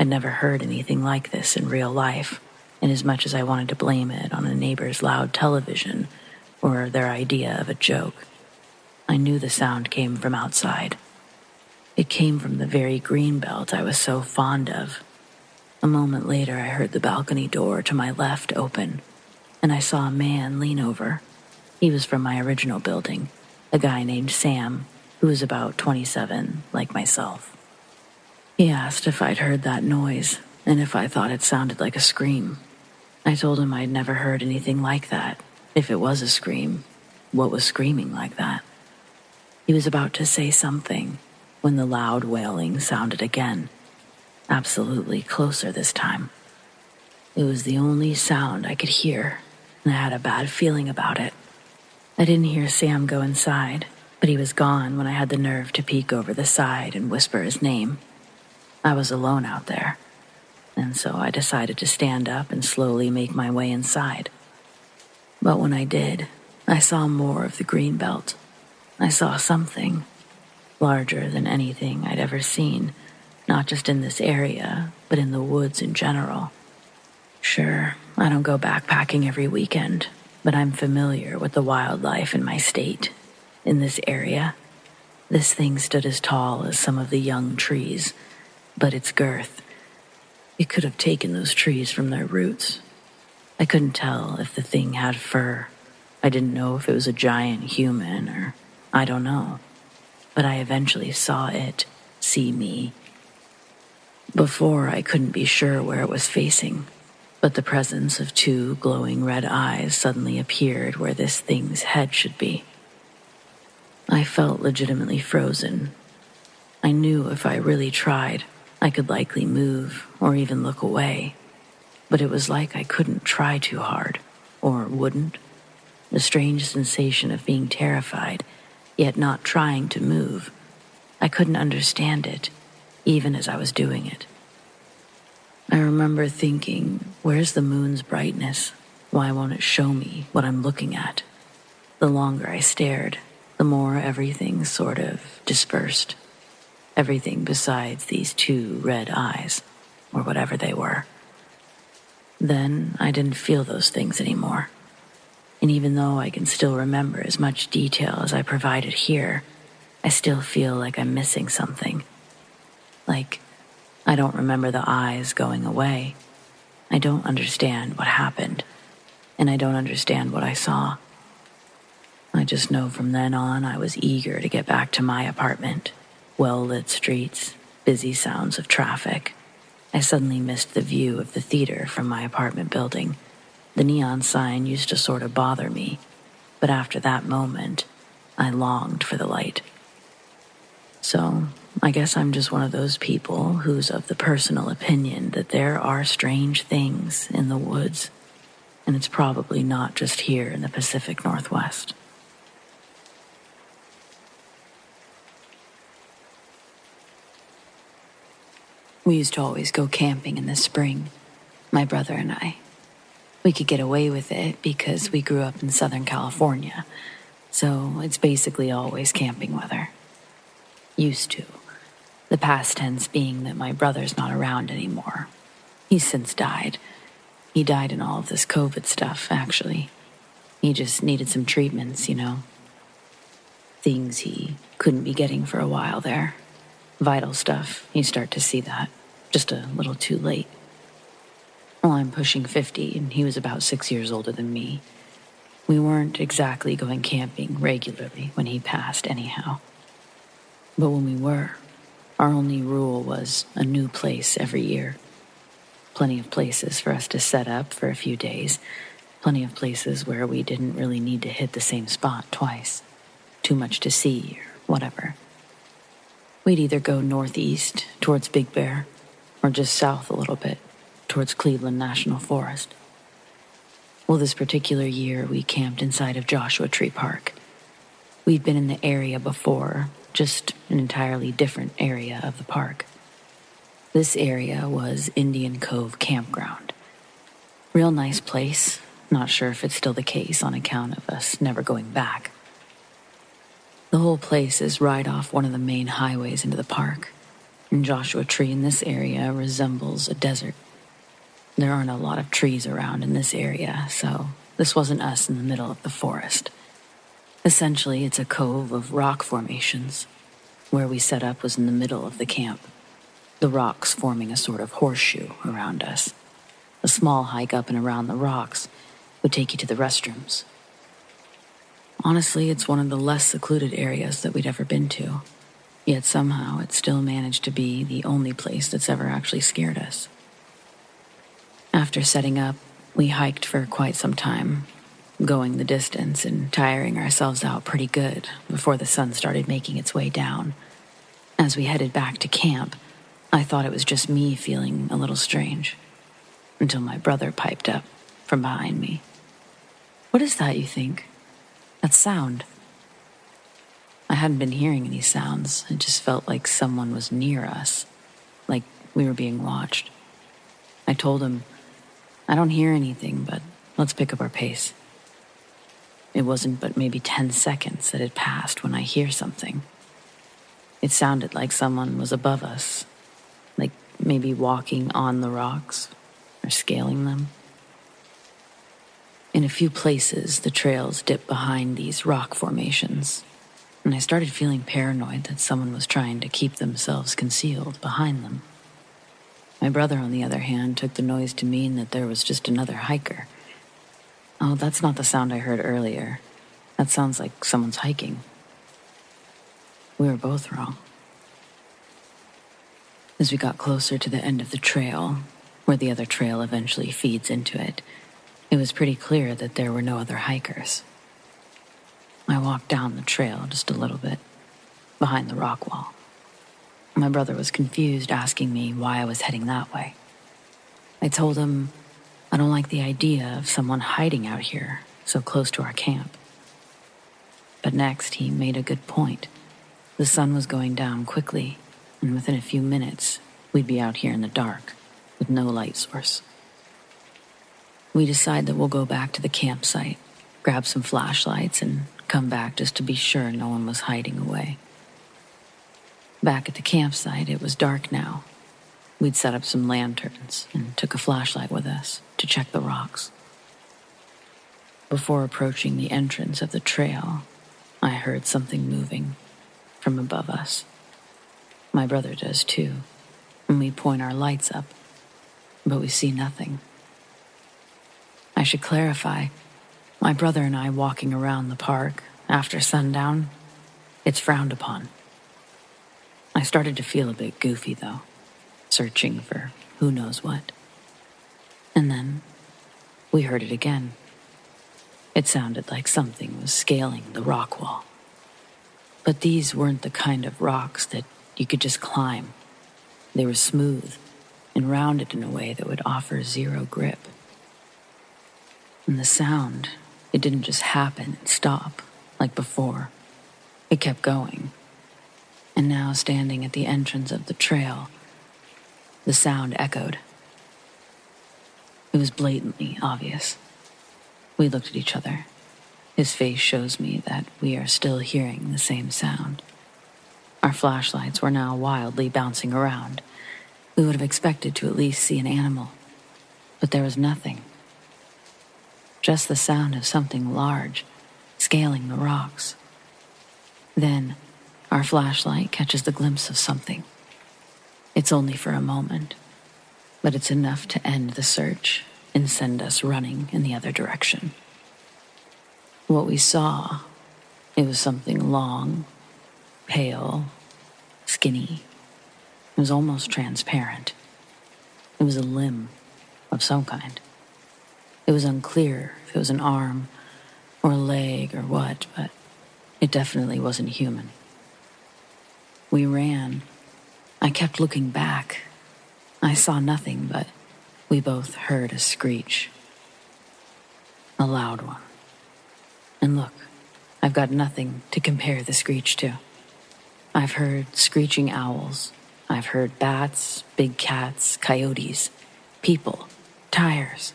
I'd never heard anything like this in real life, and as much as I wanted to blame it on a neighbor's loud television or their idea of a joke, I knew the sound came from outside. It came from the very green belt I was so fond of. A moment later, I heard the balcony door to my left open, and I saw a man lean over. He was from my original building, a guy named Sam, who was about 27, like myself. He asked if I'd heard that noise, and if I thought it sounded like a scream. I told him I'd never heard anything like that. If it was a scream, what was screaming like that? He was about to say something when the loud wailing sounded again, absolutely closer this time. It was the only sound I could hear, and I had a bad feeling about it. I didn't hear Sam go inside, but he was gone when I had the nerve to peek over the side and whisper his name. I was alone out there, and so I decided to stand up and slowly make my way inside. But when I did, I saw more of the green belt. I saw something larger than anything I'd ever seen, not just in this area, but in the woods in general. Sure, I don't go backpacking every weekend, but I'm familiar with the wildlife in my state. In this area, this thing stood as tall as some of the young trees, but its girth, it could have taken those trees from their roots. I couldn't tell if the thing had fur. I didn't know if it was a giant human or I don't know. But I eventually saw it see me. Before, I couldn't be sure where it was facing, but the presence of two glowing red eyes suddenly appeared where this thing's head should be. I felt legitimately frozen. I knew if I really tried, I could likely move or even look away. But it was like I couldn't try too hard, or wouldn't. The strange sensation of being terrified, yet not trying to move. I couldn't understand it, even as I was doing it. I remember thinking, where's the moon's brightness? Why won't it show me what I'm looking at? The longer I stared, the more everything sort of dispersed. Everything besides these two red eyes, or whatever they were. Then I didn't feel those things anymore. And even though I can still remember as much detail as I provided here, I still feel like I'm missing something. Like, I don't remember the eyes going away. I don't understand what happened, and I don't understand what I saw. I just know from then on I was eager to get back to my apartment. Well-lit streets, busy sounds of traffic. I suddenly missed the view of the theater from my apartment building. The neon sign used to sort of bother me, but after that moment, I longed for the light. So, I guess I'm just one of those people who's of the personal opinion that there are strange things in the woods, and it's probably not just here in the Pacific Northwest. We used to always go camping in the spring, my brother and I. We could get away with it because we grew up in Southern California, so it's basically always camping weather. Used to. The past tense being that my brother's not around anymore. He's since died. He died in all of this COVID stuff, actually. He just needed some treatments, you know. Things he couldn't be getting for a while there. Vital stuff, you start to see that. Just a little too late. Well, I'm pushing 50, and he was about 6 years older than me. We weren't exactly going camping regularly when he passed anyhow. But when we were, our only rule was a new place every year. Plenty of places for us to set up for a few days. Plenty of places where we didn't really need to hit the same spot twice. Too much to see or whatever. We'd either go northeast towards Big Bear or just south a little bit towards Cleveland National Forest. Well, this particular year we camped inside of Joshua Tree Park. We'd been in the area before, just an entirely different area of the park. This area was Indian Cove Campground. Real nice place. Not sure if it's still the case on account of us never going back. The whole place is right off one of the main highways into the park, and Joshua Tree in this area resembles a desert. There aren't a lot of trees around in this area, so this wasn't us in the middle of the forest. Essentially, it's a cove of rock formations. Where we set up was in the middle of the camp, the rocks forming a sort of horseshoe around us. A small hike up and around the rocks would take you to the restrooms. Honestly, it's one of the less secluded areas that we'd ever been to, yet somehow it still managed to be the only place that's ever actually scared us. After setting up, we hiked for quite some time, going the distance and tiring ourselves out pretty good before the sun started making its way down. As we headed back to camp, I thought it was just me feeling a little strange. until my brother piped up from behind me. "What is that, you think? That sound?" I hadn't been hearing any sounds. It just felt like someone was near us, like we were being watched. I told him, "I don't hear anything, but let's pick up our pace." It wasn't but maybe 10 seconds that had passed when I hear something. It sounded like someone was above us, like maybe walking on the rocks or scaling them. In a few places, the trails dipped behind these rock formations, and I started feeling paranoid that someone was trying to keep themselves concealed behind them. My brother, on the other hand, took the noise to mean that there was just another hiker. "Oh, that's not the sound I heard earlier. That sounds like someone's hiking." We were both wrong. As we got closer to the end of the trail, where the other trail eventually feeds into it, it was pretty clear that there were no other hikers. I walked down the trail just a little bit, behind the rock wall. My brother was confused, asking me why I was heading that way. I told him I don't like the idea of someone hiding out here so close to our camp. But next, he made a good point. The sun was going down quickly, and within a few minutes, we'd be out here in the dark with no light source. We decide that we'll go back to the campsite, grab some flashlights, and come back just to be sure no one was hiding away. Back at the campsite, it was dark now. We'd set up some lanterns and took a flashlight with us to check the rocks. Before approaching the entrance of the trail, I heard something moving from above us. My brother does too, and we point our lights up, but we see nothing. I should clarify, my brother and I walking around the park after sundown, it's frowned upon. I started to feel a bit goofy, though, searching for who knows what. And then we heard it again. It sounded like something was scaling the rock wall. But these weren't the kind of rocks that you could just climb. They were smooth and rounded in a way that would offer zero grip. And the sound, it didn't just happen and stop like before. It kept going. And now, standing at the entrance of the trail, the sound echoed. It was blatantly obvious. We looked at each other. His face shows me that we are still hearing the same sound. Our flashlights were now wildly bouncing around. We would have expected to at least see an animal, but there was nothing. Just the sound of something large scaling the rocks. Then, our flashlight catches the glimpse of something. It's only for a moment, but it's enough to end the search and send us running in the other direction. What we saw, it was something long, pale, skinny. It was almost transparent. It was a limb of some kind. It was unclear if it was an arm or a leg or what, but it definitely wasn't human. We ran. I kept looking back. I saw nothing, but we both heard a screech. A loud one. And look, I've got nothing to compare the screech to. I've heard screeching owls. I've heard bats, big cats, coyotes, people, tires,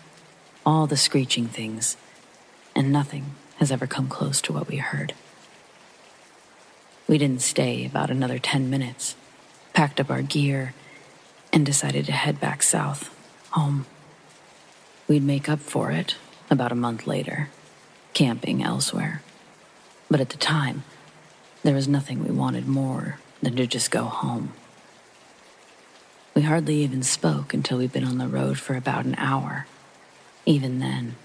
all the screeching things, and nothing has ever come close to what we heard. We didn't stay about another 10 minutes, packed up our gear, and decided to head back south, home. We'd make up for it about a month later, camping elsewhere. But at the time, there was nothing we wanted more than to just go home. We hardly even spoke until we'd been on the road for about an hour. Even then,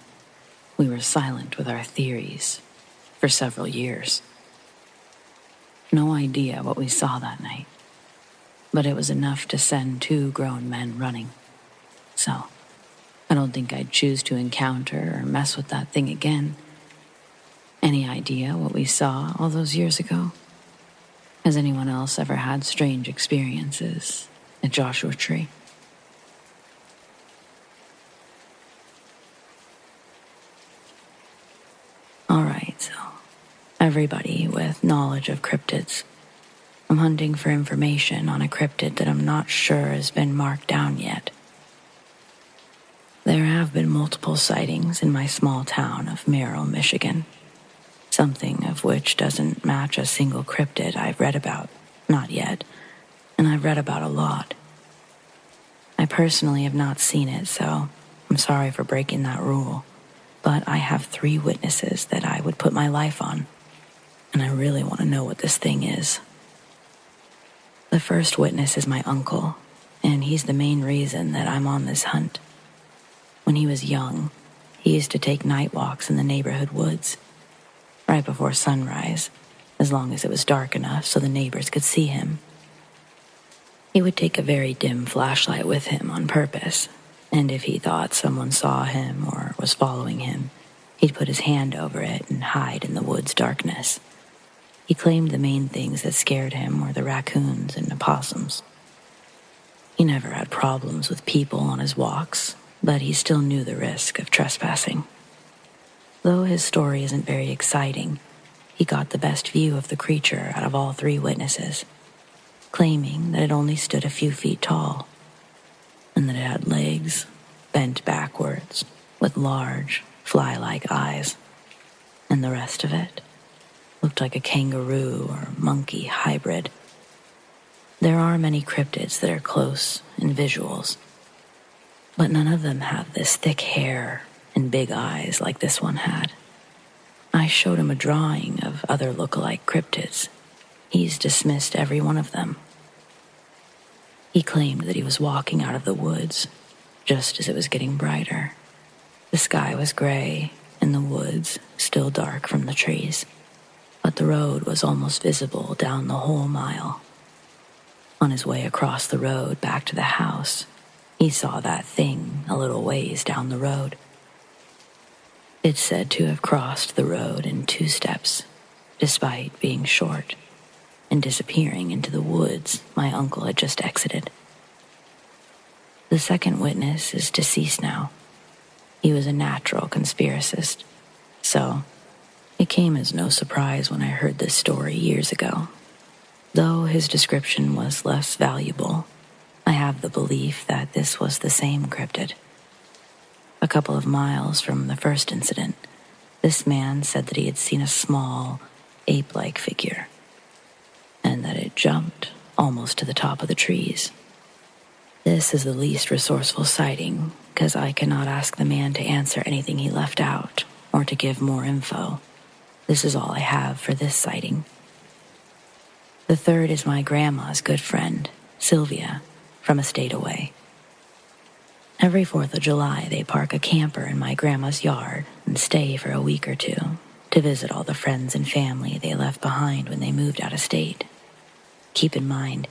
we were silent with our theories for several years. No idea what we saw that night, but it was enough to send 2 grown men running. So, I don't think I'd choose to encounter or mess with that thing again. Any idea what we saw all those years ago? Has anyone else ever had strange experiences at Joshua Tree? right, so everybody with knowledge of cryptids. I'm hunting for information on a cryptid that I'm not sure has been marked down yet. There have been multiple sightings in my small town of Merrill, Michigan, something of which doesn't match a single cryptid I've read about, not yet, and I've read about a lot. I personally have not seen it, so I'm sorry for breaking that rule, but I have 3 witnesses that I would put my life on, and I really want to know what this thing is. The first witness is my uncle, and he's the main reason that I'm on this hunt. When he was young, he used to take night walks in the neighborhood woods, right before sunrise, as long as it was dark enough so the neighbors could see him. He would take a very dim flashlight with him on purpose, and if he thought someone saw him or was following him, he'd put his hand over it and hide in the woods' darkness. He claimed the main things that scared him were the raccoons and opossums. He never had problems with people on his walks, but he still knew the risk of trespassing. Though his story isn't very exciting, he got the best view of the creature out of all 3 witnesses, claiming that it only stood a few feet tall, and that it had legs bent backwards with large, fly-like eyes, and the rest of it looked like a kangaroo or monkey hybrid. There are many cryptids that are close in visuals, but none of them have this thick hair and big eyes like this one had. I showed him a drawing of other look-alike cryptids. He's dismissed every one of them. He claimed that he was walking out of the woods just as it was getting brighter. The sky was gray and the woods still dark from the trees, but the road was almost visible down the whole mile. On his way across the road back to the house, he saw that thing a little ways down the road. It's said to have crossed the road in 2 steps, despite being short, and disappearing into the woods my uncle had just exited. The second witness is deceased now. He was a natural conspiracist, so it came as no surprise when I heard this story years ago. Though his description was less valuable, I have the belief that this was the same cryptid. A couple of miles from the first incident, this man said that he had seen a small, ape-like figure, and that it jumped almost to the top of the trees. This is the least resourceful sighting, because I cannot ask the man to answer anything he left out, or to give more info. This is all I have for this sighting. The third is my grandma's good friend, Sylvia, from a state away. Every 4th of July, they park a camper in my grandma's yard and stay for a week or 2 to visit all the friends and family they left behind when they moved out of state. Keep in mind,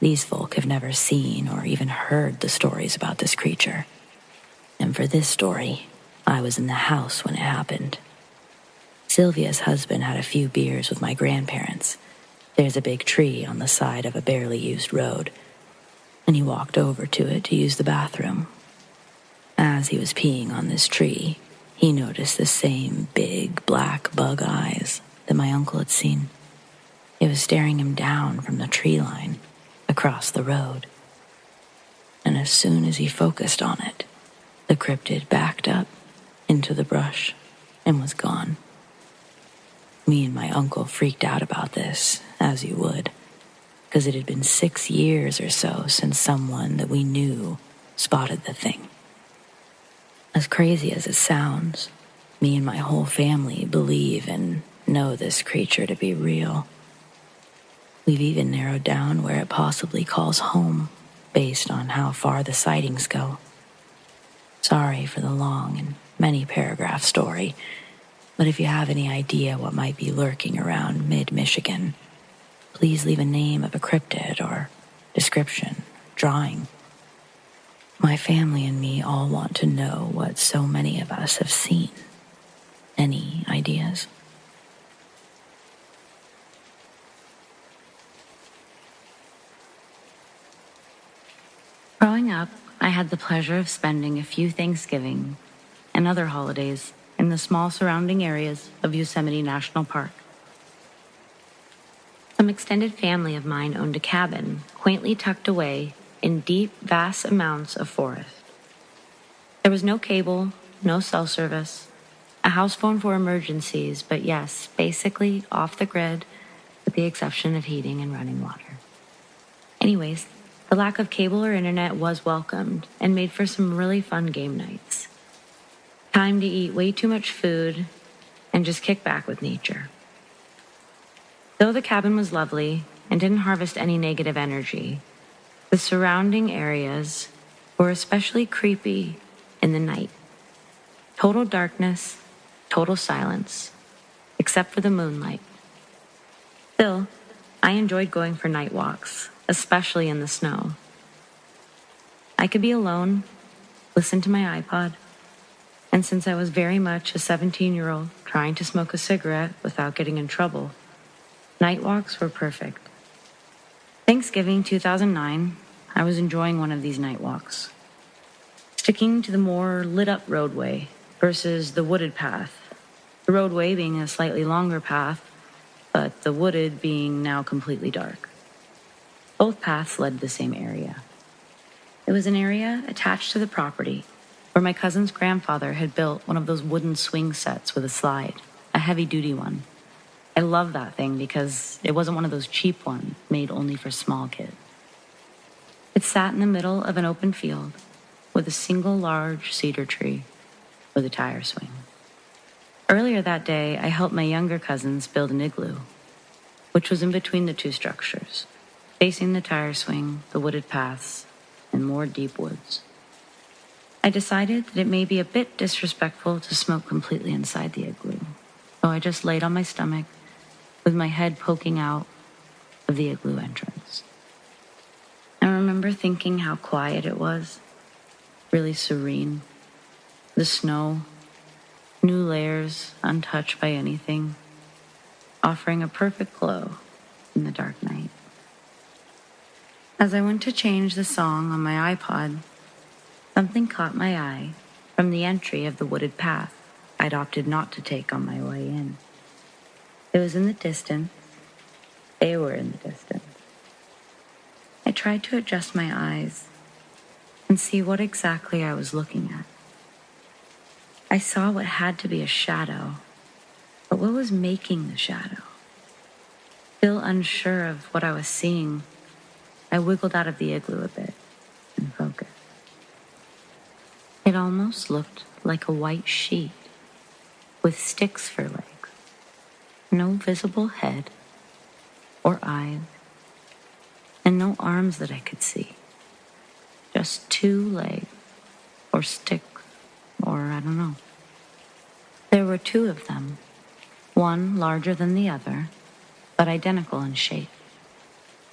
these folk have never seen or even heard the stories about this creature. And for this story, I was in the house when it happened. Sylvia's husband had a few beers with my grandparents. There's a big tree on the side of a barely used road, and he walked over to it to use the bathroom. As he was peeing on this tree, he noticed the same big black bug eyes that my uncle had seen. It was staring him down from the tree line across the road. And as soon as he focused on it, the cryptid backed up into the brush and was gone. Me and my uncle freaked out about this, as you would, because it had been 6 years or so since someone that we knew spotted the thing. As crazy as it sounds, me and my whole family believe and know this creature to be real. We've even narrowed down where it possibly calls home, based on how far the sightings go. Sorry for the long and many paragraph story, but if you have any idea what might be lurking around mid-Michigan, please leave a name of a cryptid or description, drawing. My family and me all want to know what so many of us have seen. Any ideas? Growing up, I had the pleasure of spending a few Thanksgiving and other holidays in the small surrounding areas of Yosemite National Park. Some extended family of mine owned a cabin quaintly tucked away in deep, vast amounts of forest. There was no cable, no cell service, a house phone for emergencies, but yes, basically off the grid with the exception of heating and running water. Anyways, the lack of cable or internet was welcomed and made for some really fun game nights. Time to eat way too much food and just kick back with nature. Though the cabin was lovely and didn't harvest any negative energy, the surrounding areas were especially creepy in the night. Total darkness, total silence, except for the moonlight. Still, I enjoyed going for night walks, especially in the snow. I could be alone, listen to my iPod, and since I was very much a 17-year-old trying to smoke a cigarette without getting in trouble, night walks were perfect. Thanksgiving 2009, I was enjoying one of these night walks, sticking to the more lit-up roadway versus the wooded path, the roadway being a slightly longer path, but the wooded being now completely dark. Both paths led to the same area. It was an area attached to the property where my cousin's grandfather had built one of those wooden swing sets with a slide, a heavy-duty one. I love that thing because it wasn't one of those cheap ones made only for small kids. It sat in the middle of an open field with a single large cedar tree with a tire swing. Earlier that day, I helped my younger cousins build an igloo, which was in between the two structures, facing the tire swing, the wooded paths, and more deep woods. I decided that it may be a bit disrespectful to smoke completely inside the igloo, so I just laid on my stomach with my head poking out of the igloo entrance. I remember thinking how quiet it was, really serene. The snow, new layers untouched by anything, offering a perfect glow in the dark night. As I went to change the song on my iPod, something caught my eye from the entry of the wooded path I'd opted not to take on my way in. It was in the distance. They were in the distance. I tried to adjust my eyes and see what exactly I was looking at. I saw what had to be a shadow, but what was making the shadow? Still unsure of what I was seeing, I wiggled out of the igloo a bit and focused. It almost looked like a white sheet with sticks for legs. No visible head or eyes, and no arms that I could see. Just two legs or sticks, or I don't know. There were two of them, one larger than the other, but identical in shape,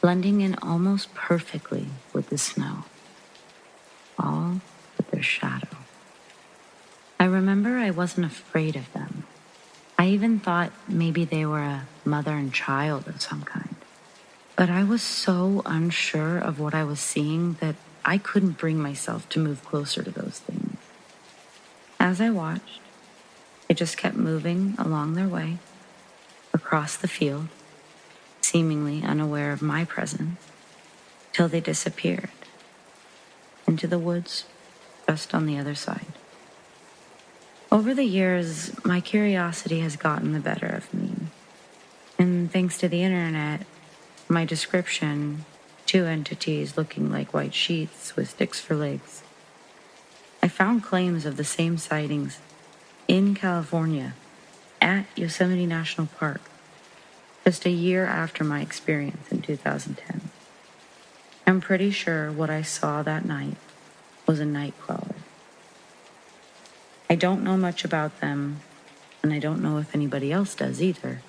blending in almost perfectly with the snow, all with their shadow. I remember I wasn't afraid of them. I even thought maybe they were a mother and child of some kind. But I was so unsure of what I was seeing that I couldn't bring myself to move closer to those things. As I watched, they just kept moving along their way, across the field, seemingly unaware of my presence, till they disappeared into the woods just on the other side. Over the years, my curiosity has gotten the better of me. And thanks to the internet, my description, two entities looking like white sheets with sticks for legs, I found claims of the same sightings in California at Yosemite National Park just a year after my experience in 2010. I'm pretty sure what I saw that night was a night crawler. I don't know much about them, and I don't know if anybody else does either,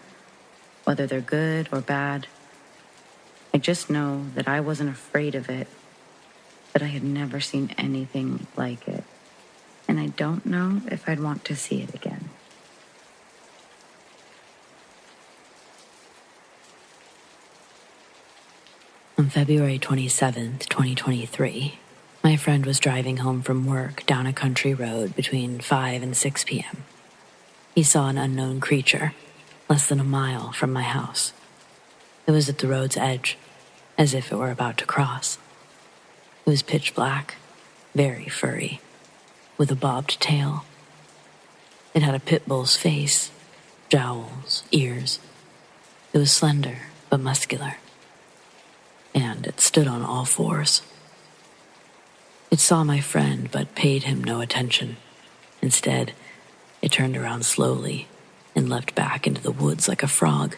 whether they're good or bad. I just know that I wasn't afraid of it, that I had never seen anything like it, and I don't know if I'd want to see it again. On February 27th, 2023, my friend was driving home from work down a country road between 5 and 6 p.m. He saw an unknown creature, less than a mile from my house. It was at the road's edge, as if it were about to cross. It was pitch black, very furry, with a bobbed tail. It had a pit bull's face, jowls, ears. It was slender but muscular, and it stood on all fours. It saw my friend but paid him no attention. Instead, it turned around slowly and leapt back into the woods like a frog,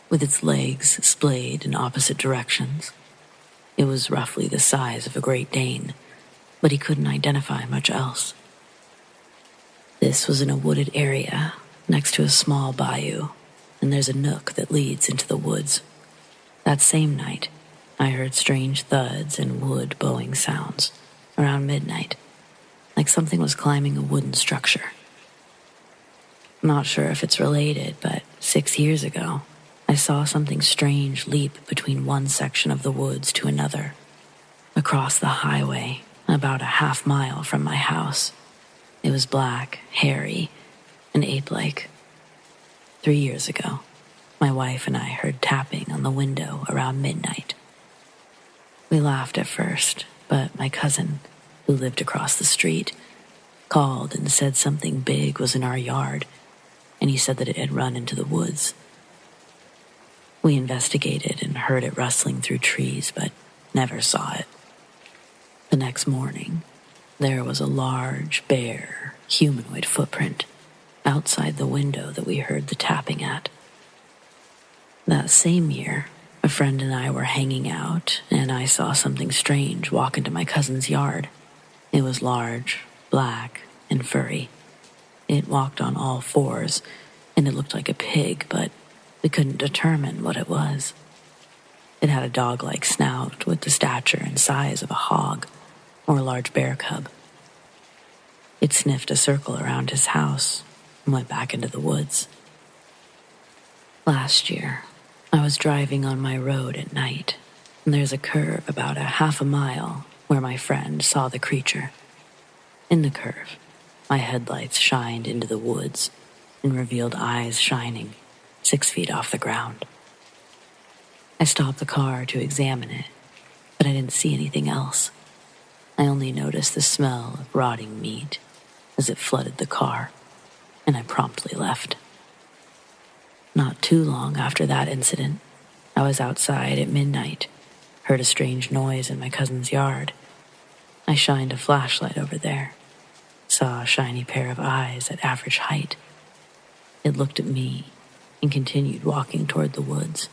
with its legs splayed in opposite directions. It was roughly the size of a Great Dane, but he couldn't identify much else. This was in a wooded area next to a small bayou, and there's a nook that leads into the woods. That same night, I heard strange thuds and wood bowing sounds around midnight, like something was climbing a wooden structure. Not sure if it's related, but 6 years ago, I saw something strange leap between one section of the woods to another, across the highway, about a half-mile from my house. It was black, hairy, and ape-like. 3 years ago, my wife and I heard tapping on the window around midnight. We laughed at first, but my cousin, who lived across the street, called and said something big was in our yard, and he said that it had run into the woods. We investigated and heard it rustling through trees, but never saw it. The next morning, there was a large, bare, humanoid footprint outside the window that we heard the tapping at. That same year, a friend and I were hanging out, and I saw something strange walk into my cousin's yard. It was large, black, and furry. It walked on all fours, and it looked like a pig, but we couldn't determine what it was. It had a dog-like snout with the stature and size of a hog or a large bear cub. It sniffed a circle around his house and went back into the woods. Last year, I was driving on my road at night, and there's a curve about a half a mile where my friend saw the creature. In the curve, my headlights shined into the woods and revealed eyes shining 6 feet off the ground. I stopped the car to examine it, but I didn't see anything else. I only noticed the smell of rotting meat as it flooded the car, and I promptly left. Not too long after that incident, I was outside at midnight, heard a strange noise in my cousin's yard. I shined a flashlight over there, saw a shiny pair of eyes at average height. It looked at me and continued walking toward the woods.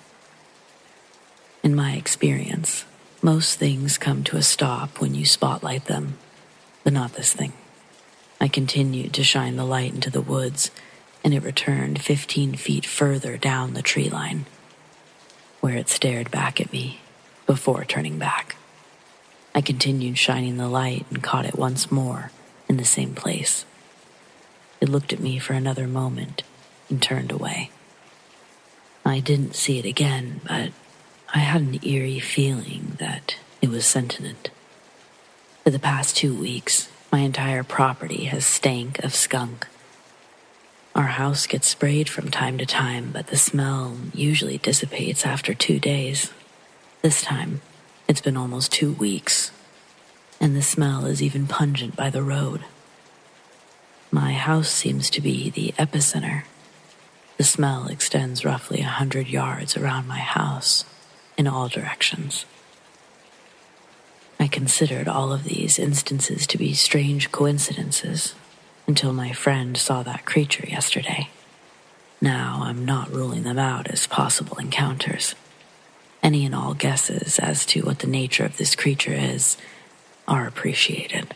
In my experience, most things come to a stop when you spotlight them, but not this thing. I continued to shine the light into the woods, and it returned 15 feet further down the tree line, where it stared back at me before turning back. I continued shining the light and caught it once more in the same place. It looked at me for another moment and turned away. I didn't see it again, but I had an eerie feeling that it was sentient. For the past 2 weeks, my entire property has stank of skunk. Our house gets sprayed from time to time, but the smell usually dissipates after 2 days. This time, it's been almost 2 weeks, and the smell is even pungent by the road. My house seems to be the epicenter. The smell extends roughly 100 yards around my house in all directions. I considered all of these instances to be strange coincidences until my friend saw that creature yesterday. Now I'm not ruling them out as possible encounters. Any and all guesses as to what the nature of this creature is are appreciated.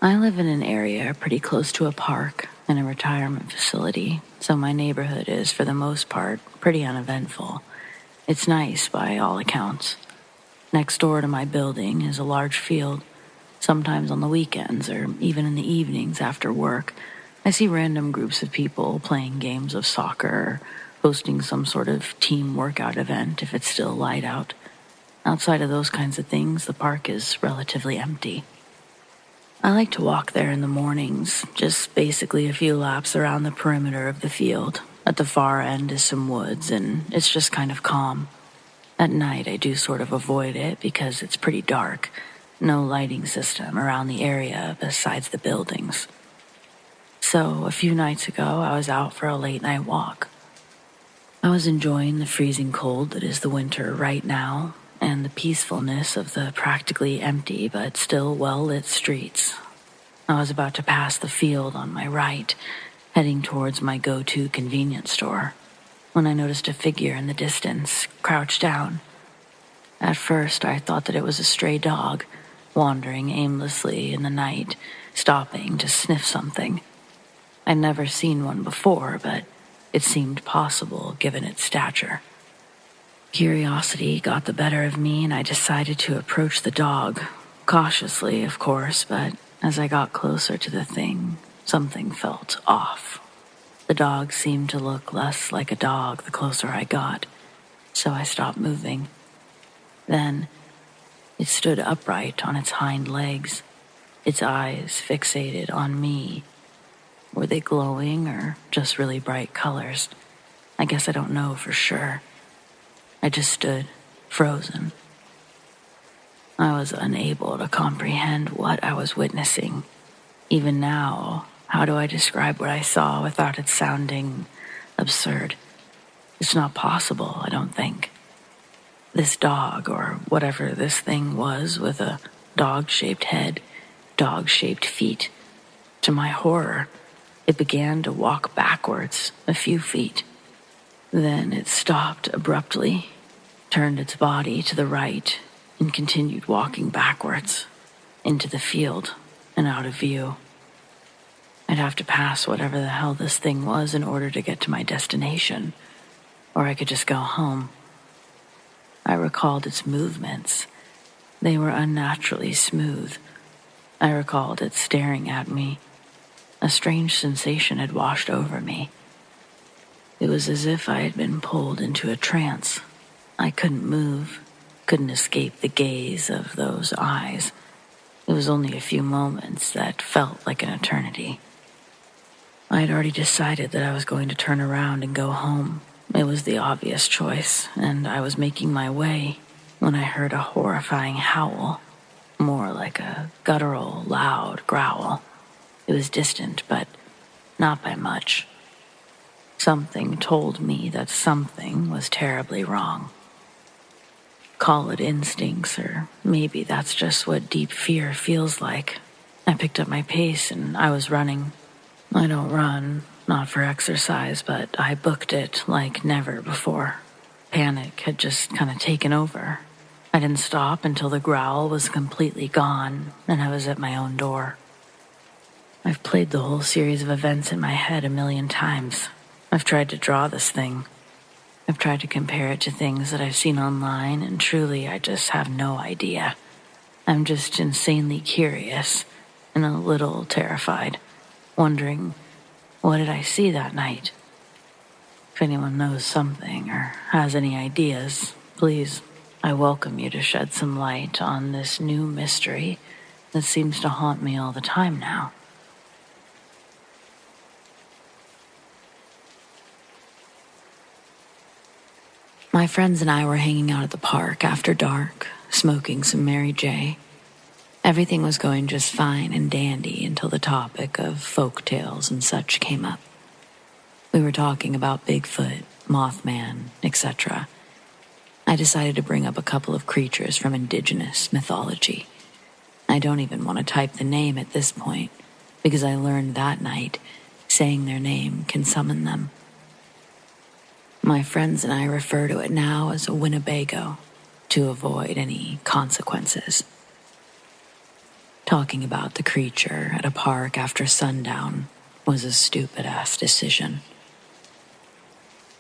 I live in an area pretty close to a park and a retirement facility, so my neighborhood is, for the most part, pretty uneventful. It's nice by all accounts. Next door to my building is a large field. Sometimes on the weekends or even in the evenings after work, I see random groups of people playing games of soccer or hosting some sort of team workout event if it's still light out. Outside of those kinds of things, the park is relatively empty. I like to walk there in the mornings, just basically a few laps around the perimeter of the field. At the far end is some woods, and it's just kind of calm. At night, I do sort of avoid it because it's pretty dark. No lighting system around the area besides the buildings. So, a few nights ago, I was out for a late-night walk. I was enjoying the freezing cold that is the winter right now, and the peacefulness of the practically empty but still well-lit streets. I was about to pass the field on my right, heading towards my go-to convenience store, when I noticed a figure in the distance, crouched down. At first, I thought that it was a stray dog, wandering aimlessly in the night, stopping to sniff something. I'd never seen one before, but it seemed possible given its stature. Curiosity got the better of me, and I decided to approach the dog, cautiously, of course, but as I got closer to the thing, something felt off. The dog seemed to look less like a dog the closer I got, so I stopped moving. Then, it stood upright on its hind legs, its eyes fixated on me. Were they glowing or just really bright colors? I guess I don't know for sure. I just stood, frozen. I was unable to comprehend what I was witnessing. Even now, how do I describe what I saw without it sounding absurd? It's not possible, I don't think. This dog, or whatever this thing was, with a dog-shaped head, dog-shaped feet. To my horror, it began to walk backwards a few feet. Then it stopped abruptly, turned its body to the right, and continued walking backwards, into the field and out of view. I'd have to pass whatever the hell this thing was in order to get to my destination, or I could just go home. I recalled its movements. They were unnaturally smooth. I recalled it staring at me. A strange sensation had washed over me. It was as if I had been pulled into a trance. I couldn't move, couldn't escape the gaze of those eyes. It was only a few moments that felt like an eternity. I had already decided that I was going to turn around and go home. It was the obvious choice, and I was making my way when I heard a horrifying howl, more like a guttural, loud growl. It was distant, but not by much. Something told me that something was terribly wrong. Call it instincts, or maybe that's just what deep fear feels like. I picked up my pace and I was running. I don't run, not for exercise, but I booked it like never before. Panic had just kind of taken over. I didn't stop until the growl was completely gone and I was at my own door. I've played the whole series of events in my head 1,000,000 times. I've tried to draw this thing. I've tried to compare it to things that I've seen online, and truly I just have no idea. I'm just insanely curious and a little terrified, wondering, what did I see that night? If anyone knows something or has any ideas, please, I welcome you to shed some light on this new mystery that seems to haunt me all the time now. My friends and I were hanging out at the park after dark, smoking some Mary J. Everything was going just fine and dandy until the topic of folk tales and such came up. We were talking about Bigfoot, Mothman, etc. I decided to bring up a couple of creatures from indigenous mythology. I don't even want to type the name at this point, because I learned that night saying their name can summon them. My friends and I refer to it now as a Winnebago to avoid any consequences. Talking about the creature at a park after sundown was a stupid-ass decision.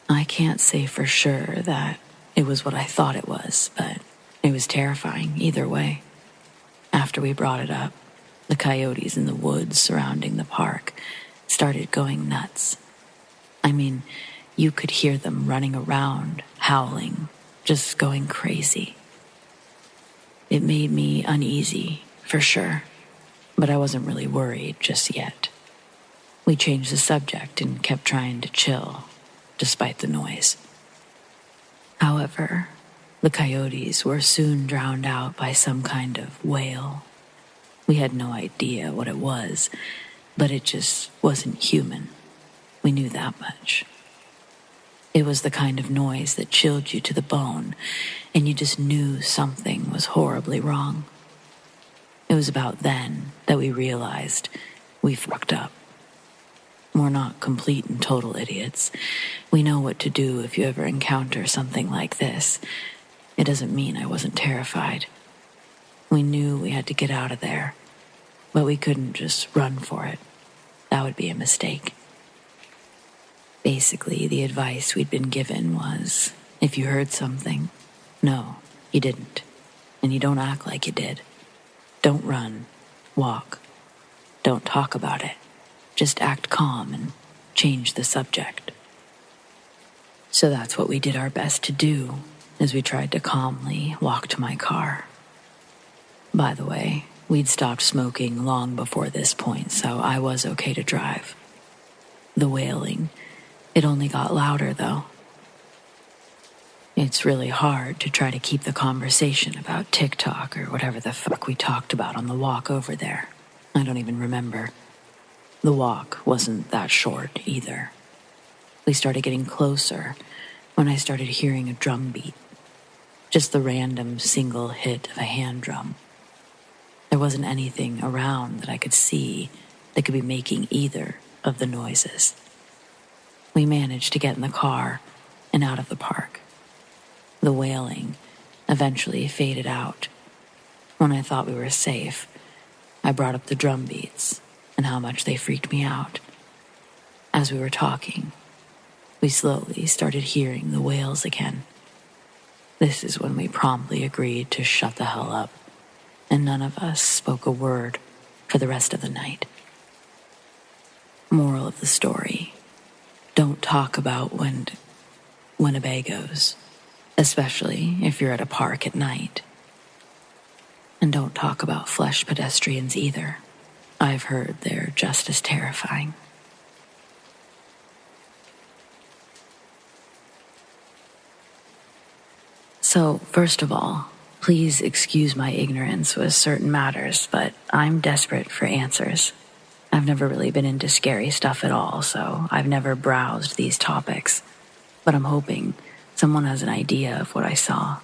I can't say for sure that it was what I thought it was, but it was terrifying either way. After we brought it up, the coyotes in the woods surrounding the park started going nuts. I mean, you could hear them running around, howling, just going crazy. It made me uneasy, for sure, but I wasn't really worried just yet. We changed the subject and kept trying to chill, despite the noise. However, the coyotes were soon drowned out by some kind of wail. We had no idea what it was, but it just wasn't human. We knew that much. It was the kind of noise that chilled you to the bone, and you just knew something was horribly wrong. It was about then that we realized we fucked up. We're not complete and total idiots. We know what to do if you ever encounter something like this. It doesn't mean I wasn't terrified. We knew we had to get out of there, but we couldn't just run for it. That would be a mistake. Basically, the advice we'd been given was, if you heard something, no, you didn't, and you don't act like you did. Don't run, walk. Don't talk about it. Just act calm and change the subject. So that's what we did our best to do as we tried to calmly walk to my car. By the way, we'd stopped smoking long before this point, so I was okay to drive. The wailing, it only got louder though. It's really hard to try to keep the conversation about TikTok or whatever the fuck we talked about on the walk over there. I don't even remember. The walk wasn't that short either. We started getting closer when I started hearing a drum beat. Just the random single hit of a hand drum. There wasn't anything around that I could see that could be making either of the noises. We managed to get in the car and out of the park. The wailing eventually faded out. When I thought we were safe, I brought up the drum beats and how much they freaked me out. As we were talking, we slowly started hearing the wails again. This is when we promptly agreed to shut the hell up, and none of us spoke a word for the rest of the night. Moral of the story: don't talk about Winnebagos, especially if you're at a park at night. And don't talk about flesh pedestrians either. I've heard they're just as terrifying. So, first of all, please excuse my ignorance with certain matters, but I'm desperate for answers. I've never really been into scary stuff at all, so I've never browsed these topics. But I'm hoping someone has an idea of what I saw.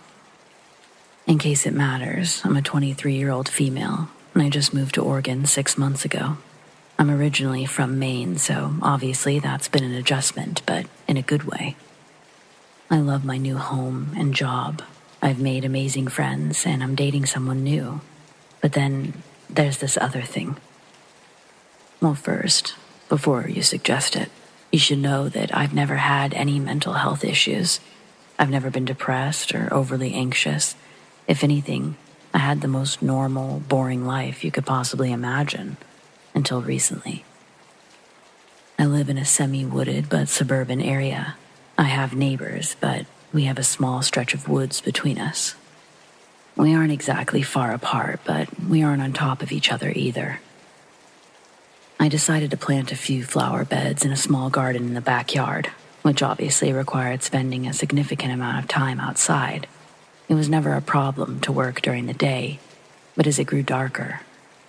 In case it matters, I'm a 23-year-old female, and I just moved to Oregon 6 months ago. I'm originally from Maine, so obviously that's been an adjustment, but in a good way. I love my new home and job. I've made amazing friends, and I'm dating someone new. But then there's this other thing. Well, first, before you suggest it, you should know that I've never had any mental health issues. I've never been depressed or overly anxious. If anything, I had the most normal, boring life you could possibly imagine, until recently. I live in a semi-wooded but suburban area. I have neighbors, but we have a small stretch of woods between us. We aren't exactly far apart, but we aren't on top of each other either. I decided to plant a few flower beds in a small garden in the backyard, which obviously required spending a significant amount of time outside. It was never a problem to work during the day, but as it grew darker,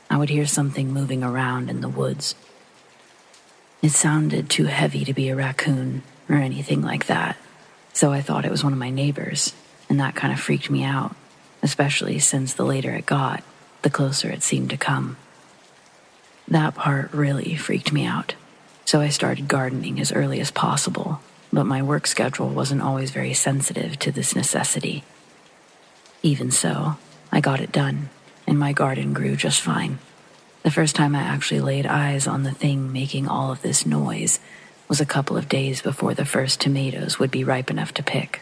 I would hear something moving around in the woods. It sounded too heavy to be a raccoon or anything like that, so I thought it was one of my neighbors, and that kind of freaked me out, especially since the later it got, the closer it seemed to come. That part really freaked me out, so I started gardening as early as possible, but my work schedule wasn't always very sensitive to this necessity. Even so, I got it done, and my garden grew just fine. The first time I actually laid eyes on the thing making all of this noise was a couple of days before the first tomatoes would be ripe enough to pick.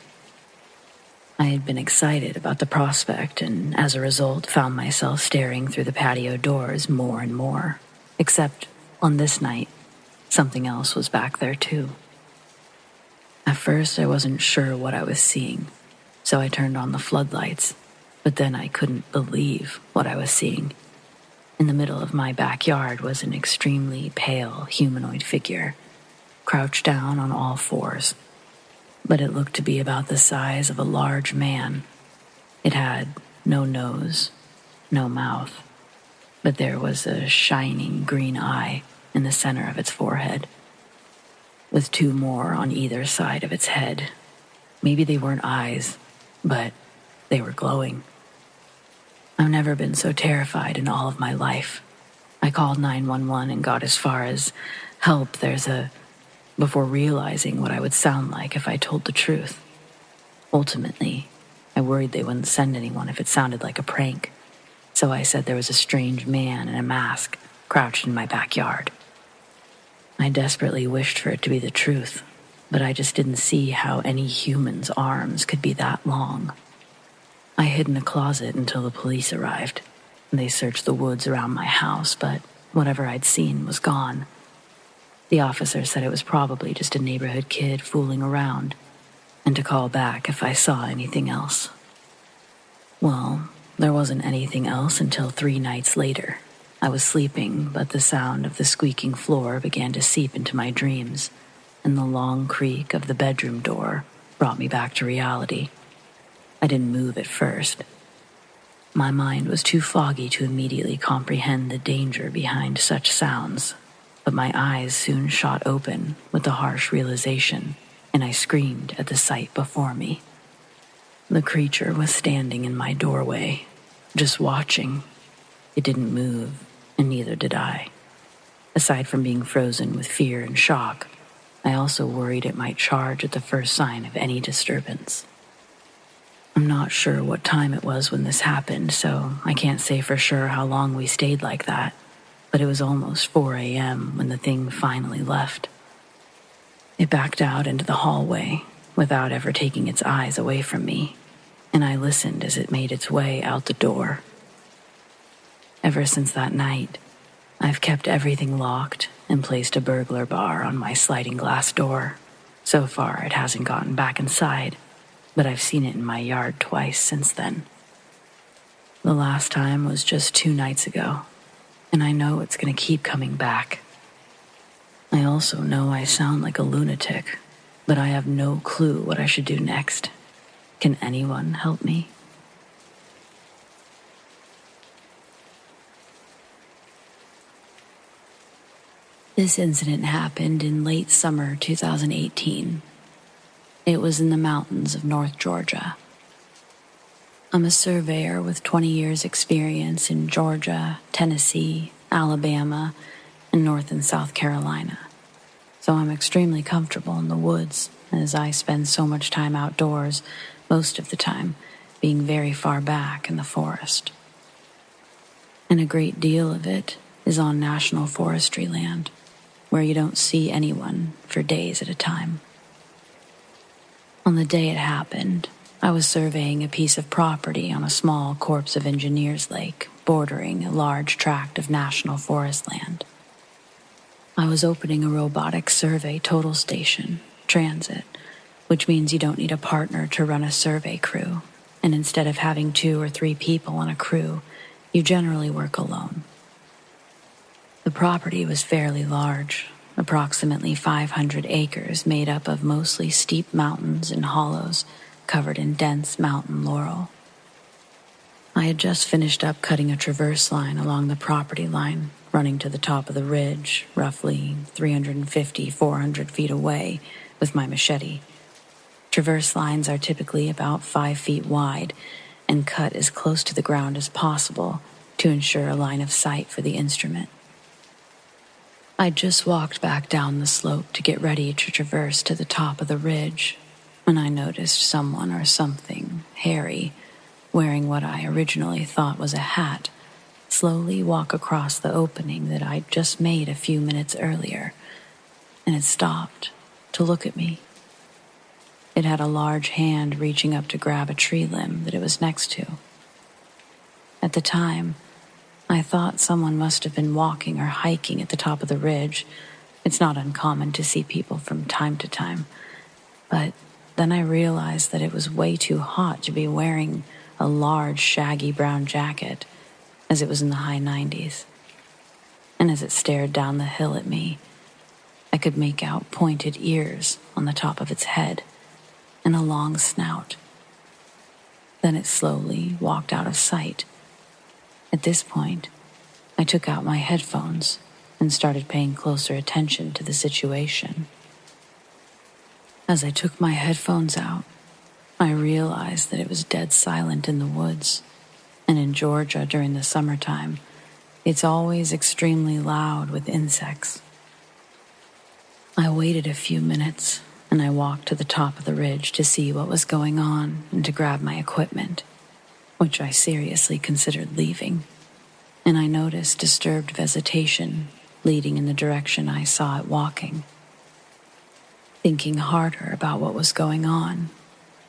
I had been excited about the prospect, and as a result found myself staring through the patio doors more and more. Except, on this night, something else was back there too. At first I wasn't sure what I was seeing, so I turned on the floodlights, but then I couldn't believe what I was seeing. In the middle of my backyard was an extremely pale humanoid figure, crouched down on all fours, but it looked to be about the size of a large man. It had no nose, no mouth, but there was a shining green eye in the center of its forehead, with two more on either side of its head. Maybe they weren't eyes, but they were glowing. I've never been so terrified in all of my life. I called 911 and got as far as, "Help, before realizing what I would sound like if I told the truth. Ultimately, I worried they wouldn't send anyone if it sounded like a prank, so I said there was a strange man in a mask crouched in my backyard. I desperately wished for it to be the truth, but I just didn't see how any human's arms could be that long. I hid in a closet until the police arrived. They searched the woods around my house, but whatever I'd seen was gone. The officer said it was probably just a neighborhood kid fooling around, and to call back if I saw anything else. Well, there wasn't anything else until 3 nights later. I was sleeping, but the sound of the squeaking floor began to seep into my dreams, and the long creak of the bedroom door brought me back to reality. I didn't move at first. My mind was too foggy to immediately comprehend the danger behind such sounds, but my eyes soon shot open with the harsh realization, and I screamed at the sight before me. The creature was standing in my doorway, just watching. It didn't move, and neither did I. Aside from being frozen with fear and shock, I also worried it might charge at the first sign of any disturbance. I'm not sure what time it was when this happened, so I can't say for sure how long we stayed like that, but it was almost 4 a.m. when the thing finally left. It backed out into the hallway without ever taking its eyes away from me, and I listened as it made its way out the door. Ever since that night, I've kept everything locked and placed a burglar bar on my sliding glass door. So far, it hasn't gotten back inside, but I've seen it in my yard twice since then. The last time was just 2 nights ago, and I know it's going to keep coming back. I also know I sound like a lunatic, but I have no clue what I should do next. Can anyone help me? This incident happened in late summer 2018. It was in the mountains of North Georgia. I'm a surveyor with 20 years experience in Georgia, Tennessee, Alabama, and North and South Carolina. So I'm extremely comfortable in the woods, as I spend so much time outdoors, most of the time being very far back in the forest. And a great deal of it is on national forestry land, where you don't see anyone for days at a time. On the day it happened, I was surveying a piece of property on a small Corps of Engineers lake bordering a large tract of national forest land. I was opening a robotic survey total station, transit, which means you don't need a partner to run a survey crew, and instead of having 2 or 3 people on a crew, you generally work alone. The property was fairly large, approximately 500 acres made up of mostly steep mountains and hollows covered in dense mountain laurel. I had just finished up cutting a traverse line along the property line, running to the top of the ridge, roughly 350-400 feet away, with my machete. Traverse lines are typically about 5 feet wide and cut as close to the ground as possible to ensure a line of sight for the instrument. I'd just walked back down the slope to get ready to traverse to the top of the ridge when I noticed someone or something hairy, wearing what I originally thought was a hat, slowly walk across the opening that I'd just made a few minutes earlier, and it stopped to look at me. It had a large hand reaching up to grab a tree limb that it was next to. At the time, I thought someone must have been walking or hiking at the top of the ridge. It's not uncommon to see people from time to time. But then I realized that it was way too hot to be wearing a large, shaggy brown jacket, as it was in the high 90s. and as it stared down the hill at me, I could make out pointed ears on the top of its head and a long snout. Then it slowly walked out of sight. At this point, I took out my headphones and started paying closer attention to the situation. As I took my headphones out, I realized that it was dead silent in the woods, and in Georgia during the summertime, it's always extremely loud with insects. I waited a few minutes, and I walked to the top of the ridge to see what was going on and to grab my equipment, which I seriously considered leaving, and I noticed disturbed vegetation leading in the direction I saw it walking. Thinking harder about what was going on,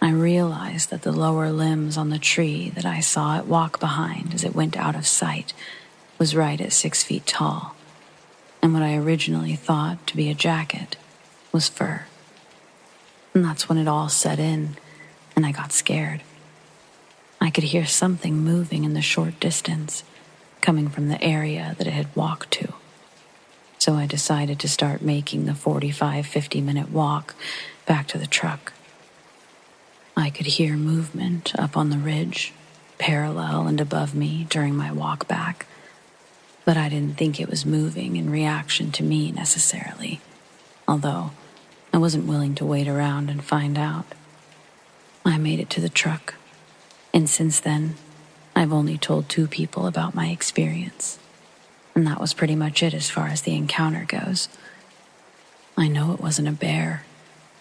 I realized that the lower limbs on the tree that I saw it walk behind as it went out of sight was right at 6 feet tall, and what I originally thought to be a jacket was fur. And that's when it all set in, and I got scared. I could hear something moving in the short distance, coming from the area that it had walked to. So I decided to start making the 50-minute walk back to the truck. I could hear movement up on the ridge, parallel and above me during my walk back, but I didn't think it was moving in reaction to me necessarily, although I wasn't willing to wait around and find out. I made it to the truck, and since then, I've only told 2 people about my experience, and that was pretty much it as far as the encounter goes. I know it wasn't a bear,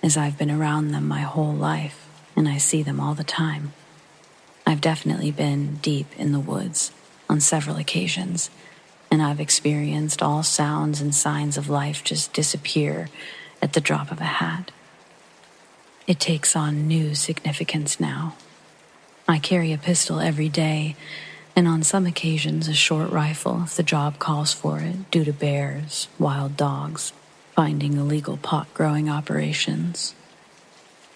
as I've been around them my whole life, and I see them all the time. I've definitely been deep in the woods on several occasions, and I've experienced all sounds and signs of life just disappear at the drop of a hat. It takes on new significance now. I carry a pistol every day, and on some occasions a short rifle if the job calls for it due to bears, wild dogs, finding illegal pot-growing operations.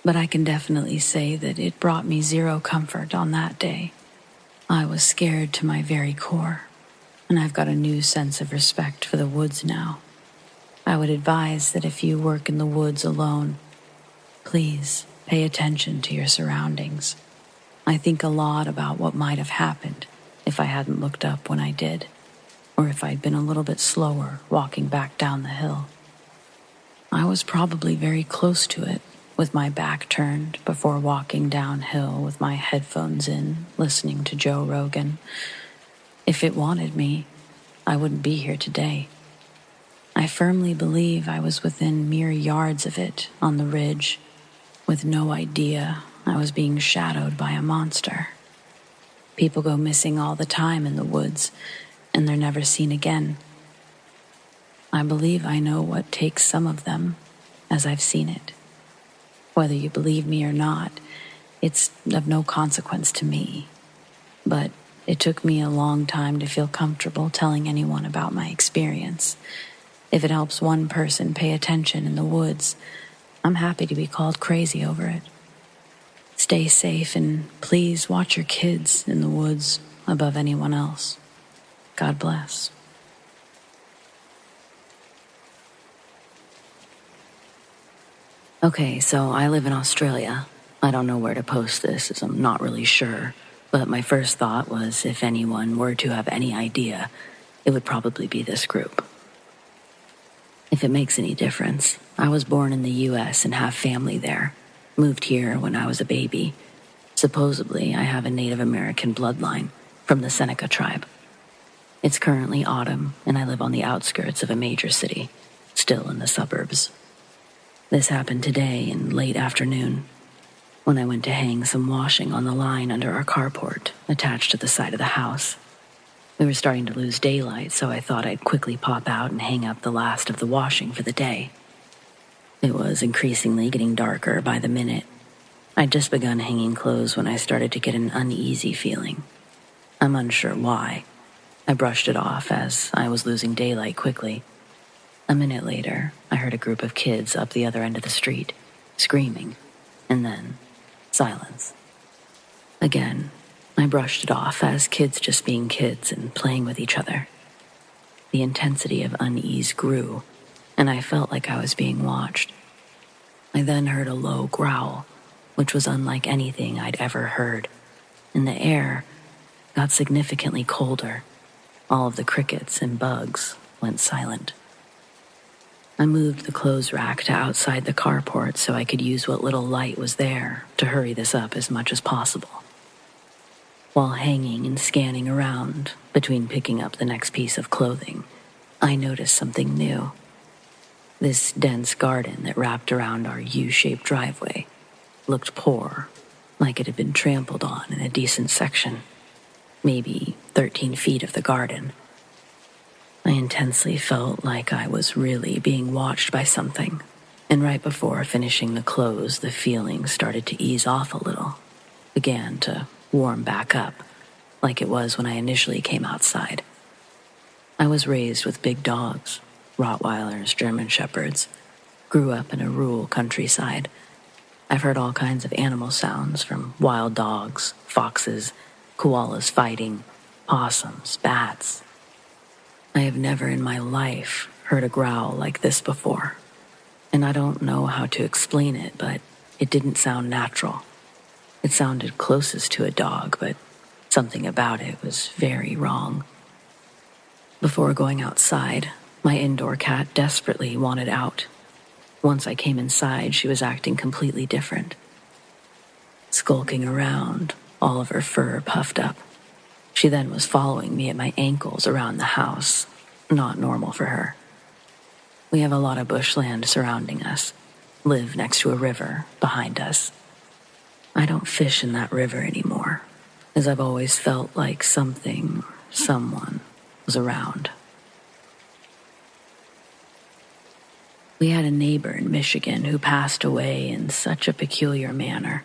But I can definitely say that it brought me zero comfort on that day. I was scared to my very core, and I've got a new sense of respect for the woods now. I would advise that if you work in the woods alone, please pay attention to your surroundings. I think a lot about what might have happened if I hadn't looked up when I did, or if I'd been a little bit slower walking back down the hill. I was probably very close to it, with my back turned before walking downhill with my headphones in, listening to Joe Rogan. If it wanted me, I wouldn't be here today. I firmly believe I was within mere yards of it on the ridge, with no idea I was being shadowed by a monster. People go missing all the time in the woods, and they're never seen again. I believe I know what takes some of them, as I've seen it. Whether you believe me or not, it's of no consequence to me. But it took me a long time to feel comfortable telling anyone about my experience. If it helps one person pay attention in the woods, I'm happy to be called crazy over it. Stay safe and please watch your kids in the woods above anyone else. God bless. Okay, so I live in Australia. I don't know where to post this, as I'm not really sure. But my first thought was if anyone were to have any idea, it would probably be this group. If it makes any difference, I was born in the U.S. and have family there. Moved here when I was a baby. Supposedly, I have a Native American bloodline from the Seneca tribe. It's currently autumn, and I live on the outskirts of a major city, still in the suburbs. This happened today in late afternoon, when I went to hang some washing on the line under our carport, attached to the side of the house. We were starting to lose daylight, so I thought I'd quickly pop out and hang up the last of the washing for the day. It was increasingly getting darker by the minute. I'd just begun hanging clothes when I started to get an uneasy feeling. I'm unsure why. I brushed it off as I was losing daylight quickly. A minute later, I heard a group of kids up the other end of the street, screaming, and then silence. Again, I brushed it off as kids just being kids and playing with each other. The intensity of unease grew, and I felt like I was being watched. I then heard a low growl, which was unlike anything I'd ever heard, and the air got significantly colder. All of the crickets and bugs went silent. I moved the clothes rack to outside the carport so I could use what little light was there to hurry this up as much as possible. While hanging and scanning around between picking up the next piece of clothing, I noticed something new. This dense garden that wrapped around our U-shaped driveway looked poor, like it had been trampled on in a decent section, maybe 13 feet of the garden. I intensely felt like I was really being watched by something, and right before finishing the clothes, the feeling started to ease off a little, began to warm back up, like it was when I initially came outside. I was raised with big dogs, Rottweilers, German Shepherds, grew up in a rural countryside. I've heard all kinds of animal sounds, from wild dogs, foxes, koalas fighting, possums, bats. I have never in my life heard a growl like this before, and I don't know how to explain it, but it didn't sound natural. It sounded closest to a dog, but something about it was very wrong. Before going outside, my indoor cat desperately wanted out. Once I came inside, she was acting completely different. Skulking around, all of her fur puffed up. She then was following me at my ankles around the house, not normal for her. We have a lot of bushland surrounding us, live next to a river behind us. I don't fish in that river anymore, as I've always felt like something or someone was around. We had a neighbor in Michigan who passed away in such a peculiar manner.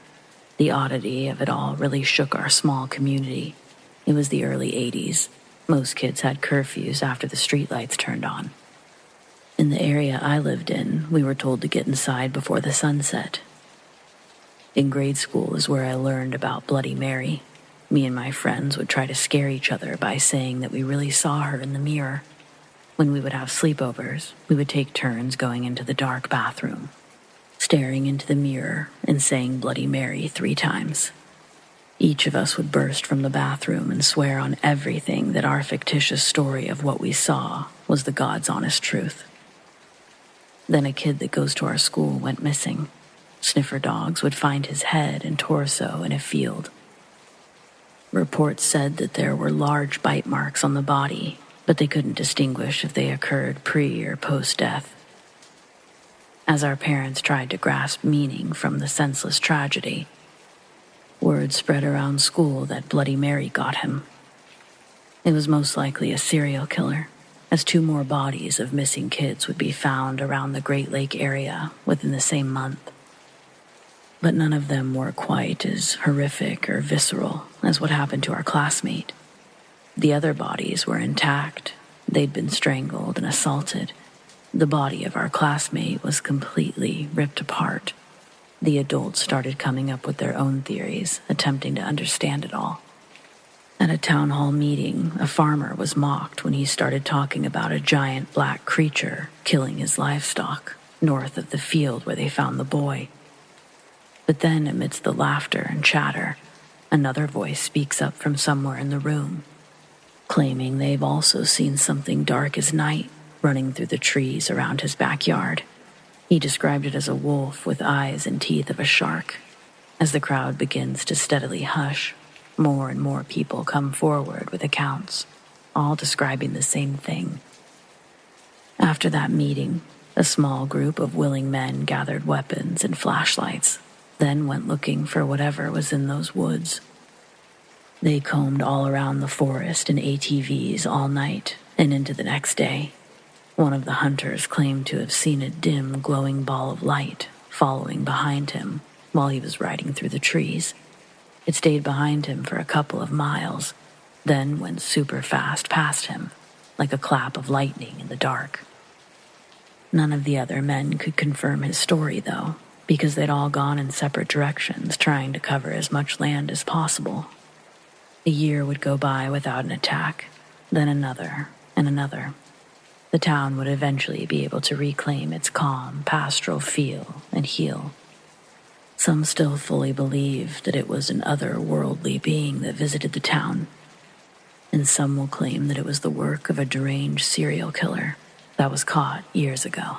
The oddity of it all really shook our small community. It was the early 80s. Most kids had curfews after the streetlights turned on. In the area I lived in, we were told to get inside before the sun set. In grade school is where I learned about Bloody Mary. Me and my friends would try to scare each other by saying that we really saw her in the mirror. When we would have sleepovers, we would take turns going into the dark bathroom, staring into the mirror and saying Bloody Mary 3 times. Each of us would burst from the bathroom and swear on everything that our fictitious story of what we saw was the God's honest truth. Then a kid that goes to our school went missing. Sniffer dogs would find his head and torso in a field. Reports said that there were large bite marks on the body, but they couldn't distinguish if they occurred pre- or post-death. As our parents tried to grasp meaning from the senseless tragedy, word spread around school that Bloody Mary got him. It was most likely a serial killer, as 2 more bodies of missing kids would be found around the Great Lake area within the same month. But none of them were quite as horrific or visceral as what happened to our classmate. The other bodies were intact. They'd been strangled and assaulted. The body of our classmate was completely ripped apart. The adults started coming up with their own theories, attempting to understand it all. At a town hall meeting, a farmer was mocked when he started talking about a giant black creature killing his livestock north of the field where they found the boy. But then, amidst the laughter and chatter, another voice speaks up from somewhere in the room, claiming they've also seen something dark as night running through the trees around his backyard. He described it as a wolf with eyes and teeth of a shark. As the crowd begins to steadily hush, more and more people come forward with accounts, all describing the same thing. After that meeting, a small group of willing men gathered weapons and flashlights, then went looking for whatever was in those woods. They combed all around the forest in ATVs all night and into the next day. One of the hunters claimed to have seen a dim, glowing ball of light following behind him while he was riding through the trees. It stayed behind him for a couple of miles, then went super fast past him, like a clap of lightning in the dark. None of the other men could confirm his story, though, because they'd all gone in separate directions trying to cover as much land as possible. A year would go by without an attack, then another and another. the town would eventually be able to reclaim its calm, pastoral feel and heal. Some still fully believe that it was an otherworldly being that visited the town, and some will claim that it was the work of a deranged serial killer that was caught years ago.